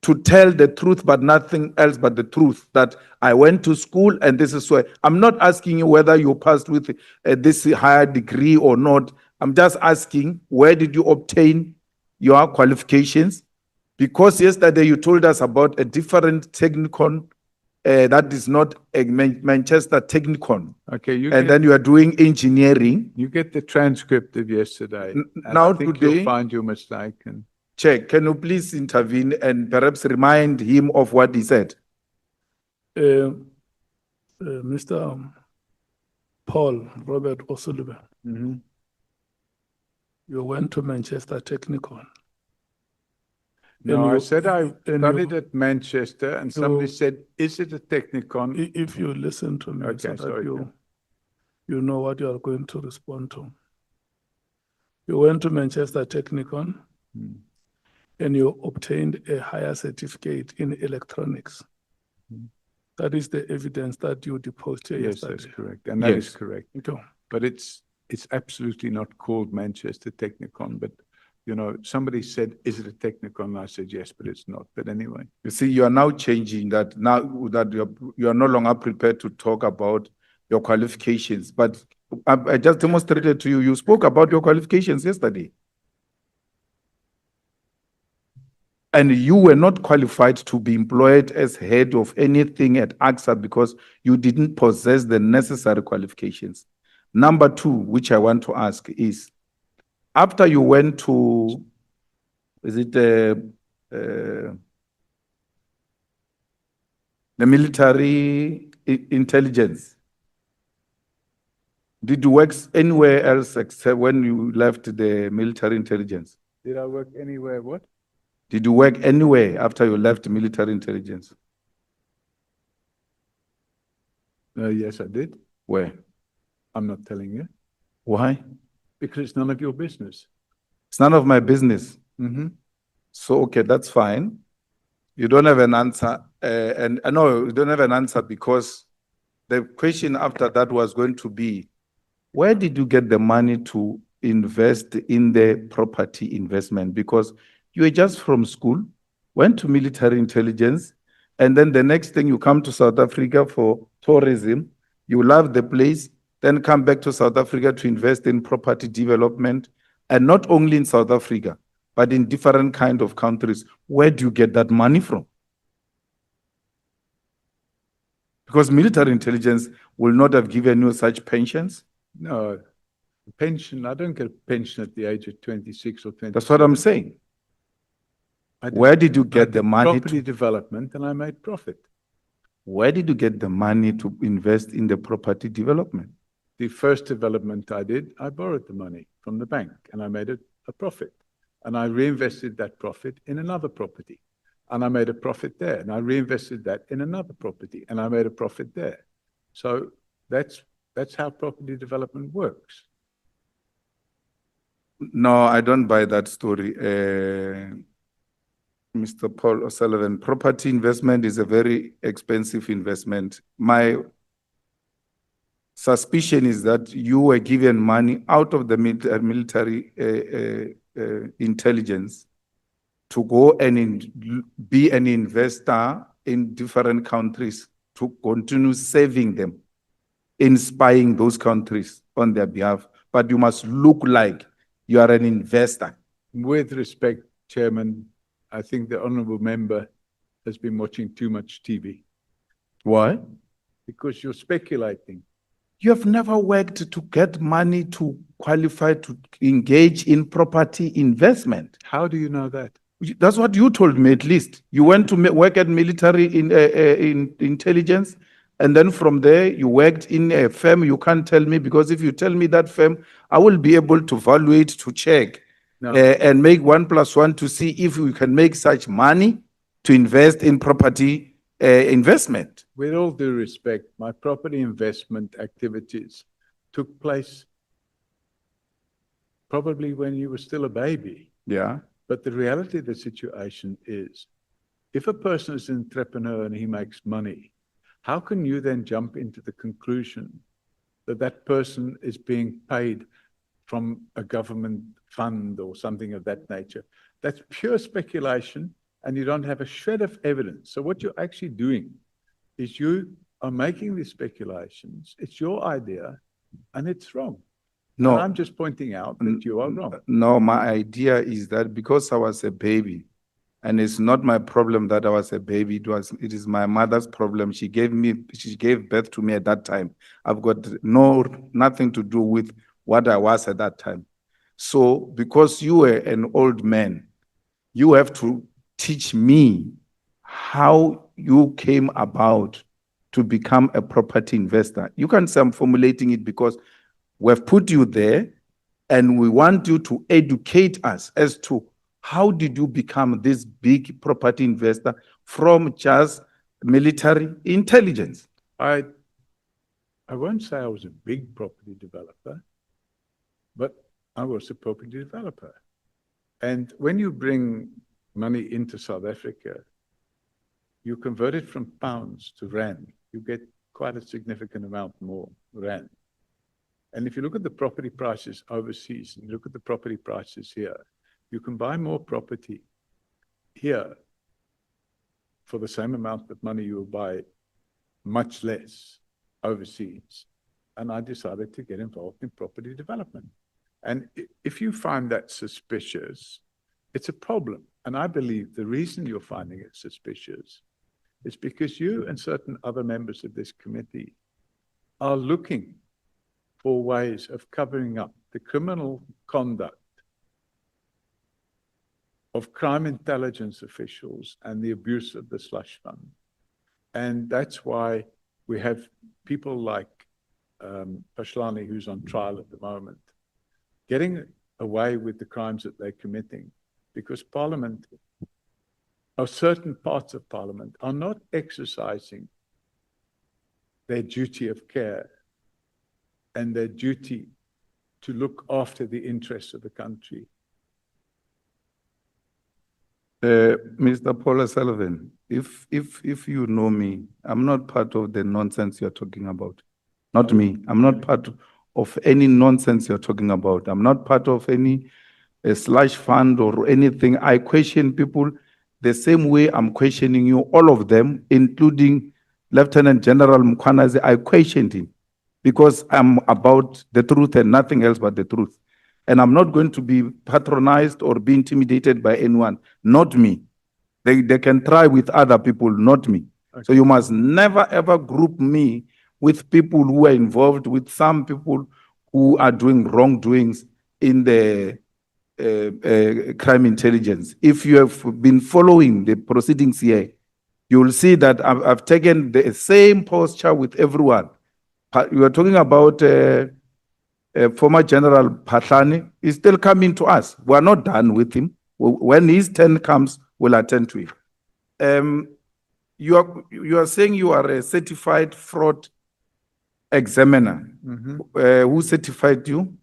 to tell the truth, but nothing else but the truth, that I went to school and this is why. I'm not asking you whether you passed with this higher degree or not. I'm just asking, where did you obtain your qualifications? Because yesterday you told us about a different technicon that is not a Manchester technicon. Okay, Then you are doing engineering. You get the transcript of yesterday. and Now I think today- you'll find your mistake. And Chair, can you please intervene and perhaps remind him of what he said? Mr. Paul Robert O'Sullivan, you went to Manchester Technicon. no, I you- said I and studied you- at Manchester, and somebody said, "Is it a technicon?" If you listen to me, Okay, so that sorry, you know what you are going to respond to. You went to Manchester Technicon and you obtained a higher certificate in electronics. That is the evidence that you deposed here Yes, yesterday. that's correct, and that is Yes. correct. Okay. But it's absolutely not called Manchester Technicon. But you know, somebody said, "Is it a Technicon?" And I said, "Yes," but it's not. But anyway, You see, you are now changing that. Now that you are no longer prepared to talk about your qualifications. But I just demonstrated to you, you spoke about your qualifications yesterday. And you were not qualified to be employed as head of anything at AXA because you didn't possess the necessary qualifications. Number two, which I want to ask is, after you went to, the military intelligence, did you work anywhere else except when you left the military intelligence? did I work anywhere? What? Did you work anywhere after you left military intelligence? Yes, I did. Where? I'm not telling you Why? because it's none of your business. It's none of my business. So, okay, that's fine. You don't have an answer. And I know you don't have an answer because the question after that was going to be, where did you get the money to invest in the property investment? Because you were just from school, went to military intelligence, and then the next thing you come to South Africa for tourism, you love the place, then come back to South Africa to invest in property development, and not only in South Africa, but in different kind of countries. Where do you get that money from? Because military intelligence will not have given you such pensions. No, pension. I don't get a pension at the age of 26 or 20. That's what I'm saying. Where did you get the money Property development, and I made profit. Where did you get the money to invest in the property development? The first development I did, I borrowed the money from the bank, and I made a profit. And I reinvested that profit in another property. And I made a profit there. And I reinvested that in another property. And I made a profit there. So that's how property development works. No, I don't buy that story. Mr. Paul O'Sullivan, property investment is a very expensive investment. My suspicion is that you were given money out of the military intelligence to go and be an investor in different countries to continue saving them, in spying those countries on their behalf. But you must look like you are an investor. With respect, Chairman, I think the honourable member has been watching too much TV Why? because you're speculating. You have never worked to get money to qualify to engage in property investment. How do you know that? That's what you told me, at least. You went to work at military in intelligence, and then from there you worked in a firm. You can't tell me, because if you tell me that firm, I will be able to evaluate, to check, No. and make 1 + 1 to see if we can make such money to invest in property investment. With all due respect, my property investment activities took place probably when you were still a baby. Yeah. But the reality of the situation is, if a person is an entrepreneur and he makes money, how can you then jump into the conclusion that that person is being paid from a government fund or something of that nature? That's pure speculation, and you don't have a shred of evidence. So what you're actually doing is you are making these speculations. It's your idea, and it's wrong. No. And I'm just pointing out that you are wrong. No, my idea is that because I was a baby, and it's not my problem that I was a baby, it is my mother's problem. She gave birth to me at that time. I've got nothing to do with what I was at that time. So because you were an old man, you have to teach me how you came about to become a property investor. You can say I'm formulating it because we've put you there, and we want you to educate us as to how did you become this big property investor from just military intelligence. I won't say I was a big property developer, but I was a property developer. And when you bring money into South Africa, you convert it from pounds to rand, you get quite a significant amount more rand. And if you look at the property prices overseas and you look at the property prices here, you can buy more property here for the same amount of money you will buy much less overseas. And I decided to get involved in property development. And if you find that suspicious, it's a problem. And I believe the reason you're finding it suspicious is because you and certain other members of this committee are looking for ways of covering up the criminal conduct of crime intelligence officials and the abuse of the slush fund. And that's why we have people like Pashlani, who's on trial at the moment, getting away with the crimes that they're committing, because Parliament, or certain parts of Parliament, are not exercising their duty of care and their duty to look after the interests of the country. Mr. Paul O'Sullivan, if you know me, I'm not part of the nonsense you're talking about. Not me. I'm not part of any nonsense you're talking about. I'm not part of any slush fund or anything. I question people the same way I'm questioning you, all of them, including Lieutenant General Mkwanazi. I questioned him because I'm about the truth and nothing else but the truth. And I'm not going to be patronized or be intimidated by anyone, not me. They can try with other people, not me. Okay. So you must never ever group me with people who are involved with some people who are doing wrongdoings in the crime intelligence. If you have been following the proceedings here, you will see that I've taken the same posture with everyone. You are talking about former General Patlani. Is still coming to us. We are not done with him. When his turn comes, we'll attend to it. You are saying you are a certified fraud examiner. Who certified you?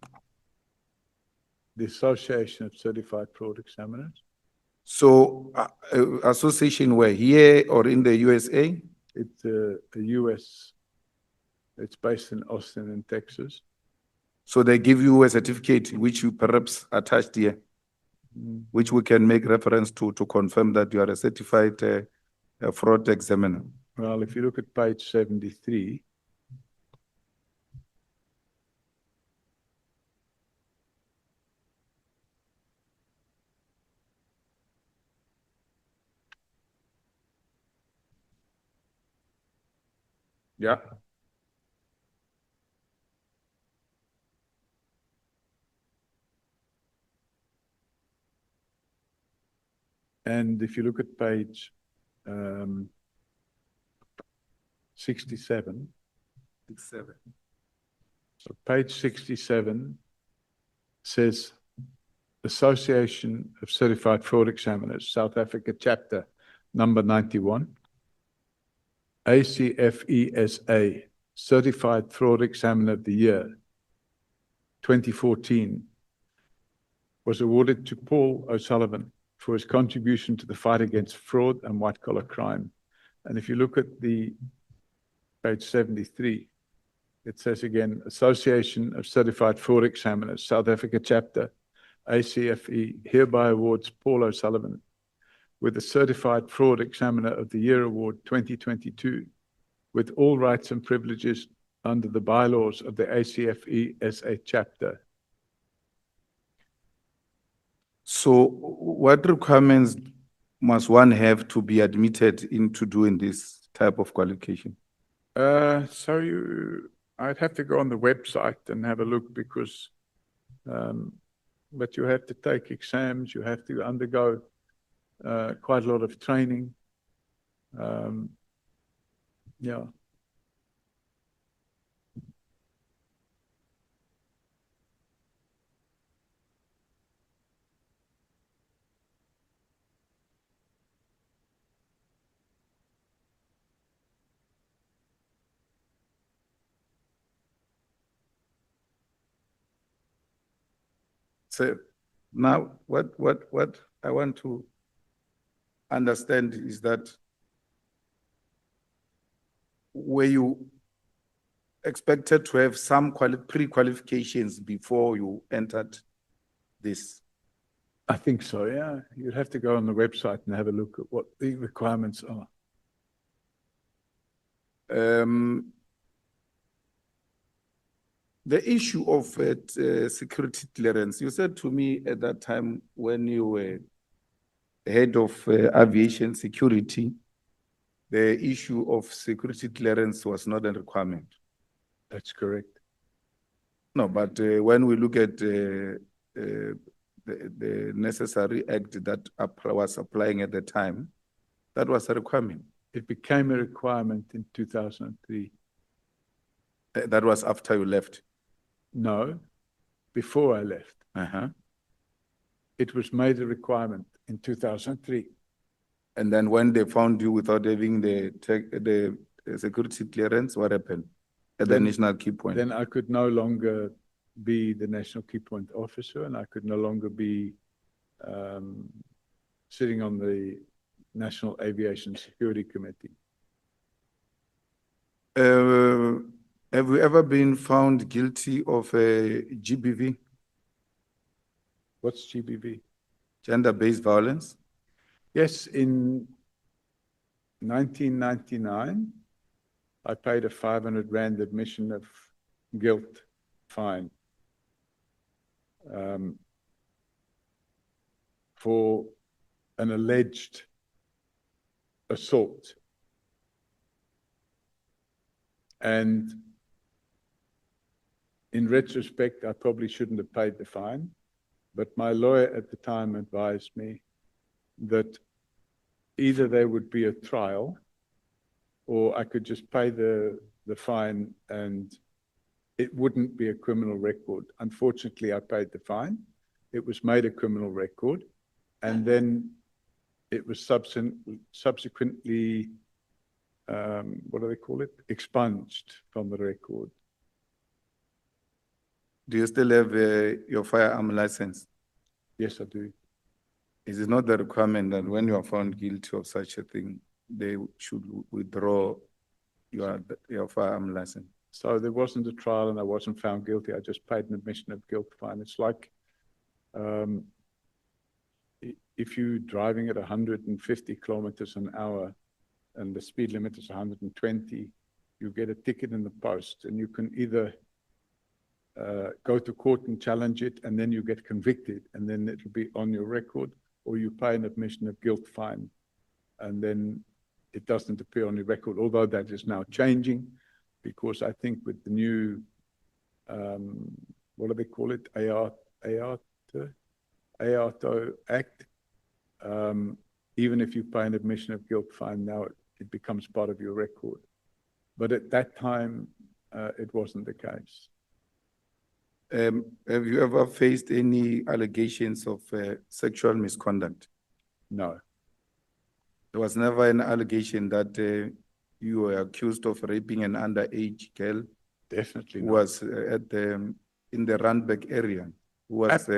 The Association of Certified Fraud Examiners. So, association where, here or in the USA? It's a US, it's based in Austin in Texas. So they give you a certificate which you perhaps attached here, which we can make reference to confirm that you are a certified fraud examiner. Well, if you look at page 73, Yeah. and if you look at page 67, so page 67 says Association of Certified Fraud Examiners, South Africa chapter number 91, ACFESA, Certified Fraud Examiner of the Year, 2014, was awarded to Paul O'Sullivan for his contribution to the fight against fraud and white-collar crime. And if you look at the page 73, it says again, Association of Certified Fraud Examiners, South Africa chapter, ACFE, hereby awards Paul O'Sullivan with the Certified Fraud Examiner of the Year Award 2022, with all rights and privileges under the bylaws of the ACFE SA chapter. So what requirements must one have to be admitted into doing this type of qualification? I'd have to go on the website and have a look because, but you have to take exams, you have to undergo quite a lot of training. Yeah. So now what I want to understand is that were you expected to have some pre-qualifications before you entered this? I think so, yeah. You'd have to go on the website and have a look at what the requirements are. The issue of security clearance, you said to me at that time when you were head of aviation security, the issue of security clearance was not a requirement. That's correct. No, but when we look at the necessary act that was applying at the time, that was a requirement. It became a requirement in 2003. That was after you left? No, before I left. Uh-huh. It was made a requirement in 2003. And then when they found you without having the security clearance, what happened at the national key point? Then I could no longer be the national key point officer, and I could no longer be sitting on the National Aviation Security Committee. Have you ever been found guilty of a GBV? What's GBV? Gender-based violence? Yes, in 1999, I paid a 500 Rand admission of guilt fine for an alleged assault. And in retrospect, I probably shouldn't have paid the fine, but my lawyer at the time advised me that either there would be a trial or I could just pay the fine and it wouldn't be a criminal record. Unfortunately, I paid the fine. It was made a criminal record, and then it was subsequently, what do they call it? Expunged from the record. Do you still have your firearm license? Yes, I do. Is it not the requirement that when you are found guilty of such a thing, they should withdraw your firearm license? So there wasn't a trial and I wasn't found guilty. I just paid an admission of guilt fine. It's like if you're driving at 150 kilometers an hour and the speed limit is 120, you get a ticket in the post and you can either go to court and challenge it and then you get convicted and then it'll be on your record, or you pay an admission of guilt fine and then it doesn't appear on your record, although that is now changing because I think with the new, what do they call it, AARTO Act, even if you pay an admission of guilt fine now, it becomes part of your record. But at that time, it wasn't the case. Have you ever faced any allegations of sexual misconduct? No. There was never an allegation that you were accused of raping an underage girl? Definitely who not. was in the Randburg area, who was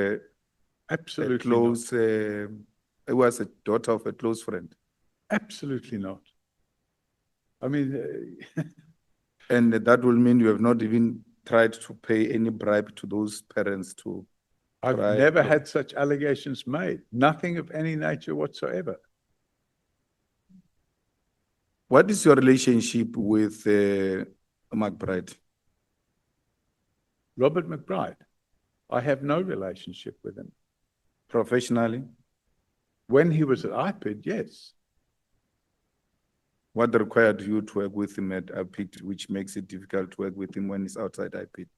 absolutely a close, who was a daughter of a close friend? Absolutely not. I mean, and that will mean you have not even tried to pay any bribe to those parents to. I've never had such allegations made. Nothing of any nature whatsoever. What is your relationship with McBride? Robert McBride. I have no relationship with him. Professionally? When he was at IPID, yes. What required you to work with him at IPID, which makes it difficult to work with him when he's outside IPID?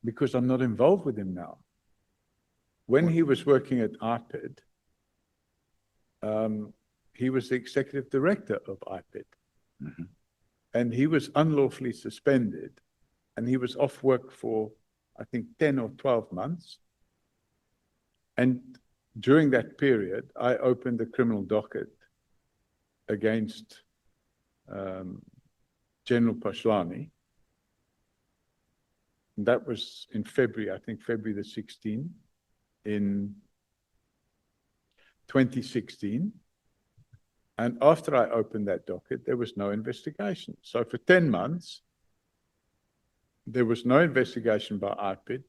Because I'm not involved with him now. When he was working at IPID, he was the executive director of IPID. Mm-hmm. And he was unlawfully suspended and he was off work for, I think, 10 or 12 months. And during that period, I opened a criminal docket against General Pashlani. And that was in February, I think February the 16th in 2016. And after I opened that docket, there was no investigation. So for 10 months, there was no investigation by IPID.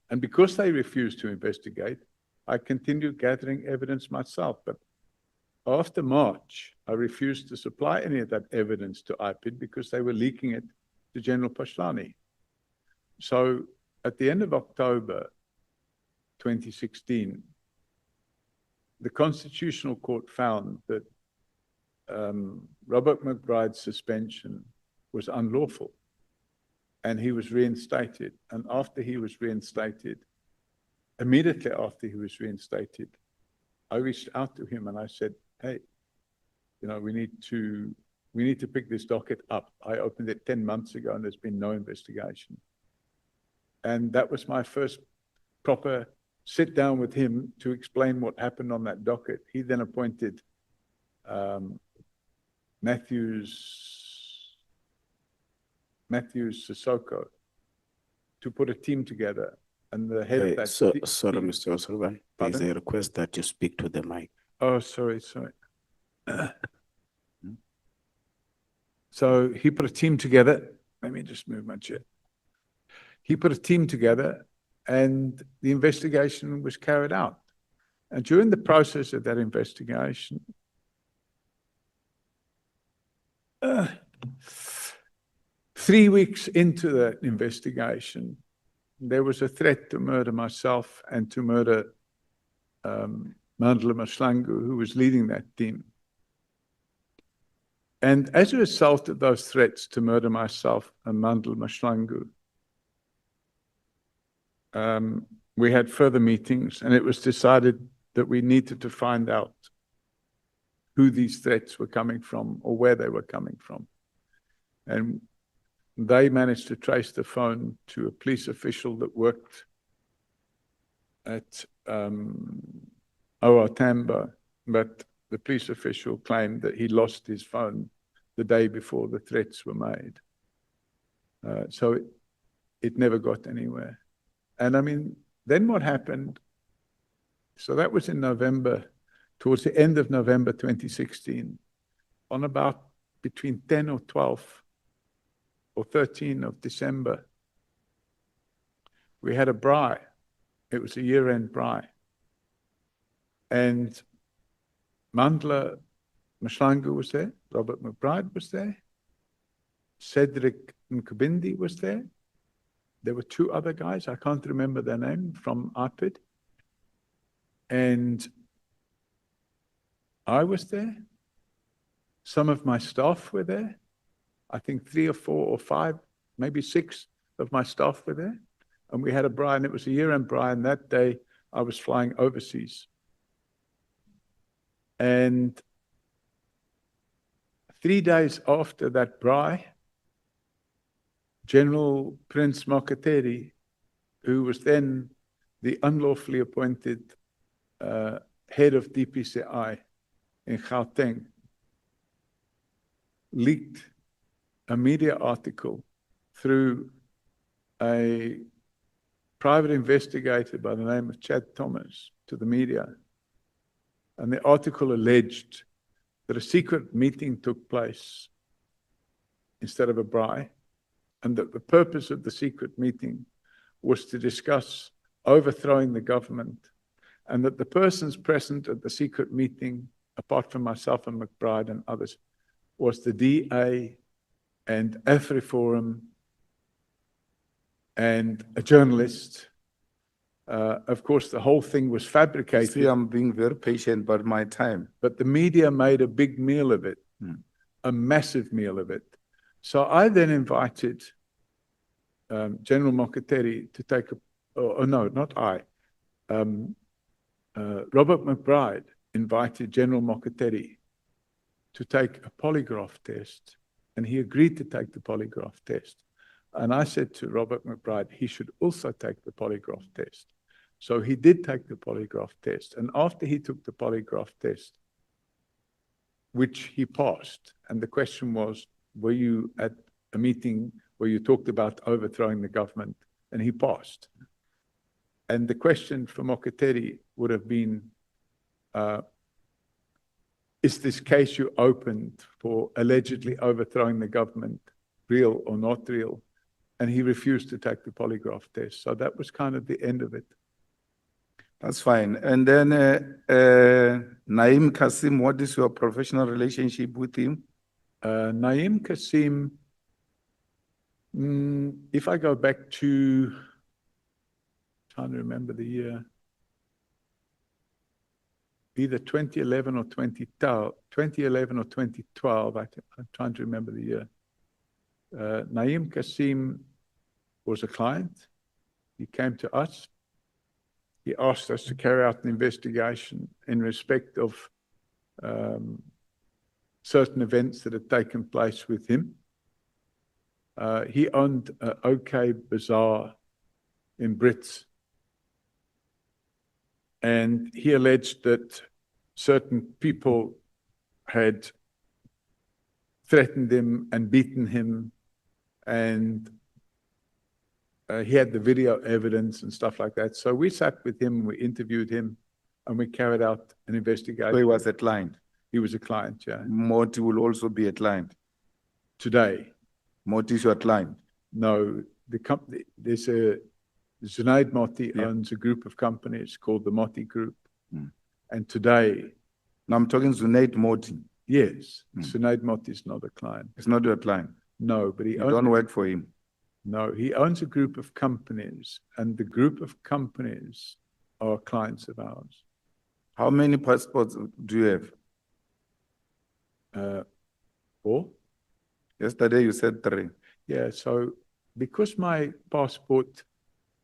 And because they refused to investigate, I continued gathering evidence myself. But after March, I refused to supply any of that evidence to IPID because they were leaking it to General Pashlani. So at the end of October 2016, the Constitutional Court found that Robert McBride's suspension was unlawful and he was reinstated. And after he was reinstated, immediately after he was reinstated, I reached out to him and I said, hey, you know, we need to pick this docket up. I opened it 10 months ago and there's been no investigation. And that was my first proper sit down with him to explain what happened on that docket. He then appointed Matthews Sissoko to put a team together. And the head of that sorry, team, Mr. O'Sullivan, there's Pardon? a request that you speak to the mic. Oh, sorry. So he put a team together. Let me just move my chair. He put a team together and the investigation was carried out. And during the process of that investigation, 3 weeks into the investigation, there was a threat to murder myself and to murder Mandla Mashlangu, who was leading that team. And as a result of those threats to murder myself and Mandla Mashlangu, we had further meetings and it was decided that we needed to find out who these threats were coming from or where they were coming from. And they managed to trace the phone to a police official that worked at OR Tambo, but the police official claimed that he lost his phone the day before the threats were made. So it never got anywhere. And I mean, then what happened So that was in November, towards the end of November 2016. On about between 10 or 12 or 13 of December, we had a braai. It was a year-end braai. And Mandla Mashlangu was there, Robert McBride was there, Cedric Nkabindi was there. There were two other guys, I can't remember their name, from IPID. And I was there. Some of my staff were there. I think 3 or 4 or 5, maybe 6 of my staff were there. And we had a braai, and it was a year-end braai, and that day I was flying overseas. And 3 days after that braai, General Prince Mokateri, who was then the unlawfully appointed head of DPCI in Gauteng, leaked a media article through a private investigator by the name of Chad Thomas to the media. And the article alleged that a secret meeting took place instead of a braai, and that the purpose of the secret meeting was to discuss overthrowing the government, and that the persons present at the secret meeting, apart from myself and McBride and others, was the DA and AfriForum and a journalist. Of course, the whole thing was fabricated. See, I'm being very patient, but my time. But the media made a big meal of it, a massive meal of it. So I then invited General Mokateri to take not I. Robert McBride invited General Mokateri to take a polygraph test, and he agreed to take the polygraph test. And I said to Robert McBride, he should also take the polygraph test. So he did take the polygraph test. And after he took the polygraph test, which he passed, and the question was, were you at a meeting where you talked about overthrowing the government? And he passed. And the question for Mokateri would have been, is this case you opened for allegedly overthrowing the government real or not real? And he refused to take the polygraph test. So that was kind of the end of it. That's fine. And then Naim Kasim, what is your professional relationship with him? Naim Kasim, if I go back to, trying to remember the year, either 2011 or 2012, I'm trying to remember the year. Naim Kasim was a client. He came to us. He asked us to carry out an investigation in respect of certain events that had taken place with him. He owned an OK Bazaar in Brits. And he alleged that certain people had threatened him and beaten him, and he had the video evidence and stuff like that. So we sat with him, we interviewed him, and we carried out an investigation. So he was a client? He was a client, yeah. Moti will also be a client? Today. Moti is your client? No, the company, there's a, Zunaid Moti owns a group of companies called the Moti Group. And today... Now I'm talking Zunaid Moti. Yes, Zunaid Moti is not a client. It's not your client? No, but he You don't work for him? No, he owns a group of companies, and the group of companies are clients of ours. How many passports do you have? 4. Yesterday you said 3. Yeah, so because my passport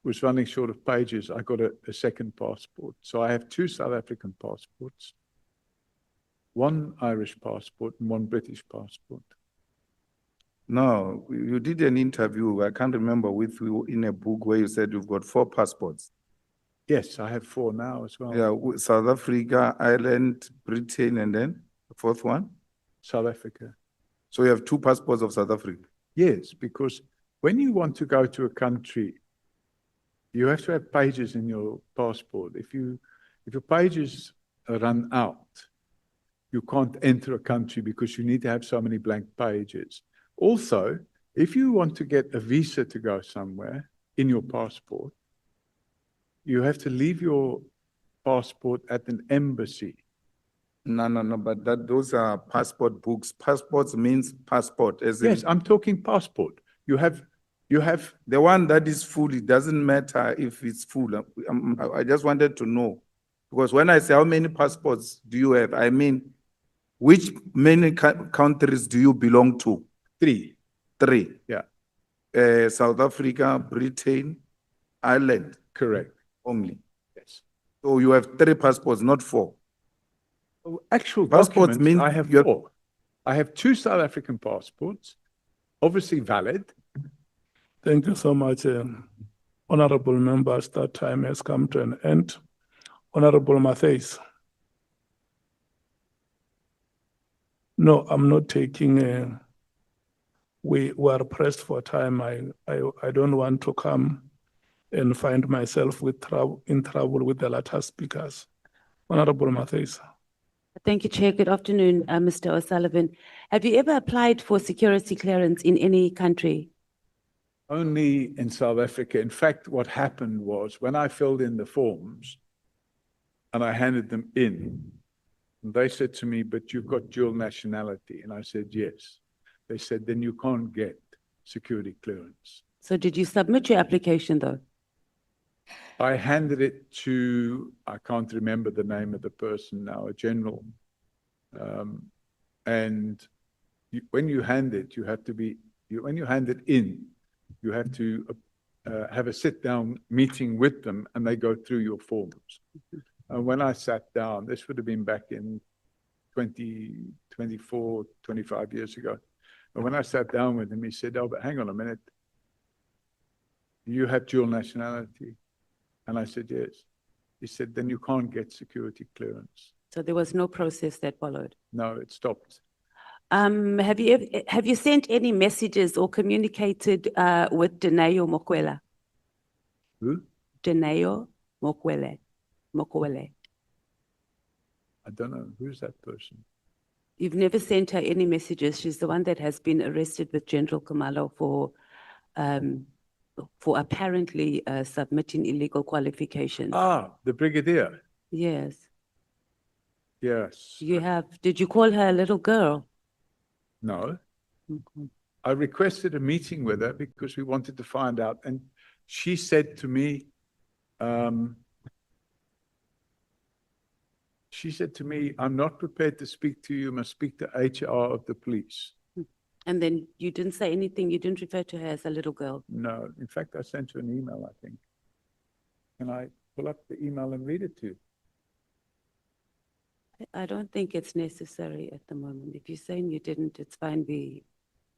was running short of pages, I got a second passport. So I have 2 South African passports, 1 Irish passport and 1 British passport. No, you did an interview, I can't remember, with you in a book where you said you've got 4 passports. Yes, I have 4 now as well. Yeah, South Africa, Ireland, Britain, and then the 4th one? South Africa. So you have 2 passports of South Africa? Yes, because when you want to go to a country, you have to have pages in your passport. If you If your pages run out, you can't enter a country because you need to have so many blank pages. Also, if you want to get a visa to go somewhere in your passport, you have to leave your passport at an embassy. No, but those are passport books. Passports means passport, as in Yes, I'm talking passport. You have the one that is full. It doesn't matter if it's full. I just wanted to know, because when I say how many passports do you have, I mean, which many countries do you belong to? three. Yeah. South Africa, Britain, Ireland. Correct. Only. Yes. So you have 3 passports, not 4. Actual Passports documents, mean I have you're- 4. I have 2 South African passports, obviously valid. Thank you so much, honorable members. That time has come to an end. Honorable Matthys. No, I'm not taking. We are pressed for time. I don't want to come and find myself in trouble with the latter speakers. Honorable Matthys. Thank you, Chair. Good afternoon, Mr. O'Sullivan. Have you ever applied for security clearance in any country? Only in South Africa. In fact, what happened was when I filled in the forms and I handed them in, they said to me, "But you've got dual nationality." And I said, "Yes." They said, "Then you can't get security clearance." So did you submit your application though? I handed it to, I can't remember the name of the person now, a general. And when you hand it, you have to be, when you hand it in, you have to have a sit-down meeting with them and they go through your forms. And when I sat down, this would have been back in 24, 25 years ago. And when I sat down with him, he said, "Oh, but hang on a minute. You have dual nationality." And I said, "Yes." He said, "Then you can't get security clearance." So there was no process that followed. No, it stopped. Have you sent any messages or communicated with Denayo Mokwela? Who? Denayo Mokwele. I don't know. Who's that person? You've never sent her any messages. She's the one that has been arrested with General Khumalo for apparently submitting illegal qualifications. Ah, the brigadier. Yes. Yes. You have. Did you call her a little girl? No. Okay. I requested a meeting with her because we wanted to find out. And she said to me, "I'm not prepared to speak to you. You must speak to HR of the police." And then you didn't say anything. You didn't refer to her as a little girl. No. In fact, I sent her an email, I think. Can I pull up the email and read it to you? I don't think it's necessary at the moment. If you're saying you didn't, it's fine. We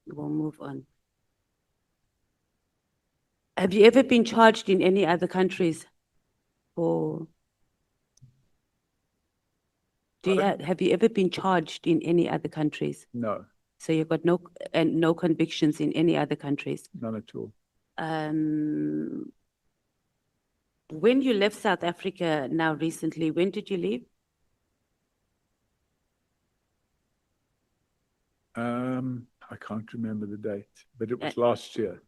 will move on. Have you ever been charged in any other countries? Or have you ever been charged in any other countries? No, So you've got no convictions in any other countries? none at all. When you left South Africa now recently, when did you leave? I can't remember the date, but it was last year.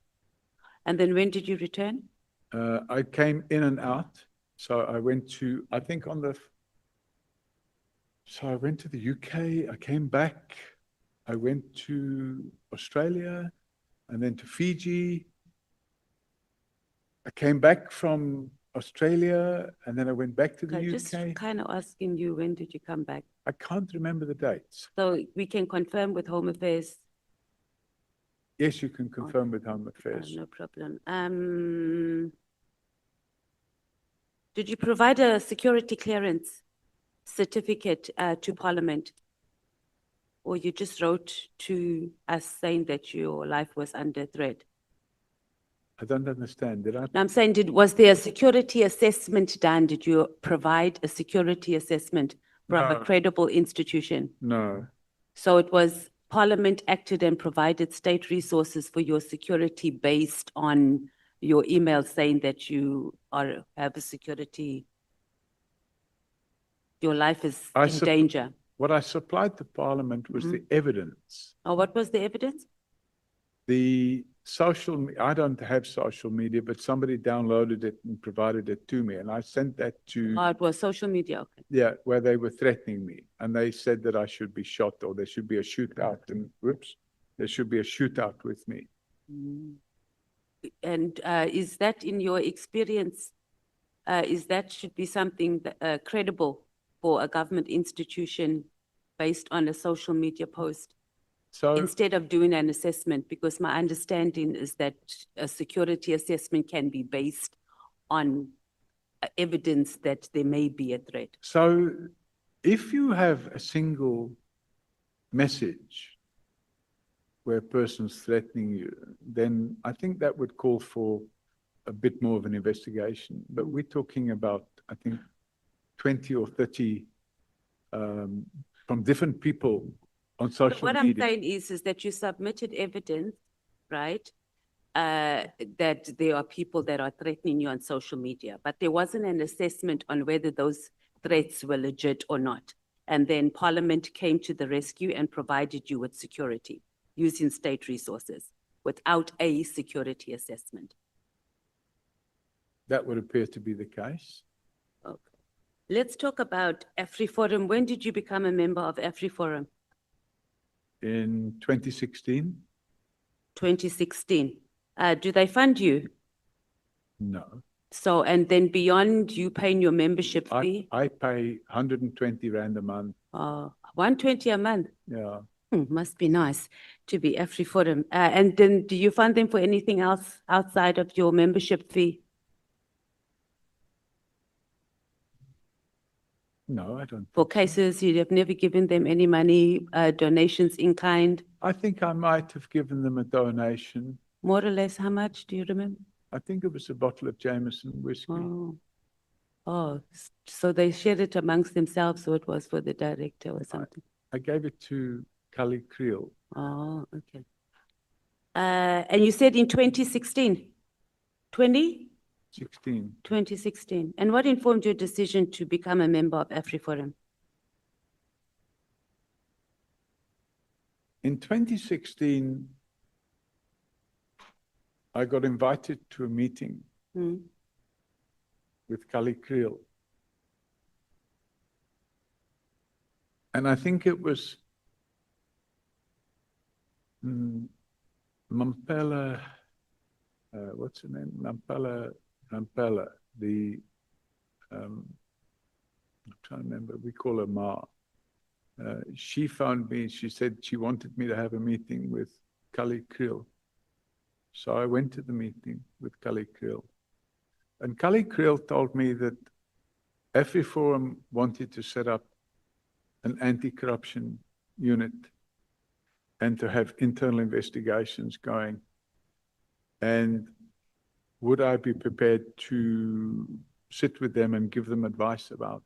And then when did you return? I came in and out. So I went to, I think so I went to the UK, I came back, I went to Australia, and then to Fiji. I came back from Australia, and then I went back to the I'm UK. just kind of asking you, when did you come back? I can't remember the dates. So we can confirm with Home Affairs. Yes, you can confirm with Home Affairs. No problem. Did you provide a security clearance certificate to Parliament? Or you just wrote to us saying that your life was under threat? I don't understand. Did I? No, I'm saying, was there a security assessment done? Did you provide a security assessment from a No. credible institution? No. So it was Parliament acted and provided state resources for your security based on your email saying that you have a security your life is I in supp- danger. What I supplied to Parliament was the evidence. Oh, what was the evidence? The I don't have social media, but somebody downloaded it and provided it to me, and I sent that to, Oh, it was social media, okay. yeah, where they were threatening me, and they said that I should be shot or there should be a shootout, and whoops, there should be a shootout with me. And is that in your experience, is that should be something that, credible for a government institution based on a social media post? So Instead of doing an assessment, because my understanding is that a security assessment can be based on evidence that there may be a threat. So if you have a single message where a person's threatening you, then I think that would call for a bit more of an investigation. But we're talking about, I think, 20 or 30 from different people on So social what I'm media. saying is that you submitted evidence, right? That there are people that are threatening you on social media, but there wasn't an assessment on whether those threats were legit or not. And then Parliament came to the rescue and provided you with security using state resources without a security assessment. That would appear to be the case. Okay. Let's talk about AfriForum. When did you become a member of AfriForum? In 2016? 2016. Do they fund you? No. So, and then beyond you paying your membership fee? I pay 120 Rand a month. 120 a month. Yeah. Must be nice to be AfriForum. And then do you fund them for anything else outside of your membership fee? No, I don't. For cases you have never given them any money, donations in kind? I think I might have given them a donation. More or less, how much, do you remember? I think it was a bottle of Jameson whiskey. So they shared it amongst themselves, or it was for the director or something? I gave it to Kali Creel. Oh, okay. And you said in 2016? 2016. And what informed your decision to become a member of AfriForum? In 2016, I got invited to a meeting with Kali Creel. And I think it was Mampela, what's her name? Mampela, I'm trying to remember, we call her Ma. She found me, she said she wanted me to have a meeting with Kali Creel. So I went to the meeting with Kali Creel. And Kali Creel told me that AfriForum wanted to set up an anti-corruption unit and to have internal investigations going. And would I be prepared to sit with them and give them advice about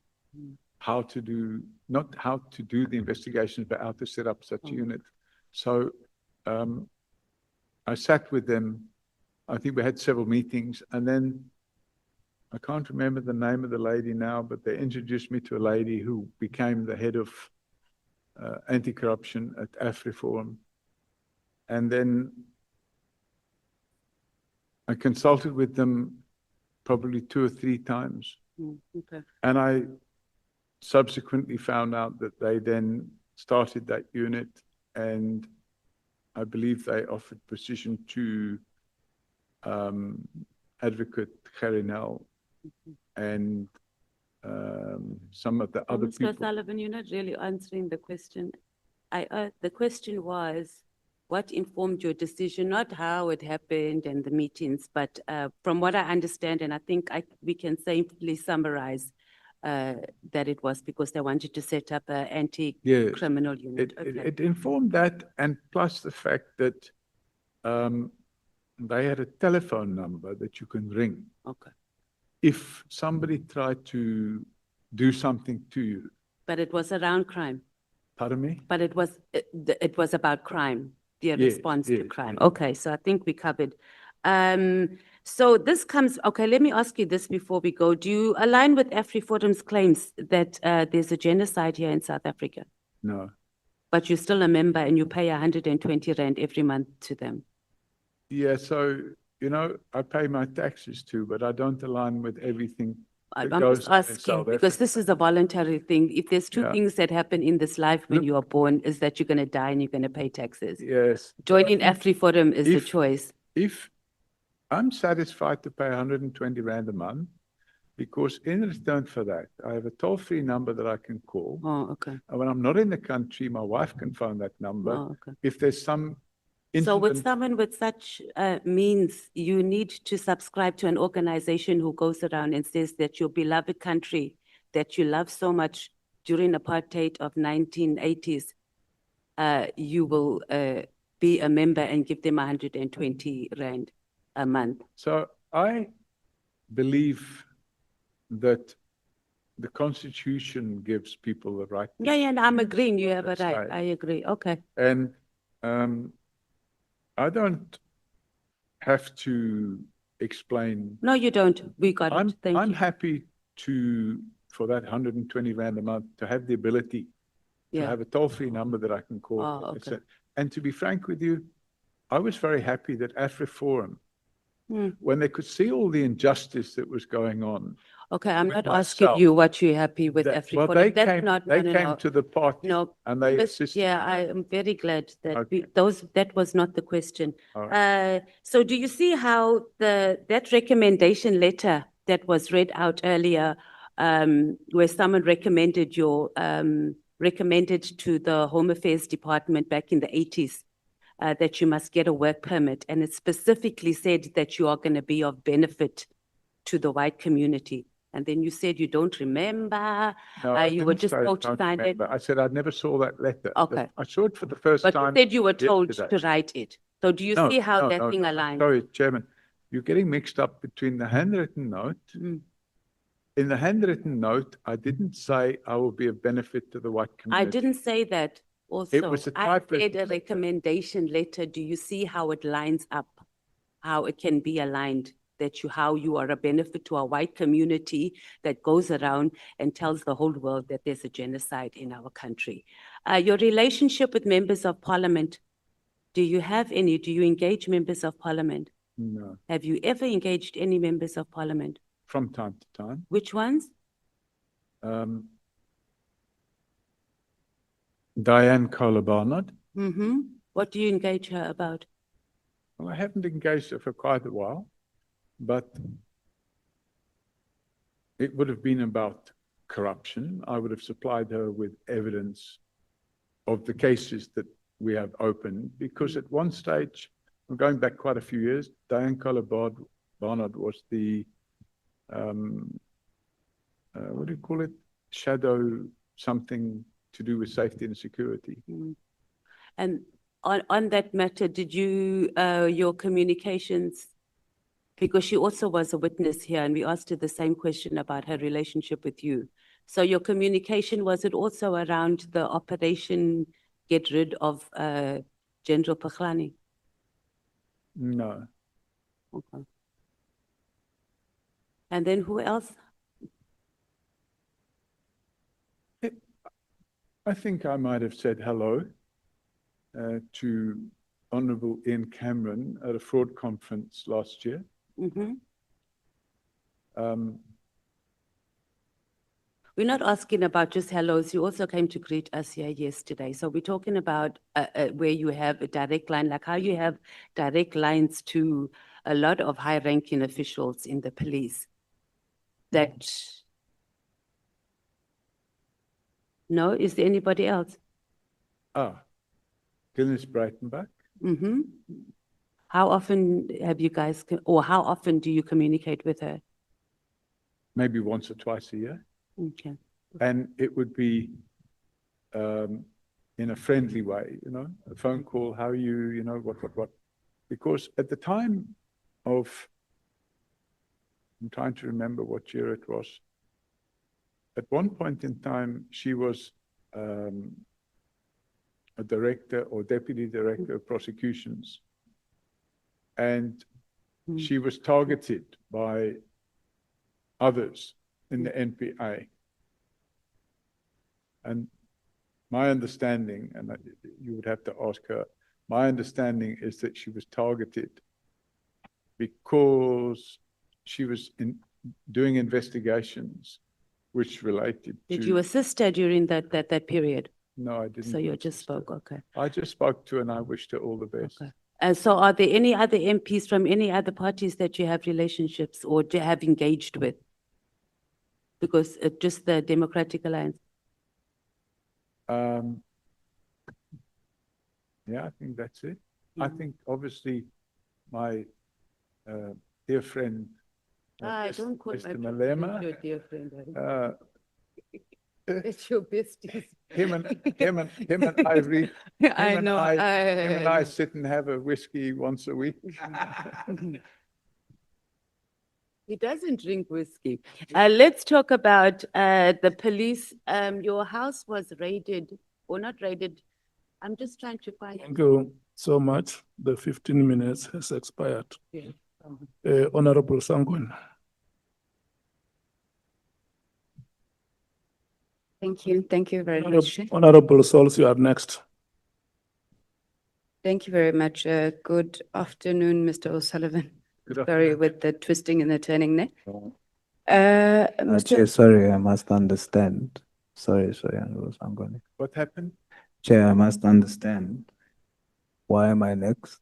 how to do, not how to do the investigations, but how to set up such a unit. So I sat with them. I think we had several meetings, and then I can't remember the name of the lady now, but they introduced me to a lady who became the head of anti-corruption at AfriForum. And then I consulted with them probably 2 or 3 times. Okay. And I subsequently found out that they then started that unit, and I believe they offered position to Advocate Gerinel and some of the other Mr. people. Sullivan, you're not really answering the question. The question was, what informed your decision, not how it happened and the meetings, but from what I understand, and I think we can safely summarize that it was because they wanted to set up an anti-criminal unit. It informed that, and plus the fact that they had a telephone number that you can ring. Okay. If somebody tried to do something to you. But it was around crime. Pardon me? But it was about crime, their Yes, response to yes, crime. yes. Okay, so I think we covered. So this comes, okay, let me ask you this before we go. Do you align with AfriForum's claims that there's a genocide here in South Africa? No. But you're still a member and you pay 120 Rand every month to them? Yeah, so, you know, I pay my taxes too, but I don't align with everything that I'm goes just on in asking South because Africa. this is a voluntary thing. If there's two Yeah. things that happen in this life when Look- you are born, is that you're going to die and you're going to pay taxes. Yes. Joining AfriForum is the If- choice. If I'm satisfied to pay 120 Rand a month, because in return for that, I have a toll-free number that I can call. Oh, okay. And when I'm not in the country, my wife can phone that number. Oh, okay. If there's some So with incident, someone with such means, you need to subscribe to an organization who goes around and says that your beloved country that you love so much during apartheid of 1980s, you will be a member and give them 120 Rand a month. so I believe that the Constitution gives people the right. to Yeah, yeah, and I'm choose agreeing. You have a their right. side. I agree. Okay. And I don't have to explain. No, you don't. We got it. Thank I'm you. happy for that 120 Rand a month, to have the ability to Yeah. have a toll-free number that I can call. Oh, okay. And to be frank with you, I was very happy that AfriForum, when they could see all the injustice that was going on. Okay, I'm with not asking myself, you what you're happy with Well, AfriForum. they That's came, not, they no, no, came no. to the party No, and they but assisted. yeah, I am very glad that Okay. that was not the question. All So do you see how that recommendation letter that was read out earlier, where someone recommended recommended to the Home Affairs Department back in the 80s, that you must get a work permit, and it specifically said that you are going to be of benefit to the white community. And then you said you don't remember, No, I you were didn't just say I told to don't sign it. remember. I said I never saw that letter. Okay. I saw it for the first But you time. said you were told yesterday. to write it. So do you No, see how no, that no, thing no, aligns? Sorry, Chairman, you're getting mixed up between the handwritten note. In the handwritten note, I didn't say I will be of benefit to the white community. I didn't say that also. was a I type of- said a recommendation letter. Do you see how it lines up? How it can be aligned, that how you are a benefit to a white community that goes around and tells the whole world that there's a genocide in our country. Your relationship with members of parliament, do you have any? Do you engage members of parliament? No, Have you ever engaged any members of parliament? from time to time. Which ones? Diane Kohler-Barnard. What do you engage her about? Well, I haven't engaged her for quite a while, but it would have been about corruption. I would have supplied her with evidence of the cases that we have opened, because at one stage, I'm going back quite a few years, Diane Kohler-Barnard was the, what do you call it? Shadow something to do with safety and security. And on that matter, did you, your communications, because she also was a witness here and we asked her the same question about her relationship with you. So your communication, was it also around the operation get rid of General Paghlani? No. Okay. And then who else? I think I might have said hello to Honourable Ian Cameron at a fraud conference last year. We're not asking about just hellos. You also came to greet us here yesterday. So we're talking about where you have a direct line, like how you have direct lines to a lot of high-ranking officials in the police. That, no, is there anybody else? Gillis Breitenbach. How often have you guys, or how often do you communicate with her? Maybe once or twice a year. Okay. And it would be in a friendly way, you know, a phone call, how are you, you know, what. Because at the time of, I'm trying to remember what year it was. At one point in time, she was a director or deputy director of prosecutions. And She was targeted by others in the NPA. And my understanding, and you would have to ask her, my understanding is that she was targeted because she was doing investigations which related to. Did you assist her during that period? No, I didn't. So you just spoke, okay. I just spoke to her and I wished her all the best. Okay. And so are there any other MPs from any other parties that you have relationships or have engaged with? Because just the Democratic Alliance. Yeah, I think that's it. I think obviously my dear friend, Don't call Mr. my Malema, your dear friend. it's your besties. him and Ivory. I know. Him and I sit and have a whiskey once a week. He doesn't drink whiskey. Let's talk about the police. Your house was raided, or not raided. I'm just trying to find. Thank you so much. The 15 minutes has expired. Yeah. Honorable Sangwen. Thank you. Thank you very much. Honorable Souls, you are next. Thank you very much. Good afternoon, Mr. O'Sullivan. Good Sorry with the twisting and the turning there. Mr. Chair, sorry, I must understand. Sorry, I'm going. What happened? Chair, I must understand. Why am I next?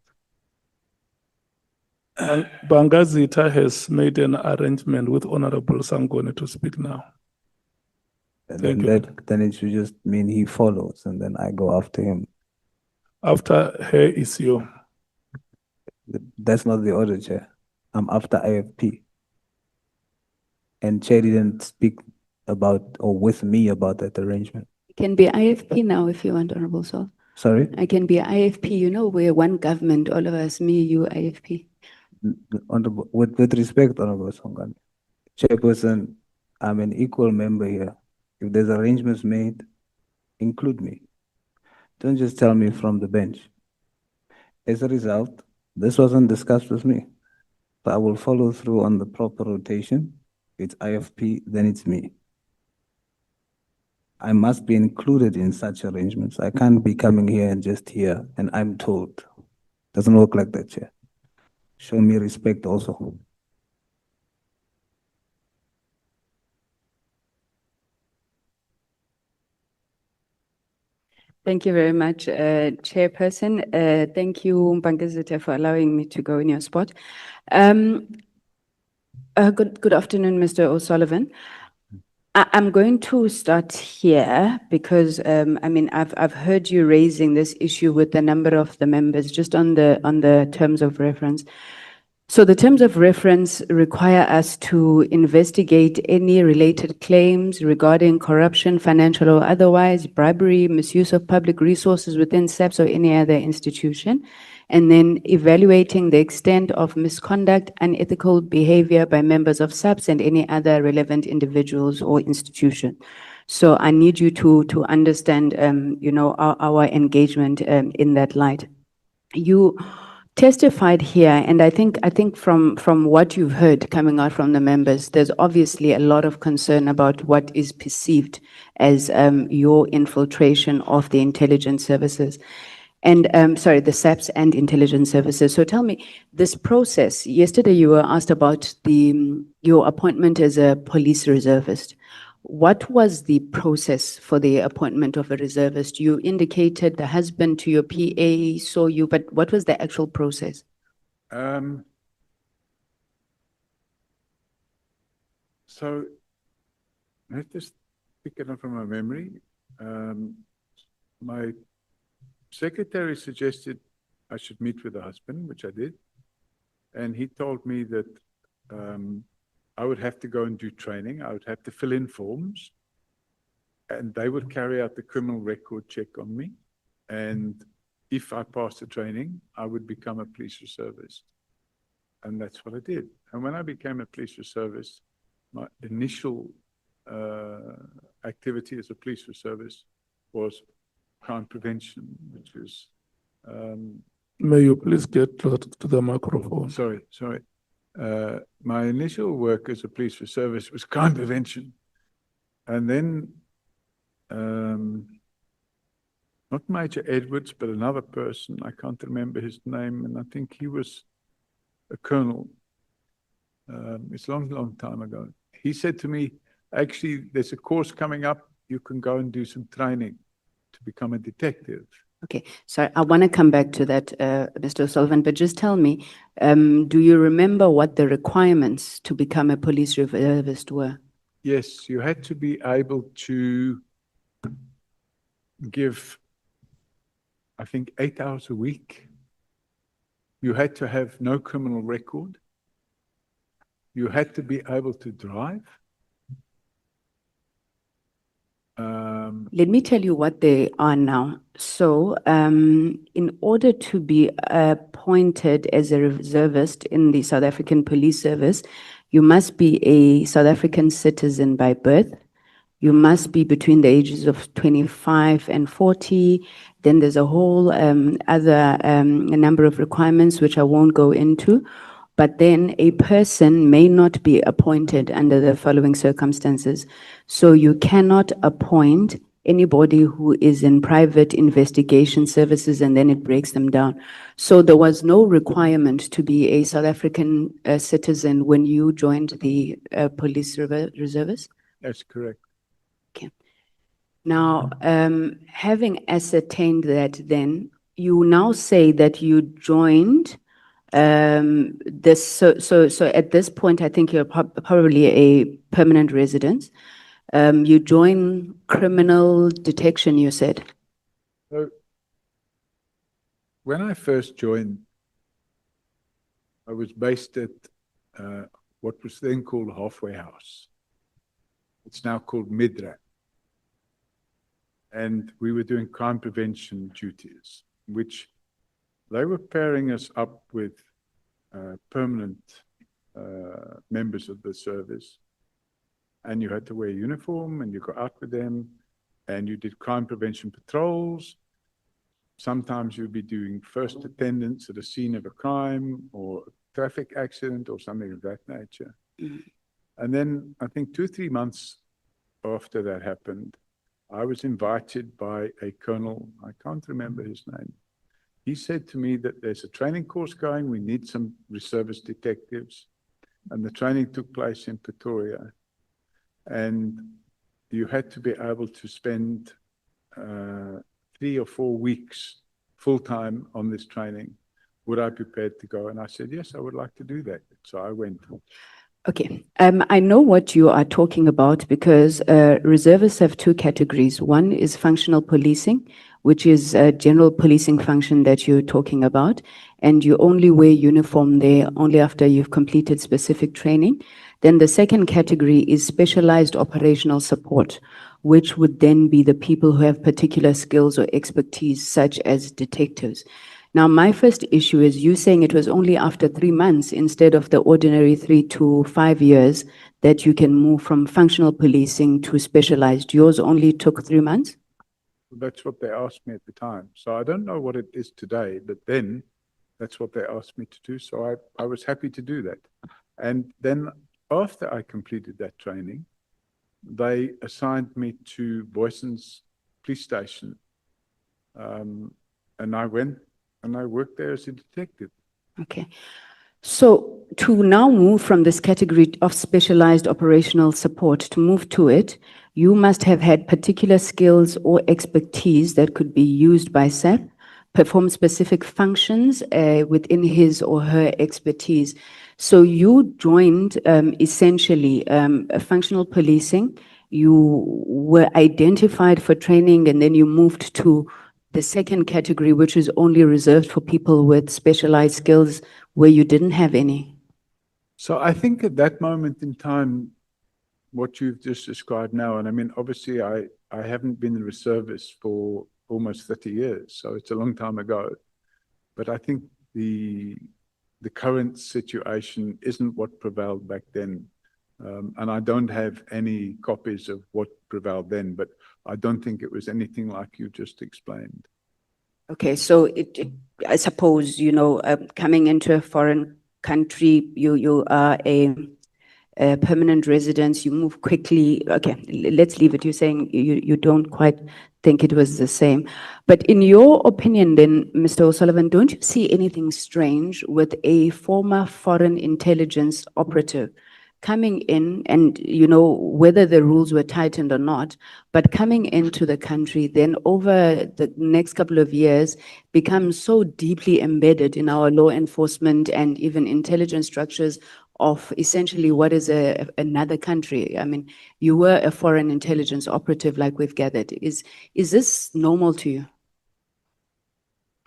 Bangazita has made an arrangement with Honorable Sangone to speak now. Thank you. Then it should just mean he follows and then I go after him. After her is you. That's not the order, Chair. I'm after IFP. And Chair didn't speak about or with me about that arrangement. I can be IFP now if you want, Honorable Sol. Sorry? I can be IFP. You know, we're one government, all of us, me, you, IFP. With respect, Honorable Songani. Chairperson, I'm an equal member here. If there's arrangements made, include me. Don't just tell me from the bench. As a result, this wasn't discussed with me. So I will follow through on the proper rotation. It's IFP, then it's me. I must be included in such arrangements. I can't be coming here and just here and I'm told. Doesn't work like that, Chair. Show me respect also. Thank you very much, Chairperson. Thank you, Mpangazita, for allowing me to go in your spot. Good afternoon, Mr. O'Sullivan. I'm going to start here because I mean I've heard you raising this issue with a number of the members just on the terms of reference. So the terms of reference require us to investigate any related claims regarding corruption, financial or otherwise, bribery, misuse of public resources within SAPS or any other institution, and then evaluating the extent of misconduct, unethical behavior by members of SAPS and any other relevant individuals or institution. So I need you to understand, you know, our engagement in that light. You testified here, and I think from what you've heard coming out from the members, there's obviously a lot of concern about what is perceived as your infiltration of the intelligence services. And sorry, the SAPS and intelligence services. So tell me, this process, yesterday you were asked about your appointment as a police reservist. What was the process for the appointment of a reservist? You indicated the husband to your PA saw you, but what was the actual process? So let's just pick it up from my memory. My secretary suggested I should meet with the husband, which I did. And he told me that I would have to go and do training. I would have to fill in forms. And they would carry out the criminal record check on me. And if I passed the training, I would become a police reservist. And that's what I did. And when I became a police reservist, my initial activity as a police reservist was crime prevention, which is... May you please get closer to the microphone? Sorry. My initial work as a police for service was crime prevention. And then, not Major Edwards, but another person, I can't remember his name, and I think he was a colonel. It's a long, long time ago. He said to me, actually, there's a course coming up. You can go and do some training to become a detective. Okay, so I want to come back to that, Mr. O'Sullivan, but just tell me, do you remember what the requirements to become a police reservist were? Yes, you had to be able to give, I think, 8 hours a week. You had to have no criminal record. You had to be able to drive. Let me tell you what they are now. So, in order to be appointed as a reservist in the South African Police Service, you must be a South African citizen by birth. You must be between the ages of 25 and 40. Then there's a whole other a number of requirements which I won't go into. But then a person may not be appointed under the following circumstances. So you cannot appoint anybody who is in private investigation services and then it breaks them down. So there was no requirement to be a South African citizen when you joined the police reservists? That's correct. Okay. Now, having ascertained that then, you now say that you joined this, so at this point, I think you're probably a permanent resident. You join criminal detection, you said. So, when I first joined, I was based at what was then called Halfway House. It's now called Midrand. And we were doing crime prevention duties, which they were pairing us up with permanent members of the service. And you had to wear a uniform and you go out with them and you did crime prevention patrols. Sometimes you'd be doing first attendance at a scene of a crime or a traffic accident or something of that nature. And then I think 2 or 3 months after that happened, I was invited by a colonel, I can't remember his name. He said to me that there's a training course going, we need some reservist detectives. And the training took place in Pretoria. And you had to be able to spend 3 or 4 weeks full-time on this training. Would I be prepared to go? And I said, yes, I would like to do that. So I went. Okay, I know what you are talking about because reservists have 2 categories. One is functional policing, which is a general policing function that you're talking about, and you only wear uniform there only after you've completed specific training. Then the second category is specialized operational support, which would then be the people who have particular skills or expertise, such as detectives. Now, my first issue is you saying it was only after 3 months instead of the ordinary 3 to 5 years that you can move from functional policing to specialized. Yours only took 3 months? That's what they asked me at the time. So I don't know what it is today, but then that's what they asked me to do. So I was happy to do that. And then after I completed that training, they assigned me to Boyson's police station. And I went and I worked there as a detective. Okay. So to now move from this category of specialized operational support to move to it, you must have had particular skills or expertise that could be used by SAP, perform specific functions within his or her expertise. So you joined essentially functional policing, you were identified for training, and then you moved to the second category, which is only reserved for people with specialized skills where you didn't have any. So I think at that moment in time, what you've just described now, and I mean, obviously I haven't been in the reservists for almost 30 years, so it's a long time ago. But I think the current situation isn't what prevailed back then. And I don't have any copies of what prevailed then, but I don't think it was anything like you just explained. Okay, so I suppose, you know, coming into a foreign country, you are a permanent resident, you move quickly. Okay, let's leave it. You're saying you don't quite think it was the same. But in your opinion then, Mr. O'Sullivan, don't you see anything strange with a former foreign intelligence operative coming in and, whether the rules were tightened or not, but coming into the country, then over the next couple of years, becomes so deeply embedded in our law enforcement and even intelligence structures of essentially what is another country? I mean, you were a foreign intelligence operative, like we've gathered. Is this normal to you?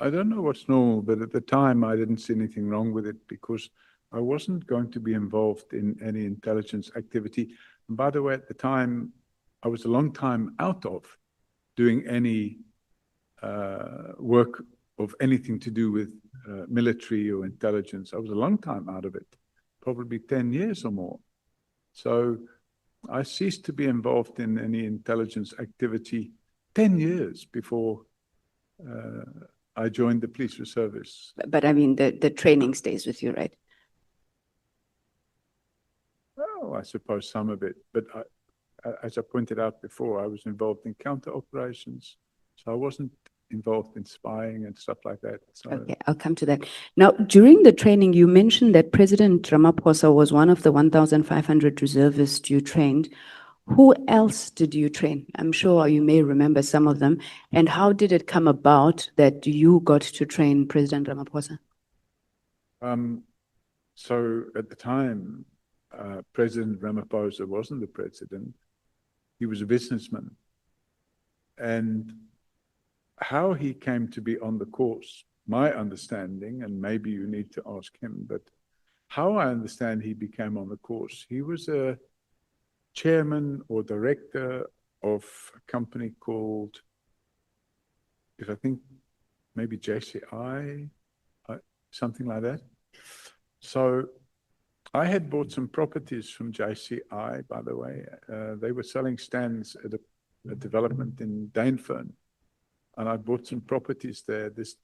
I don't know what's normal, but at the time I didn't see anything wrong with it because I wasn't going to be involved in any intelligence activity. And by the way, at the time, I was a long time out of doing any work of anything to do with military or intelligence. I was a long time out of it, probably 10 years or more. So I ceased to be involved in any intelligence activity 10 years before I joined the police service. But I mean, the training stays with you, right? Well, I suppose some of it, but as I pointed out before, I was involved in counter operations, so I wasn't involved in spying and stuff like that. So, Okay, I'll come to that. Now, during the training, you mentioned that President Ramaphosa was one of the 1,500 reservists you trained. Who else did you train? I'm sure you may remember some of them. And how did it come about that you got to train President Ramaphosa? So at the time, President Ramaphosa wasn't the president. He was a businessman. And how he came to be on the course, my understanding, and maybe you need to ask him, but how I understand he became on the course, he was a chairman or director of a company called, if I think, maybe JCI, something like that. So I had bought some properties from JCI, by the way. They were selling stands at a development in Dainfern. And I bought some properties there. This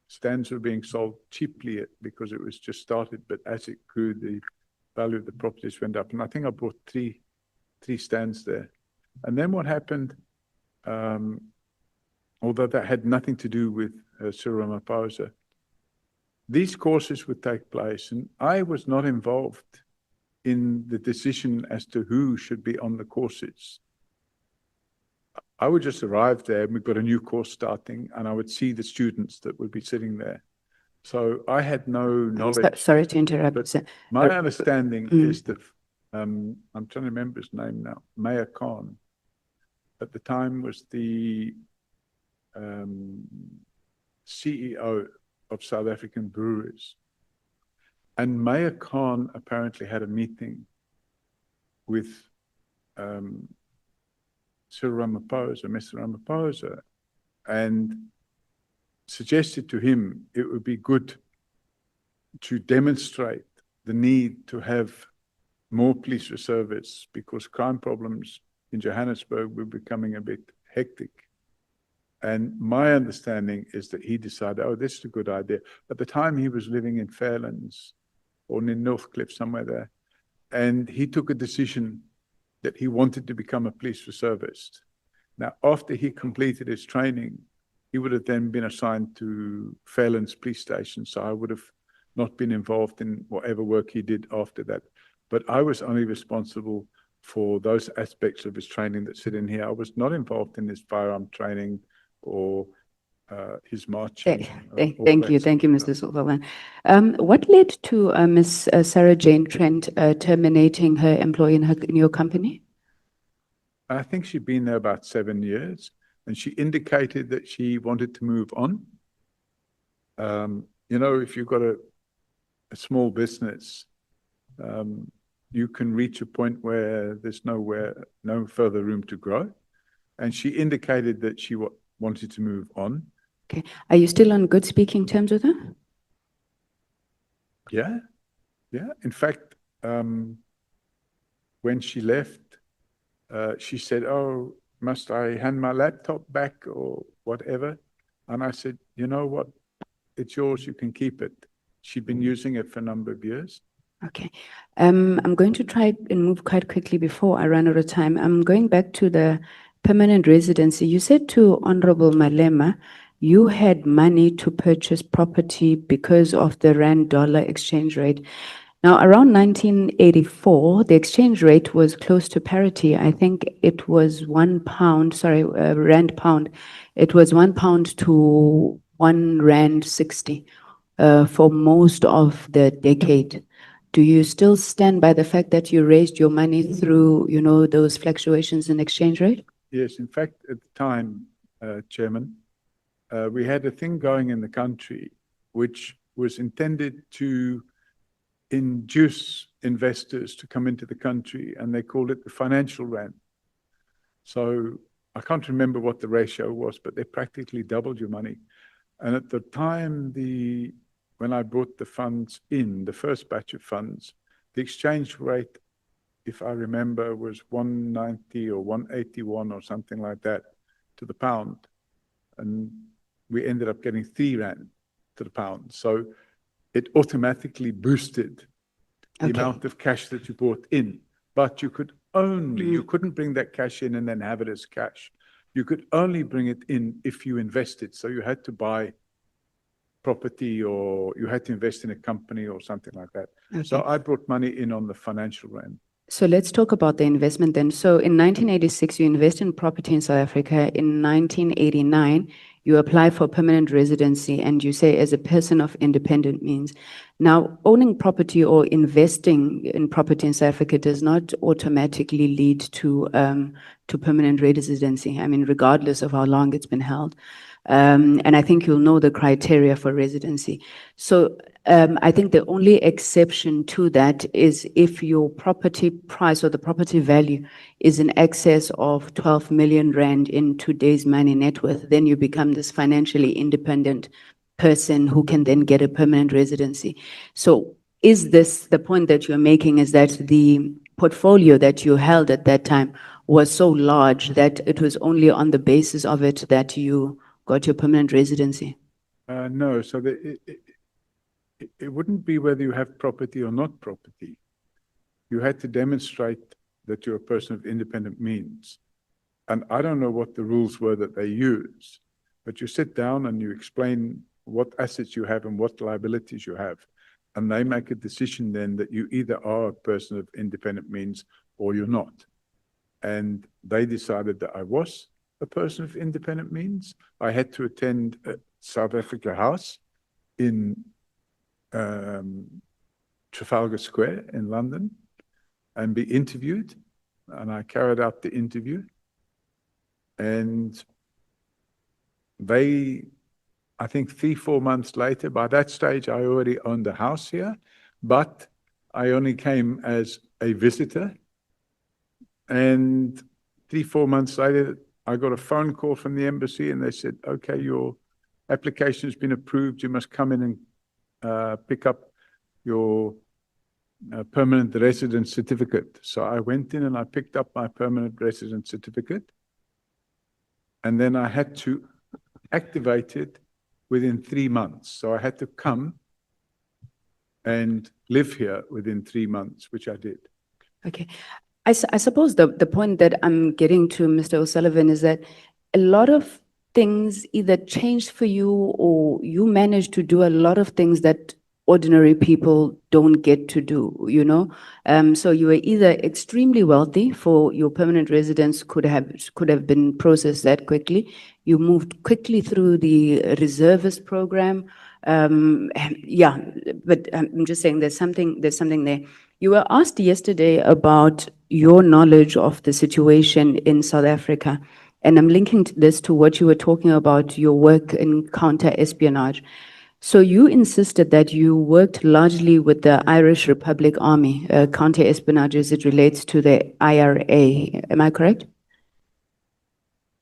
stands were being sold cheaply because it was just started, but as it grew, the value of the properties went up. And I think I bought three stands there. And then what happened, although that had nothing to do with Cyril Ramaphosa, these courses would take place, and I was not involved in the decision as to who should be on the courses. I would just arrive there, and we've got a new course starting, and I would see the students that would be sitting there. So I had no knowledge. Sorry to interrupt. My understanding is that, I'm trying to remember his name now, Mayor Khan, at the time was the CEO of South African Breweries. And Mayor Khan apparently had a meeting with Cyril Ramaphosa, Mr. Ramaphosa, and suggested to him it would be good to demonstrate the need to have more police reservists because crime problems in Johannesburg were becoming a bit hectic. And my understanding is that he decided, oh, this is a good idea. At the time, he was living in Fairlands or in Northcliffe, somewhere there. And he took a decision that he wanted to become a police reservist. Now, after he completed his training, he would have then been assigned to Fairlands Police Station. So I would have not been involved in whatever work he did after that. But I was only responsible for those aspects of his training that sit in here. I was not involved in his firearm training or his marching. Thank you, Mr. Sullivan. What led to Ms. Sarah Jane Trent terminating her employee in your company? I think she'd been there about 7 years, and she indicated that she wanted to move on. If you've got a small business, you can reach a point where there's no further room to grow. And she indicated that she wanted to move on. Okay. Are you still on good speaking terms with her? Yeah. In fact, when she left, she said, oh, must I hand my laptop back or whatever? And I said, you know what? It's yours. You can keep it. She'd been using it for a number of years. Okay. I'm going to try and move quite quickly before I run out of time. I'm going back to the permanent residency. You said to Honorable Malema, you had money to purchase property because of the rand-dollar exchange rate. Now, around 1984, the exchange rate was close to parity. I think it was £1, rand pound. It was £1 to R1.60 for most of the decade. Do you still stand by the fact that you raised your money through, those fluctuations in exchange rate? Yes, in fact, at the time, Chairman, we had a thing going in the country which was intended to induce investors to come into the country, and they called it the financial rand. So I can't remember what the ratio was, but they practically doubled your money. And at the time, when I brought the funds in, the first batch of funds, the exchange rate, if I remember, was 190 or 181 or something like that to the pound. And we ended up getting 3 rand to the pound. So it automatically boosted the amount of cash that you brought in. But you couldn't bring that cash in and then have it as cash. You could only bring it in if you invested. So you had to buy property or you had to invest in a company or something like that. So I brought money in on the financial rand. So let's talk about the investment then. So in 1986, you invest in property in South Africa. In 1989, you apply for permanent residency and you say as a person of independent means. Now, owning property or investing in property in South Africa does not automatically lead to permanent residency. I mean, regardless of how long it's been held. And I think you'll know the criteria for residency. So I think the only exception to that is if your property price or the property value is in excess of 12 million rand in today's money net worth, then you become this financially independent person who can then get a permanent residency. So is this the point that you're making, is that the portfolio that you held at that time was so large that it was only on the basis of it that you got your permanent residency? No, so it wouldn't be whether you have property or not property. You had to demonstrate that you're a person of independent means. And I don't know what the rules were that they used, but you sit down and you explain what assets you have and what liabilities you have. And they make a decision then that you either are a person of independent means or you're not. And they decided that I was a person of independent means. I had to attend South Africa House in Trafalgar Square in London and be interviewed. And I carried out the interview. And I think 3-4 months later, by that stage, I already owned a house here, but I only came as a visitor. And 3-4 months later, I got a phone call from the embassy and they said, okay, your application has been approved. You must come in and pick up your permanent residence certificate. So I went in and I picked up my permanent residence certificate. And then I had to activate it within 3 months. So I had to come and live here within 3 months, which I did. Okay. I suppose the point that I'm getting to, Mr. O'Sullivan, is that a lot of things either changed for you or you managed to do a lot of things that ordinary people don't get to do, So you were either extremely wealthy for your permanent residence could have been processed that quickly. You moved quickly through the reservist program. Yeah, but I'm just saying there's something there. You were asked yesterday about your knowledge of the situation in South Africa, and I'm linking this to what you were talking about, your work in counter-espionage. So you insisted that you worked largely with the Irish Republic Army, counter-espionage as it relates to the IRA. Am I correct?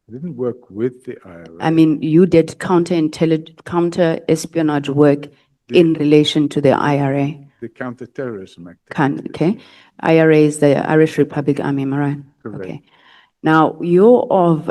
I didn't work with the IRA. I mean, you did counter-espionage work in relation to the IRA. The counter-terrorism activity. Okay. IRA is the Irish Republic Army, am I right? Correct. Okay. Now, you're of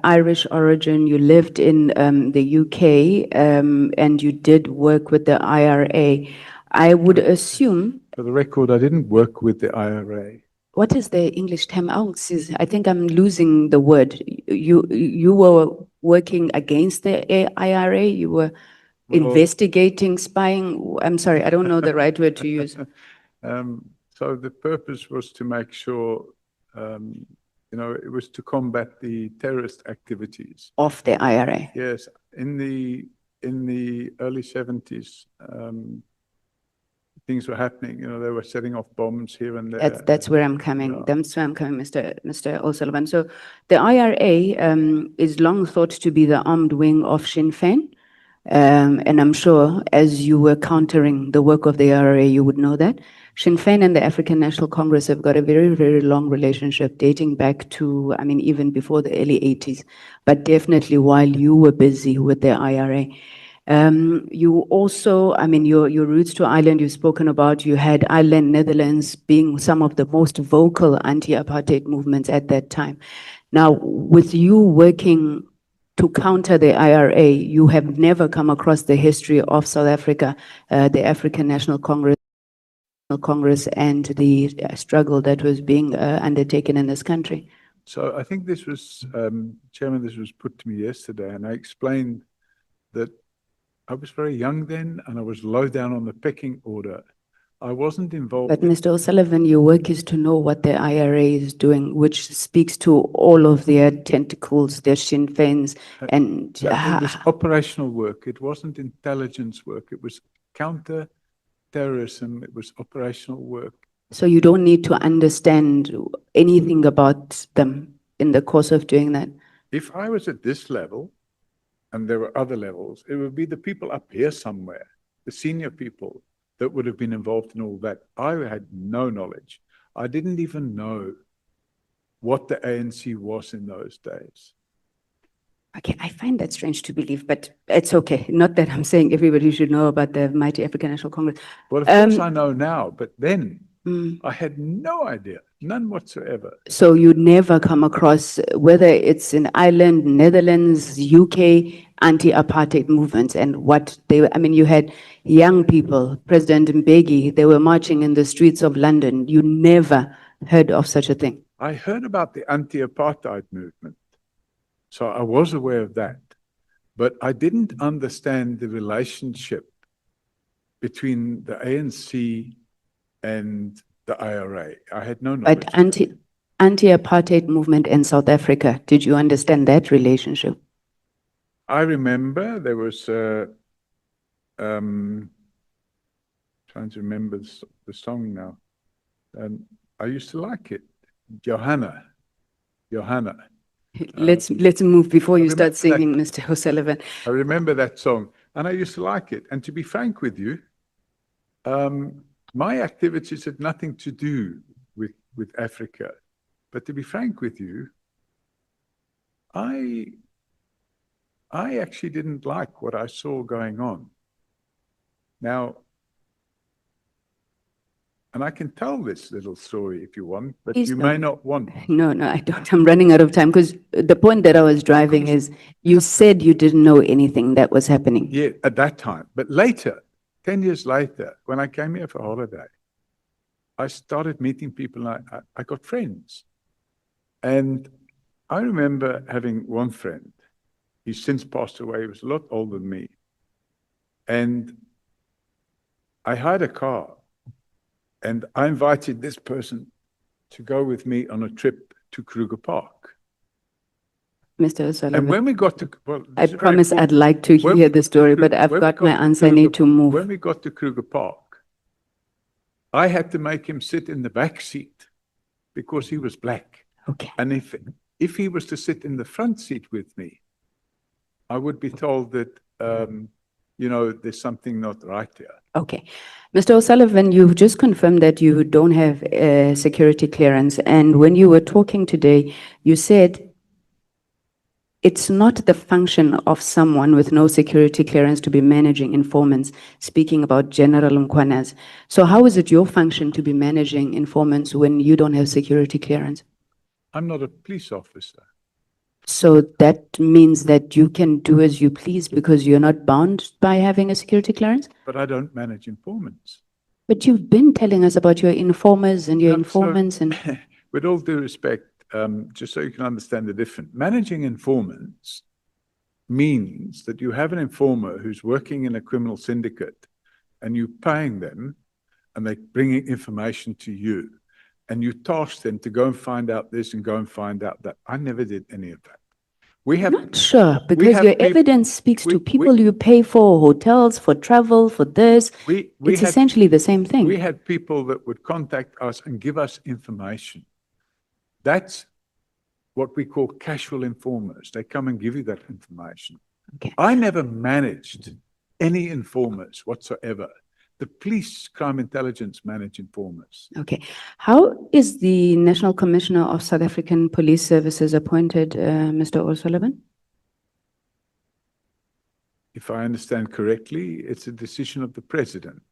Irish origin, you lived in the UK, and you did work with the IRA. I would assume, For the record, I didn't work with the IRA. what is the English term? Oh, I think I'm losing the word. You were working against the IRA, you were investigating, spying. I'm sorry, I don't know the right word to use. So the purpose was to make sure, it was to combat the terrorist activities. Of the IRA. Yes, in the early 70s, things were happening. They were setting off bombs here and there. That's where I'm coming. That's where I'm coming, Mr. O'Sullivan. So the IRA is long thought to be the armed wing of Sinn Féin. And I'm sure as you were countering the work of the IRA, you would know that. Sinn Féin and the African National Congress have got a very, very long relationship dating back to, even before the early 80s, but definitely while you were busy with the IRA. You also, your roots to Ireland, you've spoken about, you had Ireland, Netherlands being some of the most vocal anti-apartheid movements at that time. Now, with you working to counter the IRA, you have never come across the history of South Africa, the African National Congress, and the struggle that was being undertaken in this country. So I think this was, Chairman, this was put to me yesterday, and I explained that I was very young then, and I was low down on the pecking order. I wasn't involved. But Mr. O'Sullivan, your work is to know what the IRA is doing, which speaks to all of their tentacles, their Sinn Féins, and It was operational work. It wasn't intelligence work. It was counter-terrorism. It was operational work. So you don't need to understand anything about them in the course of doing that. If I was at this level, and there were other levels, it would be the people up here somewhere, the senior people, that would have been involved in all that. I had no knowledge. I didn't even know what the ANC was in those days. Okay, I find that strange to believe, but it's okay. Not that I'm saying everybody should know about the mighty African National Congress. Well, of course I know now, but then I had no idea, none whatsoever. So you'd never come across, whether it's in Ireland, Netherlands, UK, anti-apartheid movements and what they were. You had young people, President Mbeki, they were marching in the streets of London. You never heard of such a thing. I heard about the anti-apartheid movement, so I was aware of that, but I didn't understand the relationship between the ANC and the IRA. I had no knowledge. But anti-apartheid movement in South Africa, did you understand that relationship? I remember there was, trying to remember the song now. I used to like it. Johanna. Let's move before you start singing, Mr. O'Sullivan. I remember that song, and I used to like it. And to be frank with you, my activities had nothing to do with Africa. But to be frank with you, I actually didn't like what I saw going on. Now, and I can tell this little story if you want, but Please you don't. may not want. No, I don't. I'm running out of time because the point that I was driving is you said you didn't know anything that was happening. Yeah, at that time. But later, 10 years later, when I came here for holiday, I started meeting people and I got friends. And I remember having one friend. He's since passed away. He was a lot older than me. And I hired a car and I invited this person to go with me on a trip to Kruger Park. Mr. O'Sullivan. And when we got to, well, I promise I'd like to hear the story, but I've got my answer. I need to move. When we got to Kruger Park, I had to make him sit in the back seat because he was black. Okay. And if he was to sit in the front seat with me, I would be told that, there's something not right here. Okay. Mr. O'Sullivan, you've just confirmed that you don't have security clearance. And when you were talking today, you said it's not the function of someone with no security clearance to be managing informants, speaking about General Mkwanas. So how is it your function to be managing informants when you don't have security clearance? I'm not a police officer. So that means that you can do as you please because you're not bound by having a security clearance? But I don't manage informants. But you've been telling us about your informers and your No, so- informants and With all due respect, just so you can understand the difference, managing informants means that you have an informer who's working in a criminal syndicate and you're paying them and they're bringing information to you and you task them to go and find out this and go and find out that. I never did any of that. We have not sure we because have your peop- evidence speaks to we- people you pay for hotels, for travel, for this. we It's had- essentially the same thing. We had people that would contact us and give us information. That's what we call casual informers. They come and give you that information. Okay. I never managed any informers whatsoever. The police, crime intelligence manage informers. Okay. How is the National Commissioner of South African Police Services appointed, Mr. O'Sullivan? If I understand correctly, it's a decision of the president.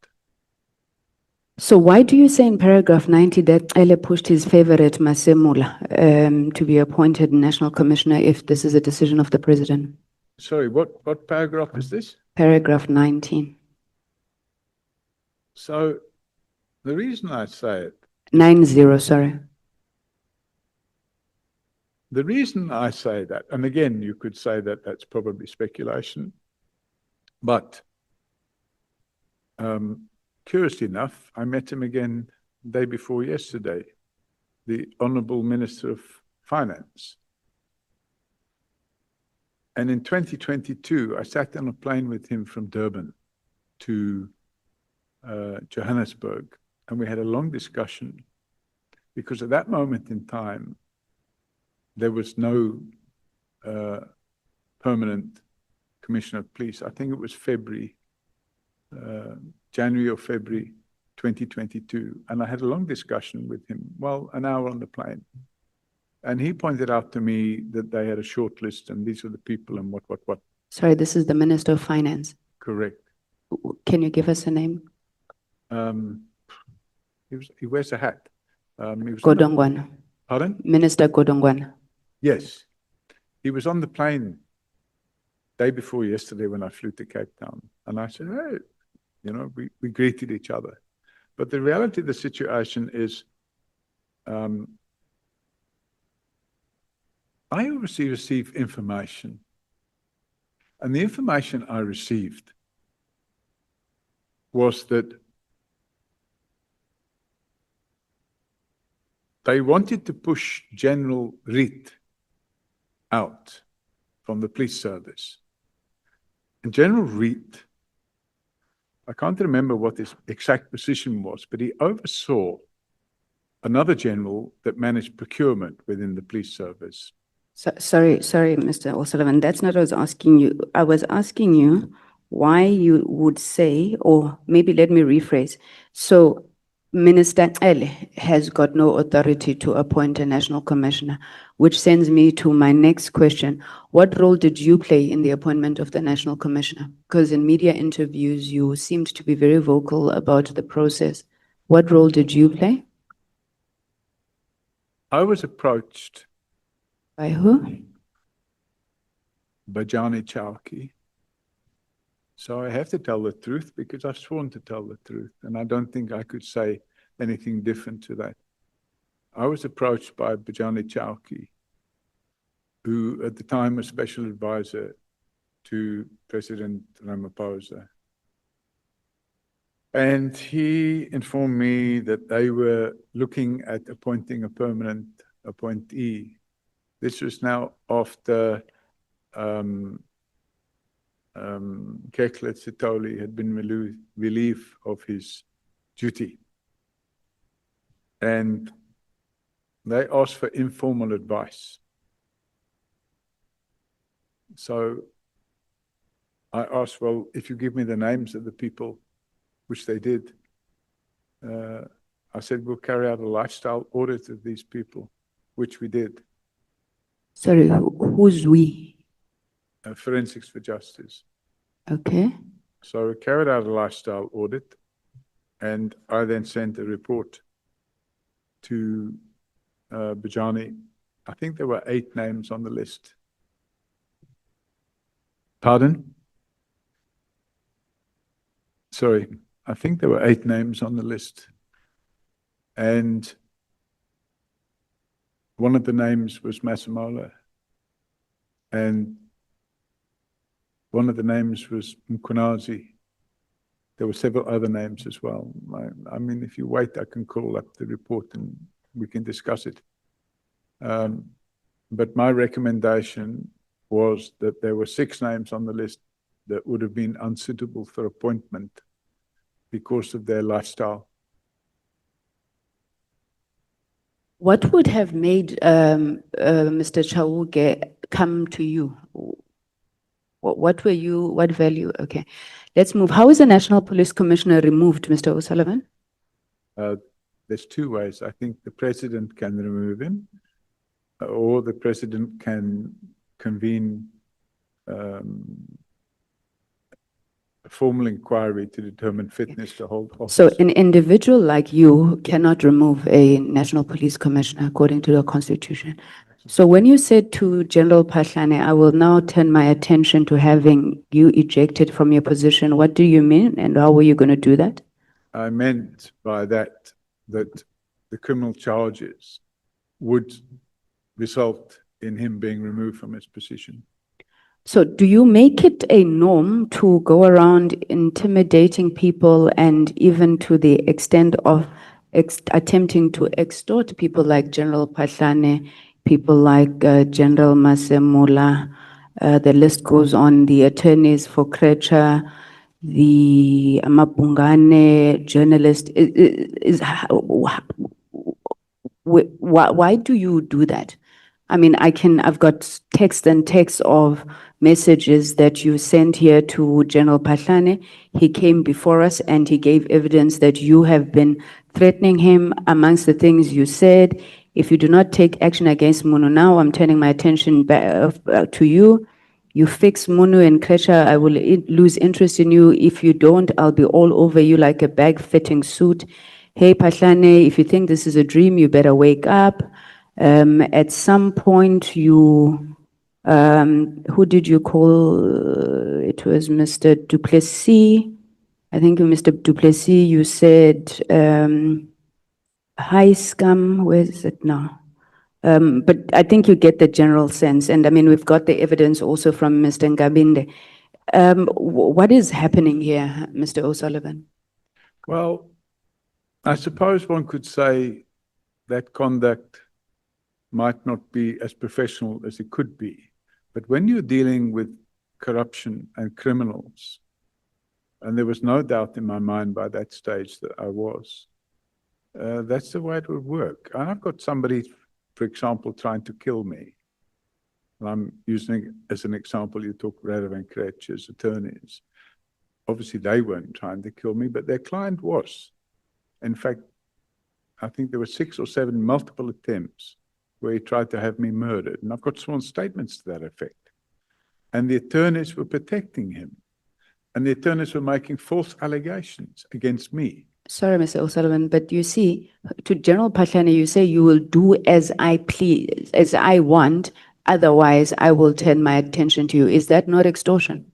So why do you say in paragraph 90 that Ele pushed his favorite Masemula to be appointed National Commissioner if this is a decision of the president? Sorry, what paragraph is this? Paragraph 19. So the reason I say it, 90, sorry. the reason I say that, and again, you could say that that's probably speculation, but curiously enough, I met him again the day before yesterday, the Honourable Minister of Finance. And in 2022, I sat on a plane with him from Durban to Johannesburg, and we had a long discussion because at that moment in time, there was no permanent commissioner of police. I think it was January or February 2022. And I had a long discussion with him, well, an hour on the plane. And he pointed out to me that they had a short list and these are the people and what. Sorry, this is the Minister of Finance. Correct. Can you give us a name? He wears a hat. He was Godongwana. Pardon? Minister Godongwana. Yes. He was on the plane day before yesterday when I flew to Cape Town. And I said, hey, you know, we greeted each other. But the reality of the situation is, I obviously receive information. And the information I received was that they wanted to push General Reed out from the police service. And General Reed, I can't remember what his exact position was, but he oversaw another general that managed procurement within the police service. Sorry, Mr. O'Sullivan, that's not what I was asking you. I was asking you why you would say, or maybe let me rephrase. So Minister Ele has got no authority to appoint a national commissioner, which sends me to my next question. What role did you play in the appointment of the national commissioner? Because in media interviews, you seemed to be very vocal about the process. What role did you play? I was approached by who? Bajani Chowki. So I have to tell the truth because I've sworn to tell the truth. And I don't think I could say anything different to that. I was approached by Bajani Chowki, who at the time was special advisor to President Ramaphosa. And he informed me that they were looking at appointing a permanent appointee. This was now after Kekle Sitoli had been relieved of his duty. And they asked for informal advice. So I asked, well, if you give me the names of the people, which they did, I said, we'll carry out a lifestyle audit of these people, which we did. Sorry, who's we? Forensics for Justice. Okay. So we carried out a lifestyle audit, and I then sent a report to Bajani I think there were 8 names on the list. Pardon? Sorry, I think there were 8 names on the list. And one of the names was Masemola. And one of the names was Mkunazi. There were several other names as well. I mean, if you wait, I can call up the report and we can discuss it. But my recommendation was that there were 6 names on the list that would have been unsuitable for appointment because of their lifestyle. What would have made Mr. Chauke come to you? What value? Okay, let's move. How is the National Police Commissioner removed, Mr. O'Sullivan? There's 2 ways. I think the president can remove him, or the president can convene a formal inquiry to determine fitness to hold office. So an individual like you cannot remove a National Police Commissioner according to the Constitution. So when you said to General Pahlane, I will now turn my attention to having you ejected from your position, what do you mean and how were you going to do that? I meant by that the criminal charges would result in him being removed from his position. So do you make it a norm to go around intimidating people and even to the extent of attempting to extort people like General Pahlane, people like General Masemola, the list goes on, the attorneys for Krecha, the Amapungane journalist, why do you do that? I mean, I've got text and text of messages that you sent here to General Pahlane. He came before us and he gave evidence that you have been threatening him. Amongst the things you said, if you do not take action against Munu now, I'm turning my attention back to you. You fix Munu and Kresha, I will lose interest in you. If you don't, I'll be all over you like a bag-fitting suit. Hey, Pahlane, if you think this is a dream, you better wake up. At some point, you, who did you call? It was Mr. Duplessis. I think Mr. Duplessis, you said, hi, scum, where is it now? But I think you get the general sense. And I mean, we've got the evidence also from Mr. Ngabinde. What is happening here, Mr. O'Sullivan? Well, I suppose one could say that conduct might not be as professional as it could be. But when you're dealing with corruption and criminals, and there was no doubt in my mind by that stage that I was, that's the way it would work. And I've got somebody, for example, trying to kill me. And I'm using as an example, you talk Radovan Kretsch's attorneys. Obviously, they weren't trying to kill me, but their client was. In fact, I think there were 6 or 7 multiple attempts where he tried to have me murdered. And I've got sworn statements to that effect. And the attorneys were protecting him. And the attorneys were making false allegations against me. Sorry, Mr. O'Sullivan, but you see, to General Pahlane, you say you will do as I please, as I want, otherwise I will turn my attention to you. Is that not extortion?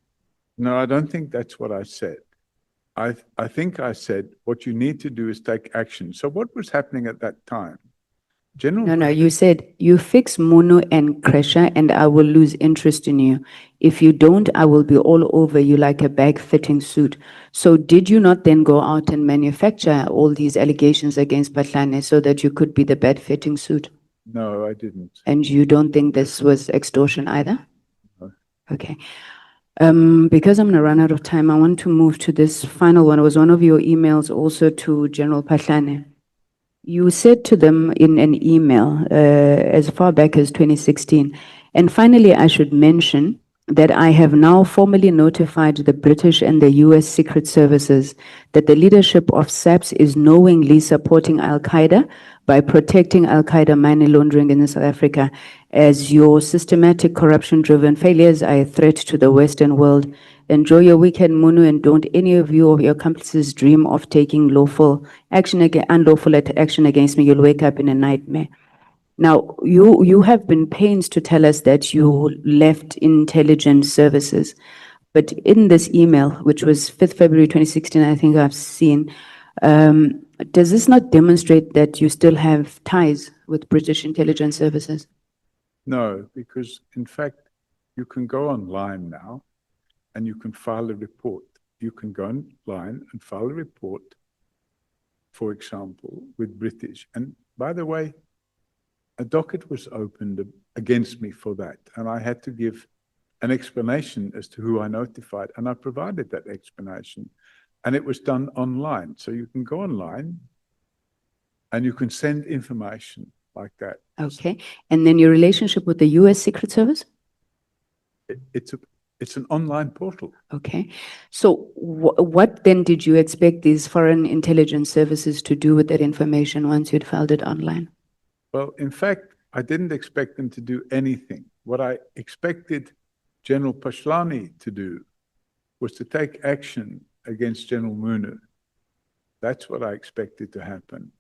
No, I don't think that's what I said. I think I said what you need to do is take action. So what was happening at that time? No, you said you fix Munu and Kresha and I will lose interest in you. If you don't, I will be all over you like a bag-fitting suit. So did you not then go out and manufacture all these allegations against Pahlane so that you could be the bag-fitting suit? No, I didn't. And you don't think this was extortion either? No. Okay. Because I'm gonna run out of time, I want to move to this final one. It was one of your emails also to General Pahlane. You said to them in an email as far back as 2016, and finally I should mention that I have now formally notified the British and the US Secret Services that the leadership of SAPS is knowingly supporting Al-Qaeda by protecting Al-Qaeda money laundering in South Africa. As your systematic corruption-driven failures are a threat to the Western world. Enjoy your weekend, Munu, and don't any of you or your accomplices dream of taking unlawful action against me. You'll wake up in a nightmare. Now, you have been pains to tell us that you left intelligence services, but in this email, which was 5th February 2016, I think I've seen, does this not demonstrate that you still have ties with British intelligence services? No, because in fact, you can go online now and you can file a report. You can go online and file a report, for example, with British. And by the way, a docket was opened against me for that. And I had to give an explanation as to who I notified. And I provided that explanation. And it was done online. So you can go online and you can send information like that. Okay. And then your relationship with the US Secret Service? It's an online portal. Okay. So what then did you expect these foreign intelligence services to do with that information once you'd filed it online? Well, in fact, I didn't expect them to do anything. What I expected General Pashlani to do was to take action against General Munu. That's what I expected to happen.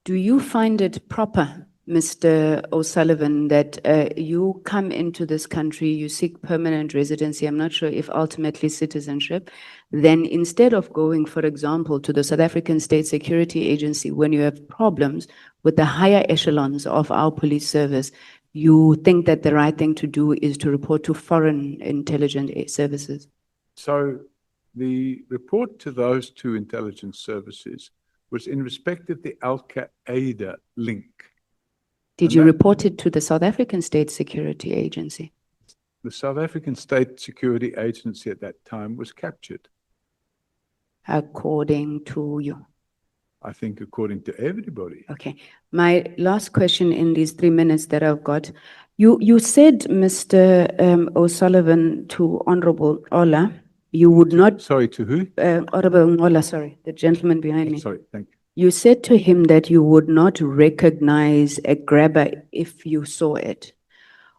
Do you find it proper, Mr. O'Sullivan, that you come into this country, you seek permanent residency, I'm not sure if ultimately citizenship, then instead of going, for example, to the South African State Security Agency when you have problems with the higher echelons of our police service, you think that the right thing to do is to report to foreign intelligence services? So the report to those two intelligence services was in respect of the Al-Qaeda link. Did you report it to the South African State Security Agency? The South African State Security Agency at that time was captured. According to you? I think according to everybody. Okay. My last question in these 3 minutes that I've got, you said, Mr. O'Sullivan, to Honorable Ola, you would not... Sorry, to who? Honorable Ola, sorry, the gentleman behind me. Sorry, thank you. You said to him that you would not recognize a grabber if you saw it.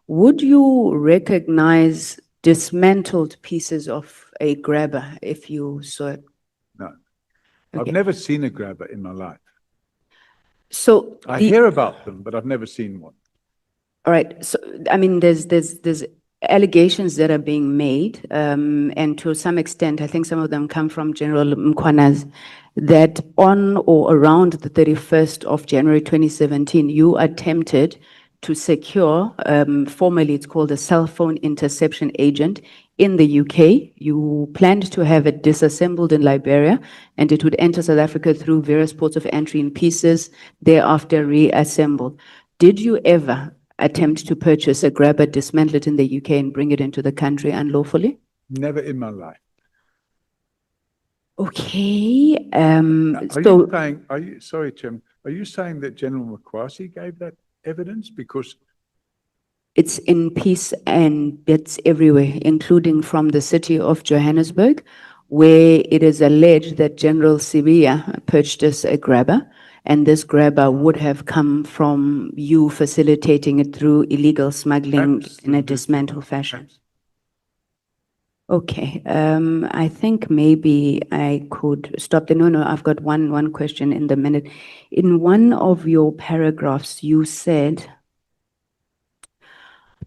Would you recognize dismantled pieces of a grabber if you saw it? No. Okay. I've never seen a grabber in my life. So I hear about them, but I've never seen one. all right. So, I mean, there's allegations that are being made, and to some extent, I think some of them come from General Mkhwana's, that on or around the 31st of January 2017, you attempted to secure, formally it's called a cell phone interception agent in the UK. You planned to have it disassembled in Liberia, and it would enter South Africa through various ports of entry in pieces, thereafter reassembled. Did you ever attempt to purchase a grabber, dismantle it in the UK and bring it into the country unlawfully? Never in my life. Okay. Sorry, Chairman, are you saying that General Mkwasi gave that evidence? Because it's in piece and bits everywhere, including from the city of Johannesburg, where it is alleged that General Sibiya purchased a grabber, and this grabber would have come from you facilitating it through illegal smuggling in a dismantled fashion. Okay, I think maybe I could stop there. No, I've got one question in the minute. In one of your paragraphs, you said,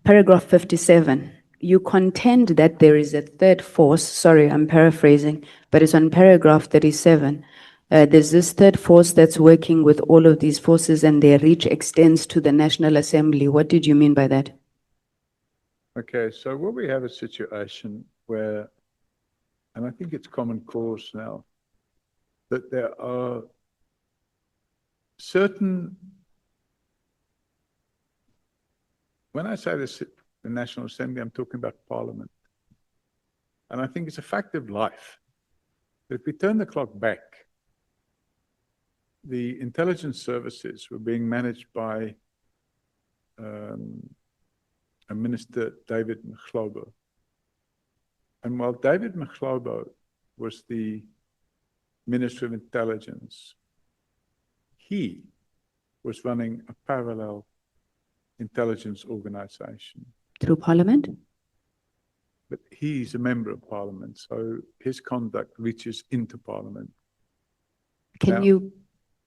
paragraph 57, you contend that there is a third force. Sorry, I'm paraphrasing, but it's on paragraph 37. There's this third force that's working with all of these forces and their reach extends to the National Assembly. What did you mean by that? okay, so what we have a situation where, and I think it's common cause now, that there are certain, when I say this, the National Assembly, I'm talking about Parliament. And I think it's a fact of life that if we turn the clock back, the intelligence services were being managed by a Minister, David Mkhlobo. And while David Mkhlobo was the Minister of Intelligence, he was running a parallel intelligence organization. Through Parliament? But he's a member of Parliament, so his conduct reaches into Parliament. Can you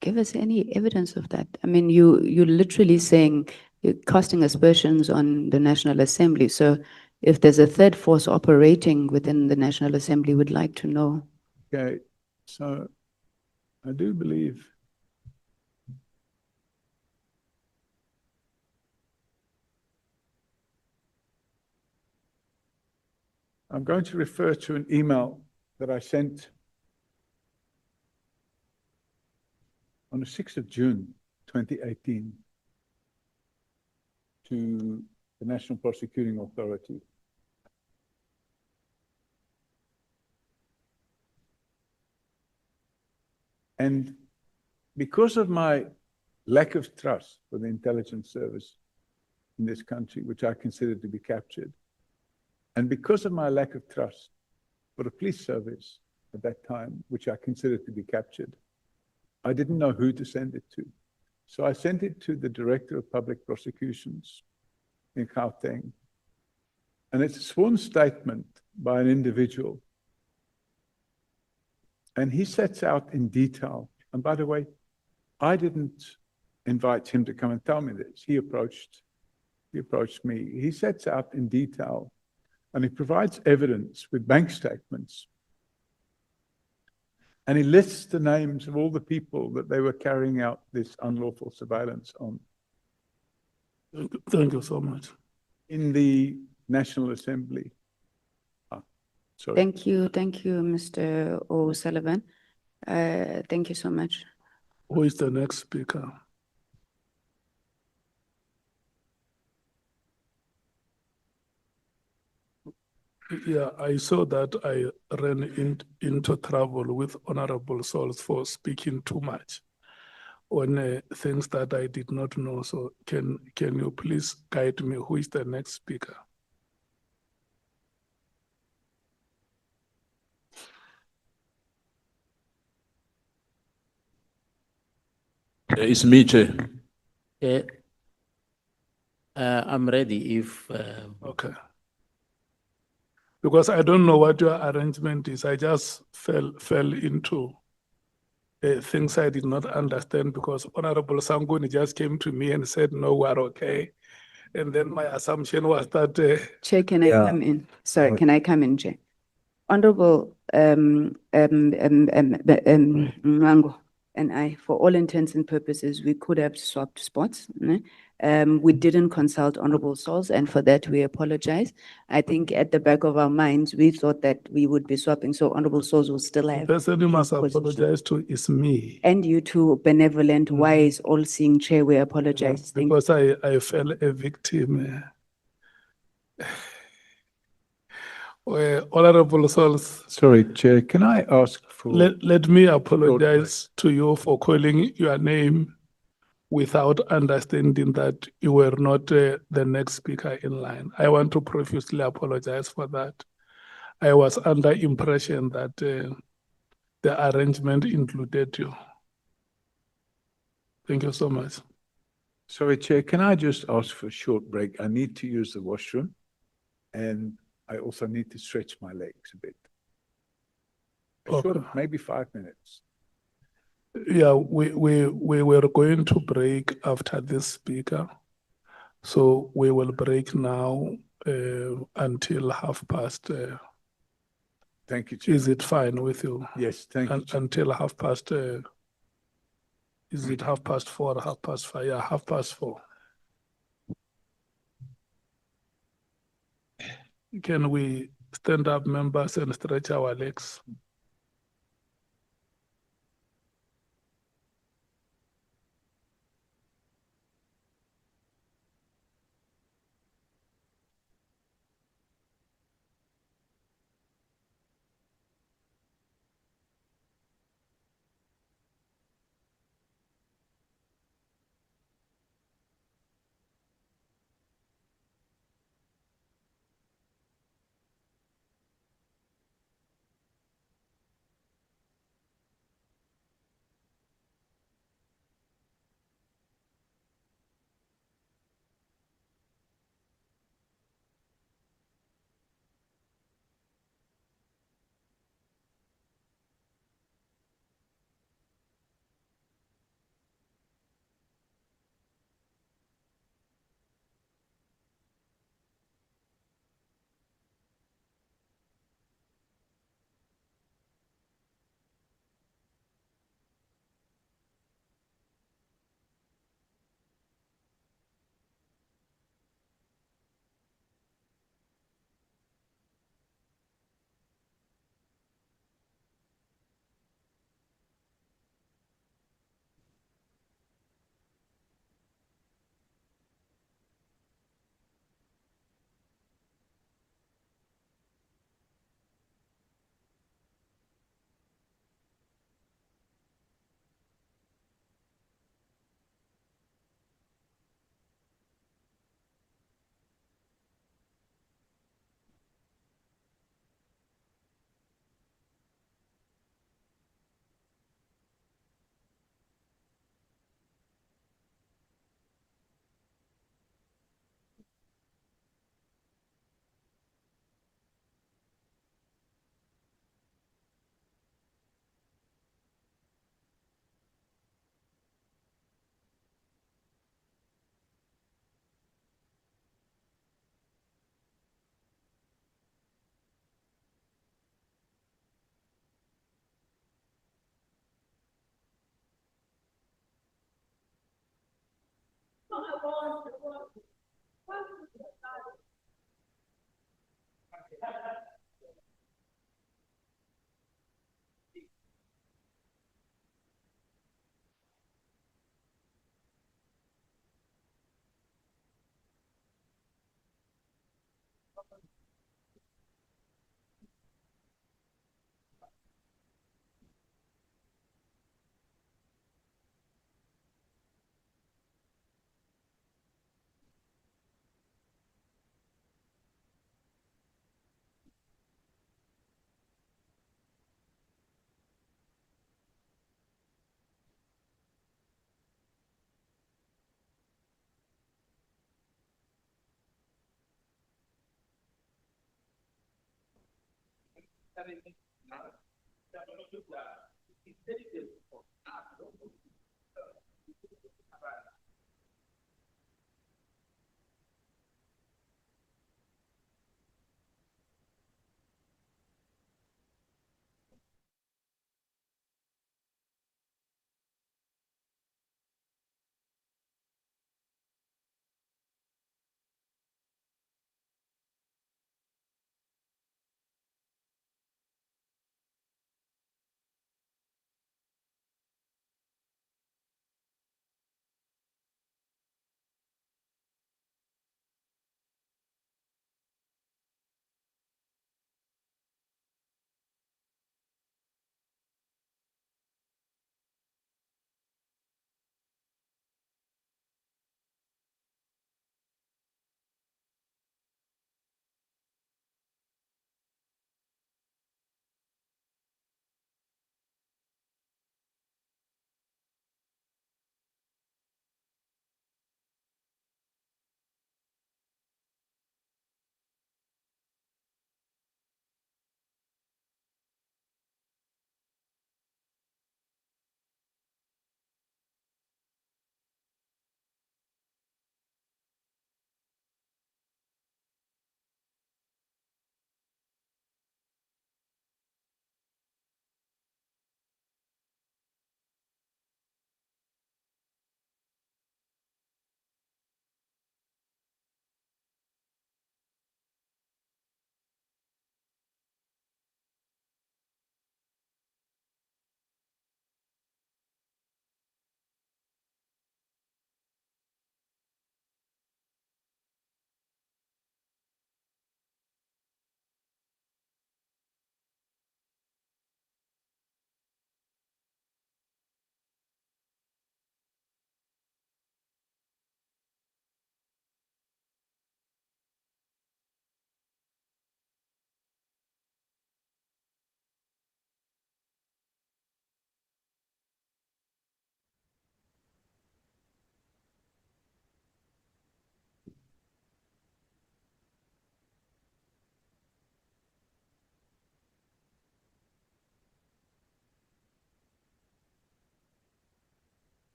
give us any evidence of that? I mean, you're literally saying you're casting aspersions on the National Assembly. So if there's a third force operating within the National Assembly, we'd like to know. Okay, so I do believe I'm going to refer to an email that I sent on the 6th of June, 2018 to the National Prosecuting Authority. And because of my lack of trust for the intelligence service in this country, which I consider to be captured, and because of my lack of trust for the police service at that time, which I considered to be captured, I didn't know who to send it to. So I sent it to the Director of Public Prosecutions in Gauteng. And it's a sworn statement by an individual. And he sets out in detail, and by the way, I didn't invite him to come and tell me this. He approached me. He sets out in detail, and he provides evidence with bank statements. And he lists the names of all the people that they were carrying out this unlawful surveillance on. Thank you so much. In the National Assembly. Sorry. Thank you, Mr. O'Sullivan. Thank you so much. Who is the next speaker? Yeah, I saw that I ran into trouble with Honorable Souls for speaking too much on things that I did not know. So can you please guide me? Who is the next speaker? It's me, Chair. I'm ready if. Okay. Because I don't know what your arrangement is. I just fell into things I did not understand because Honorable Sangoni just came to me and said, no, we're okay. And then my assumption was that... Chair, can I come in? Sorry, can I come in, Chair? Honorable Mwango and I, for all intents and purposes, we could have swapped spots. We didn't consult Honorable Souls, and for that we apologize. I think at the back of our minds, we thought that we would be swapping, so Honorable Souls will still have. The person you must apologize to is me. And you too, benevolent, wise, all-seeing Chair, we apologize. Thank Because I fell a victim. Honorable Souls. Sorry, Chair, can I ask for... Let me apologize to you for calling your name without understanding that you were not the next speaker in line. I want to profusely apologize for that. I was under impression that the arrangement included you. Thank you so much. Sorry, Chair, can I just ask for a short break? I need to use the washroom, and I also need to stretch my legs a bit. Short, maybe 5 minutes. Yeah, we were going to break after this speaker. So we will break now until past. Thank you, Chair. Is it fine with you? Yes, thank you, Chair. Until past. Is it 4:30, 5:30? Yeah, 4:30. Can we stand up, members, and stretch our legs?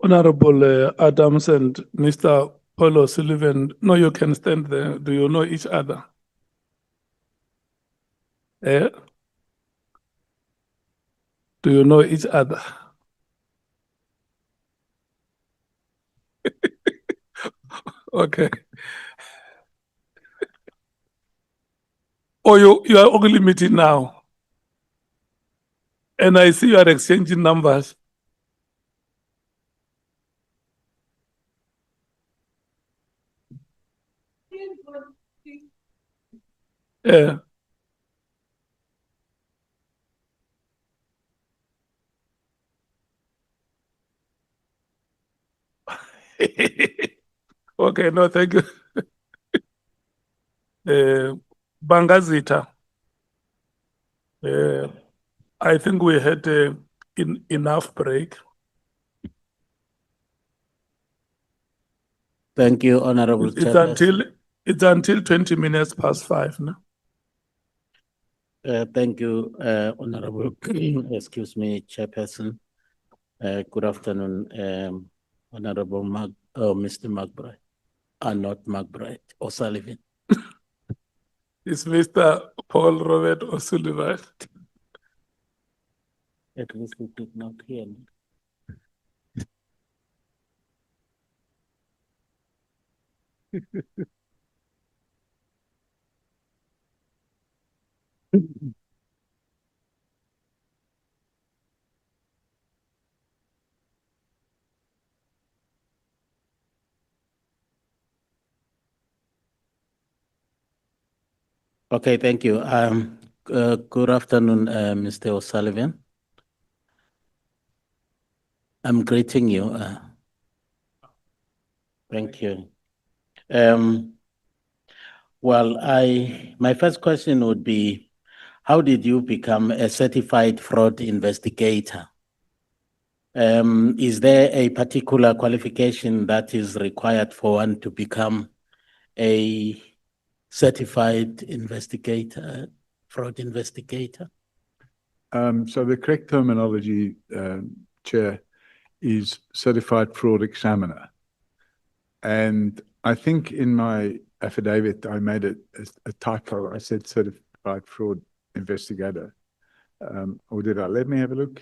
Honorable Adams and Mr. Paul O'Sullivan, no, you can stand there. Do you know each other? Eh? Do you know each other? Okay. Or you are only meeting now. And I see you are exchanging numbers. Yeah. Okay, no, thank you. Bangazita. I think we had enough break. Thank you, Honorable It's Chairperson. until 20 minutes past 5, no? Thank you, Honorable, excuse me, Chairperson. Good afternoon, Honorable Mr. McBride, not McBride, O'Sullivan. It's Mr. Paul Robert O'Sullivan. At least we did not hear me. Okay, thank you. Good afternoon, Mr. O'Sullivan. I'm greeting you. Thank you. Well, my first question would be, how did you become a certified fraud investigator? Is there a particular qualification that is required for one to become a certified investigator, fraud investigator? So the correct terminology, Chair, is certified fraud examiner. And I think in my affidavit, I made a typo. I said certified fraud investigator. Or did I? Let me have a look.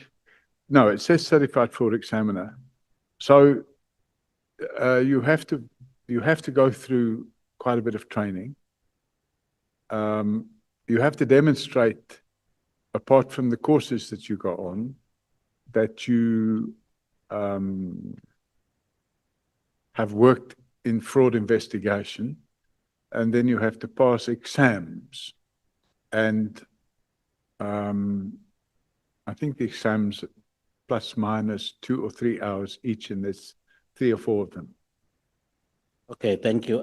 No, it says certified fraud examiner. So you have to go through quite a bit of training. You have to demonstrate, apart from the courses that you go on, that you have worked in fraud investigation, and then you have to pass exams. And I think the exams plus minus 2 or 3 hours each, and there's 3 or 4 of them. Okay, thank you.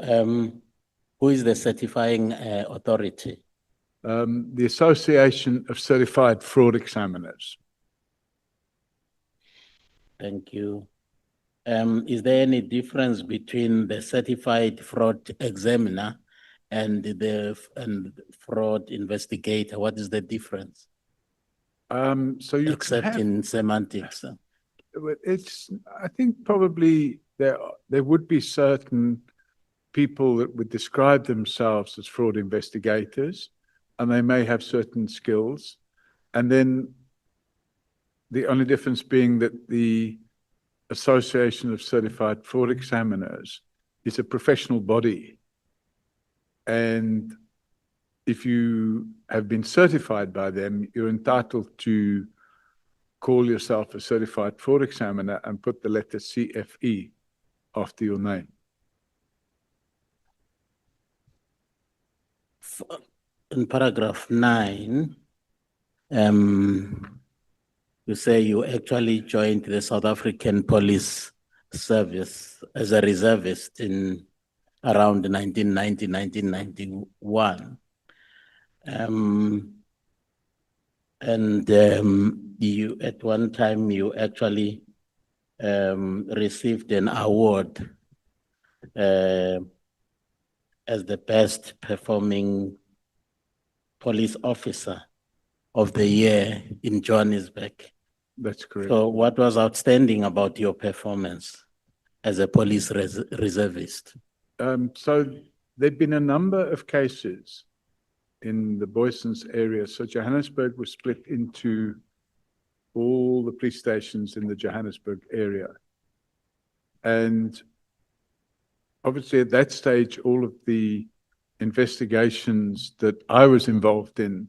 Who is the certifying authority? The Association of Certified Fraud Examiners. Thank you. Is there any difference between the certified fraud examiner and the fraud investigator? What is the difference? So you except have, in semantics. it's, I think probably there would be certain people that would describe themselves as fraud investigators, and they may have certain skills. And then the only difference being that the Association of Certified Fraud Examiners is a professional body. And if you have been certified by them, you're entitled to call yourself a certified fraud examiner and put the letter CFE after your name. In paragraph 9, you say you actually joined the South African Police Service as a reservist in around 1990, 1991. You, at one time, you actually received an award as the best performing police officer of the year in Johannesburg. That's correct. So what was outstanding about your performance as a police reservist? So there'd been a number of cases in the Boysens area. So Johannesburg was split into all the police stations in the Johannesburg area. And obviously at that stage, all of the investigations that I was involved in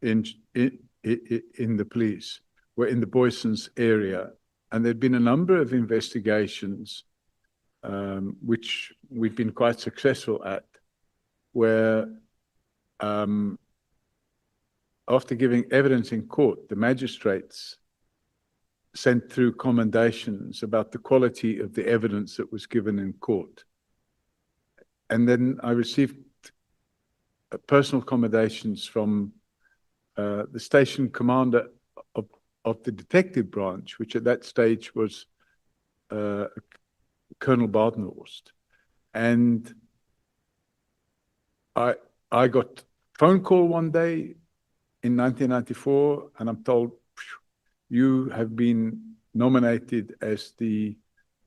the police were in the Boysens area. And there'd been a number of investigations which we've been quite successful at, where after giving evidence in court, the magistrates sent through commendations about the quality of the evidence that was given in court. And then I received personal commendations from the station commander of the detective branch, which at that stage was Colonel Badenhorst. And I got a phone call one day in 1994, and I'm told, you have been nominated as the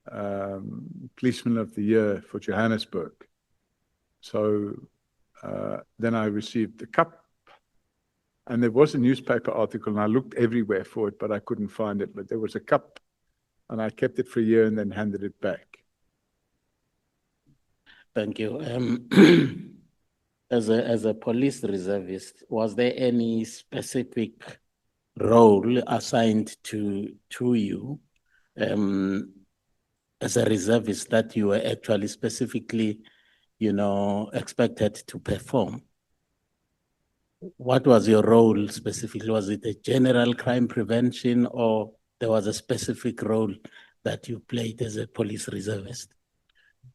Policeman of the Year for Johannesburg. So then I received the cup, and there was a newspaper article, and I looked everywhere for it, but I couldn't find it. But there was a cup, and I kept it for a year and then handed it back. Thank you. As a police reservist, was there any specific role assigned to you as a reservist that you were actually specifically, expected to perform? What was your role specifically? Was it a general crime prevention, or there was a specific role that you played as a police reservist?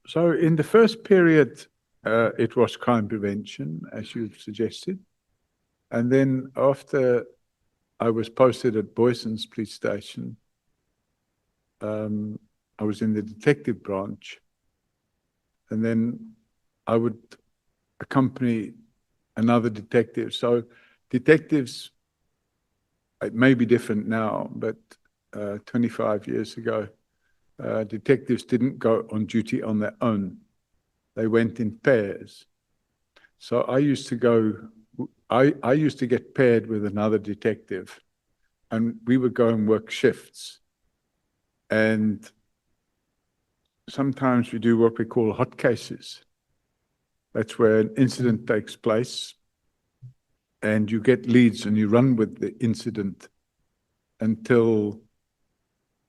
So in the first period, it was crime prevention, as you suggested. And then after I was posted at Boysens Police Station, I was in the detective branch. And then I would accompany another detective. So detectives, it may be different now, but 25 years ago, detectives didn't go on duty on their own. They went in pairs. So I used to go, I used to get paired with another detective, and we would go and work shifts. And sometimes we do what we call hot cases. That's where an incident takes place, and you get leads and you run with the incident until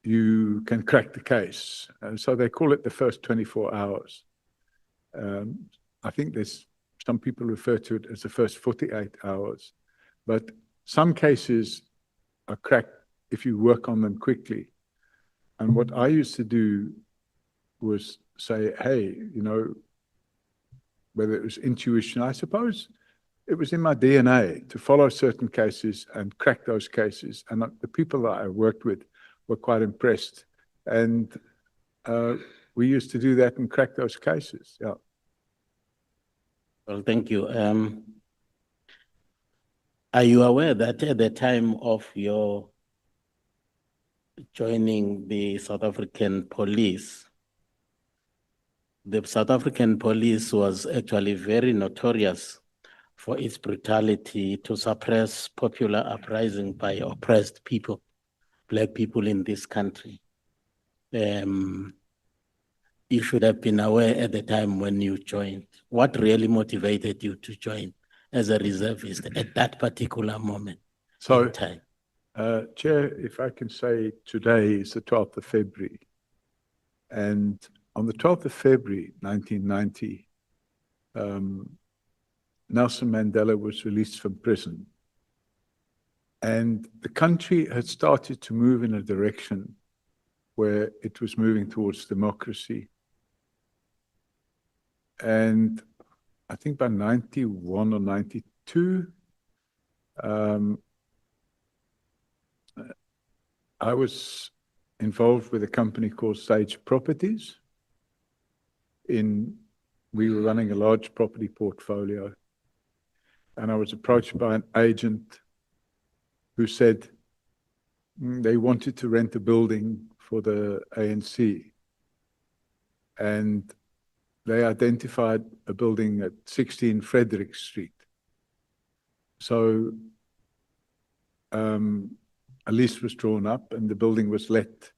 you can crack the case. And so they call it the first 24 hours. I think some people refer to it as the first 48 hours, but some cases are cracked if you work on them quickly. And what I used to do was say, hey, whether it was intuition, I suppose it was in my DNA to follow certain cases and crack those cases. And the people that I worked with were quite impressed. And we used to do that and crack those cases. Yeah. Well, thank you. Are you aware that at the time of your joining the South African police, the South African police was actually very notorious for its brutality to suppress popular uprising by oppressed people, Black people in this country? You should have been aware at the time when you joined. What really motivated you to join as a reservist at that particular moment in time? Chair, if I can say, today is the 12th of February. And on the 12th of February, 1990, Nelson Mandela was released from prison. And the country had started to move in a direction where it was moving towards democracy. And I think by 91 or 92, I was involved with a company called Sage Properties. We were running a large property portfolio. And I was approached by an agent who said they wanted to rent a building for the ANC. And they identified a building at 16 Frederick Street. So a lease was drawn up and the building was let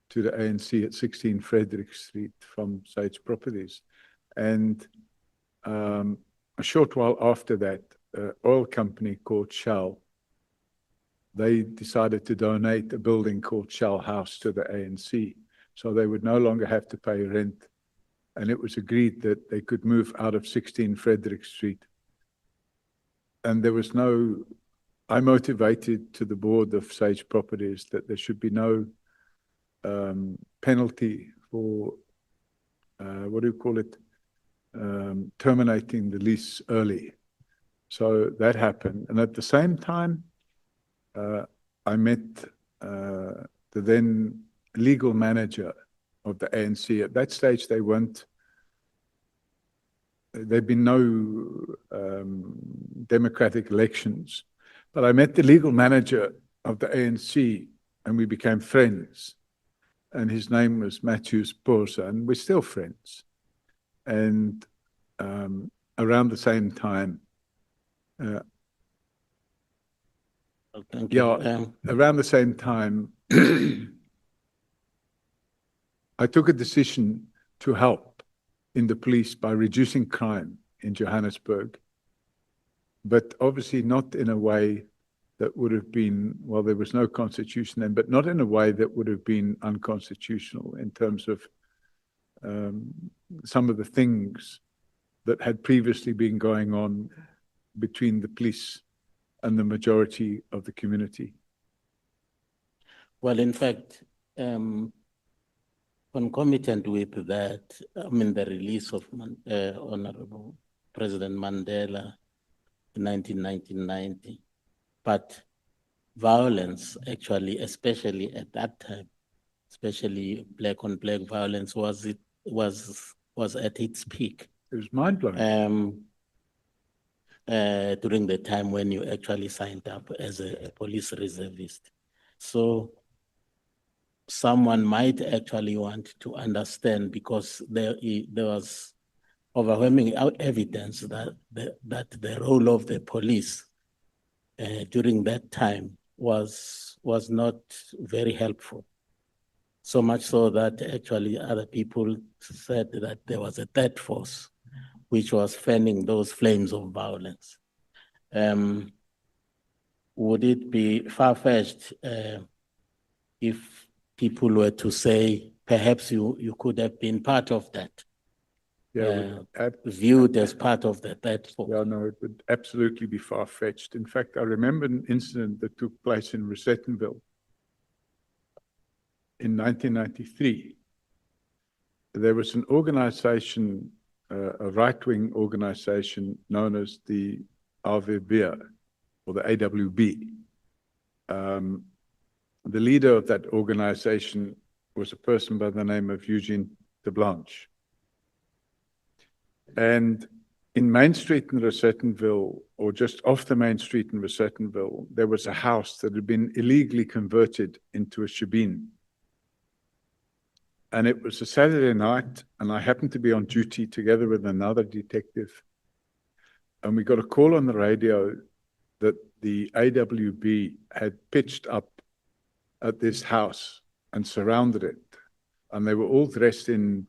to the ANC at 16 Frederick Street from Sage Properties. And a short while after that, an oil company called Shell, they decided to donate a building called Shell House to the ANC. So they would no longer have to pay rent. And it was agreed that they could move out of 16 Frederick Street. And there was I motivated to the board of Sage Properties that there should be no penalty for, terminating the lease early. So that happened. And at the same time, I met the then legal manager of the ANC. At that stage, there'd been no democratic elections. But I met the legal manager of the ANC and we became friends. And his name was Matthew Sporza, and we're still friends. And around the same time, around the same time, I took a decision to help in the police by reducing crime in Johannesburg, but obviously not in a way that would have been, well, there was no constitution then, but not in a way that would have been unconstitutional in terms of some of the things that had previously been going on between the police and the majority of the community. Well, in fact, concomitant with that, the release of Honorable President Mandela in 1990, but violence actually, especially at that time, especially black on black violence was at its peak. It was mind-blowing. During the time when you actually signed up as a police reservist. So someone might actually want to understand, because there was overwhelming evidence that the role of the police during that time was not very helpful. So much so that actually other people said that there was a third force which was fanning those flames of violence. Would it be far-fetched if people were to say, perhaps you could have been part of that? Viewed as part of that force? Yeah, no, it would absolutely be far-fetched. In fact, I remember an incident that took place in Rosettenville in 1993. There was an organization, a right-wing organization known as the AWB, or the AWB. The leader of that organization was a person by the name of Eugene de Blanche. And in Main Street in Rosettenville, or just off the Main Street in Rosettenville, there was a house that had been illegally converted into a shebeen. And it was a Saturday night, and I happened to be on duty together with another detective. And we got a call on the radio that the AWB had pitched up at this house and surrounded it. And they were all dressed in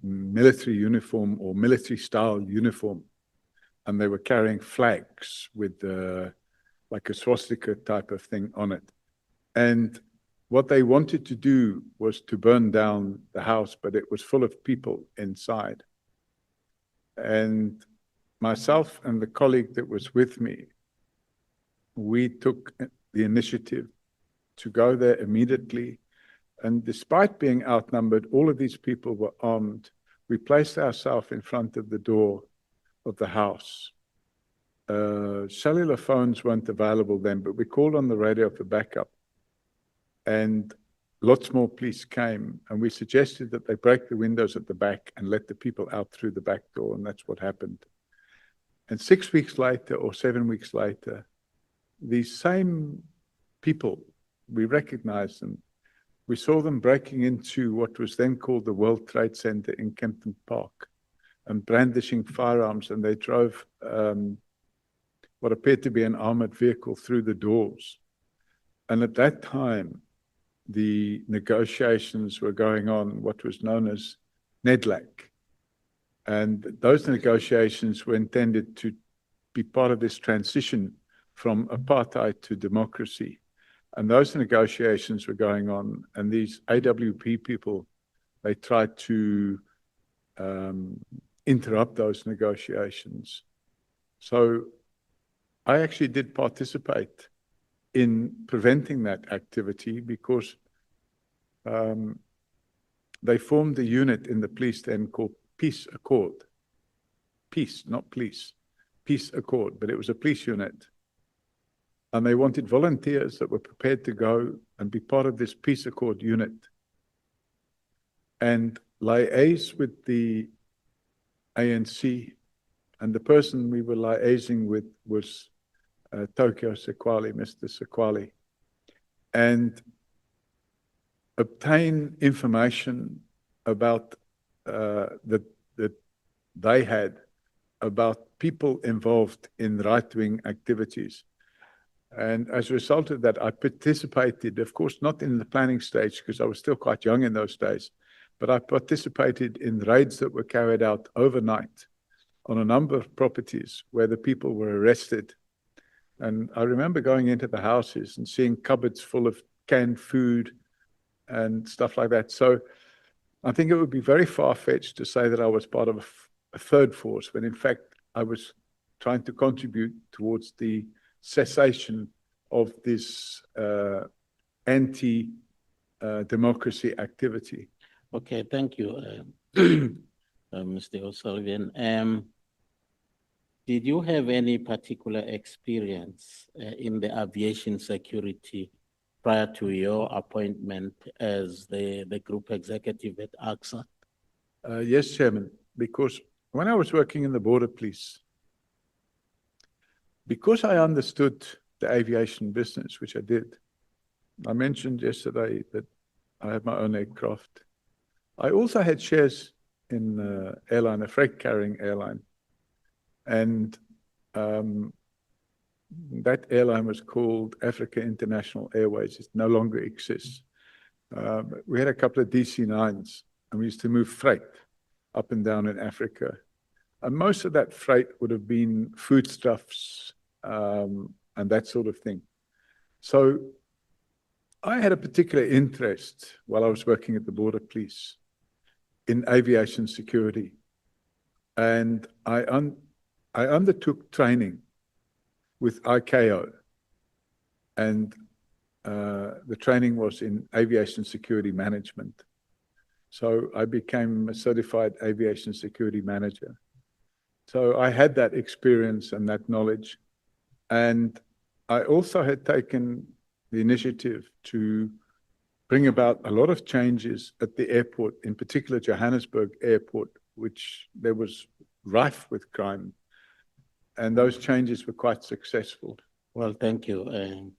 military uniform or military style uniform. And they were carrying flags with like a swastika type of thing on it. And what they wanted to do was to burn down the house, but it was full of people inside. And myself and the colleague that was with me, we took the initiative to go there immediately. And despite being outnumbered, all of these people were armed. We placed ourselves in front of the door of the house. Cellular phones weren't available then, but we called on the radio for backup. And lots more police came, and we suggested that they break the windows at the back and let the people out through the back door, and that's what happened. And 6 weeks later, or 7 weeks later, these same people, we recognized them. We saw them breaking into what was then called the World Trade Center in Kempton Park and brandishing firearms, and they drove what appeared to be an armored vehicle through the doors. And at that time, the negotiations were going on, what was known as NEDLAC. And those negotiations were intended to be part of this transition from apartheid to democracy. And those negotiations were going on, and these AWP people, they tried to interrupt those negotiations. So I actually did participate in preventing that activity because they formed a unit in the police then called Peace Accord. Peace, not police. Peace Accord, but it was a police unit. And they wanted volunteers that were prepared to go and be part of this Peace Accord unit and liaise with the ANC. And the person we were liaising with was Tokyo Sequali, Mr. Sequali, and obtain information about that they had about people involved in right-wing activities. And as a result of that, I participated, of course, not in the planning stage because I was still quite young in those days, but I participated in raids that were carried out overnight on a number of properties where the people were arrested. And I remember going into the houses and seeing cupboards full of canned food and stuff like that. So I think it would be very far-fetched to say that I was part of a third force, when in fact I was trying to contribute towards the cessation of this anti-democracy activity. Okay, thank you, Mr. O'Sullivan. Did you have any particular experience in the aviation security prior to your appointment as the group executive at AXA? Yes, Chairman, because when I was working in the border police, because I understood the aviation business, which I did, I mentioned yesterday that I had my own aircraft. I also had shares in an airline, a freight carrying airline. And that airline was called Africa International Airways. It no longer exists. We had a couple of DC-9s, and we used to move freight up and down in Africa. And most of that freight would have been foodstuffs and that sort of thing. So I had a particular interest while I was working at the Border Police in aviation security. And I undertook training with ICAO. And the training was in aviation security management. So I became a certified aviation security manager. So I had that experience and that knowledge. And I also had taken the initiative to bring about a lot of changes at the airport, in particular Johannesburg Airport, which there was rife with crime. And those changes were quite successful. Well, thank you.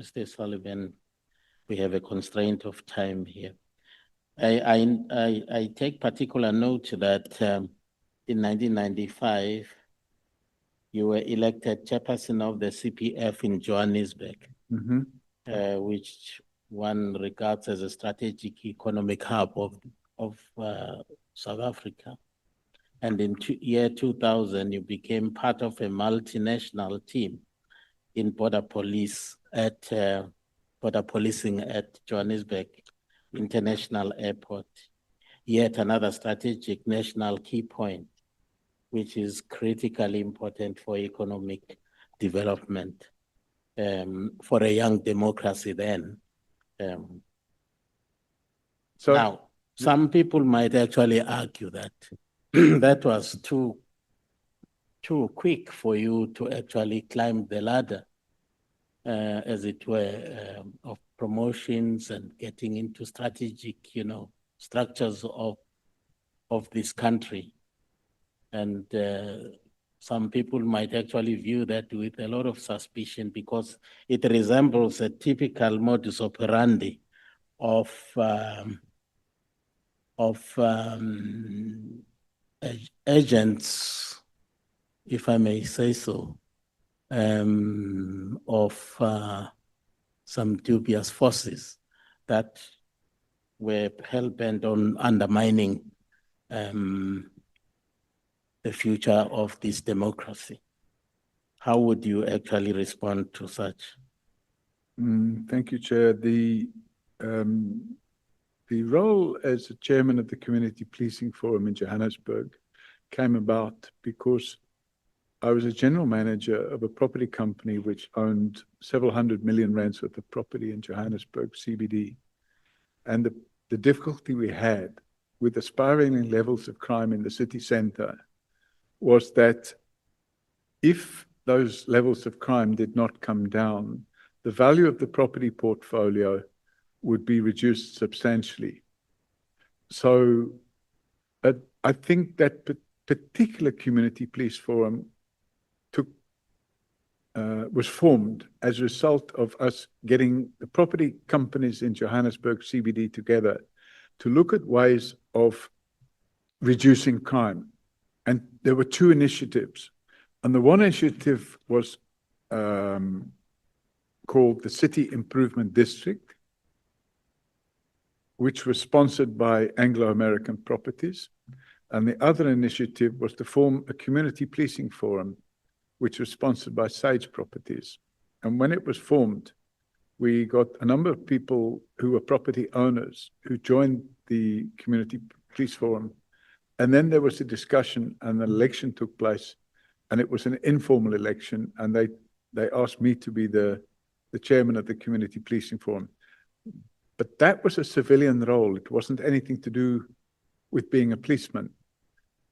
Mr. Sullivan, we have a constraint of time here. I take particular note that in 1995, you were elected chairperson of the CPF in Johannesburg, which one regards as a strategic economic hub of South Africa. And in year 2000, you became part of a multinational team in border policing at Johannesburg International Airport. Yet another strategic national key point, which is critically important for economic development for a young democracy then. Now, some people might actually argue that that was too quick for you to actually climb the ladder, as it were, of promotions and getting into strategic, structures of this country. And some people might actually view that with a lot of suspicion because it resembles a typical modus operandi of agents, if I may say so, of some dubious forces that were hell-bent on undermining the future of this democracy. How would you actually respond to such? Thank you, Chair. The role as the chairman of the Community Policing Forum in Johannesburg came about because I was a general manager of a property company which owned several hundred million rands worth of property in Johannesburg, CBD. And the difficulty we had with the spiraling levels of crime in the city center was that if those levels of crime did not come down, the value of the property portfolio would be reduced substantially. So I think that particular community police forum was formed as a result of us getting the property companies in Johannesburg CBD together to look at ways of reducing crime. And there were two initiatives. And the one initiative was called the City Improvement District, which was sponsored by Anglo-American Properties. And the other initiative was to form a community policing forum, which was sponsored by Sage Properties. And when it was formed, we got a number of people who were property owners who joined the community police forum. And then there was a discussion and an election took place, and it was an informal election. And they asked me to be the chairman of the community policing forum. But that was a civilian role. It wasn't anything to do with being a policeman.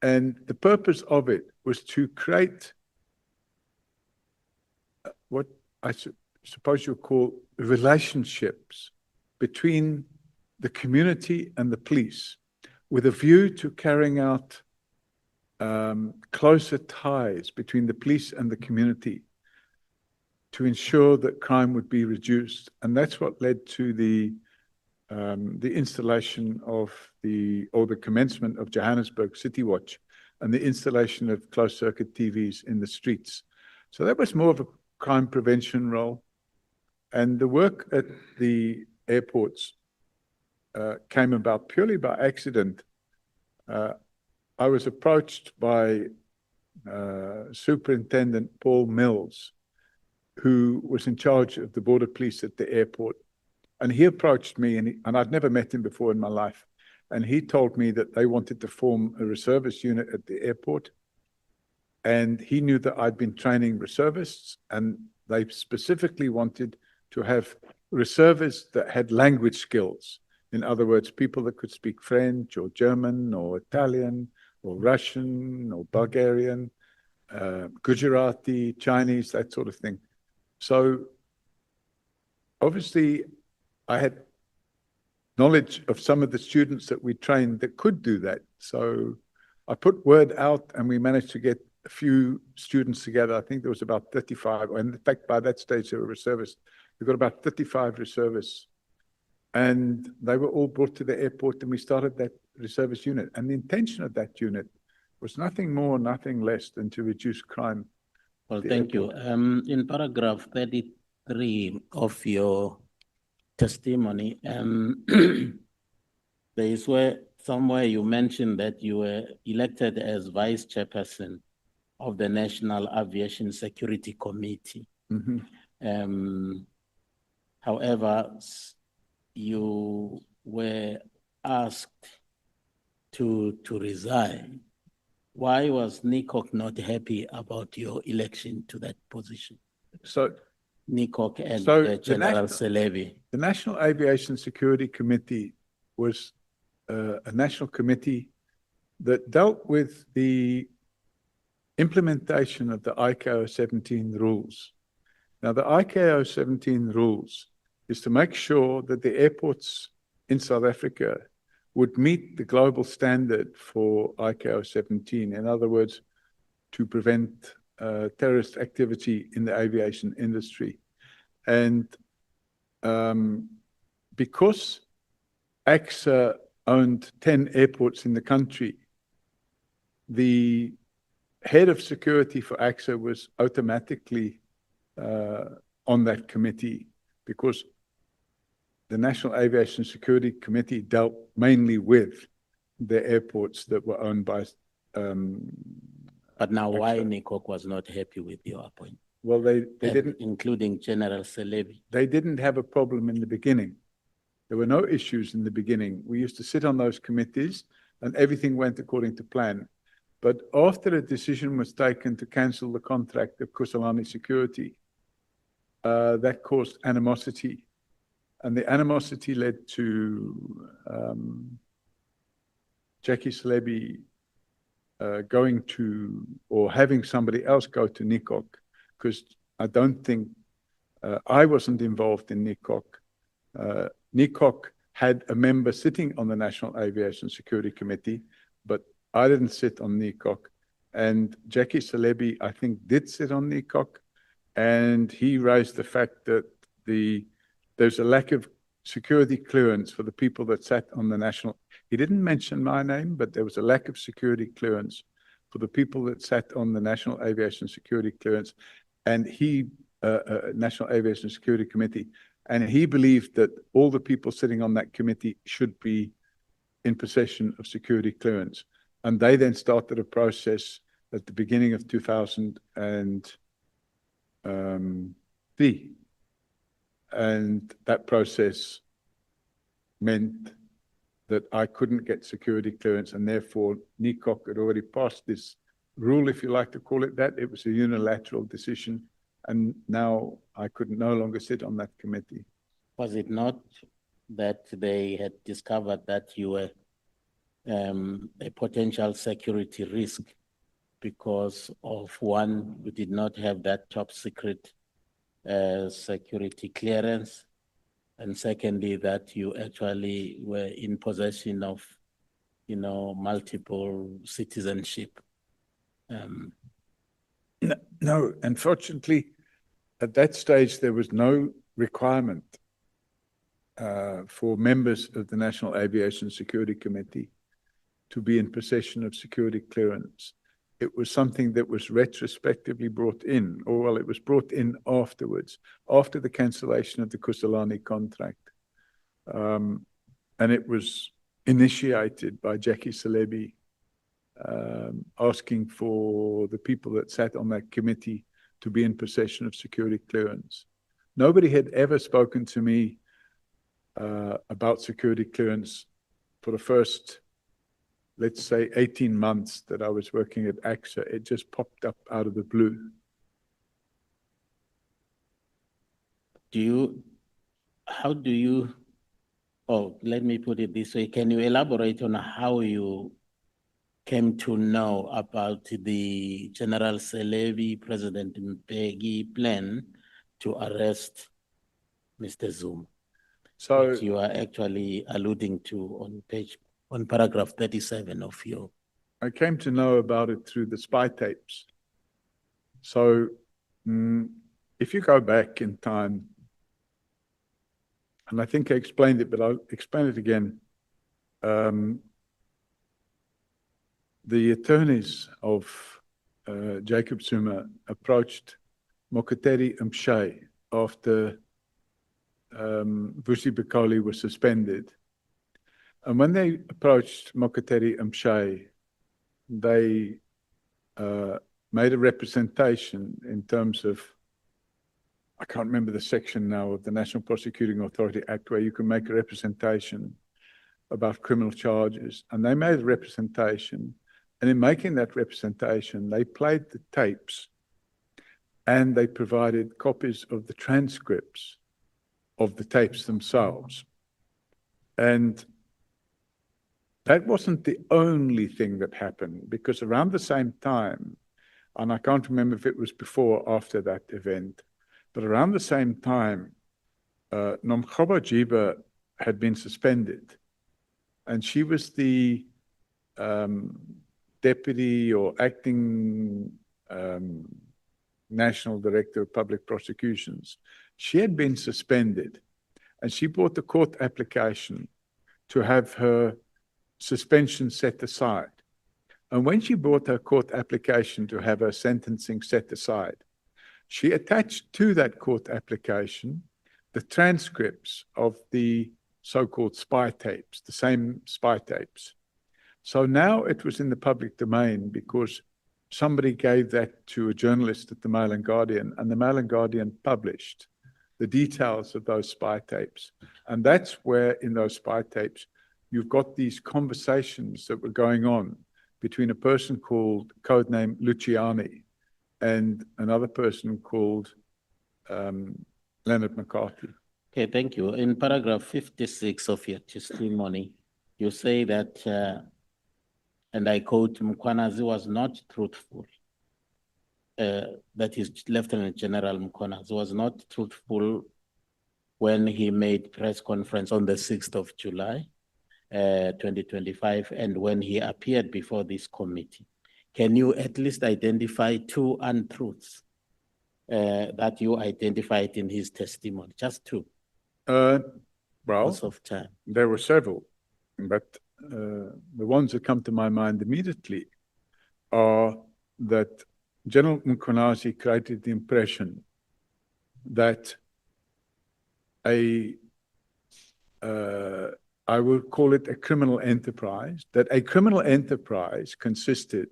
And the purpose of it was to create what I suppose you call relationships between the community and the police, with a view to carrying out closer ties between the police and the community to ensure that crime would be reduced. And that's what led to the installation of the commencement of Johannesburg City Watch and the installation of closed circuit TVs in the streets. So that was more of a crime prevention role. And the work at the airports came about purely by accident I was approached by Superintendent Paul Mills, who was in charge of the border police at the airport. And he approached me, and I'd never met him before in my life. And he told me that they wanted to form a reservist unit at the airport. And he knew that I'd been training reservists, and they specifically wanted to have reservists that had language skills. In other words, people that could speak French or German or Italian or Russian or Bulgarian, Gujarati, Chinese, that sort of thing. So obviously I had knowledge of some of the students that we trained that could do that. So I put word out, and we managed to get a few students together. I think there was about 35, and in fact, by that stage, they were reservists. We got about 35 reservists, and they were all brought to the airport, and we started that reservist unit. And the intention of that unit was nothing more, nothing less than to reduce crime. Well, thank you. In paragraph 33 of your testimony, there is where somewhere you mentioned that you were elected as vice chairperson of the National Aviation Security Committee. However, you were asked to resign. Why was NICOC not happy about your election to that position? So NICOC and The General Selebi. National Aviation Security Committee was a national committee that dealt with the implementation of the ICAO 17 rules. Now, the ICAO 17 rules is to make sure that the airports in South Africa would meet the global standard for ICAO 17. In other words, to prevent terrorist activity in the aviation industry. And because AXA owned 10 airports in the country, the head of security for AXA was automatically on that committee, because the National Aviation Security Committee dealt mainly with the airports that were owned by But now why NICOC was not happy with your appointment? Well, they didn't, including General Selebi. they didn't have a problem in the beginning. There were no issues in the beginning. We used to sit on those committees and everything went according to plan. But after a decision was taken to cancel the contract of Kusalani Security, that caused animosity. And the animosity led to Jackie Selebi going to, or having somebody else go to NICOC, because I don't think, I wasn't involved in NICOC. NICOC had a member sitting on the National Aviation Security Committee, but I didn't sit on NICOC. And Jackie Selebi, I think, did sit on NICOC, and he raised the fact that there's a lack of security clearance for the people that sat on the national. He didn't mention my name, but there was a lack of security clearance for the people that sat on the National Aviation Security Clearance, and National Aviation Security Committee. And he believed that all the people sitting on that committee should be in possession of security clearance. And they then started a process at the beginning of 2003. And that process meant that I couldn't get security clearance, and therefore NICOC had already passed this rule, if you like to call it that. It was a unilateral decision, and now I could no longer sit on that committee. Was it not that they had discovered that you were a potential security risk because of, one, you did not have that top secret security clearance, and secondly, that you actually were in possession of, multiple citizenship? No, unfortunately, at that stage, there was no requirement for members of the National Aviation Security Committee to be in possession of security clearance. It was something that was retrospectively brought in, or well, it was brought in afterwards, after the cancellation of the Kusalani contract. And it was initiated by Jackie Salebi, asking for the people that sat on that committee to be in possession of security clearance. Nobody had ever spoken to me about security clearance for the first, let's say, 18 months that I was working at AXA. It just popped up out of the blue. How do you, oh, let me put it this way. Can you elaborate on how you came to know about the General Salebi, President Mbeki plan to arrest Mr. Zuma? So Which you are actually alluding to on paragraph 37 of your. I came to know about it through the spy tapes. So if you go back in time, and I think I explained it, but I'll explain it again. The attorneys of Jacob Zuma approached Mokoteri Mshay after Vusi Bikoli was suspended. And when they approached Mokoteri Mshay, they made a representation in terms of, I can't remember the section now of the National Prosecuting Authority Act, where you can make a representation about criminal charges. And they made a representation. And in making that representation, they played the tapes and they provided copies of the transcripts of the tapes themselves. And that wasn't the only thing that happened, because around the same time, and I can't remember if it was before or after that event, but around the same time, Nomkhoba Jiba had been suspended. And she was the deputy or acting national director of public prosecutions. She had been suspended, and she brought a court application to have her suspension set aside. And when she brought her court application to have her sentencing set aside, she attached to that court application the transcripts of the so-called spy tapes, the same spy tapes. So now it was in the public domain because somebody gave that to a journalist at the Mail and Guardian, and the Mail and Guardian published the details of those spy tapes. And that's where, in those spy tapes, you've got these conversations that were going on between a person called, codename Luciani, and another person called Leonard McCarthy. Okay, thank you. In paragraph 56 of your testimony, you say that, and I quote, Mkhwanazi was not truthful. That is Lieutenant General Mkhwanazi was not truthful when he made press conference on the 6th of July, 2025, and when he appeared before this committee. Can you at least identify two untruths that you identified in his testimony? Just two. Well, of time. There were several, but the ones that come to my mind immediately are that General Mkhwanazi created the impression that I would call it a criminal enterprise, that a criminal enterprise consisted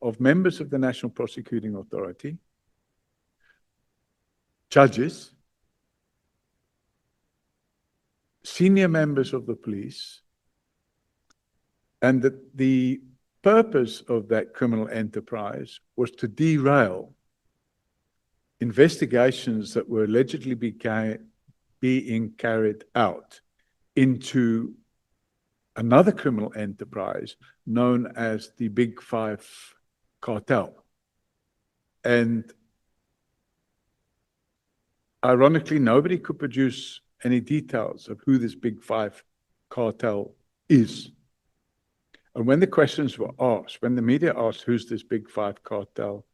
of members of the National Prosecuting Authority, judges, senior members of the police, and that the purpose of that criminal enterprise was to derail investigations that were allegedly being carried out into another criminal enterprise known as the Big Five cartel. And ironically, nobody could produce any details of who this Big Five cartel is. And when the questions were asked, when the media asked who's this Big Five cartel,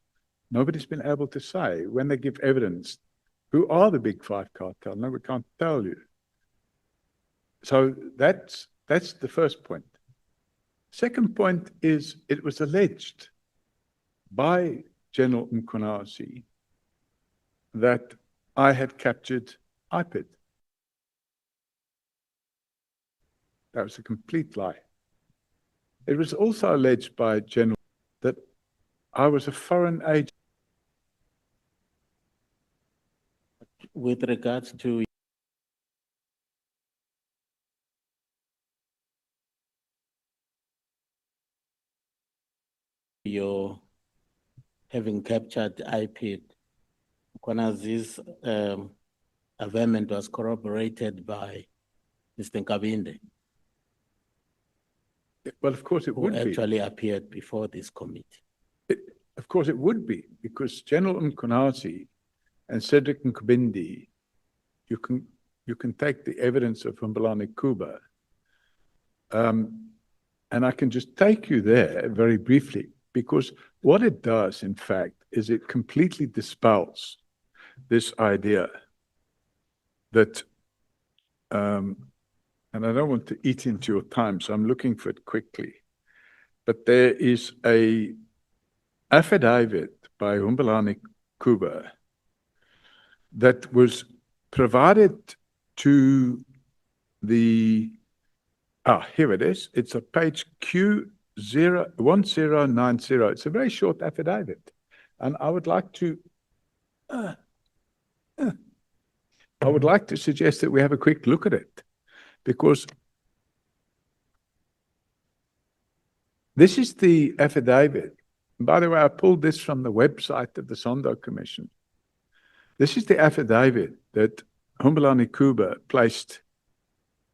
nobody's been able to say. When they give evidence, who are the Big Five cartel? No, we can't tell you. So that's the first point. Second point is it was alleged by General Mkhwanazi that I had captured IPID. That was a complete lie. It was also alleged by General that I was a foreign agent. With regards to your having captured IPID, Kwanazi's averment was corroborated by Mr. Nkabinde, Well, of course it who would be. actually appeared before this committee. Of course it would be, because General Mkonazi and Cedric Nkabinde, you can take the evidence of Humbalani Kuba, and I can just take you there very briefly, because what it does, in fact, is it completely dispels this idea that, and I don't want to eat into your time, so I'm looking for it quickly, but there is a affidavit by Humbalani Kuba that was provided to the, here it is. It's a page Q1090. It's a very short affidavit. And I would like to suggest that we have a quick look at it, because this is the affidavit. By the way, I pulled this from the website of the Sondo Commission. This is the affidavit that Humbalani Kuba placed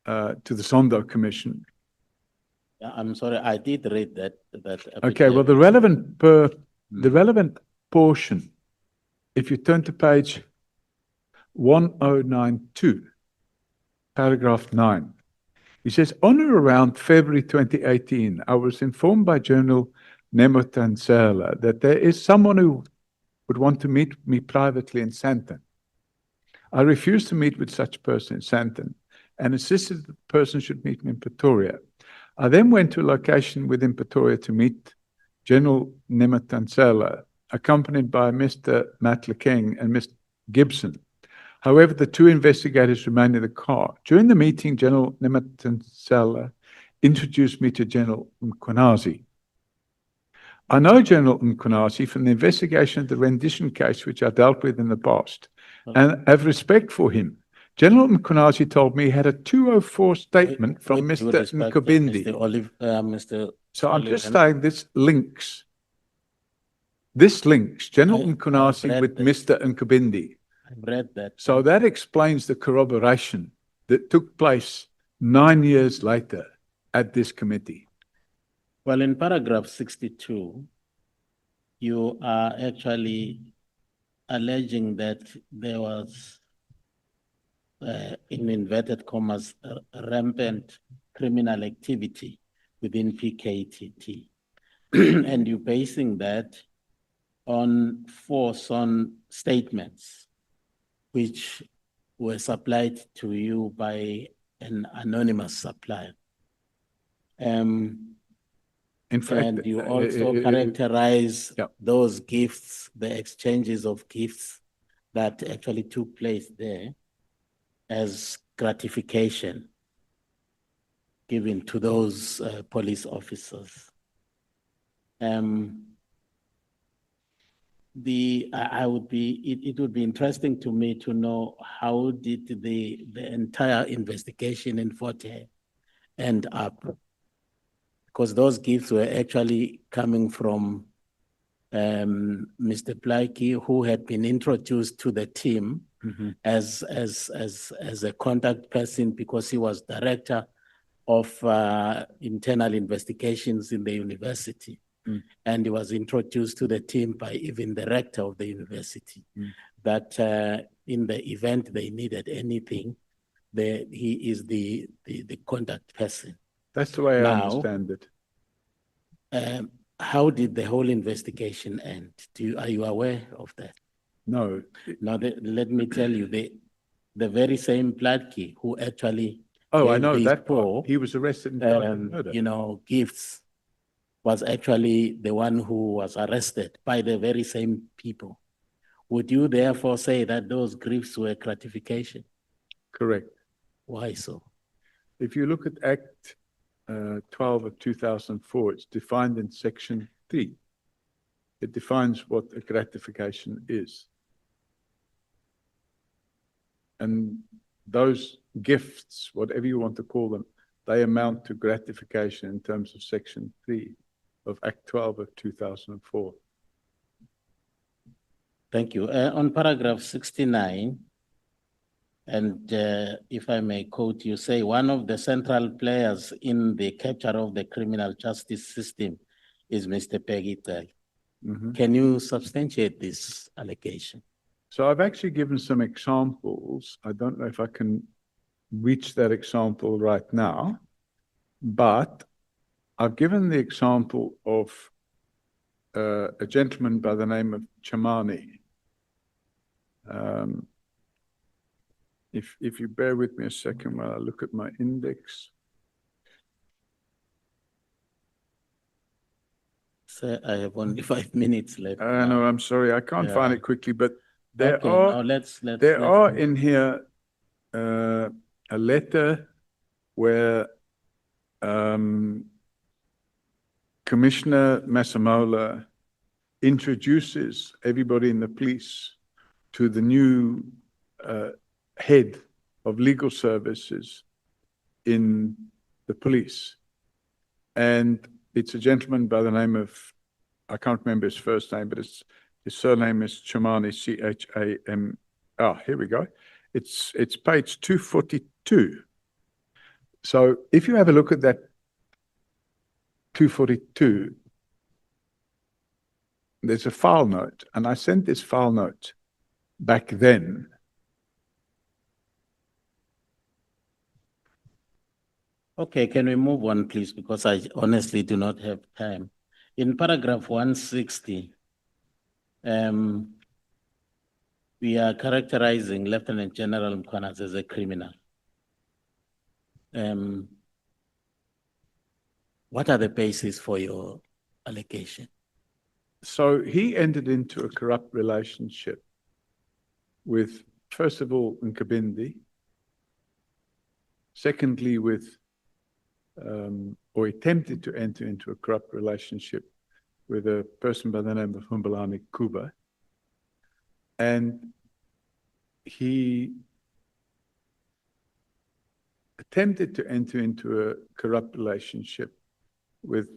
to the Sondo Commission. I'm sorry, I did read that. Okay, well, the relevant portion, if you turn to page 1092, paragraph 9, he says, on or around February 2018, I was informed by General Nemo Tansela that there is someone who would want to meet me privately in Sandton. I refused to meet with such person in Sandton and insisted that the person should meet me in Pretoria. I then went to a location within Pretoria to meet General Nemo Tansela, accompanied by Mr. Matt Lekeng and Mr. Gibson. However, the two investigators remained in the car. During the meeting, General Nemo Tansela introduced me to General Mkonazi. I know General Mkonazi from the investigation of the rendition case, which I dealt with in the past, and have respect for him. General Mkonazi told me he had a 204 statement from Mr. Nkabinde. So I'm just saying this links General Mkonazi with Mr. Nkabinde. I've read that. So that explains the corroboration that took place 9 years later at this committee. Well, in paragraph 62, you are actually alleging that there was, in inverted commas, rampant criminal activity within PKTT. And you're basing that on 4 SON statements, which were supplied to you by an anonymous supplier. In fact, and you also characterize those gifts, the exchanges of gifts that actually took place there as gratification given to those police officers. It would be interesting to me to know how did the entire investigation in Fort Hare end up, because those gifts were actually coming from Mr. Plaiki, who had been introduced to the team as a contact person because he was director of internal investigations in the university. And he was introduced to the team by even the rector of the university, that in the event they needed anything, he is the contact person. That's the way I understand it. How did the whole investigation end? Are you aware of that? No. Now, let me tell you, the very same Platke who actually I know that part. He was arrested and charged with murder. You know, gifts was actually the one who was arrested by the very same people. Would you therefore say that those gifts were gratification? Correct. Why so? If you look at Act 12 of 2004, it's defined in Section 3. It defines what a gratification is. And those gifts, whatever you want to call them, they amount to gratification in terms of Section 3 of Act 12 of 2004. Thank you. On paragraph 69, and if I may quote, you say one of the central players in the capture of the criminal justice system is Mr. Peggy Tel. Can you substantiate this allegation? So I've actually given some examples. I don't know if I can reach that example right now, but I've given the example of a gentleman by the name of Chamani. If you bear with me a second while I look at my index. Sir, I have only 5 minutes left. No, I'm sorry, I can't find it quickly, but there Okay, are now let's in here a letter where Commissioner Masemola introduces everybody in the police to the new head of legal services in the police. And it's a gentleman by the name of, I can't remember his first name, but his surname is Chamani, C-H-A-M. Here we go. It's page 242. So if you have a look at that 242, there's a file note, and I sent this file note back then. Okay, can we move on, please? Because I honestly do not have time. In paragraph 160, we are characterizing Lieutenant General Mkwanas as a criminal. What are the bases for your allegation? So he entered into a corrupt relationship with, first of all, Nkabindi, secondly with, or attempted to enter into a corrupt relationship with a person by the name of Humbalani Kuba. And he attempted to enter into a corrupt relationship with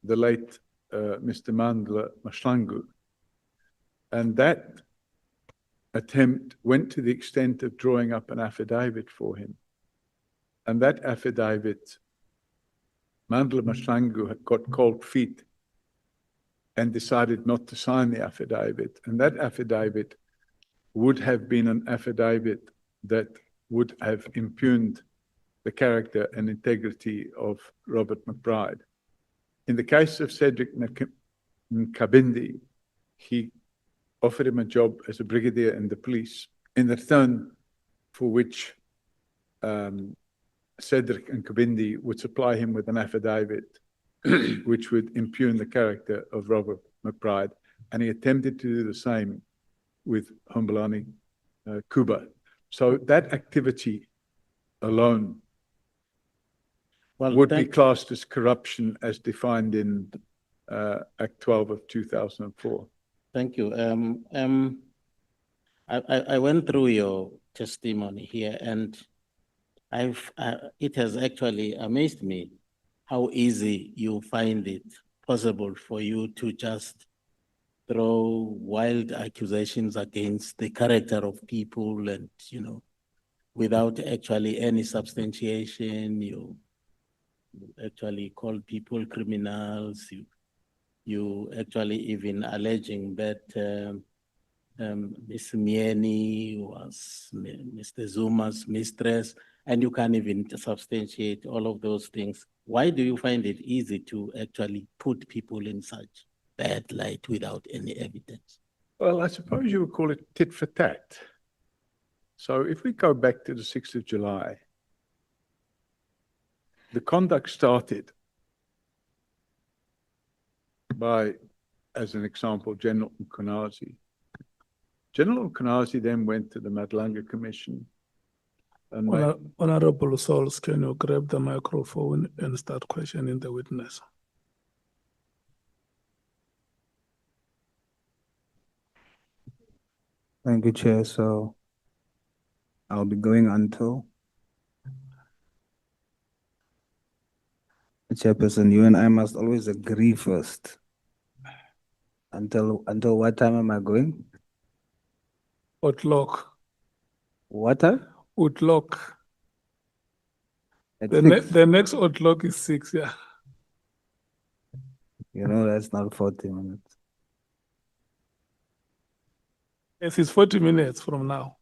the late Mr. Mandla Mashlangu. And that attempt went to the extent of drawing up an affidavit for him. And that affidavit, Mandla Mashlangu had got cold feet and decided not to sign the affidavit. And that affidavit would have been an affidavit that would have impugned the character and integrity of Robert McBride. In the case of Cedric Nkabindi, he offered him a job as a brigadier in the police, in return for which Cedric Nkabindi would supply him with an affidavit which would impugn the character of Robert McBride. And he attempted to do the same with Humbalani Kuba. So that activity alone would be classed as corruption as defined in Act 12 of 2004. Thank you. I went through your testimony here, and it has actually amazed me how easy you find it possible for you to just throw wild accusations against the character of people, and without actually any substantiation. You actually call people criminals. You actually even alleging that Ms. Mieni was Mr. Zuma's mistress, and you can't even substantiate all of those things. Why do you find it easy to actually put people in such bad light without any evidence? Well, I suppose you would call it tit for tat. So if we go back to the 6th of July, the conduct started by, as an example, General Mkhonazi. General Mkhonazi then went to the Madlanga Commission And my, Honorable Souls, can you grab the microphone and start questioning the witness? Thank you, Chair. So I'll be going until Chairperson, you and I must always agree first. Until what time am I going? O'clock. What time? O'clock. At The, 6? the next o'clock is 6, yeah. You know, that's not 40 minutes. Yes, it's 40 minutes from now.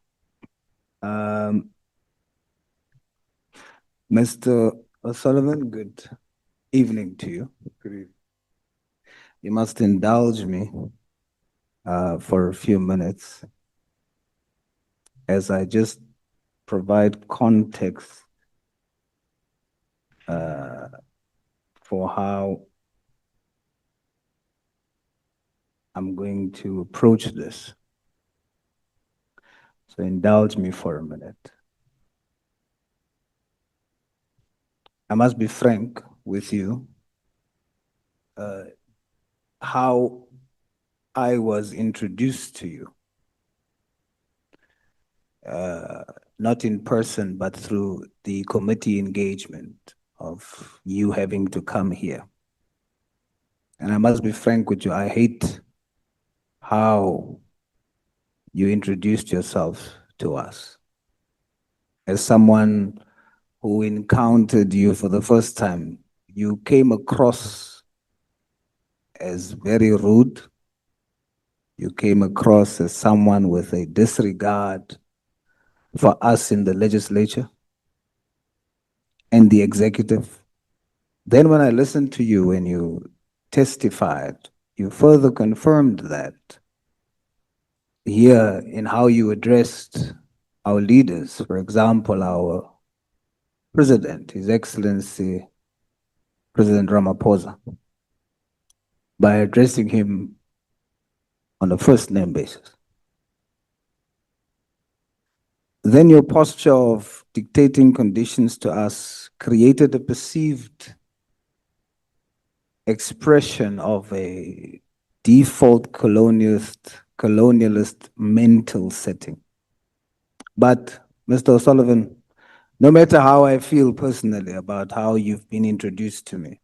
Mr. O'Sullivan, good evening to you. Good evening. You must indulge me for a few minutes as I just provide context for how I'm going to approach this. So indulge me for a minute. I must be frank with you. How I was introduced to you, not in person, but through the committee engagement of you having to come here. And I must be frank with you, I hate how you introduced yourself to us. As someone who encountered you for the first time, you came across as very rude. You came across as someone with a disregard for us in the legislature and the executive. Then when I listened to you when you testified, you further confirmed that here in how you addressed our leaders, for example, our President, His Excellency President Ramaphosa, by addressing him on a first name basis. Then your posture of dictating conditions to us created a perceived expression of a default colonialist mental setting. But Mr. O'Sullivan, no matter how I feel personally about how you've been introduced to me,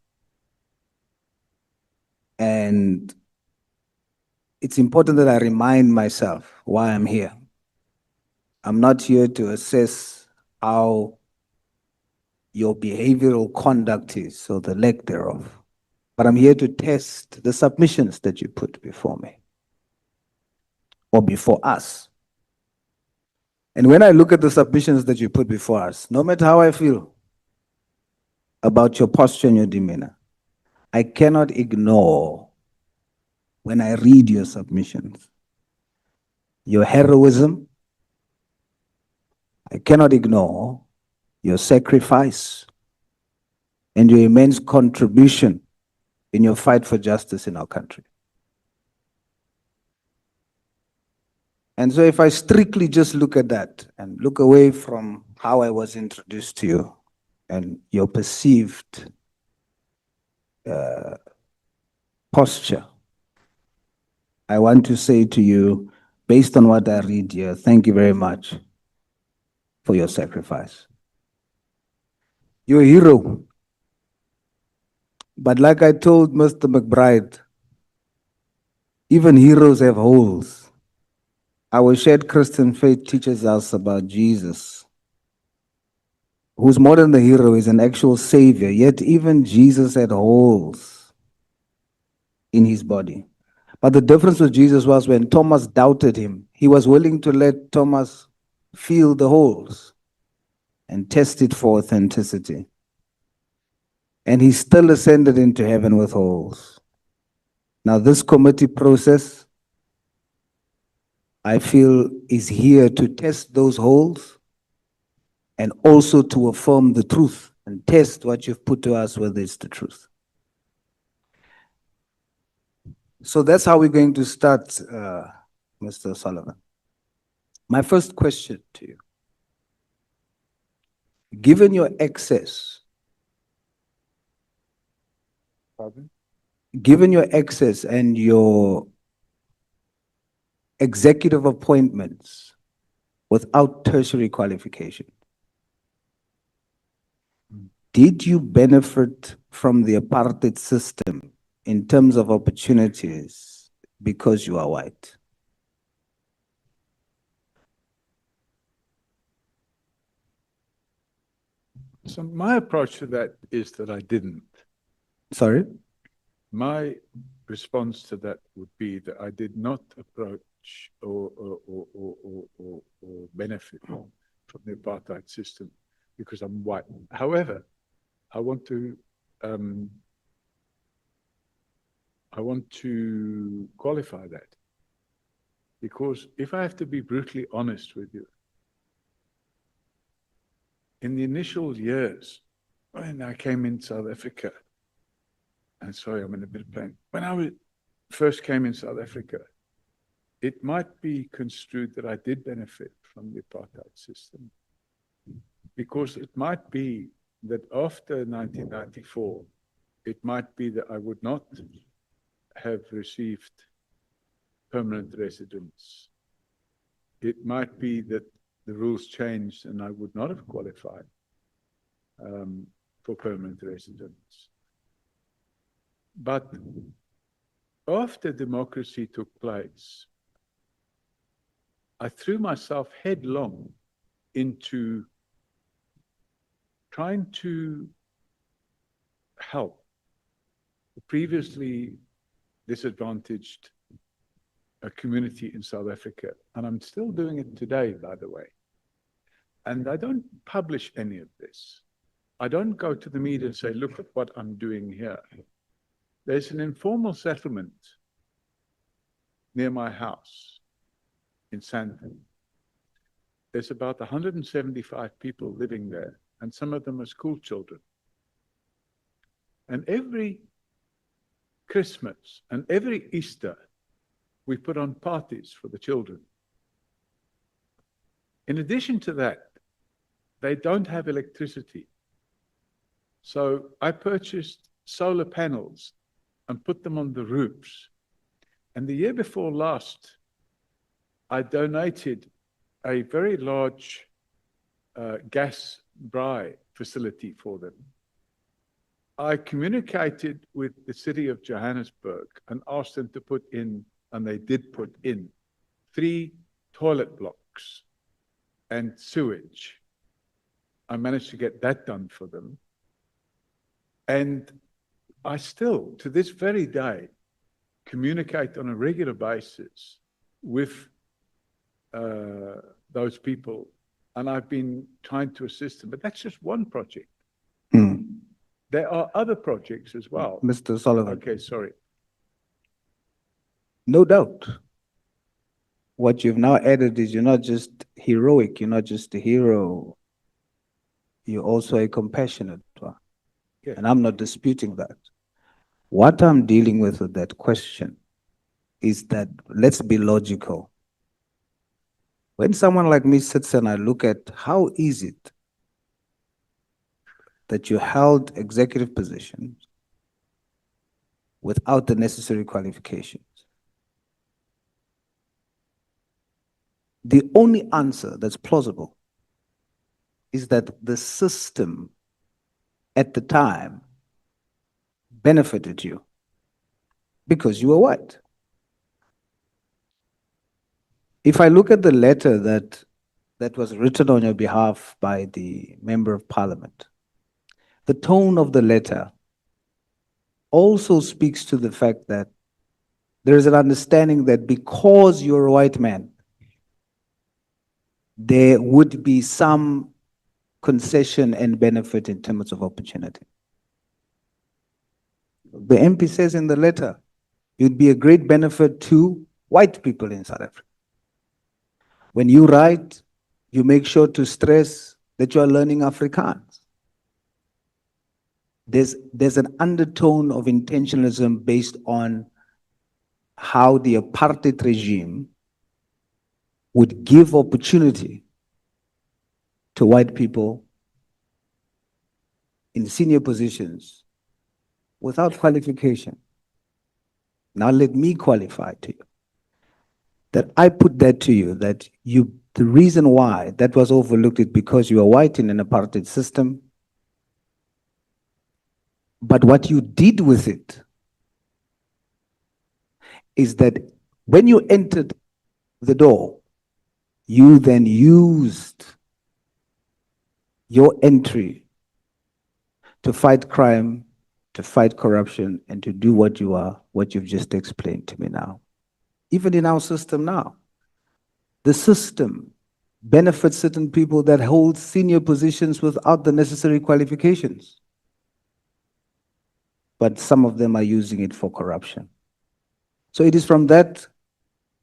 and it's important that I remind myself why I'm here. I'm not here to assess how your behavioral conduct is or the lack thereof, but I'm here to test the submissions that you put before me or before us. And when I look at the submissions that you put before us, no matter how I feel about your posture and your demeanor, I cannot ignore, when I read your submissions, your heroism. I cannot ignore your sacrifice and your immense contribution in your fight for justice in our country. And so if I strictly just look at that and look away from how I was introduced to you and your perceived posture, I want to say to you, based on what I read here, thank you very much for your sacrifice. You're a hero. But like I told Mr. McBride, even heroes have holes. Our shared Christian faith teaches us about Jesus, who's more than the hero, is an actual savior. Yet even Jesus had holes in his body. But the difference with Jesus was when Thomas doubted him, he was willing to let Thomas feel the holes and test it for authenticity. And he still ascended into heaven with holes. Now this committee process, I feel, is here to test those holes and also to affirm the truth and test what you've put to us, whether it's the truth. So that's how we're going to start, Mr. Sullivan. My first question to you given your access, Pardon? given your access and your executive appointments without tertiary qualification, did you benefit from the apartheid system in terms of opportunities because you are white? So my approach to that is that I didn't. Sorry? My response to that would be that I did not approach or benefit from the apartheid system because I'm white. However, I want to qualify that, because if I have to be brutally honest with you, in the initial years when I came in South Africa, and sorry, I'm in a bit of pain. When I first came in South Africa, it might be construed that I did benefit from the apartheid system, because it might be that after 1994, it might be that I would not have received permanent residence. It might be that the rules changed and I would not have qualified for permanent residence. But after democracy took place, I threw myself headlong into trying to help the previously disadvantaged community in South Africa. And I'm still doing it today, by the way. And I don't publish any of this. I don't go to the media and say, look at what I'm doing here. There's an informal settlement near my house in Sandton. There's about 175 people living there, and some of them are school children. And every Christmas and every Easter, we put on parties for the children. In addition to that, they don't have electricity. So I purchased solar panels and put them on the roofs. And the year before last, I donated a very large gas braai facility for them. I communicated with the city of Johannesburg and asked them to put in, and they did put in, 3 toilet blocks and sewage. I managed to get that done for them. And I still, to this very day, communicate on a regular basis with those people. And I've been trying to assist them, but that's just one project. There are other projects as well. Mr. Sullivan. Okay, sorry. No doubt. What you've now added is you're not just heroic, you're not just a hero, you're also a compassionate one. Yeah. And I'm not disputing that. What I'm dealing with that question is that, let's be logical. When someone like me sits and I look at how is it that you held executive positions without the necessary qualifications, the only answer that's plausible is that the system at the time benefited you because you were white. If I look at the letter that was written on your behalf by the Member of Parliament, the tone of the letter also speaks to the fact that there is an understanding that because you're a white man, there would be some concession and benefit in terms of opportunity. The MP says in the letter, you'd be a great benefit to white people in South Africa. When you write, you make sure to stress that you are learning Afrikaans. There's an undertone of intentionalism based on how the apartheid regime would give opportunity to white people in senior positions without qualification. Now let me qualify to you that I put that to you, that the reason why that was overlooked is because you are white in an apartheid system. But what you did with it is that when you entered the door, you then used your entry to fight crime, to fight corruption, and to do what you've just explained to me now. Even in our system now, the system benefits certain people that hold senior positions without the necessary qualifications. But some of them are using it for corruption. So it is from that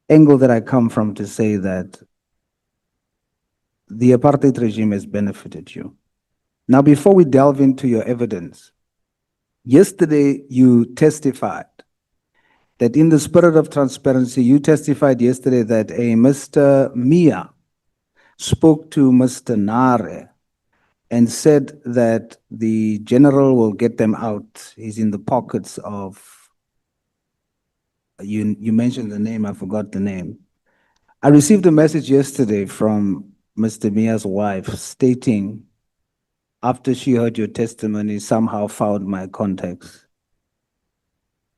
angle that I come from to say that the apartheid regime has benefited you. Now, before we delve into your evidence, yesterday you testified that in the spirit of transparency, you testified yesterday that a Mr. Mia spoke to Mr. Nare and said that the general will get them out. He's in the pockets of, you mentioned the name, I forgot the name. I received a message yesterday from Mr. Mia's wife stating, after she heard your testimony, somehow found my contacts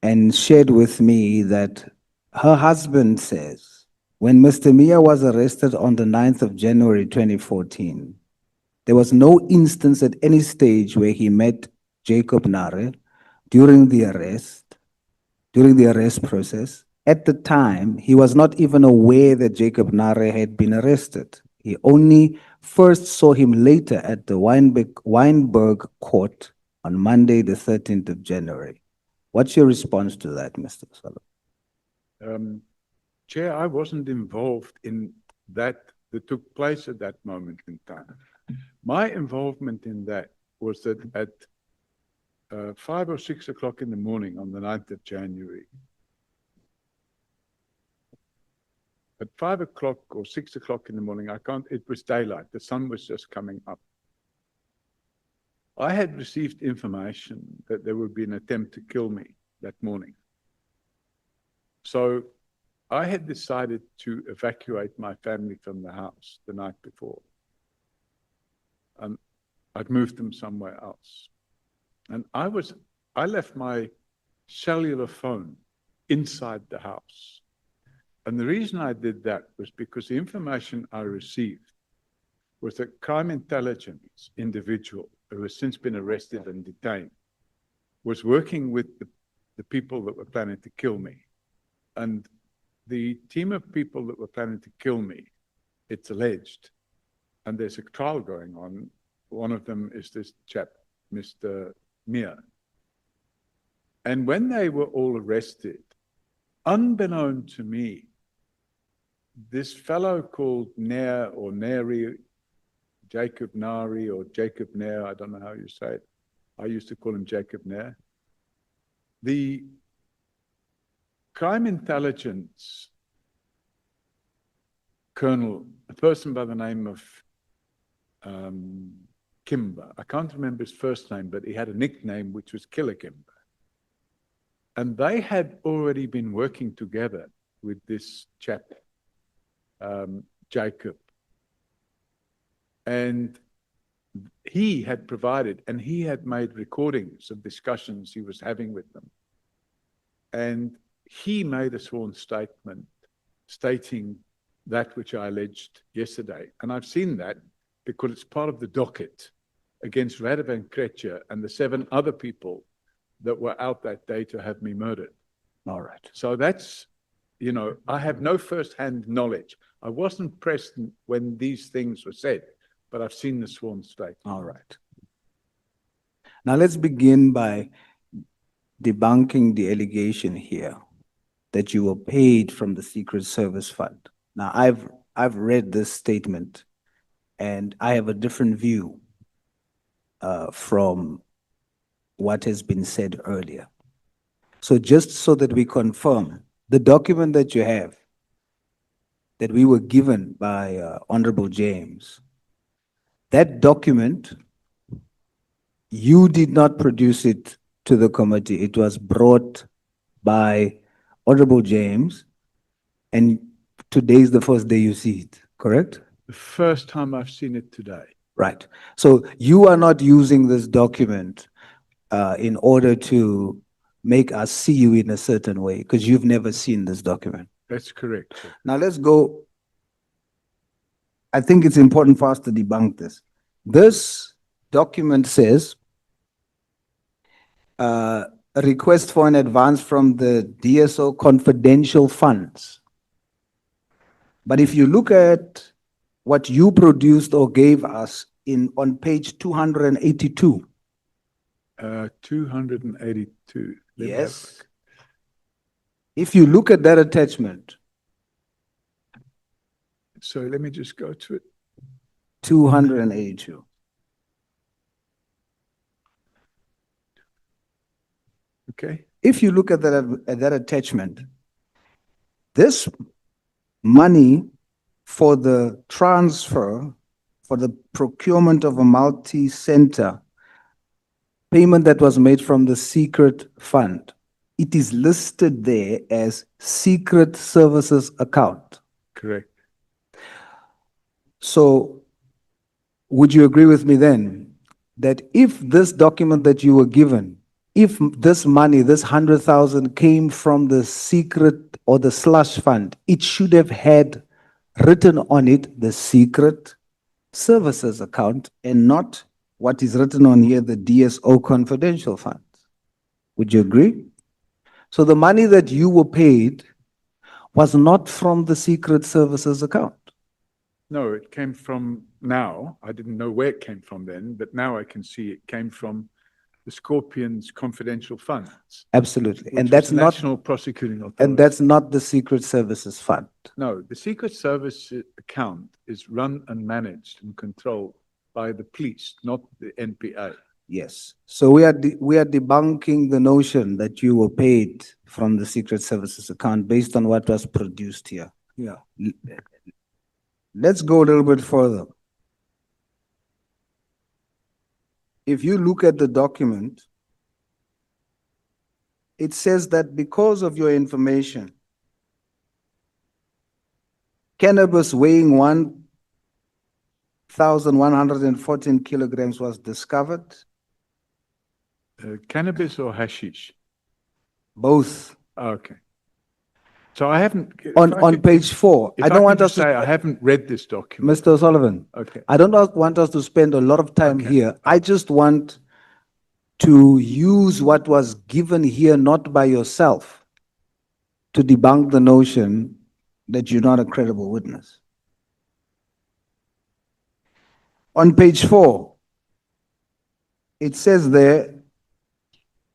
and shared with me that her husband says, when Mr. Mia was arrested on the 9th of January 2014, there was no instance at any stage where he met Jacob Nare during the arrest process. At the time, he was not even aware that Jacob Nare had been arrested. He only first saw him later at the Weinberg court on Monday, the 13th of January. What's your response to that, Mr. Sullivan? Chair, I wasn't involved in that took place at that moment in time. My involvement in that was that at 5 or 6 o'clock in the morning on the 9th of January, at 5 o'clock or 6 o'clock in the morning, it was daylight, the sun was just coming up. I had received information that there would be an attempt to kill me that morning. So I had decided to evacuate my family from the house the night before. I'd moved them somewhere else. And I left my cellular phone inside the house. And the reason I did that was because the information I received was that crime intelligence individual who has since been arrested and detained was working with the people that were planning to kill me. And the team of people that were planning to kill me, it's alleged, and there's a trial going on. One of them is this chap, Mr. Mia. And when they were all arrested, unbeknown to me, this fellow called Nair or Neri, Jacob Nari or Jacob Nair, I don't know how you say it. I used to call him Jacob Nair. The crime intelligence colonel, a person by the name of Kimber, I can't remember his first name, but he had a nickname which was Killer Kimber. And they had already been working together with this chap, Jacob. And he had provided, and he had made recordings of discussions he was having with them. And he made a sworn statement stating that which I alleged yesterday. And I've seen that because it's part of the docket against Radovan Krejcir and the 7 other people that were out that day to have me murdered. All right. So that's, I have no first-hand knowledge. I wasn't present when these things were said, but I've seen the sworn statement. All right. Now let's begin by debunking the allegation here that you were paid from the Secret Service Fund. Now I've read this statement and I have a different view from what has been said earlier. So just so that we confirm, the document that you have that we were given by Honorable James, that document, You did not produce it to the committee. It was brought by Honorable James, and today is the first day you see it, correct? The first time I've seen it today. Right. So you are not using this document in order to make us see you in a certain way, because you've never seen this document. That's correct, sir. Now let's go. I think it's important for us to debunk this. This document says a request for an advance from the DSO confidential funds. But if you look at what you produced or gave us on page 282. 282. Let me have a Yes. If you look at that attachment, So let me just go to it. 282. Okay. If you look at that attachment, this money for the transfer, for the procurement of a multi-center payment that was made from the secret fund, it is listed there as secret services account. Correct. So would you agree with me then that if this document that you were given, if this money, this 100,000 came from the secret or the slush fund, it should have had written on it the secret services account and not what is written on here, the DSO confidential funds. Would you agree? So the money that you were paid was not from the secret services account. No, it came from now. I didn't know where it came from then, but now I can see it came from the Scorpions confidential funds. Absolutely. Which And was that's the not, National Prosecuting Authority. and that's not the secret services fund. No, the Secret Service account is run and managed and controlled by the police, not the NPA. Yes. So we are debunking the notion that you were paid from the secret services account based on what was produced here. Yeah. Let's go a little bit further. If you look at the document, it says that because of your information, cannabis weighing 1,114 kilograms was discovered. Cannabis or hashish? Both. Okay. So I haven't. On page 4, I don't want us to say I haven't read this document. Mr. O'Sullivan. Okay. I don't want us to spend a lot of time here. I just want to use what was given here, not by yourself, to debunk the notion that you're not a credible witness. On page 4, it says there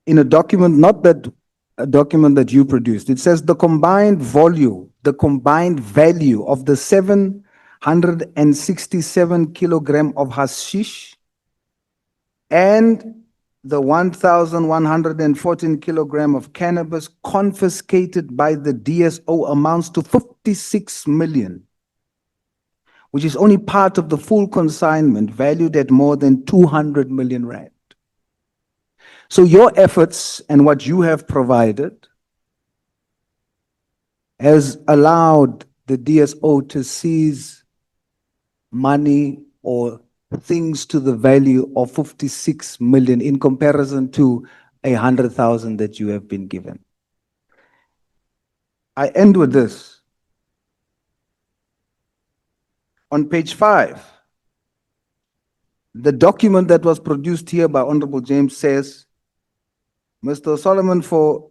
in a document, not that a document that you produced, it says the combined value of the 767 kilogram of hashish and the 1,114 kilogram of cannabis confiscated by the DSO amounts to 56 million, which is only part of the full consignment valued at more than 200 million rand. So your efforts and what you have provided has allowed the DSO to seize money or things to the value of 56 million in comparison to 100,000 that you have been given. I end with this. On page 5, the document that was produced here by Honorable James says, Mr. Solomon, for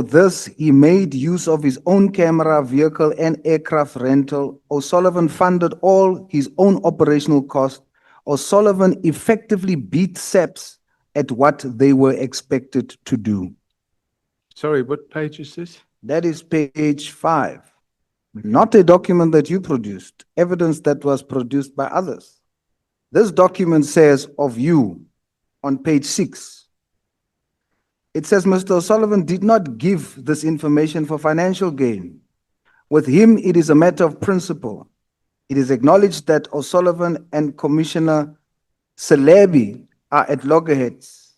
this, he made use of his own camera, vehicle, and aircraft rental. O'Sullivan funded all his own operational costs. O'Sullivan effectively beat SAPS at what they were expected to do. Sorry, what page is this? That is page 5. Not a document that you produced, evidence that was produced by others. This document says of you on page 6, it says Mr. O'Sullivan did not give this information for financial gain. With him, it is a matter of principle. It is acknowledged that O'Sullivan and Commissioner Celebi are at loggerheads,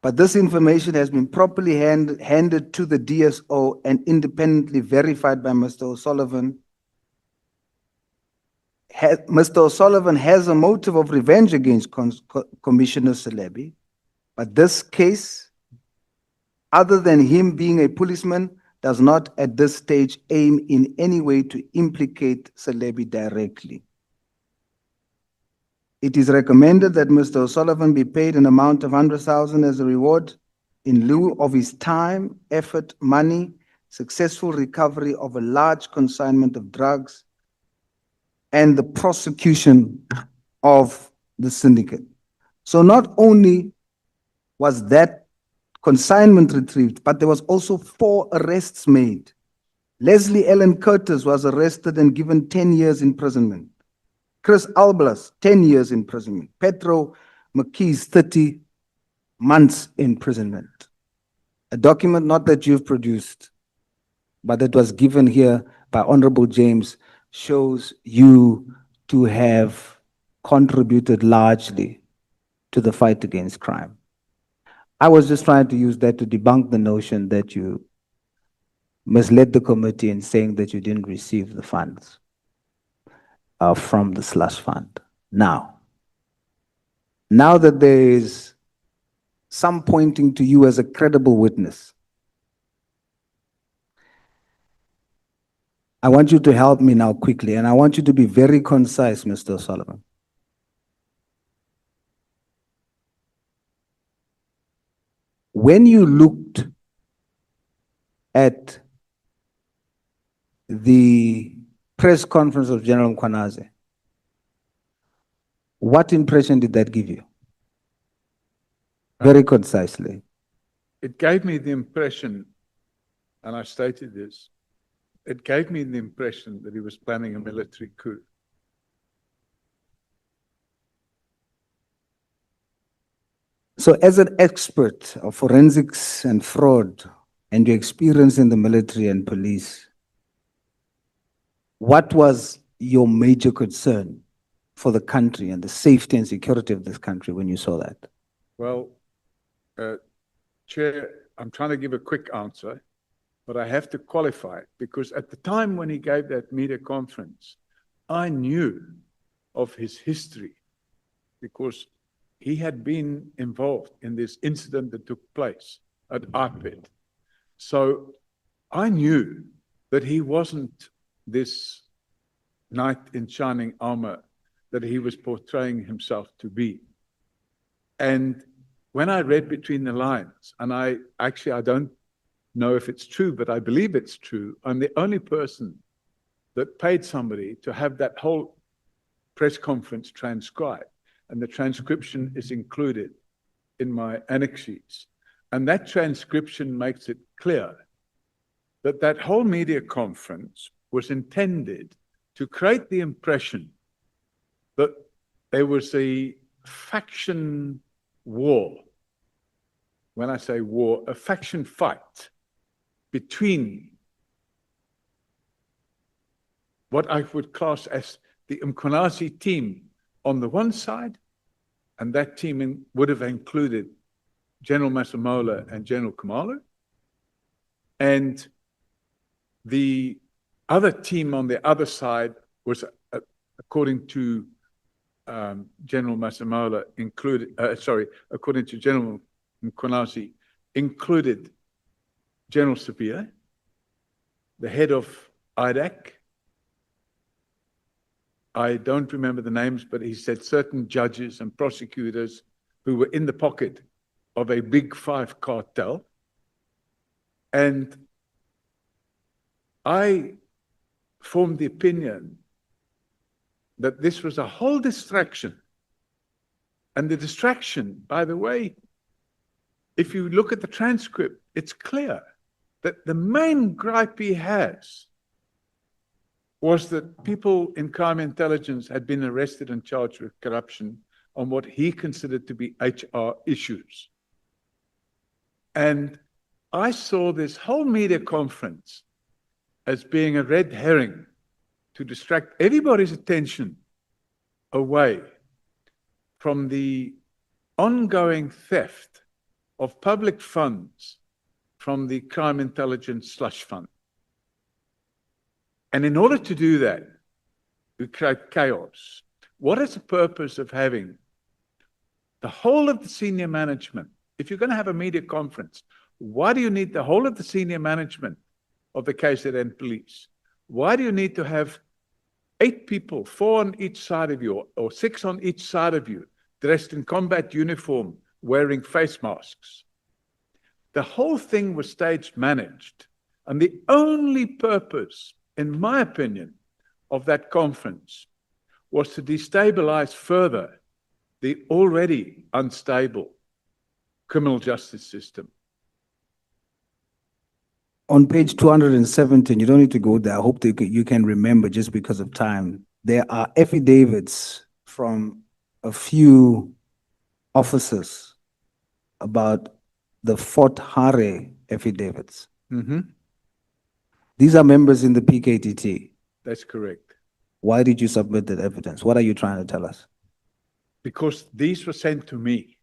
but this information has been properly handed to the DSO and independently verified by Mr. O'Sullivan. Mr. O'Sullivan has a motive of revenge against Commissioner Celebi, but this case, other than him being a policeman, does not at this stage aim in any way to implicate Celebi directly. It is recommended that Mr. O'Sullivan be paid an amount of 100,000 as a reward in lieu of his time, effort, money, successful recovery of a large consignment of drugs, and the prosecution of the syndicate. So not only was that consignment retrieved, but there was also 4 arrests made. Leslie Ellen Curtis was arrested and given 10 years imprisonment. Chris Alblas, 10 years imprisonment. Petro McKee's 30 months imprisonment. A document not that you've produced, but that was given here by Honorable James, shows you to have contributed largely to the fight against crime. I was just trying to use that to debunk the notion that you misled the committee in saying that you didn't receive the funds from the slush fund. Now that there is some pointing to you as a credible witness, I want you to help me now quickly, and I want you to be very concise, Mr. O'Sullivan. When you looked at the press conference of General Mkhwanazi, what impression did that give you? Very concisely. It gave me the impression, and I stated this, it gave me the impression that he was planning a military coup. So as an expert of forensics and fraud and your experience in the military and police, what was your major concern for the country and the safety and security of this country when you saw that? Well, Chair, I'm trying to give a quick answer, but I have to qualify it because at the time when he gave that media conference, I knew of his history because he had been involved in this incident that took place at IPID. So I knew that he wasn't this knight in shining armor that he was portraying himself to be. And when I read between the lines, and I don't know if it's true, but I believe it's true, I'm the only person that paid somebody to have that whole press conference transcribed. And the transcription is included in my annex sheets. And that transcription makes it clear that that whole media conference was intended to create the impression that there was a faction war. When I say war, a faction fight between what I would class as the Mkhwanazi team on the one side, and that team would have included General Masemola and General Khumalo, and the other team on the other side was, according to General Masemola, according to General Mkhwanazi, included General Sabia, the head of IDAC. I don't remember the names, but he said certain judges and prosecutors who were in the pocket of a big 5 cartel. And I formed the opinion that this was a whole distraction. And the distraction, by the way, if you look at the transcript, it's clear that the main gripe he has was that people in crime intelligence had been arrested and charged with corruption on what he considered to be HR issues. And I saw this whole media conference as being a red herring to distract everybody's attention away from the ongoing theft of public funds from the crime intelligence slush fund. And in order to do that, we create chaos. What is the purpose of having the whole of the senior management? If you're going to have a media conference, why do you need the whole of the senior management of the KZN police? Why do you need to have 8 people, 4 on each side of you, or 6 on each side of you, dressed in combat uniform, wearing face masks? The whole thing was stage managed. And the only purpose, in my opinion, of that conference was to destabilize further the already unstable criminal justice system. On page 217, you don't need to go there. I hope that you can remember just because of time. There are affidavits from a few officers about the Fort Hare affidavits. These are members in the PKTT. That's correct. Why did you submit that evidence? What are you trying to tell us? Because these were sent to me.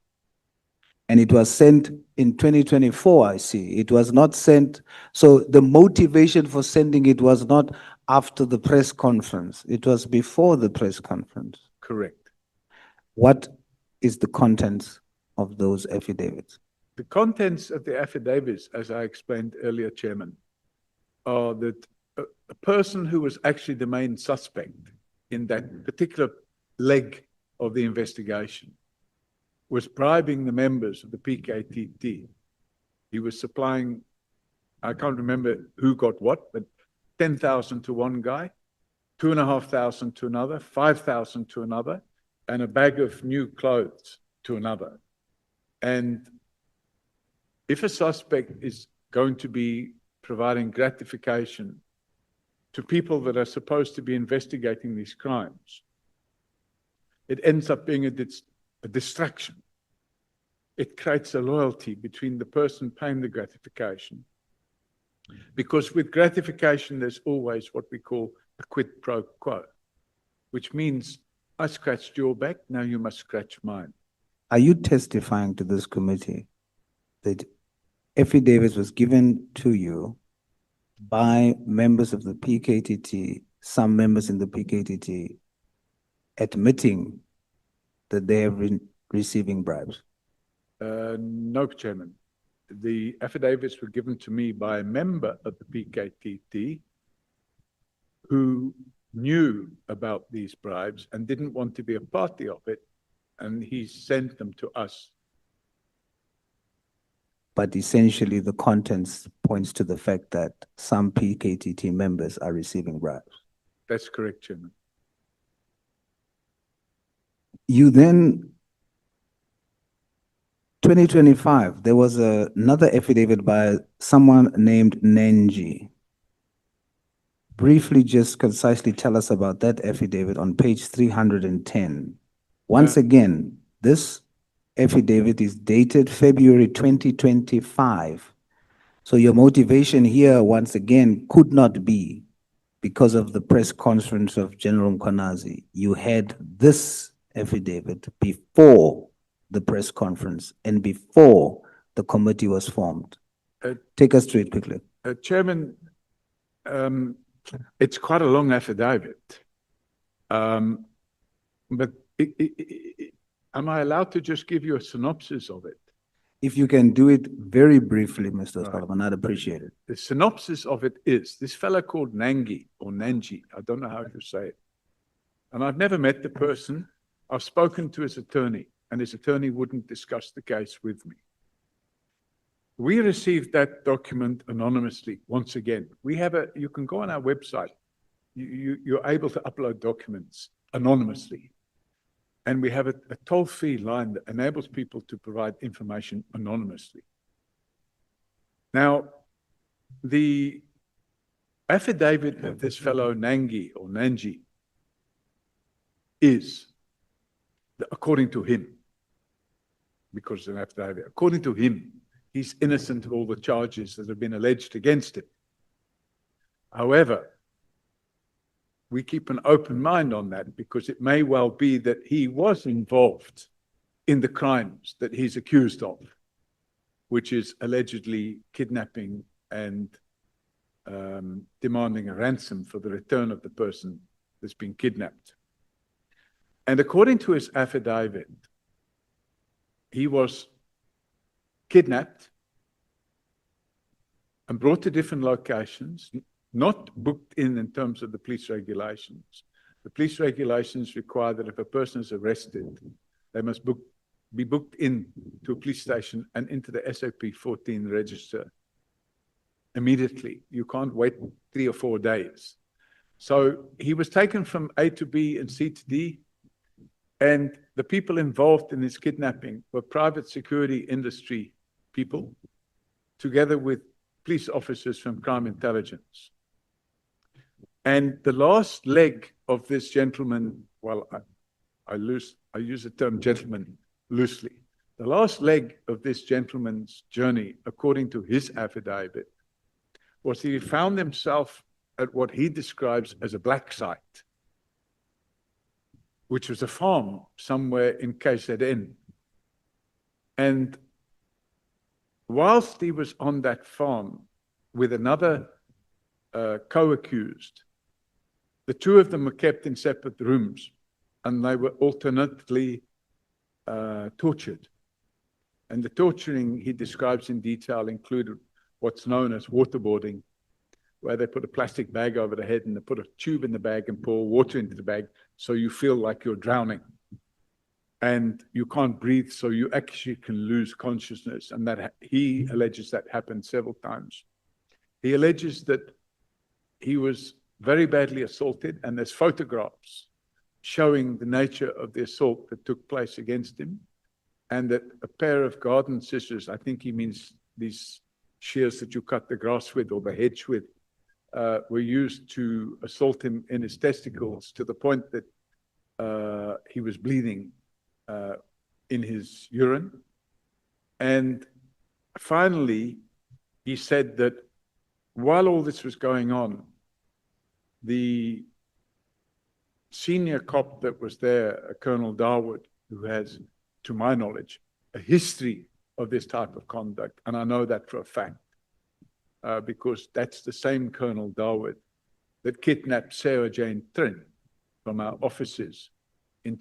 And it was sent in 2024, I see. It was not sent. So the motivation for sending it was not after the press conference. It was before the press conference. Correct. What is the contents of those affidavits? The contents of the affidavits, as I explained earlier, Chairman, are that a person who was actually the main suspect in that particular leg of the investigation was bribing the members of the PKTT. He was supplying, I can't remember who got what, but 10,000 to one guy, 2,500 to another, 5,000 to another, and a bag of new clothes to another. And if a suspect is going to be providing gratification to people that are supposed to be investigating these crimes, it ends up being a distraction. It creates a loyalty between the person paying the gratification. Because with gratification, there's always what we call a quid pro quo, which means I scratched your back, now you must scratch mine. Are you testifying to this committee that affidavits was given to you by members of the PKTT, some members in the PKTT, admitting that they have been receiving bribes? No, Chairman. The affidavits were given to me by a member of the PKTT who knew about these bribes and didn't want to be a party of it, and he sent them to us. But essentially the contents points to the fact that some PKTT members are receiving bribes. That's correct, Chairman. You then, 2025, there was another affidavit by someone named Nenji. Briefly, just concisely tell us about that affidavit on page 310. Once again, this affidavit is dated February 2025. So your motivation here, once again, could not be because of the press conference of General Mkhwanazi. You had this affidavit before the press conference and before the committee was formed. Take us through it quickly. Chairman, it's quite a long affidavit. But am I allowed to just give you a synopsis of it? If you can do it very briefly, Mr. Solomon, I'd appreciate it. The synopsis of it is, this fellow called Nangi, or Nanji, I don't know how to say it. And I've never met the person. I've spoken to his attorney, and his attorney wouldn't discuss the case with me. We received that document anonymously, once again. You can go on our website. You're able to upload documents anonymously. And we have a toll-free line that enables people to provide information anonymously. Now, the affidavit of this fellow Nangi or Nanji is, according to him, because it's an affidavit, according to him, he's innocent of all the charges that have been alleged against him. However, we keep an open mind on that because it may well be that he was involved in the crimes that he's accused of, which is allegedly kidnapping and demanding a ransom for the return of the person that's been kidnapped. And according to his affidavit, he was kidnapped and brought to different locations, not booked in terms of the police regulations. The police regulations require that if a person is arrested, they must be booked in to a police station and into the SOP 14 register immediately. You can't wait 3 or 4 days. So he was taken from A to B and C to D, and the people involved in his kidnapping were private security industry people, together with police officers from crime intelligence. And the last leg of this gentleman, well, I use the term gentleman loosely. The last leg of this gentleman's journey, according to his affidavit, was he found himself at what he describes as a black site, which was a farm somewhere in KZN. And whilst he was on that farm with another co-accused, the two of them were kept in separate rooms, and they were alternately tortured. And the torturing he describes in detail included what's known as waterboarding, where they put a plastic bag over the head and they put a tube in the bag and pour water into the bag so you feel like you're drowning. And you can't breathe, so you actually can lose consciousness. And that he alleges that happened several times. He alleges that he was very badly assaulted, and there's photographs showing the nature of the assault that took place against him, and that a pair of garden scissors, I think he means these shears that you cut the grass with or the hedge with, were used to assault him in his testicles to the point that he was bleeding in his urine. And finally, he said that while all this was going on, the senior cop that was there, Colonel Darwood, who has, to my knowledge, a history of this type of conduct, and I know that for a fact, because that's the same Colonel Darwood that kidnapped Sarah Jane Trin from our offices in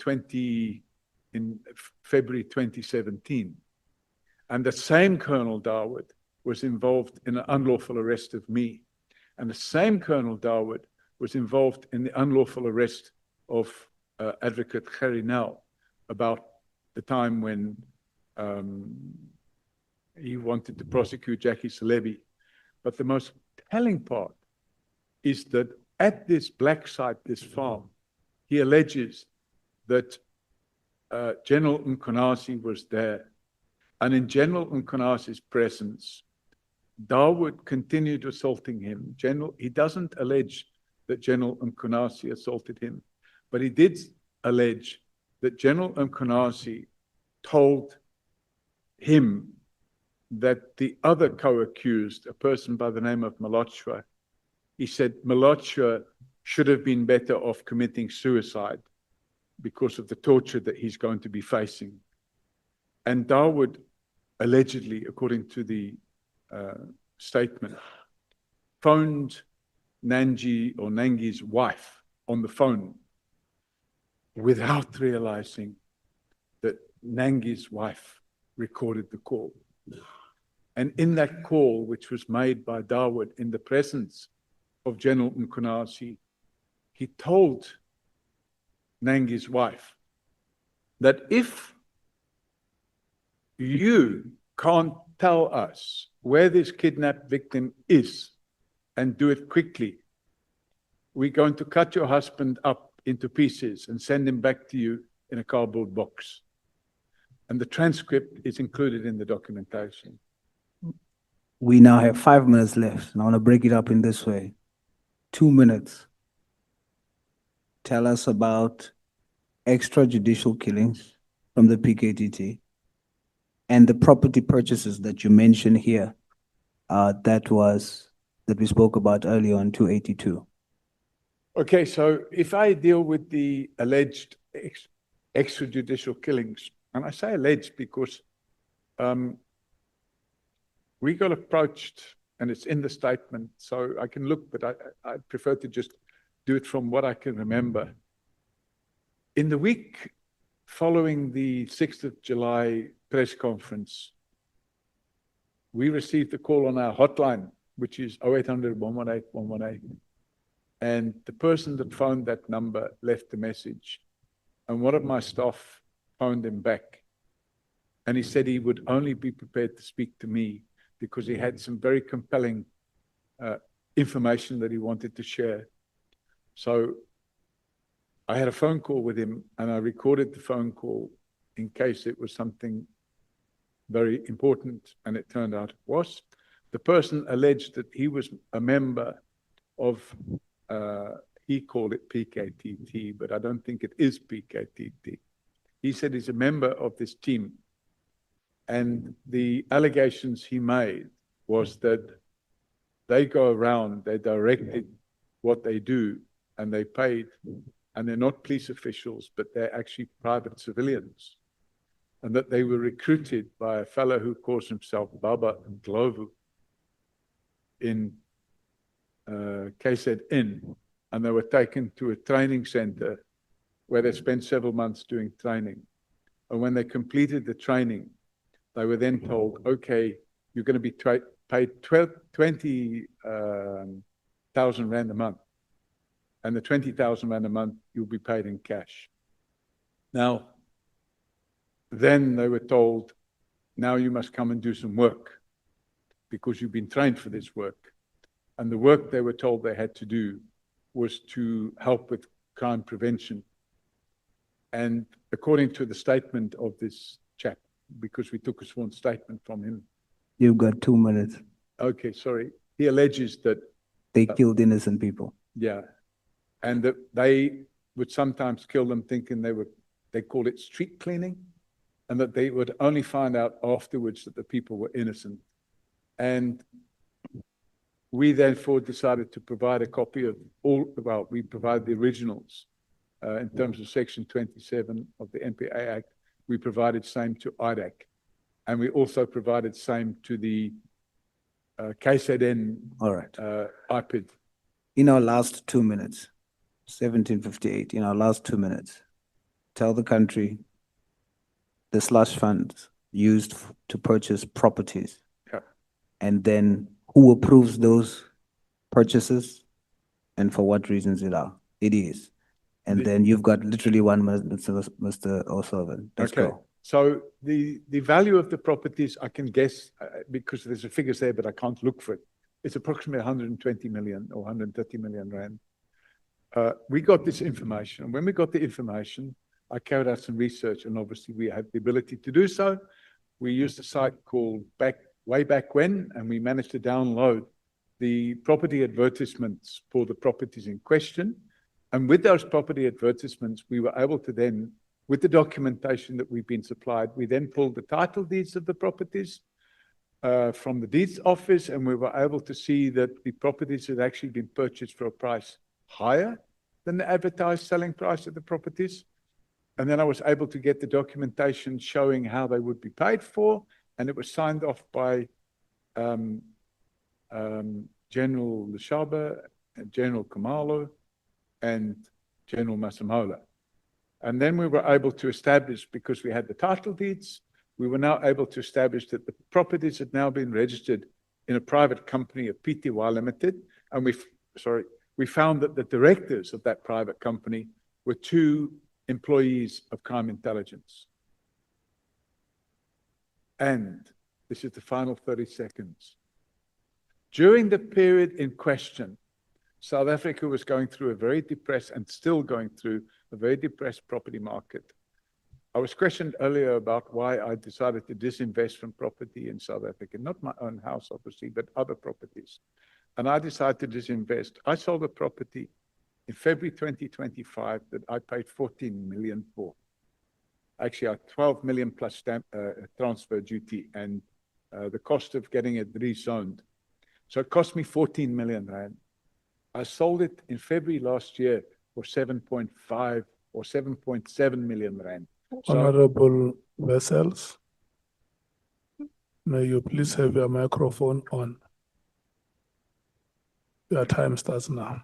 February 2017. And the same Colonel Darwood was involved in an unlawful arrest of me. And the same Colonel Darwood was involved in the unlawful arrest of Advocate Gerry Nel about the time when he wanted to prosecute Jackie Celebi. But the most telling part is that at this black site, this farm, he alleges that General Mkhonasi was there. And in General Mkhonasi's presence, Darwood continued assaulting him. He doesn't allege that General Mkhonasi assaulted him, but he did allege that General Mkhonasi told him that the other co-accused, a person by the name of Malotshwa, he said Malotshwa should have been better off committing suicide because of the torture that he's going to be facing. And Darwood allegedly, according to the statement, phoned Nangi's wife on the phone without realizing that Nangi's wife recorded the call. And in that call, which was made by Darwood in the presence of General Mkhonasi, he told Nangi's wife that if you can't tell us where this kidnapped victim is and do it quickly, we're going to cut your husband up into pieces and send him back to you in a cardboard box. And the transcript is included in the documentation. We now have 5 minutes left, and I want to break it up in this way. 2 minutes. Tell us about extrajudicial killings from the PKTT and the property purchases that you mentioned here, that we spoke about earlier on 282. Okay, so if I deal with the alleged extrajudicial killings, and I say alleged because we got approached, and it's in the statement, so I can look, but I prefer to just do it from what I can remember. In the week following the 6th of July press conference, we received a call on our hotline, which is 0800 118 118. And the person that phoned that number left a message. And one of my staff phoned him back. And he said he would only be prepared to speak to me because he had some very compelling information that he wanted to share. So I had a phone call with him, and I recorded the phone call in case it was something very important, and it turned out it was. The person alleged that he was a member of, he called it PKTT, but I don't think it is PKTT. He said he's a member of this team. And the allegations he made was that they go around, they directed what they do, and they paid, and they're not police officials, but they're actually private civilians. And that they were recruited by a fellow who calls himself Baba Ndlovu in KZN, and they were taken to a training center where they spent several months doing training. And when they completed the training, they were then told, okay, you're going to be paid 20,000 Rand a month. And the 20,000 Rand a month, you'll be paid in cash. Now, then they were told, now you must come and do some work because you've been trained for this work. And the work they were told they had to do was to help with crime prevention. And according to the statement of this chap, because we took a sworn statement from him. You've got 2 minutes. Okay, sorry. He alleges that They killed innocent people. yeah, and that they would sometimes kill them thinking they called it street cleaning, and that they would only find out afterwards that the people were innocent. And we therefore decided to provide a copy of we provide the originals in terms of Section 27 of the NPA Act. We provided same to IDAC, and we also provided same to the KZN All right. IPID. In our last 2 minutes, 1758, in our last 2 minutes, tell the country the slush funds used to purchase properties. Yeah. And then who approves those purchases and for what reasons it is. And then you've got literally 1 minute, Mr. O'Sullivan. Let's Okay. go. So the value of the properties, I can guess, because there's a figures there, but I can't look for it. It's approximately 120 million or 130 million Rand. We got this information. And when we got the information, I carried out some research, and obviously we had the ability to do so. We used a site called Way Back When, and we managed to download the property advertisements for the properties in question. And with those property advertisements, we were able to then, with the documentation that we've been supplied, we then pulled the title deeds of the properties from the deeds office, and we were able to see that the properties had actually been purchased for a price higher than the advertised selling price of the properties. And then I was able to get the documentation showing how they would be paid for, and it was signed off by General Leshaba, General Kamalo, and General Masemola. And then we were able to establish, because we had the title deeds, we were now able to establish that the properties had now been registered in a private company, a PTY Limited, and we found that the directors of that private company were 2 employees of crime intelligence. And this is the final 30 seconds. During the period in question, South Africa was going through a very depressed, and still going through a very depressed property market. I was questioned earlier about why I decided to disinvest from property in South Africa, not my own house, obviously, but other properties. And I decided to disinvest. I sold a property in February 2025 that I paid 14 million for. Actually, I 12 million plus stamp transfer duty and the cost of getting it rezoned. So it cost me 14 million Rand. I sold it in February last year for 7.5 or 7.7 million Rand. Honorable Vessels, may you please have your microphone on? Your time starts now.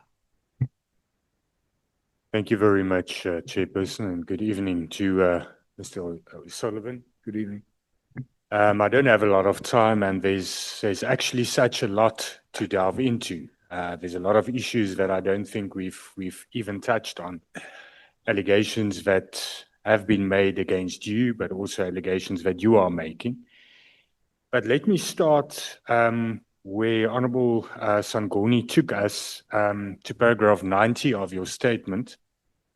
Thank you very much, Chairperson, and good evening to Mr. Sullivan. Good evening. I don't have a lot of time, and there's actually such a lot to delve into. There's a lot of issues that I don't think we've even touched on. Allegations that have been made against you, but also allegations that you are making. But let me start where Honorable Sangoni took us to paragraph 90 of your statement,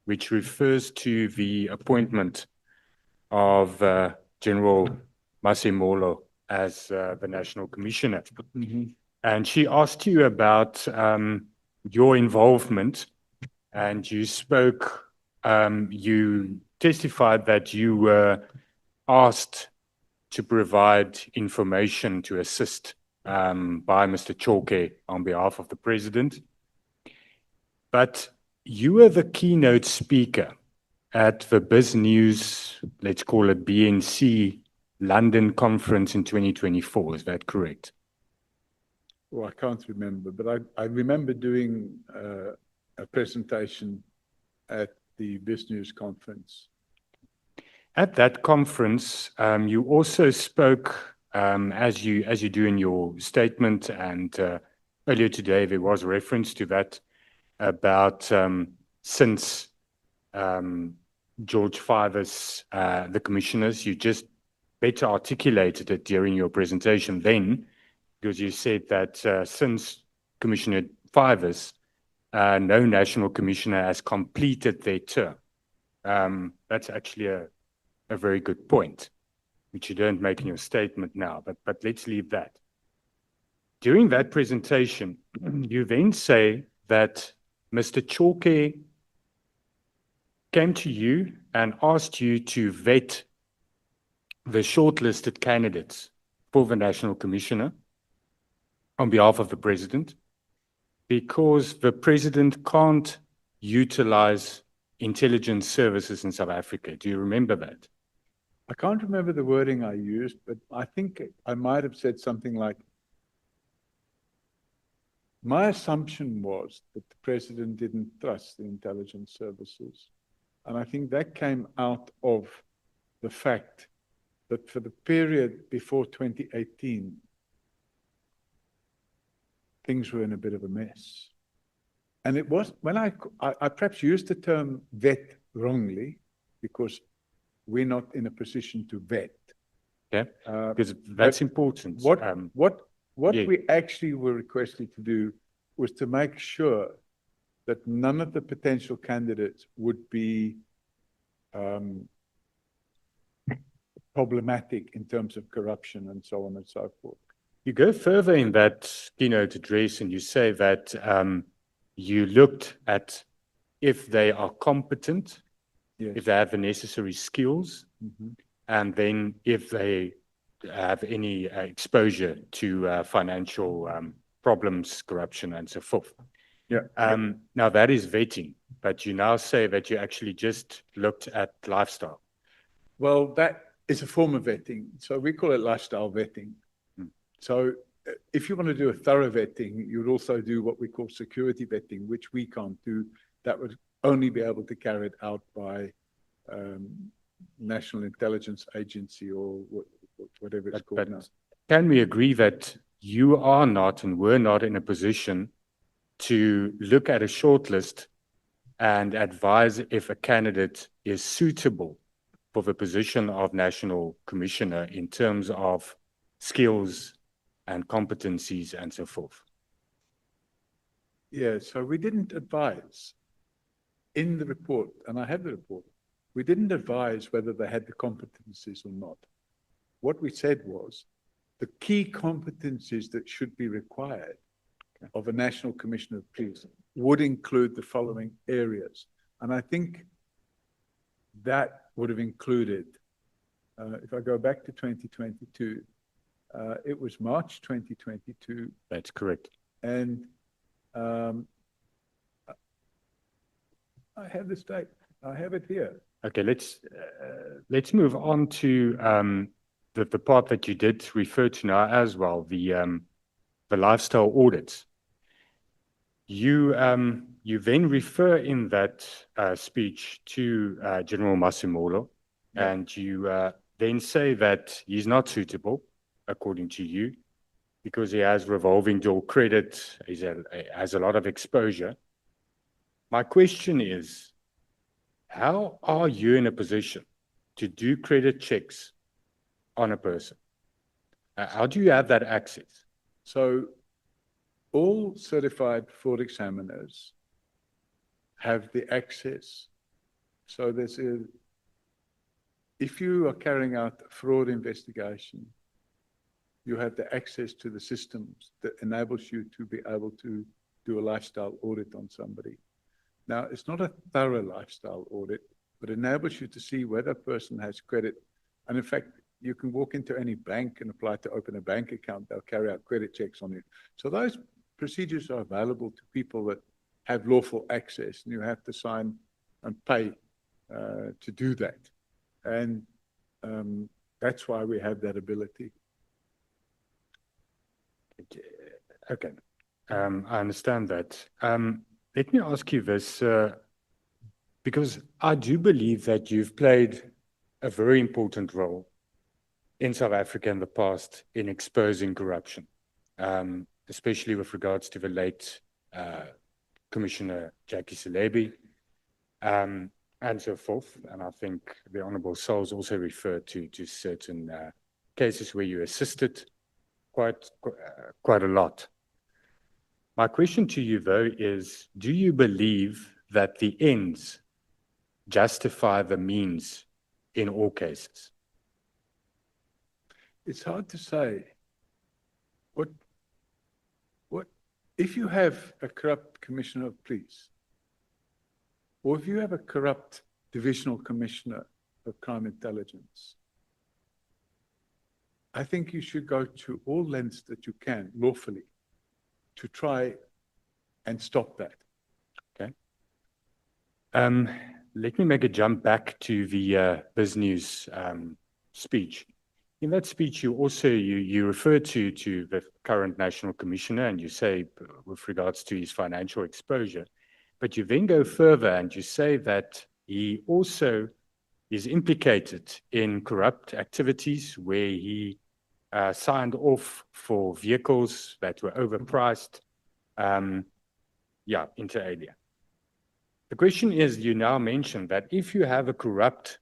which refers to the appointment of General Masimolo as the National Commissioner. And she asked you about your involvement, and you spoke, you testified that you were asked to provide information to assist by Mr. Choke on behalf of the President. But you were the keynote speaker at the BizNews, let's call it BNC, London conference in 2024, is that correct? Well, I can't remember, but I remember doing a presentation at the BizNews conference. At that conference, you also spoke, as you do in your statement, and earlier today there was reference to that, about since George Fivers, the commissioners, you just better articulated it during your presentation then, because you said that since Commissioner Fivers, no national commissioner has completed their term. That's actually a very good point, which you don't make in your statement now, but let's leave that. During that presentation, you then say that Mr. Choke came to you and asked you to vet the shortlisted candidates for the National Commissioner on behalf of the President, because the President can't utilize intelligence services in South Africa. Do you remember that? I can't remember the wording I used, but I think I might have said something like, my assumption was that the President didn't trust the intelligence services. And I think that came out of the fact that for the period before 2018, things were in a bit of a mess. And it was, when I perhaps used the term vet wrongly, because we're not in a position to vet. Yeah, because that's important. What yeah. we actually were requested to do was to make sure that none of the potential candidates would be problematic in terms of corruption and so on and so forth. You go further in that keynote address and you say that you looked at if they are competent, Yes. if they have the necessary skills, and then if they have any exposure to financial problems, corruption, and so forth. Yeah. Now that is vetting, but you now say that you actually just looked at lifestyle. Well, that is a form of vetting. So we call it lifestyle vetting. So if you want to do a thorough vetting, you would also do what we call security vetting, which we can't do. That would only be able to carry it out by National Intelligence Agency or whatever it's called now. Can we agree that you are not and were not in a position to look at a shortlist and advise if a candidate is suitable for the position of National Commissioner in terms of skills and competencies and so forth? Yeah, so we didn't advise in the report, and I have the report, we didn't advise whether they had the competencies or not. What we said was the key competencies that should be required of a National Commissioner of Police would include the following areas. And I think that would have included, if I go back to 2022, it was March 2022. That's correct. And I have this date. I have it here. Okay, let's move on to the part that you did refer to now as well, the lifestyle audits. You then refer in that speech to General Masimolo, and you then say that he's not suitable, according to you, because he has revolving door credit, has a lot of exposure. My question is, how are you in a position to do credit checks on a person? How do you have that access? So all certified fraud examiners have the access. So if you are carrying out a fraud investigation, you have the access to the systems that enables you to be able to do a lifestyle audit on somebody. Now, it's not a thorough lifestyle audit, but enables you to see whether a person has credit. And in fact, you can walk into any bank and apply to open a bank account. They'll carry out credit checks on you. So those procedures are available to people that have lawful access, and you have to sign and pay to do that. And that's why we have that ability. Okay, I understand that. Let me ask you this, because I do believe that you've played a very important role in South Africa in the past in exposing corruption, especially with regards to the late Commissioner Jackie Selebi, and so forth. And I think the Honourable Souls also referred to certain cases where you assisted quite a lot. My question to you, though, is, do you believe that the ends justify the means in all cases? It's hard to say. If you have a corrupt commissioner of police, or if you have a corrupt divisional commissioner of crime intelligence, I think you should go to all lengths that you can lawfully to try and stop that. Okay. Let me make a jump back to the BizNews speech. In that speech, you also you refer to the current national commissioner, and you say with regards to his financial exposure, but you then go further and you say that he also is implicated in corrupt activities where he signed off for vehicles that were overpriced, inter alia. The question is, you now mention that if you have a corrupt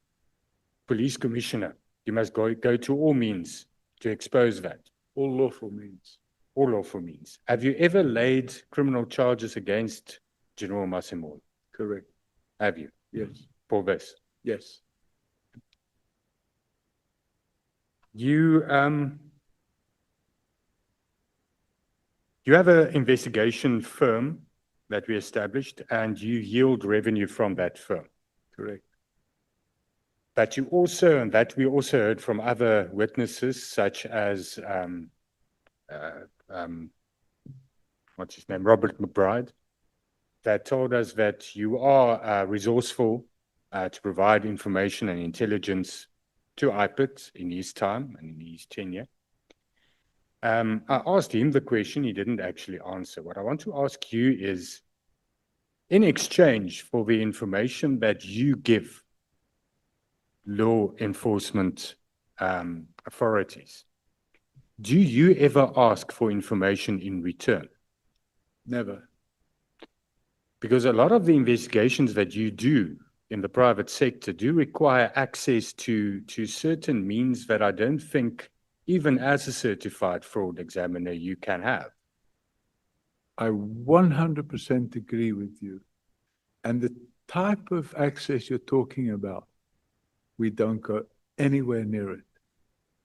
police commissioner, you must go to all means to expose that. All lawful means. All lawful means. Have you ever laid criminal charges against General Masimolo? Correct. Have you? Yes. For this? Yes. You have an investigation firm that we established, and you yield revenue from that firm. Correct. But you also, and that we also heard from other witnesses, such as what's his name, Robert McBride, that told us that you are resourceful to provide information and intelligence to IPIT in his time and in his tenure. I asked him the question, he didn't actually answer. What I want to ask you is, in exchange for the information that you give law enforcement authorities, do you ever ask for information in return? Never. Because a lot of the investigations that you do in the private sector do require access to certain means that I don't think, even as a certified fraud examiner, you can have. I 100% agree with you. And the type of access you're talking about, we don't go anywhere near it.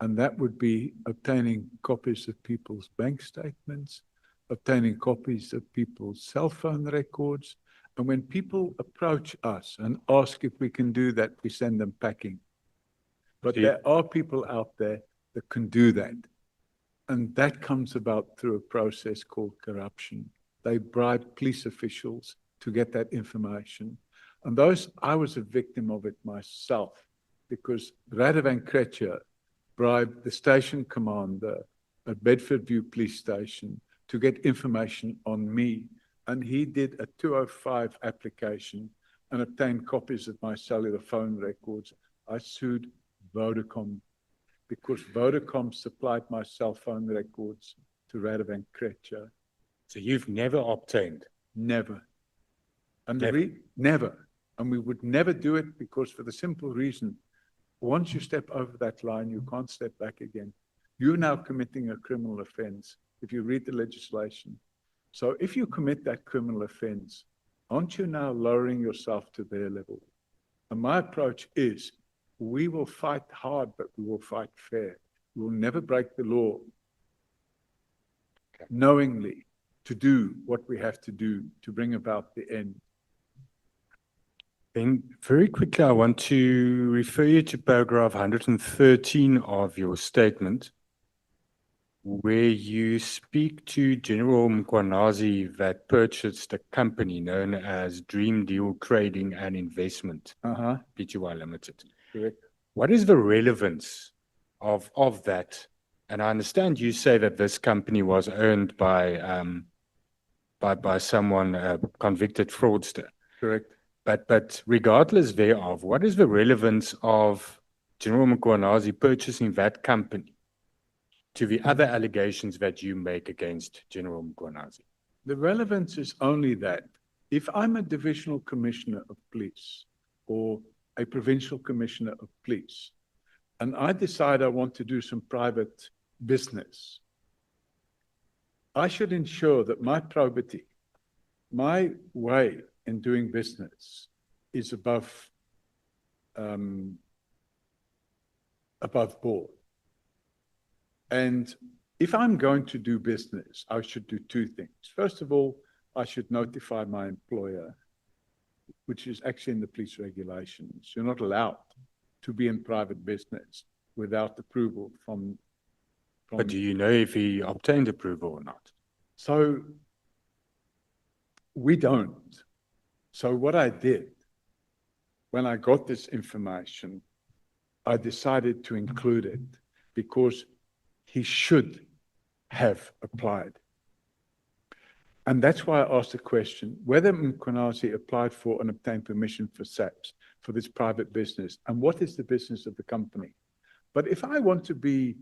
And that would be obtaining copies of people's bank statements, obtaining copies of people's cell phone records. And when people approach us and ask if we can do that, we send them packing. But there are people out there that can do that. And that comes about through a process called corruption. They bribe police officials to get that information. And those, I was a victim of it myself because Radovan Kretcher bribed the station commander at Bedford View Police Station to get information on me. And he did a 205 application and obtained copies of my cellular phone records. I sued Vodacom because Vodacom supplied my cell phone records to Radovan Kretcher. So you've never obtained? Never. And Never. Never. And we would never do it because for the simple reason, once you step over that line, you can't step back again. You're now committing a criminal offense if you read the legislation. So if you commit that criminal offense, aren't you now lowering yourself to their level? And my approach is, we will fight hard, but we will fight fair. We will never break the law knowingly to do what we have to do to bring about the end. Then very quickly, I want to refer you to paragraph 113 of your statement, where you speak to General Mkwanazi that purchased a company known as Dream Deal Trading and Investment, Pty Limited. Correct. What is the relevance of that? And I understand you say that this company was owned by someone, a convicted fraudster. Correct. But regardless thereof, what is the relevance of General Mkwanazi purchasing that company to the other allegations that you make against General Mkwanazi? The relevance is only that if I'm a divisional commissioner of police or a provincial commissioner of police, and I decide I want to do some private business, I should ensure that my probity, my way in doing business is above board. And if I'm going to do business, I should do two things. First of all, I should notify my employer, which is actually in the police regulations. You're not allowed to be in private business without approval from. But do you know if he obtained approval or not? So we don't. So what I did, when I got this information, I decided to include it because he should have applied. And that's why I asked the question, whether Mkwanazi applied for and obtained permission for SAPS, for this private business, and what is the business of the company? But if I want to be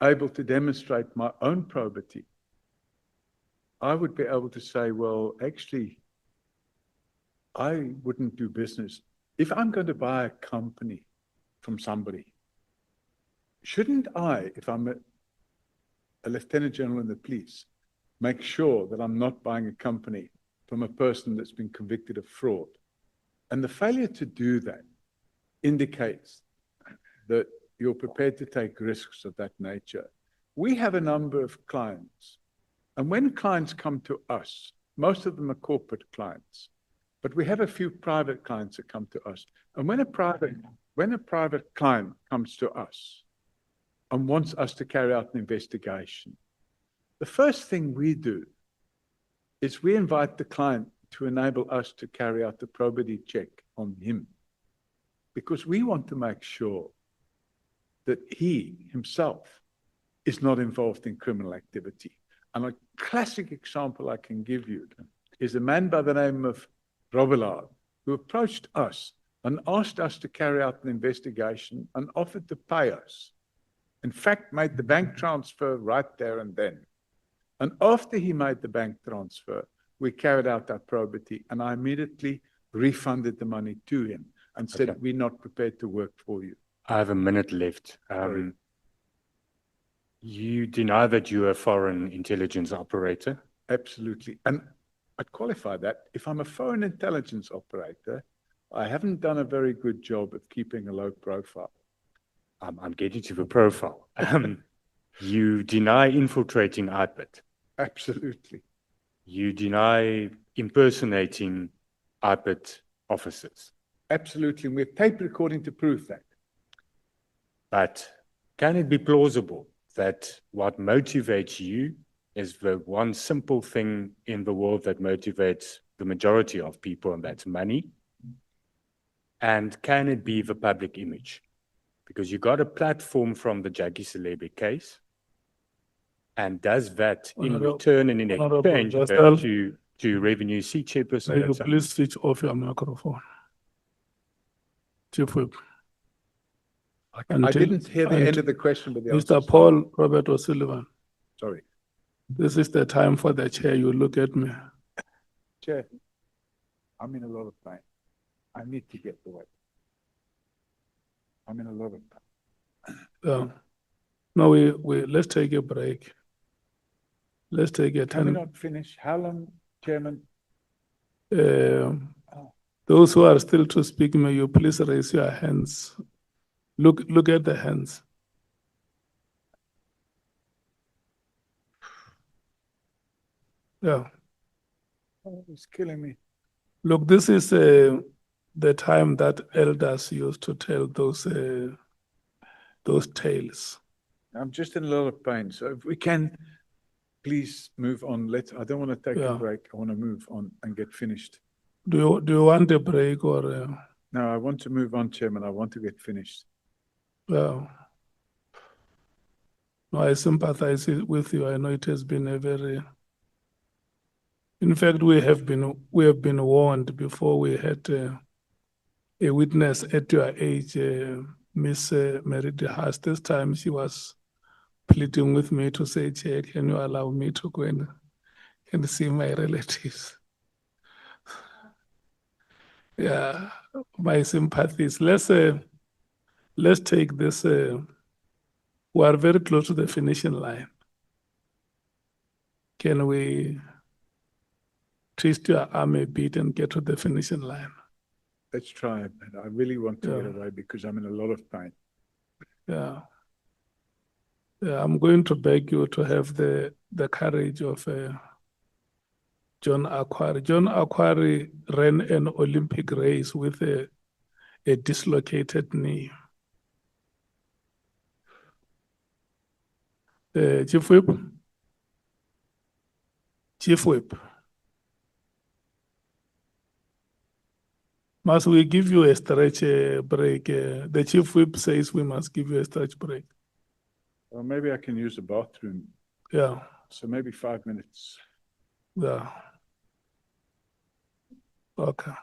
able to demonstrate my own probity, I would be able to say, well, actually, I wouldn't do business. If I'm going to buy a company from somebody, shouldn't I, if I'm a lieutenant general in the police, make sure that I'm not buying a company from a person that's been convicted of fraud? And the failure to do that indicates that you're prepared to take risks of that nature. We have a number of clients, and when clients come to us, most of them are corporate clients, but we have a few private clients that come to us. And when a private client comes to us and wants us to carry out an investigation, the first thing we do is we invite the client to enable us to carry out the probity check on him, because we want to make sure that he himself is not involved in criminal activity. And a classic example I can give you is a man by the name of Robillard, who approached us and asked us to carry out an investigation and offered to pay us. In fact, made the bank transfer right there and then. And after he made the bank transfer, we carried out our probity, and I immediately refunded the money to him and said, we're not prepared to work for you. I have a minute left. You deny that you're a foreign intelligence operator? Absolutely. And I'd qualify that. If I'm a foreign intelligence operator, I haven't done a very good job of keeping a low profile. I'm getting to the profile. You deny infiltrating IPIT? Absolutely. You deny impersonating IPIT officers? Absolutely. And we have tape recording to prove that. But can it be plausible that what motivates you is the one simple thing in the world that motivates the majority of people, and that's money? And can it be the public image? Because you got a platform from the Jackie Celebi case. And does that in Honorable- return and in Honorable exchange Vestal, to revenue? See, Chairperson. May you that's up. please switch off your microphone? Chief Whip. I didn't hear the end of the question, but the answer Mr. is Paul Robert O'Sullivan, sorry. this is the time for the chair. You look at me. Chair, I'm in a lot of pain. I need to get away. I'm in a lot of pain. No, let's take a break. Let's take a Can we 10. not finish? How long, Chairman? Those who are still to speak, may you please raise your hands. Look at the hands. Yeah. Oh, it's killing me. Look, this is the time that elders used to tell those tales. I'm just in a lot of pain. So if we can please move on. I don't want to take a Yeah. break. I want to move on and get finished. Do you want a break or? No, I want to move on, Chairman. I want to get finished. No, I sympathize with you. I know it has been a very. In fact, we have been warned before. We had a witness at your age, Miss Mary DeHaas. This time she was pleading with me to say, Chair, can you allow me to go and see my relatives? Yeah, my sympathies. Let's take this. We are very close to the finishing line. Can we twist your arm a bit and get to the finishing line? Let's try it. I really want to get Yeah. away because I'm in a lot of pain. Yeah. Yeah, I'm going to beg you to have the courage of John Aquari. John Aquari ran an Olympic race with a dislocated knee. Chief Whip? Chief Whip. Must we give you a stretch break? The Chief Whip says we must give you a stretch break. Well, maybe I can use the bathroom. Yeah. So maybe 5 minutes. Yeah. Okay.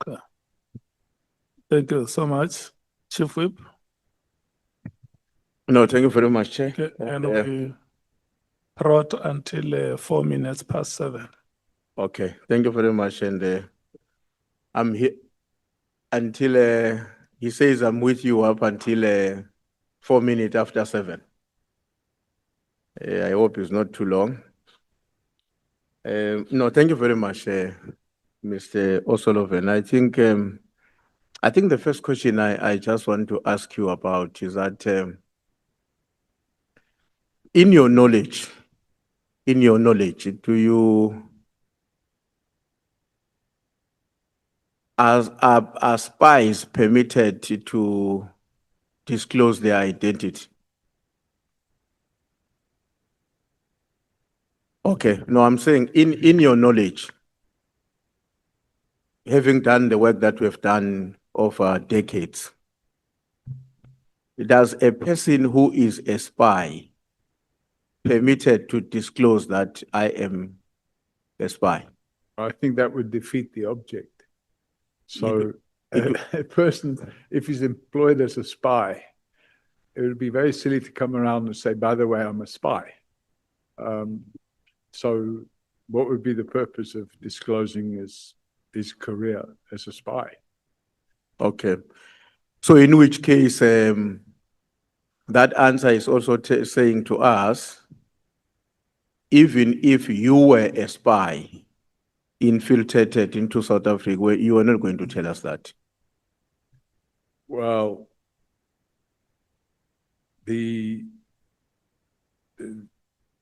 Okay. Thank you so much, Chief Whip. No, thank you very much, Chair. Okay, and we brought until 4 minutes past 7. Okay, thank you very much. And I'm here until he says I'm with you up until 4 minutes after 7. I hope it's not too long. No, thank you very much, Mr. O'Sullivan. I think the first question I just want to ask you about is that in your knowledge, do you are spies permitted to disclose their identity? Okay, no, I'm saying in your knowledge, having done the work that we've done over decades, does a person who is a spy permitted to disclose that I am a spy? I think that would defeat the object. So a person, if he's employed as a spy, it would be very silly to come around and say, by the way, I'm a spy. So what would be the purpose of disclosing his career as a spy? Okay. So in which case, that answer is also saying to us, even if you were a spy infiltrated into South Africa, you are not going to tell us that. Well,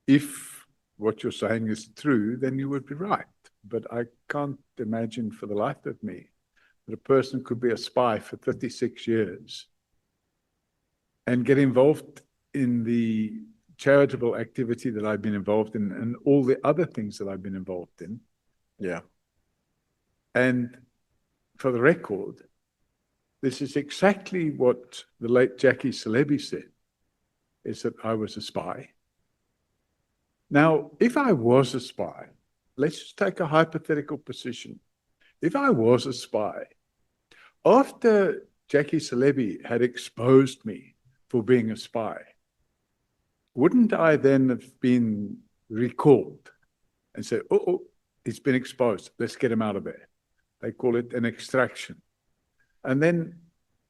if what you're saying is true, then you would be right. But I can't imagine for the life of me that a person could be a spy for 36 years and get involved in the charitable activity that I've been involved in and all the other things that I've been involved in. Yeah. And for the record, this is exactly what the late Jackie Celebi said, is that I was a spy. Now, if I was a spy, let's just take a hypothetical position. If I was a spy, after Jackie Celebi had exposed me for being a spy, wouldn't I then have been recalled and said, oh, he's been exposed, let's get him out of there? They call it an extraction. And then,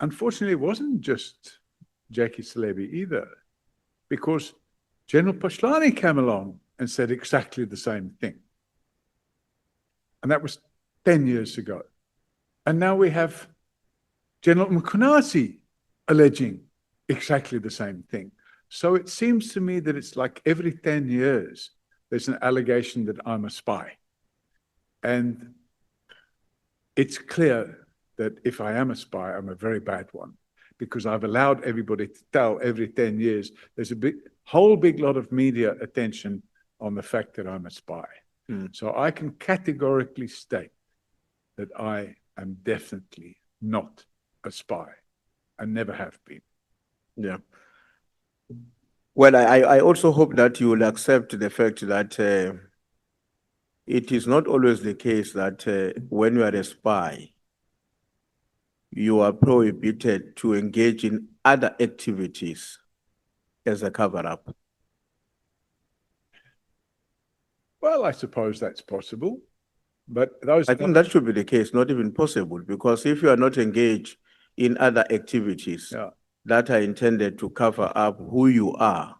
unfortunately, it wasn't just Jackie Celebi either, because General Pashlani came along and said exactly the same thing. And that was 10 years ago. And now we have General Mkhonasi alleging exactly the same thing. So it seems to me that it's like every 10 years, there's an allegation that I'm a spy. And it's clear that if I am a spy, I'm a very bad one, because I've allowed everybody to tell every 10 years, there's a whole big lot of media attention on the fact that I'm a spy. So I can categorically state that I am definitely not a spy and never have been. Yeah. Well, I also hope that you will accept the fact that it is not always the case that when you are a spy, you are prohibited to engage in other activities as a cover-up. Well, I suppose that's possible, but those. I think that should be the case, not even possible, because if you are not engaged in other activities that are intended to cover up who you are,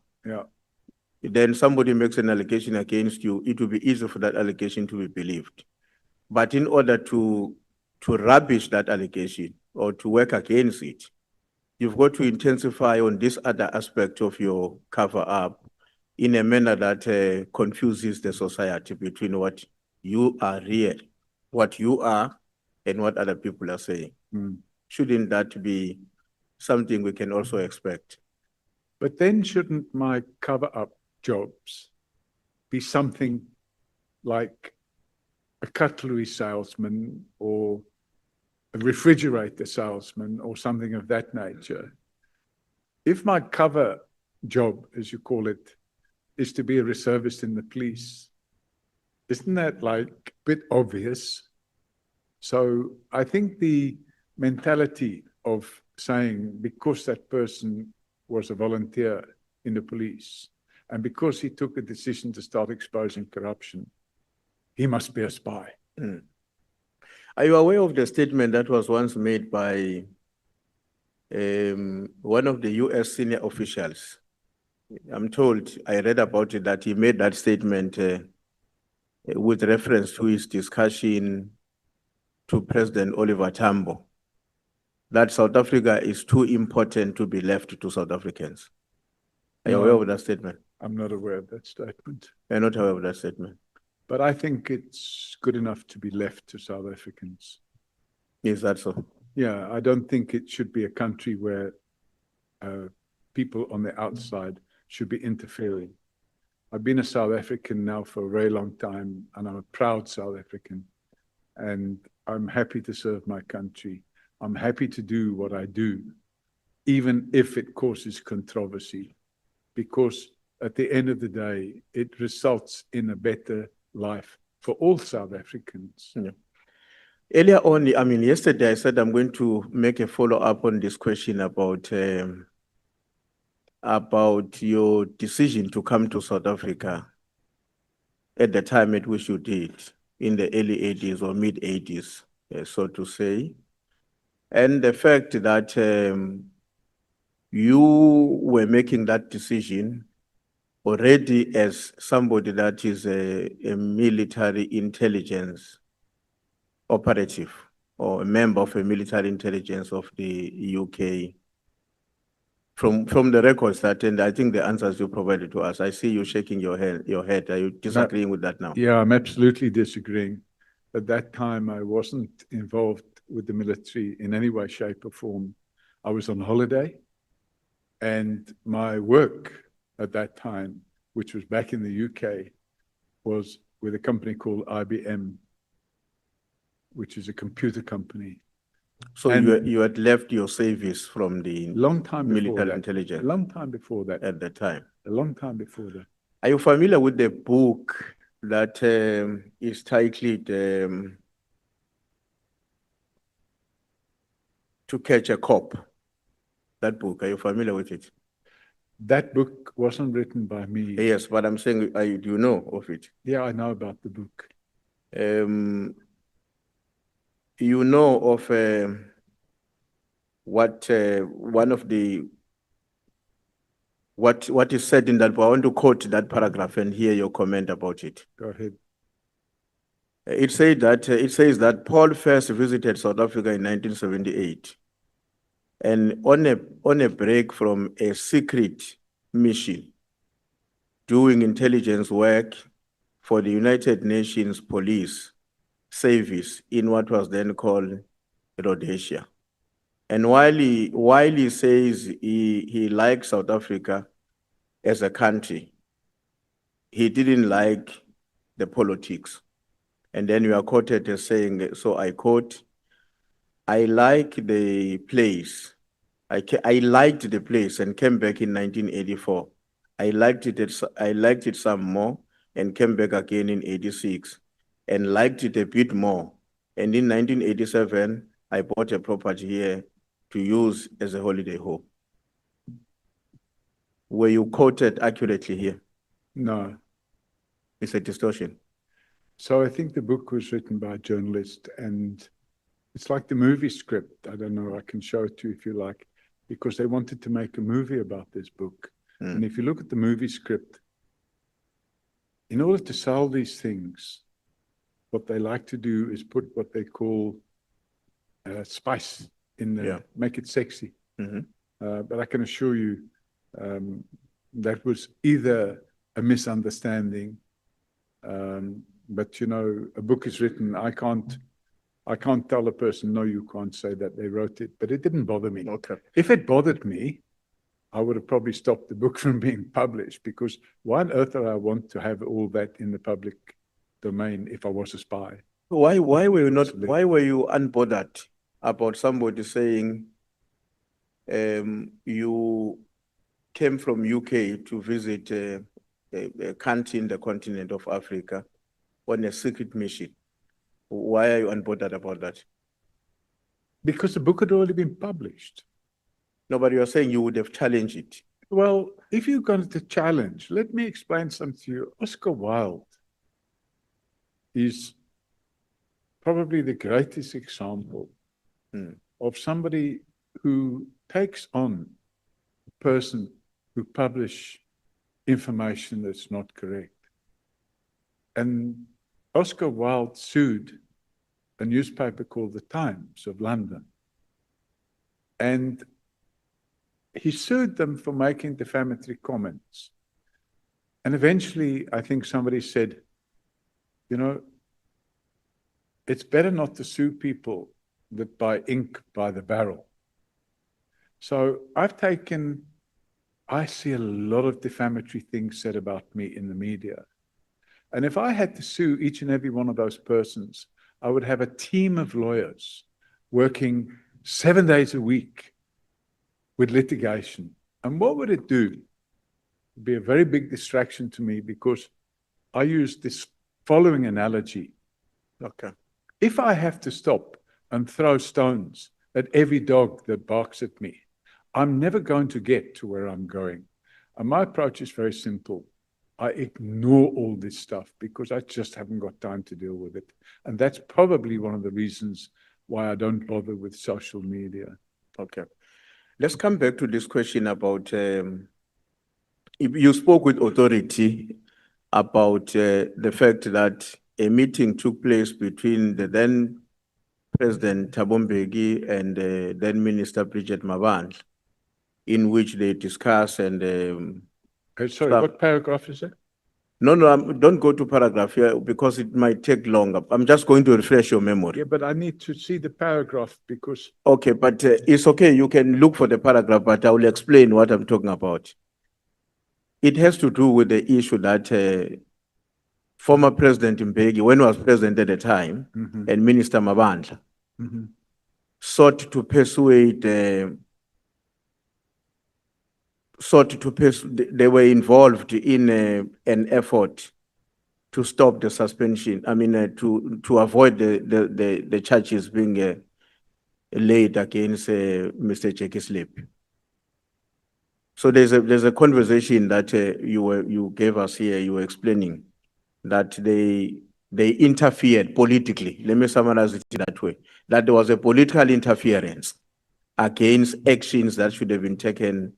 then somebody makes an allegation against you, it will be easy for that allegation to be believed. But in order to rubbish that allegation or to work against it, you've got to intensify on this other aspect of your cover-up in a manner that confuses the society between what you are real, what you are, and what other people are saying. Shouldn't that be something we can also expect? But then shouldn't my cover-up jobs be something like a cutlery salesman or a refrigerator salesman or something of that nature? If my cover job, as you call it, is to be a reservist in the police, isn't that like a bit obvious? So I think the mentality of saying because that person was a volunteer in the police and because he took a decision to start exposing corruption, he must be a spy. Are you aware of the statement that was once made by one of the US senior officials? I'm told, I read about it, that he made that statement with reference to his discussion to President Oliver Tambo, that South Africa is too important to be left to South Africans. Are you No, aware of that statement? I'm not aware of that statement. You're not aware of that statement? But I think it's good enough to be left to South Africans. Is that so? Yeah, I don't think it should be a country where people on the outside should be interfering. I've been a South African now for a very long time, and I'm a proud South African. And I'm happy to serve my country. I'm happy to do what I do, even if it causes controversy, because at the end of the day, it results in a better life for all South Africans. Yeah. Earlier on, I mean, yesterday I said I'm going to make a follow-up on this question about your decision to come to South Africa at the time at which you did, in the early 80s or mid 80s, so to say. And the fact that you were making that decision already as somebody that is a military intelligence operative or a member of a military intelligence of the UK. From the records that, and I think the answers you provided to us, I see you shaking your head. Are you disagreeing with that now? Yeah, I'm absolutely disagreeing. At that time, I wasn't involved with the military in any way, shape, or form. I was on holiday, and my work at that time, which was back in the UK, was with a company called IBM, which is a computer company. So And you had left your service from the long time before military that. intelligence A long time before that. at the time. A long time before that. Are you familiar with the book that is titled To Catch a Cop? That book, are you familiar with it? That book wasn't written by me. Yes, but I'm saying, do you know of it? Yeah, I know about the book. You know of what one of the what is said in that book? I want to quote that paragraph and hear your comment about it. Go ahead. It says that Paul first visited South Africa in 1978, and on a break from a secret mission, doing intelligence work for the United Nations Police Service in what was then called Rhodesia. And while he says he likes South Africa as a country, he didn't like the politics. And then you are quoted as saying, so I quote, I like the place. I liked the place and came back in 1984. I liked it some more and came back again in 86 and liked it a bit more. And in 1987, I bought a property here to use as a holiday home. Were you quoted accurately here? No. It's a distortion. So I think the book was written by a journalist, and it's like the movie script. I don't know, I can show it to you if you like, because they wanted to make a movie about this book. And if you look at the movie script, in order to sell these things, what they like to do is put what they call spice in there, make it sexy. But I can assure you that was either a misunderstanding, but you know, a book is written. I can't tell a person, no, you can't say that they wrote it, but it didn't bother me. Okay. If it bothered me, I would have probably stopped the book from being published, because why on earth would I want to have all that in the public domain if I was a spy? Why were you unbothered about somebody saying you came from UK to visit a country in the continent of Africa on a secret mission? Why are you unbothered about that? Because the book had already been published. No, but you're saying you would have challenged it. Well, if you're going to challenge, let me explain something to you. Oscar Wilde is probably the greatest example of somebody who takes on a person who publish information that's not correct. And Oscar Wilde sued a newspaper called The Times of London. And he sued them for making defamatory comments. And eventually, I think somebody said, you know, it's better not to sue people that buy ink by the barrel. So I see a lot of defamatory things said about me in the media. And if I had to sue each and every one of those persons, I would have a team of lawyers working 7 days a week with litigation. And what would it do? It'd be a very big distraction to me because I use this following analogy. Okay. If I have to stop and throw stones at every dog that barks at me, I'm never going to get to where I'm going. And my approach is very simple. I ignore all this stuff because I just haven't got time to deal with it. And that's probably one of the reasons why I don't bother with social media. Okay. Let's come back to this question about, you spoke with authority about the fact that a meeting took place between the then President Thabo Mbeki and then Minister Bridget Mabandla, in which they discuss and sorry, what paragraph is that? No, don't go to paragraph here because it might take longer. I'm just going to refresh your memory. Yeah, but I need to see the paragraph because... Okay, but it's okay. You can look for the paragraph, but I will explain what I'm talking about. It has to do with the issue that former President Mbeki, when he was president at the time, and Minister Mabandla, sought to persuade, they were involved in an effort to stop the suspension. I mean, to avoid the charges being laid against Mr. Jackie Slip. So there's a conversation that you gave us here. You were explaining that they interfered politically. Let me summarize it that way. That there was a political interference against actions that should have been taken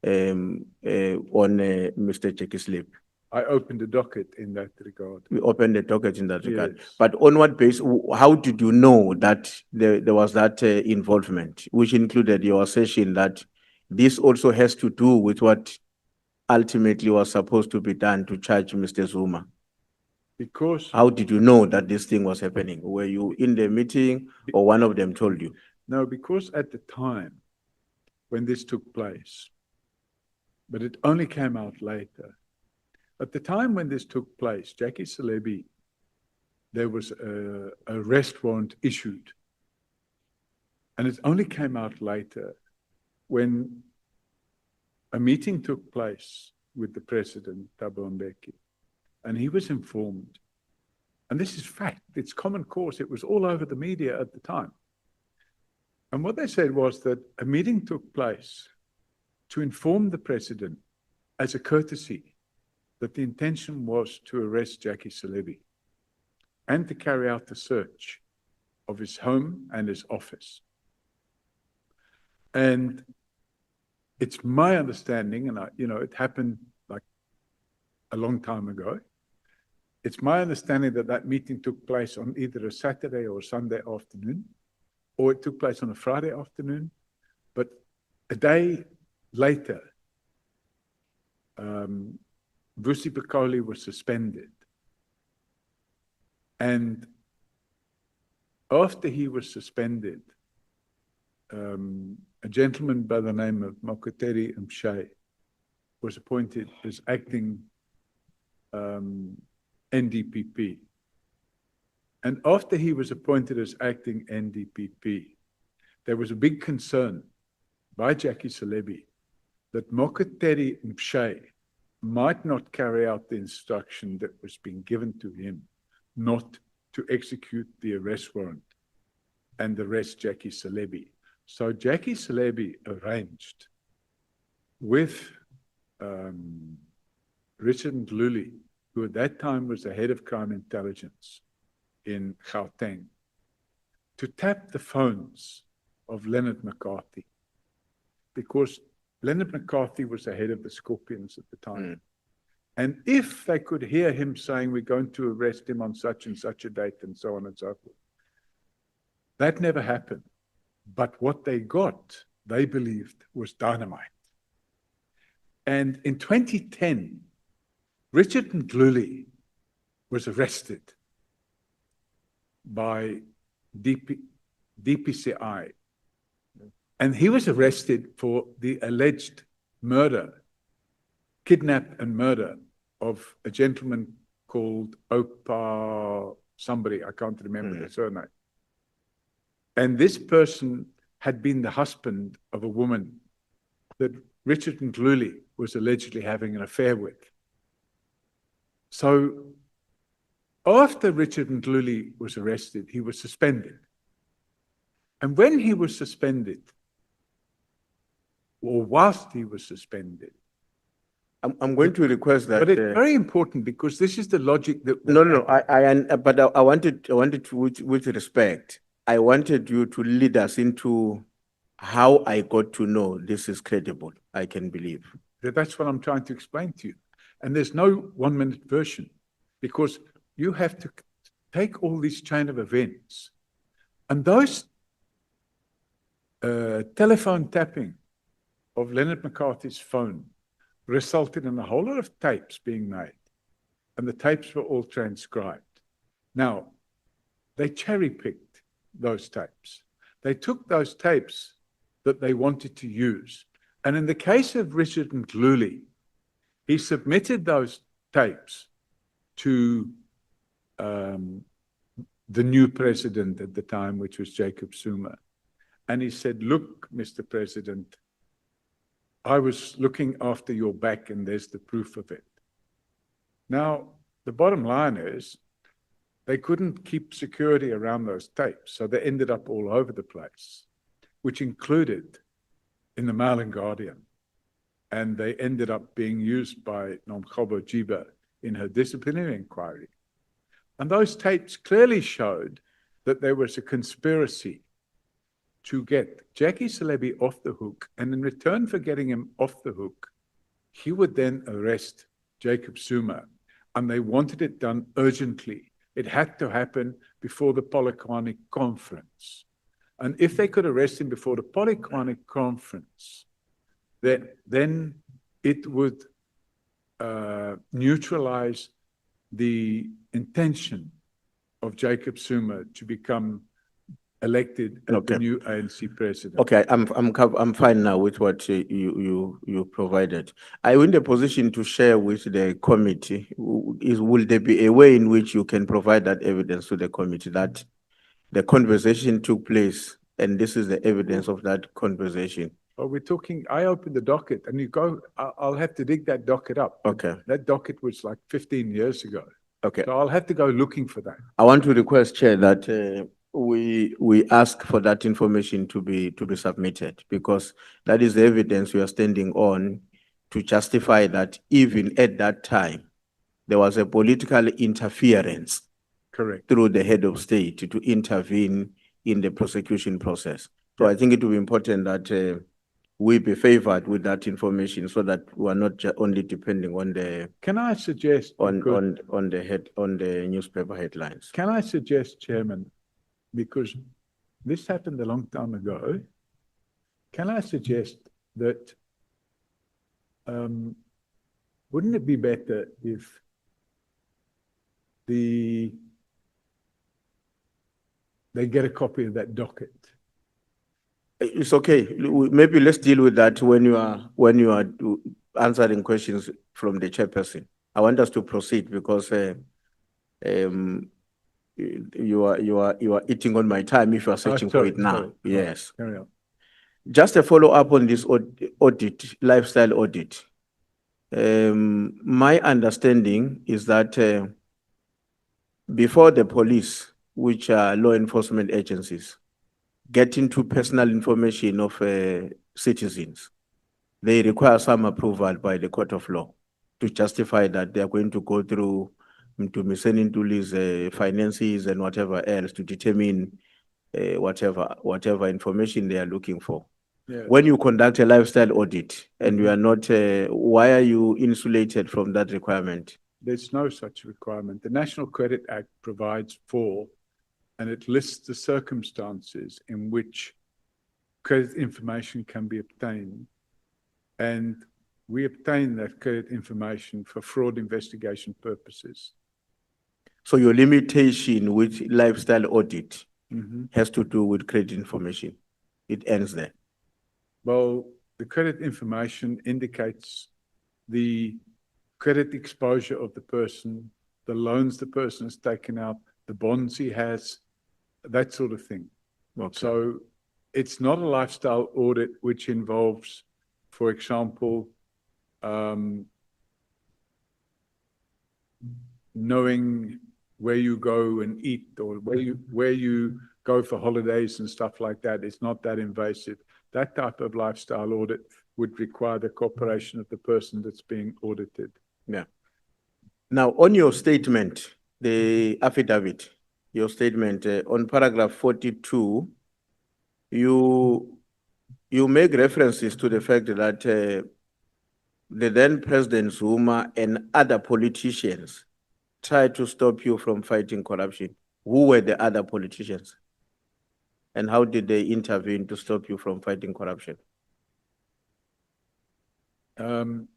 on Mr. Jackie Slip. I opened the docket in that regard. We opened the docket in that regard. Yes. But on what basis, how did you know that there was that involvement, which included your assertion that this also has to do with what ultimately was supposed to be done to charge Mr. Zuma? Because... How did you know that this thing was happening? Were you in the meeting or one of them told you? No, because at the time when this took place, but it only came out later. At the time when this took place, Jackie Celebi, there was a arrest warrant issued. And it only came out later when a meeting took place with the president, Thabo Mbeki, and he was informed. And this is fact, it's common course, it was all over the media at the time. And what they said was that a meeting took place to inform the president as a courtesy that the intention was to arrest Jackie Celebi and to carry out the search of his home and his office. And it's my understanding, and it happened like a long time ago. It's my understanding that that meeting took place on either a Saturday or Sunday afternoon, or it took place on a Friday afternoon. But a day later, Vusi Pikoli was suspended. And after he was suspended, a gentleman by the name of Mokoteri Mshay was appointed as acting NDPP. And after he was appointed as acting NDPP, there was a big concern by Jackie Celebi that Mokoteri Mshay might not carry out the instruction that was being given to him not to execute the arrest warrant and arrest Jackie Celebi. So Jackie Celebi arranged with Richard Ndluli, who at that time was the head of crime intelligence in Gauteng, to tap the phones of Leonard McCarthy, because Leonard McCarthy was the head of the Scorpions at the time. And if they could hear him saying, we're going to arrest him on such and such a date and so on and so forth, that never happened. But what they got, they believed, was dynamite. And in 2010, Richard Ndluli was arrested by DPCI. And he was arrested for the alleged murder, kidnap and murder of a gentleman called Opa somebody, I can't remember the surname. And this person had been the husband of a woman that Richard Ndluli was allegedly having an affair with. So after Richard Ndluli was arrested, he was suspended. And when he was suspended, or whilst he was suspended, I'm going to request that. but it's very important because this is the logic that. But I wanted to, with respect, I wanted you to lead us into how I got to know this is credible, I can believe. That's what I'm trying to explain to you. And there's no 1 minute version, because you have to take all this chain of events. And those telephone tapping of Leonard McCarthy's phone resulted in a whole lot of tapes being made. And the tapes were all transcribed. Now, they cherry-picked those tapes. They took those tapes that they wanted to use. And in the case of Richard Ndluli, he submitted those tapes to the new president at the time, which was Jacob Zuma. And he said, look, Mr. President, I was looking after your back and there's the proof of it. Now, the bottom line is they couldn't keep security around those tapes, so they ended up all over the place, which included in the Mail and Guardian. And they ended up being used by Nomkhobo Jiba in her disciplinary inquiry. And those tapes clearly showed that there was a conspiracy to get Jackie Celebi off the hook, and in return for getting him off the hook, he would then arrest Jacob Zuma, and they wanted it done urgently. It had to happen before the Polokwane conference. And if they could arrest him before the Polokwane conference, then it would neutralize the intention of Jacob Zuma to become elected as the new ANC president. Okay, I'm fine now with what you provided. Are you in the position to share with the committee? Will there be a way in which you can provide that evidence to the committee that the conversation took place and this is the evidence of that conversation? Well, we're talking, I opened the docket and you go, I'll have to dig that docket up. Okay. That docket was like 15 years ago. Okay. So I'll have to go looking for that. I want to request, Chair, that we ask for that information to be submitted, because that is the evidence we are standing on to justify that even at that time, there was a political interference. Correct. Through the head of state to intervene in the prosecution process. So I think it will be important that we be favored with that information so that we are not only depending on the. Can I suggest on the newspaper headlines? Can I suggest, Chairman, because this happened a long time ago, can I suggest that wouldn't it be better if they get a copy of that docket? It's okay. Maybe let's deal with that when you are answering questions from the chairperson. I want us to proceed because you are eating on my time if you are searching for it now. Yes. Carry on. Just a follow up on this audit, lifestyle audit. My understanding is that before the police, which are law enforcement agencies, get into personal information of citizens, they require some approval by the court of law to justify that they are going to go through to Mtuli's finances and whatever else to determine whatever information they are looking for. Yeah. When you conduct a lifestyle audit and you are not, why are you insulated from that requirement? There's no such requirement. The National Credit Act provides for, and it lists the circumstances in which credit information can be obtained. And we obtain that credit information for fraud investigation purposes. So your limitation with lifestyle audit Mhm. has to do with credit information. It ends there. Well, the credit information indicates the credit exposure of the person, the loans the person has taken out, the bonds he has, that sort of thing. Okay. So it's not a lifestyle audit which involves, for example, knowing where you go and eat or where you go for holidays and stuff like that. It's not that invasive. That type of lifestyle audit would require the cooperation of the person that's being audited. Yeah. Now, on your statement, the affidavit, your statement on paragraph 42, you make references to the fact that the then President Zuma and other politicians tried to stop you from fighting corruption. Who were the other politicians? And how did they intervene to stop you from fighting corruption? The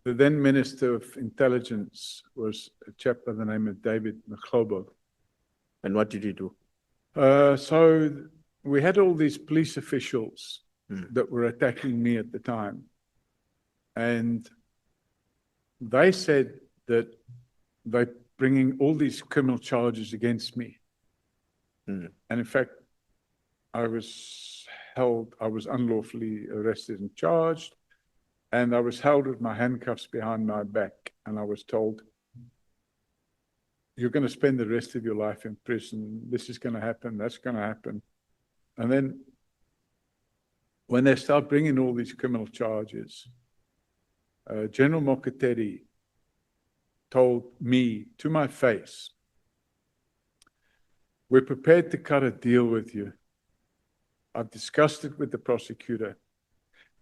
then Minister of Intelligence was a chap by the name of David Mkhobo. And what did he do? So we had all these police officials that were attacking me at the time. And they said that they're bringing all these criminal charges against me. And in fact, I was unlawfully arrested and charged, and I was held with my handcuffs behind my back, and I was told, you're going to spend the rest of your life in prison. This is going to happen, that's going to happen. And then when they start bringing all these criminal charges, General Mokateri told me to my face, we're prepared to cut a deal with you. I've discussed it with the prosecutor.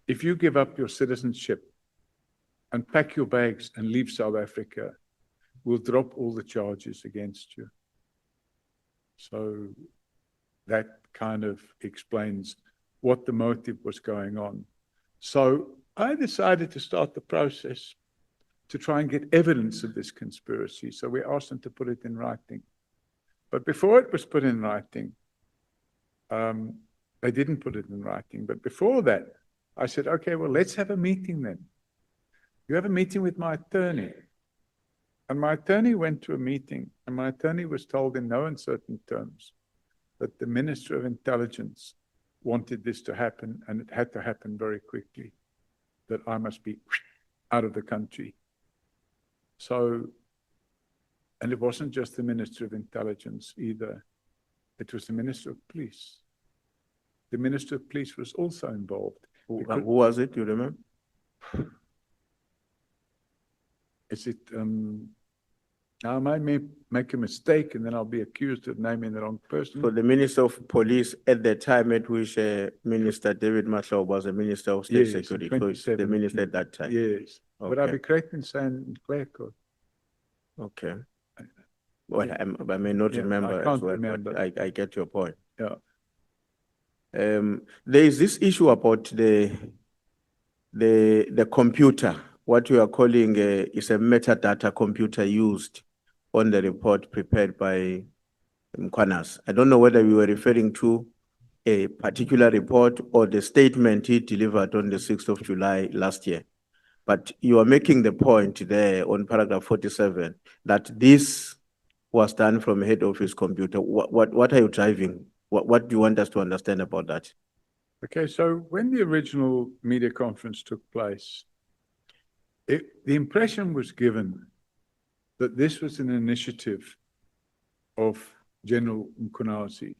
If you give up your citizenship and pack your bags and leave South Africa, we'll drop all the charges against you. So that kind of explains what the motive was going on. So I decided to start the process to try and get evidence of this conspiracy. So we asked them to put it in writing. But before it was put in writing, they didn't put it in writing. But before that, I said, okay, well, let's have a meeting then. You have a meeting with my attorney. And my attorney went to a meeting, and my attorney was told in no uncertain terms that the Minister of Intelligence wanted this to happen, and it had to happen very quickly, that I must be out of the country. So, and it wasn't just the Minister of Intelligence either. It was the Minister of Police. The Minister of Police was also involved. Who was it, you remember? Is it, I may make a mistake and then I'll be accused of naming the wrong person. So the Minister of Police at the time at which Minister David Matlow was the Minister of State Yes, in Security, so it's the 2017. minister at that time. Yes, but I'll Okay. be correct in saying Clerco. Okay. Well, I may not Yeah, remember I as can't well, remember. but I get your point. Yeah. There is this issue about the computer, what you are calling is a metadata computer used on the report prepared by Mkwanas. I don't know whether you were referring to a particular report or the statement he delivered on the 6th of July last year. But you are making the point there on paragraph 47 that this was done from head office computer. What are you driving? What do you want us to understand about that? Okay, so when the original media conference took place, the impression was given that this was an initiative of General Mkhwanazi.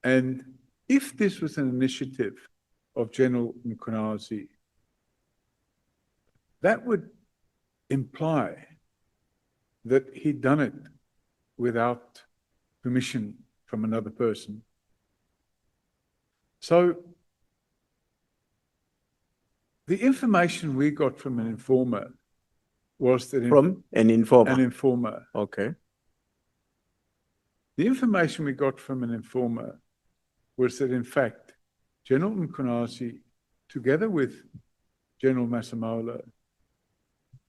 And if this was an initiative of General Mkhwanazi, that would imply that he'd done it without permission from another person. So the information we got from an informer was that From an informer? An informer. Okay. The information we got from an informer was that, in fact, General Mkhwanazi, together with General Masemola,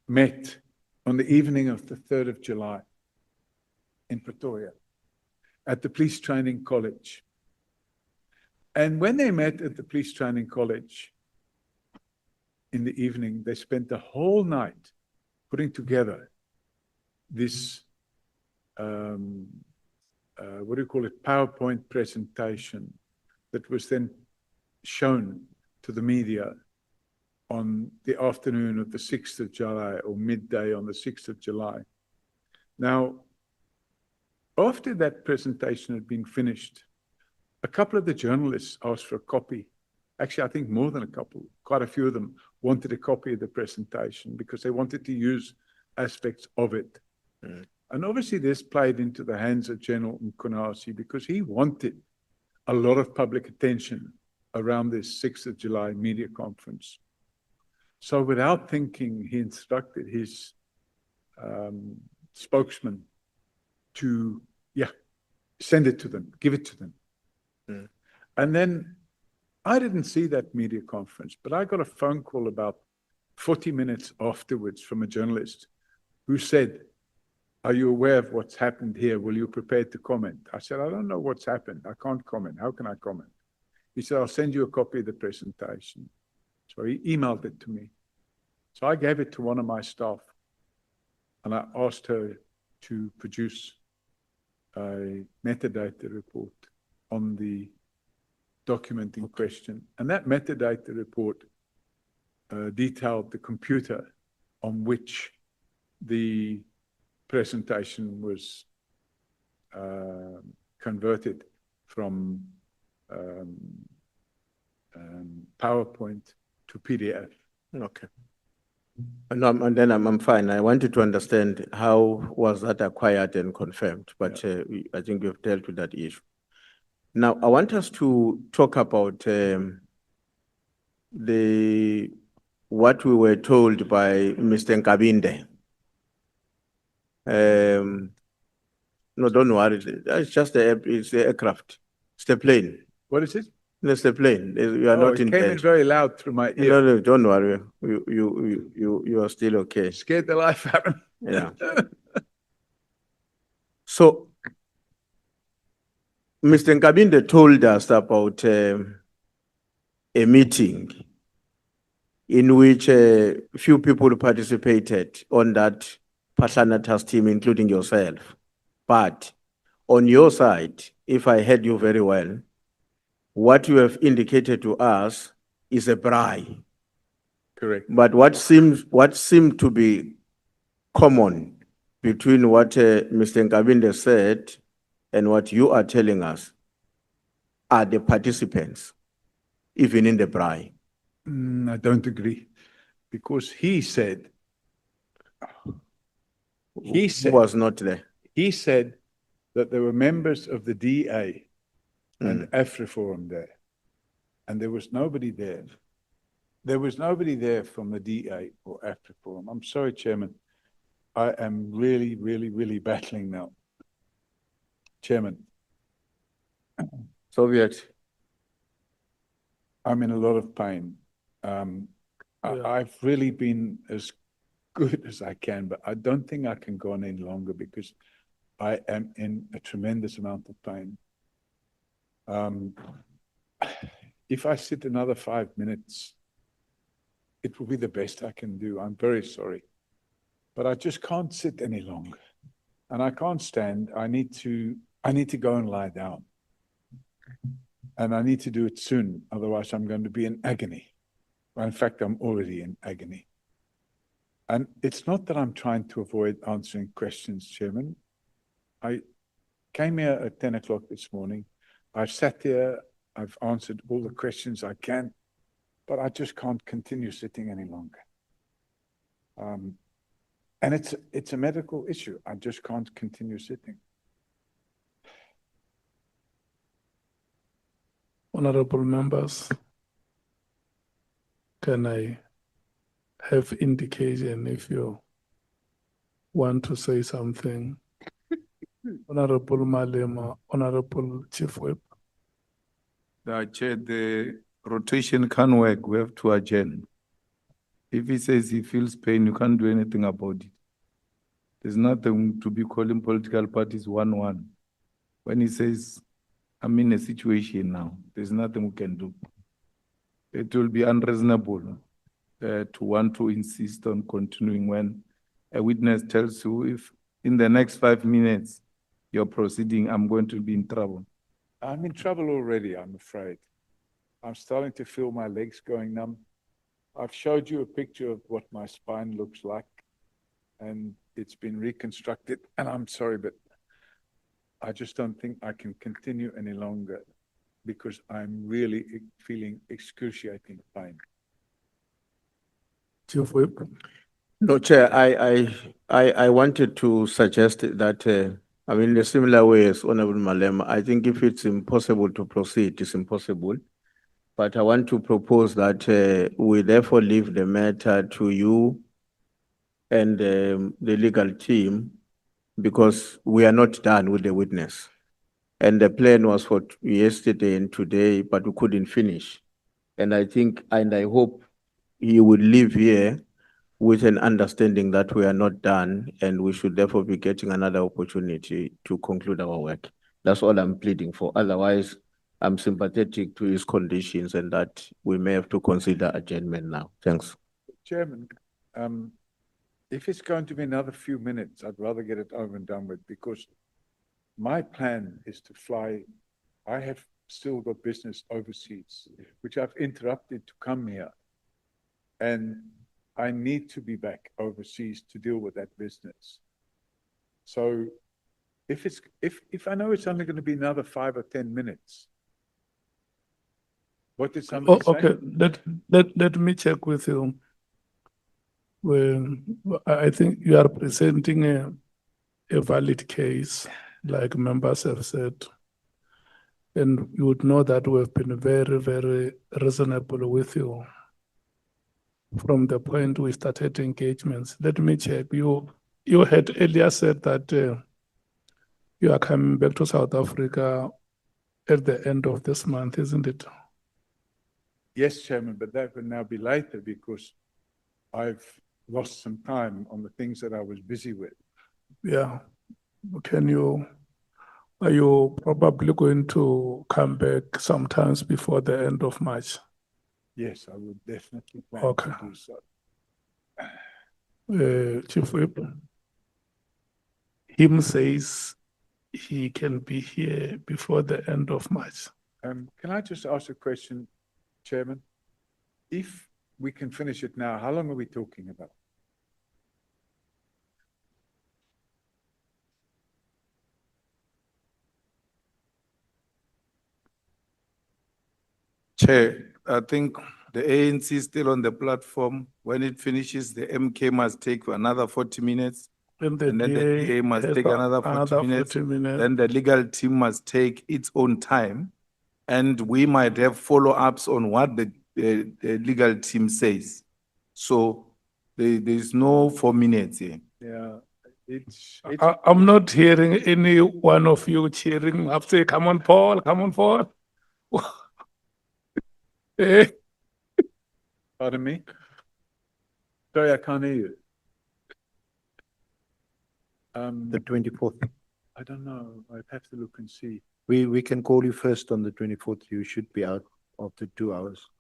met on the evening of the 3rd of July in Pretoria at the Police Training College. And when they met at the Police Training College in the evening, they spent the whole night putting together this, what do you call it, PowerPoint presentation that was then shown to the media on the afternoon of the 6th of July or midday on the 6th of July. Now, after that presentation had been finished, a couple of the journalists asked for a copy. Actually, I think more than a couple, quite a few of them wanted a copy of the presentation because they wanted to use aspects of it. And obviously this played into the hands of General Mkhwanazi because he wanted a lot of public attention around this 6th of July media conference. So without thinking, he instructed his spokesman to, send it to them, give it to them. And then I didn't see that media conference, but I got a phone call about 40 minutes afterwards from a journalist who said, "Are you aware of what's happened here? Will you prepare to comment?" I said, "I don't know what's happened. I can't comment. How can I comment?" He said, "I'll send you a copy of the presentation." So he emailed it to me. So I gave it to one of my staff and I asked her to produce a metadata report on the document in question. And that metadata report detailed the computer on which the presentation was converted from PowerPoint to PDF. Okay. And then I'm fine. I wanted to understand how was that acquired and confirmed, but I think we've dealt with that issue. Now, I want us to talk about what we were told by Mr. Nkabinde. No, don't worry. It's just it's the aircraft. It's the plane. What is it? It's the plane. You are not it in came in danger. very loud through my ear. No, don't worry. You are still okay. Scared the life out of me. Yeah. So, Mr. Nkabinde told us about a meeting in which a few people participated on that Pahlana task team, including yourself. But on your side, if I heard you very well, what you have indicated to us is a bribe. Correct. But what seemed to be common between what Mr. Nkabinde said and what you are telling us are the participants, even in the bribe. I don't agree, because he said Who was not there? He said that there were members of the DA and AfriForum there, and there was nobody there. There was nobody there from the DA or AfriForum. I'm sorry, Chairman. I am really, really, really battling now. Chairman. Soviet. I'm in a lot of pain. I've really been as good as I can, but I don't think I can go on any longer because I am in a tremendous amount of pain. If I sit another 5 minutes, it will be the best I can do. I'm very sorry, but I just can't sit any longer, and I can't stand. I need to go and lie down, and I need to do it soon. Otherwise, I'm going to be in agony. Well, in fact, I'm already in agony. And it's not that I'm trying to avoid answering questions, Chairman. I came here at 10 o'clock this morning. I've sat here, I've answered all the questions I can, but I just can't continue sitting any longer. And it's a medical issue. I just can't continue sitting. Honorable members, can I have indication if you want to say something? Honorable Malema, Honorable Chief Whip. The chair, the rotation can't work. We have to adjourn. If he says he feels pain, you can't do anything about it. There's nothing to be calling political parties 1-1. When he says, I'm in a situation now, there's nothing we can do. It will be unreasonable to want to insist on continuing when a witness tells you if in the next 5 minutes you're proceeding, I'm going to be in trouble. I'm in trouble already, I'm afraid. I'm starting to feel my legs going numb. I've showed you a picture of what my spine looks like, and it's been reconstructed, and I'm sorry, but I just don't think I can continue any longer because I'm really feeling excruciating pain. Chief Whip. No, Chair, I wanted to suggest that, I mean, in a similar way as Honorable Malema, I think if it's impossible to proceed, it's impossible. But I want to propose that we therefore leave the matter to you and the legal team because we are not done with the witness. And the plan was for yesterday and today, but we couldn't finish. And I think, and I hope he will leave here with an understanding that we are not done and we should therefore be getting another opportunity to conclude our work. That's all I'm pleading for. Otherwise, I'm sympathetic to his conditions and that we may have to consider adjournment now. Thanks. Chairman, if it's going to be another few minutes, I'd rather get it over and done with because my plan is to fly. I have still got business overseas, which I've interrupted to come here. And I need to be back overseas to deal with that business. So if I know it's only going to be another 5 or 10 minutes, what did somebody say? Okay, let me check with you. Well, I think you are presenting a valid case, like members have said. And you would know that we have been very, very reasonable with you from the point we started engagements. Let me check. You had earlier said that you are coming back to South Africa at the end of this month, isn't it? Yes, Chairman, but that would now be later because I've lost some time on the things that I was busy with. Yeah. Are you probably going to come back sometimes before the end of March? Yes, I would definitely plan Okay. to do so. Chief Whip, him says he can be here before the end of March. Can I just ask a question, Chairman? If we can finish it now, how long are we talking about? Chair, I think the ANC is still on the platform. When it finishes, the MK must take another 40 minutes. And then the DA must has take another 40 minutes. 40 minutes. Then the legal team must take its own time. And we might have follow-ups on what the legal team says. So there's no 4 minutes here. Yeah, I'm not hearing any one of you cheering up, say, come on, Paul, come on, Paul. Eh? Pardon me? Sorry, I can't hear you. The 24th. I don't know. I'd have to look and see. We can call you first on the 24th. You should be out after 2 hours.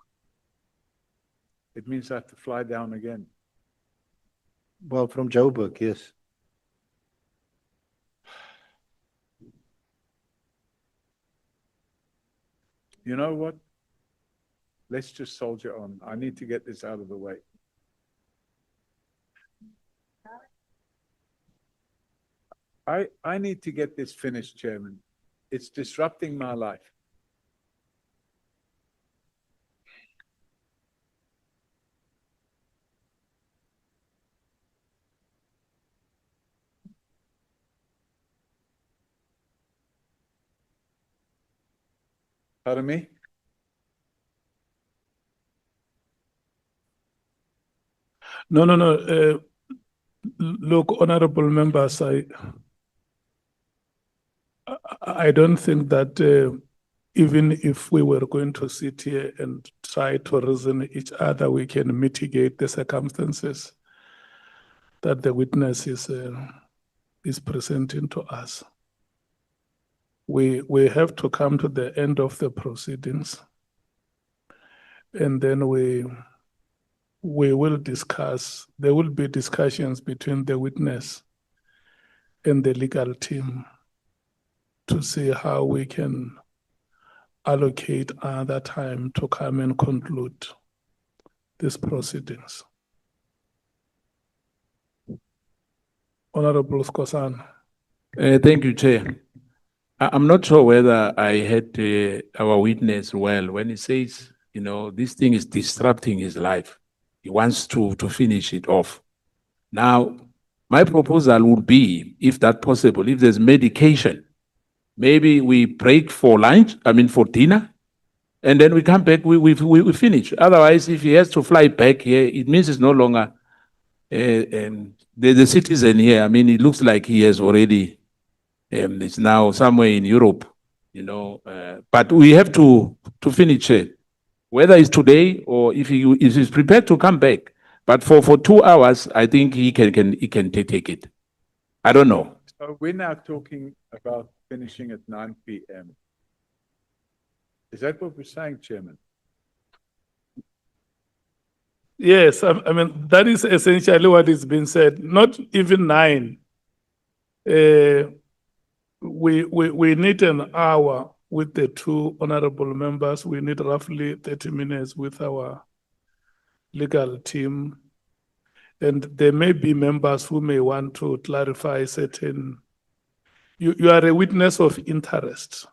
It means I have to fly down again. Well, from Joburg, yes. You know what? Let's just soldier on. I need to get this out of the way. I need to get this finished, Chairman. It's disrupting my life. Pardon me? No, no, no. Look, honorable members, I don't think that even if we were going to sit here and try to reason each other, we can mitigate the circumstances that the witness is presenting to us. We have to come to the end of the proceedings, and then we will discuss. There will be discussions between the witness and the legal team to see how we can allocate other time to come and conclude these proceedings. Honorable Skosan. Thank you, Chair. I'm not sure whether I heard our witness well when he says, you know, this thing is disrupting his life. He wants to finish it off. Now, my proposal would be, if that's possible, if there's medication, maybe we break for lunch, for dinner, and then we come back, we finish. Otherwise, if he has to fly back here, it means it's no longer the citizen here. It looks like he has already, it's now somewhere in Europe, but we have to finish it. Whether it's today or if he's prepared to come back. But for 2 hours, I think he can take it. I don't know. So we're now talking about finishing at 9 p.m. Is that what we're saying, Chairman? Yes, that is essentially what is being said. Not even 9. We need an hour with the 2 honorable members. We need roughly 30 minutes with our legal team. And there may be members who may want to clarify certain. You are a witness of interest.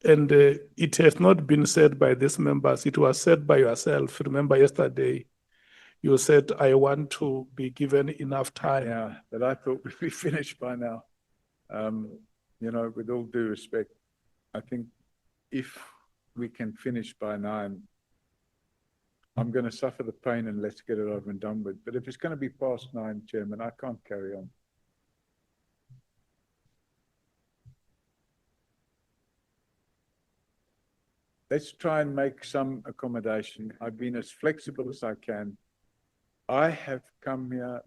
And it has not been said by these members. It was said by yourself. Remember yesterday, you said, I want to be given enough time. Yeah, but I thought we'd be finished by now. With all due respect, I think if we can finish by 9, I'm going to suffer the pain and let's get it over and done with. But if it's going to be past 9, Chairman, I can't carry on. Let's try and make some accommodation. I've been as flexible as I can. I have come here.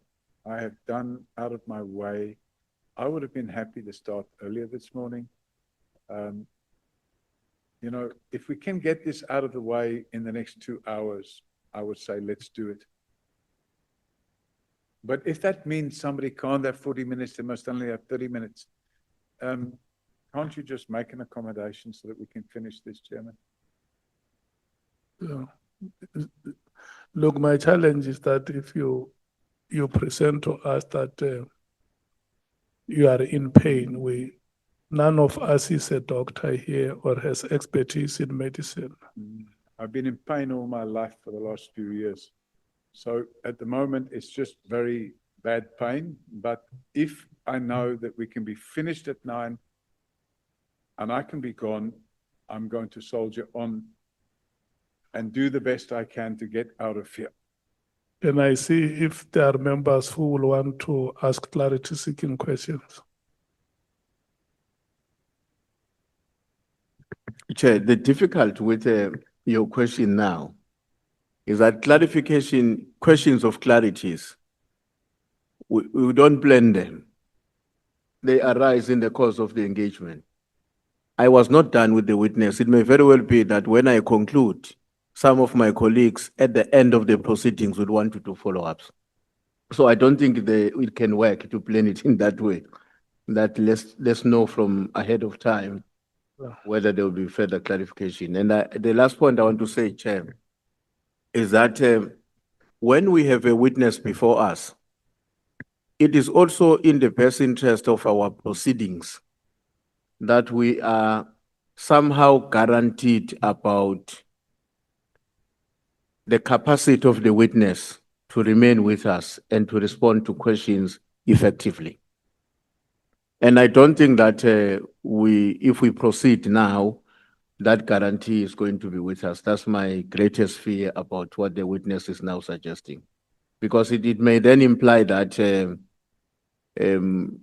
I have done out of my way. I would have been happy to start earlier this morning. If we can get this out of the way in the next 2 hours, I would say let's do it. But if that means somebody can't have 40 minutes, they must only have 30 minutes. Can't you just make an accommodation so that we can finish this, Chairman? Yeah. Look, my challenge is that if you present to us that you are in pain, none of us is a doctor here or has expertise in medicine. I've been in pain all my life for the last few years. So at the moment, it's just very bad pain. But if I know that we can be finished at 9 and I can be gone, I'm going to soldier on and do the best I can to get out of here. And I see if there are members who will want to ask clarity-seeking questions. Chair, the difficulty with your question now is that questions of clarities, we don't blend them. They arise in the course of the engagement. I was not done with the witness. It may very well be that when I conclude, some of my colleagues at the end of the proceedings would want to do follow-ups. So I don't think it can work to plan it in that way. That let's know from ahead of time whether there will be further clarification. And the last point I want to say, Chair, is that when we have a witness before us it is also in the best interest of our proceedings that we are somehow guaranteed about the capacity of the witness to remain with us and to respond to questions effectively. And I don't think that if we proceed now, that guarantee is going to be with us. That's my greatest fear about what the witness is now suggesting. Because it may then imply that, I mean,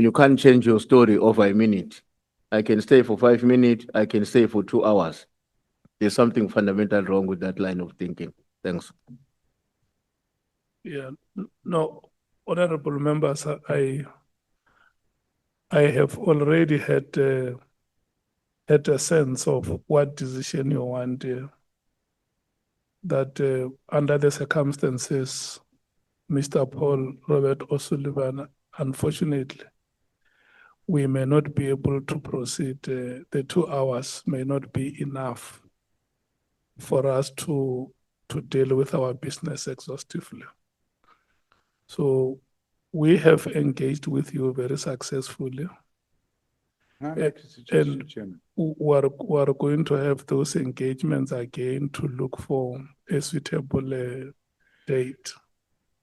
you can't change your story over a minute. I can stay for 5 minutes, I can stay for 2 hours. There's something fundamental wrong with that line of thinking. Thanks. Yeah, no, honorable members, I have already had a sense of what decision you want. That under the circumstances, Mr. Paul Robert O'Sullivan, unfortunately, we may not be able to proceed. The 2 hours may not be enough for us to deal with our business exhaustively. So we have engaged with you very successfully. Can I make a suggestion, And Chairman? we are going to have those engagements again to look for a suitable date.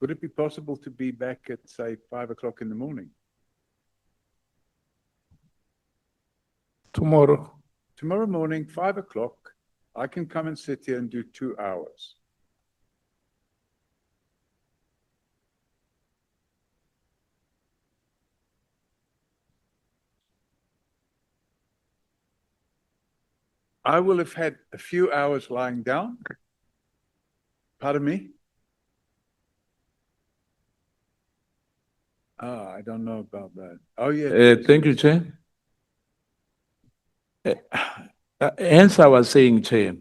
Would it be possible to be back at, say, 5 o'clock in the morning? Tomorrow, Tomorrow morning, 5 o'clock, I can come and sit here and do 2 hours. I will have had a few hours lying down. Pardon me? I don't know about that. Oh, yeah. Thank you, Chair. Hence, I was saying, Chair,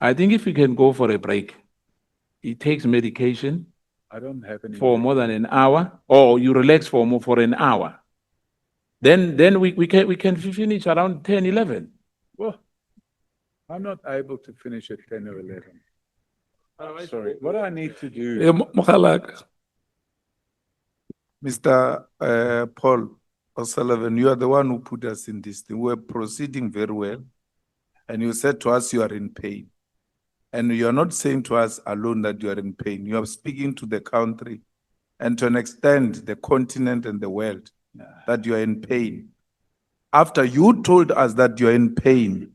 I think if we can go for a break, he takes medication I don't have any. for more than an hour, or you relax for an hour. Then we can finish around 10, 11. Well, I'm not able to finish at 10 or 11. Sorry, what I need to do. Mokgalaka, Mr. Paul O'Sullivan, you are the one who put us in this thing. We're proceeding very well. And you said to us you are in pain. And you are not saying to us alone that you are in pain. You are speaking to the country and to an extent the continent and the world that you are in pain. After you told us that you are in pain,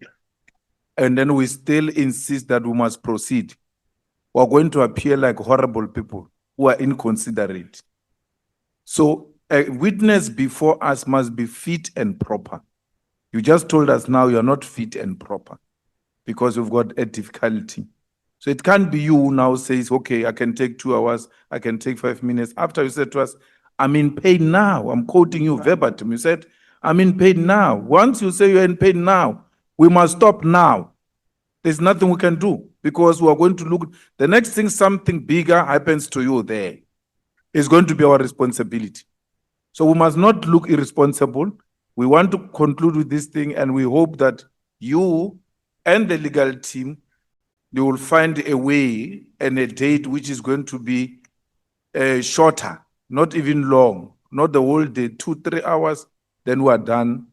and then we still insist that we must proceed, we are going to appear like horrible people who are inconsiderate. So a witness before us must be fit and proper. You just told us now you are not fit and proper because you've got a difficulty. So it can't be you who now says, okay, I can take 2 hours, I can take 5 minutes. After you said to us, I'm in pain now. I'm quoting you verbatim. You said, I'm in pain now. Once you say you're in pain now, we must stop now. There's nothing we can do because we are going to look. The next thing, something bigger happens to you there. It's going to be our responsibility. So we must not look irresponsible. We want to conclude with this thing, and we hope that you and the legal team, they will find a way and a date which is going to be shorter, not even long, not the whole day, 2-3 hours, then we are done.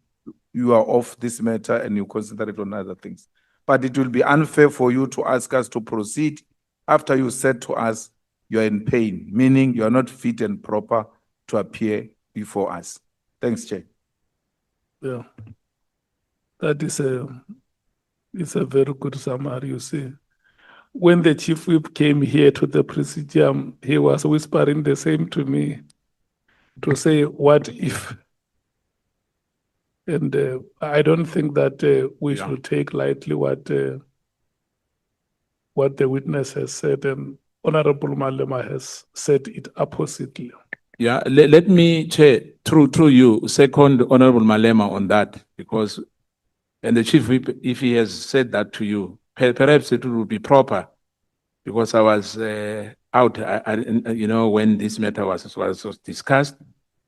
You are off this matter and you concentrate on other things. But it will be unfair for you to ask us to proceed after you said to us you are in pain, meaning you are not fit and proper to appear before us. Thanks, Chair. yeah, that is it's a very good summary, you see. When the chief whip came here to the presidium, he was whispering the same to me to say, what if? And I don't think that we should take lightly what the witness has said, and Honorable Malema has said it oppositely. Yeah, let me, Chair, through you, second Honorable Malema on that, because, and the Chief Whip, if he has said that to you, perhaps it would be proper, because I was out, when this matter was discussed,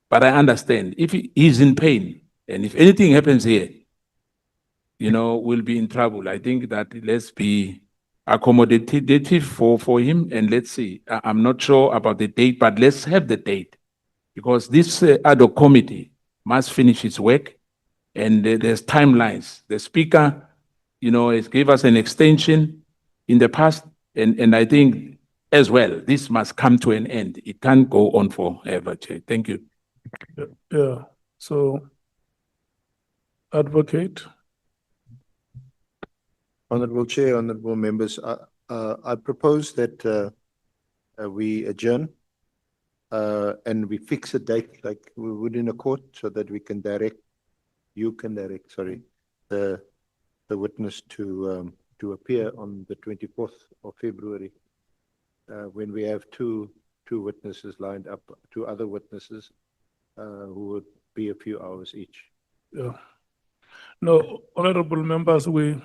but I understand, if he is in pain, and if anything happens here, we'll be in trouble. I think that let's be accommodative for him, and let's see. I'm not sure about the date, but let's have the date. Because this ad hoc committee must finish its work, and there's timelines. The speaker, has gave us an extension in the past, and I think as well, this must come to an end. It can't go on forever, Chair. Thank you. Yeah, so, Advocate. Honorable Chair, honorable members, I propose that we adjourn and we fix a date like we would in a court so that you can direct, the witness to appear on the 24th of February when we have two witnesses lined up, two other witnesses who would be a few hours each. Yeah. No, honorable members, we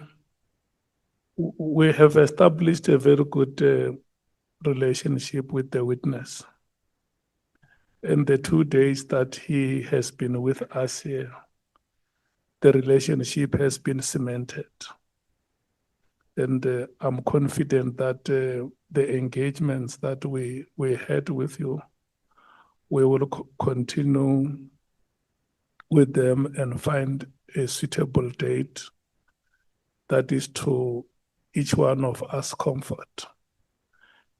have established a very good relationship with the witness. In the 2 days that he has been with us here, the relationship has been cemented. And I'm confident that the engagements that we had with you, we will continue with them and find a suitable date that is to each one of us comfort.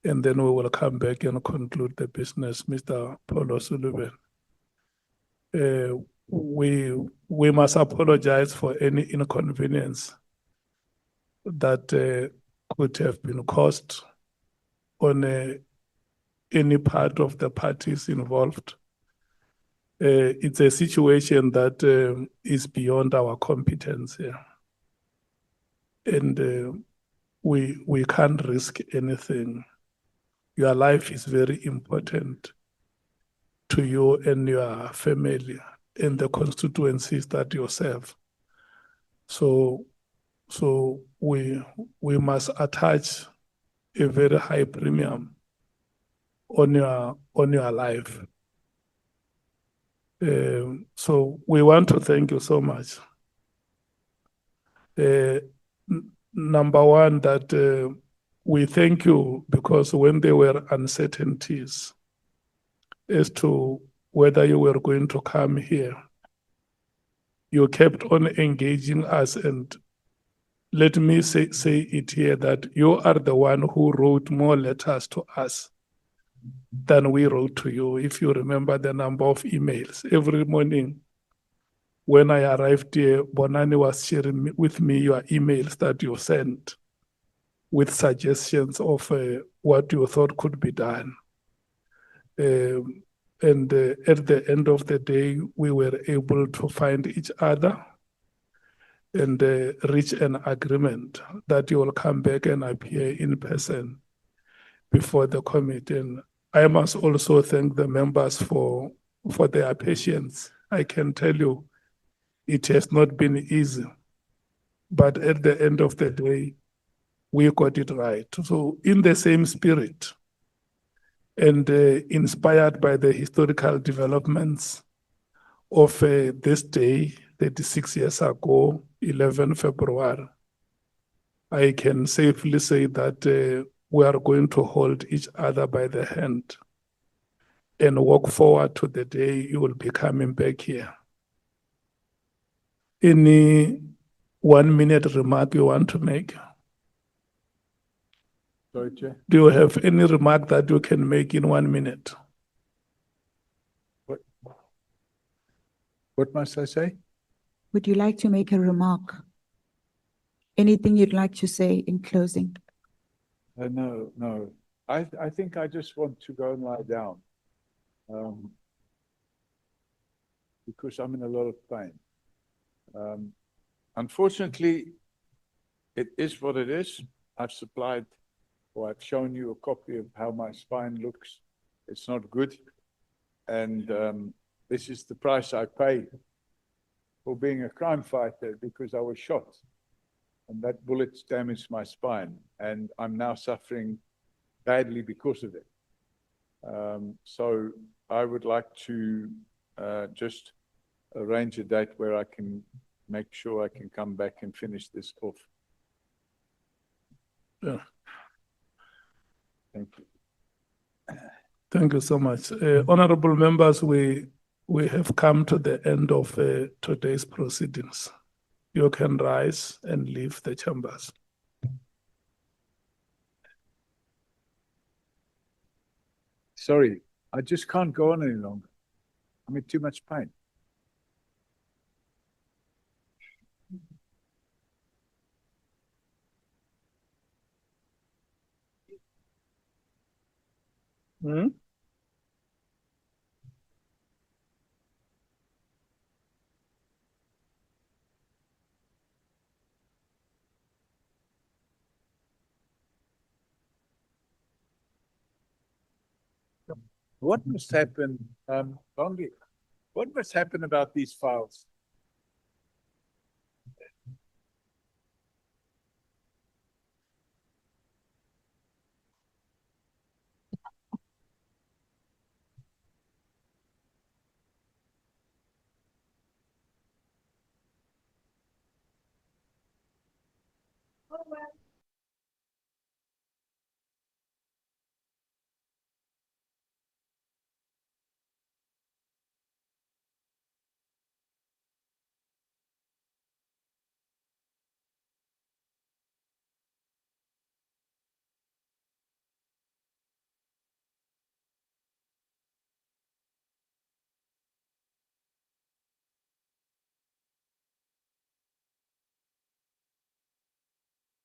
And then we will come back and conclude the business, Mr. Paulo Sullivan. We must apologize for any inconvenience that could have been caused on any part of the parties involved. It's a situation that is beyond our competence here. And we can't risk anything. Your life is very important to you and your family and the constituencies that you serve. So we must attach a very high premium on your life. So we want to thank you so much. Number one, that we thank you because when there were uncertainties as to whether you were going to come here, you kept on engaging us. And let me say it here that you are the one who wrote more letters to us than we wrote to you. If you remember the number of emails every morning when I arrived here, Bonani was sharing with me your emails that you sent with suggestions of what you thought could be done. And at the end of the day, we were able to find each other and reach an agreement that you will come back and appear in person before the committee. And I must also thank the members for their patience. I can tell you, it has not been easy, but at the end of the day, we got it right. So in the same spirit and inspired by the historical developments of this day, 36 years ago, 11 February, I can safely say that we are going to hold each other by the hand and walk forward to the day you will be coming back here. Any 1 minute remark you want to make? Sorry, Chair. Do you have any remark that you can make in 1 minute? What must I say? Would you like to make a remark? Anything you'd like to say in closing? No. I think I just want to go and lie down because I'm in a lot of pain. Unfortunately, it is what it is. I've supplied, or I've shown you a copy of how my spine looks. It's not good. And this is the price I pay for being a crime fighter, because I was shot and that bullet damaged my spine, and I'm now suffering badly because of it. So I would like to just arrange a date where I can make sure I can come back and finish this off. Yeah. Thank you. Thank you so much. Honorable members, we have come to the end of today's proceedings. You can rise and leave the chambers. Sorry, I just can't go on any longer. I'm in too much pain. Hmm? What must happen, Bongi, what must happen about these files? Oh, well.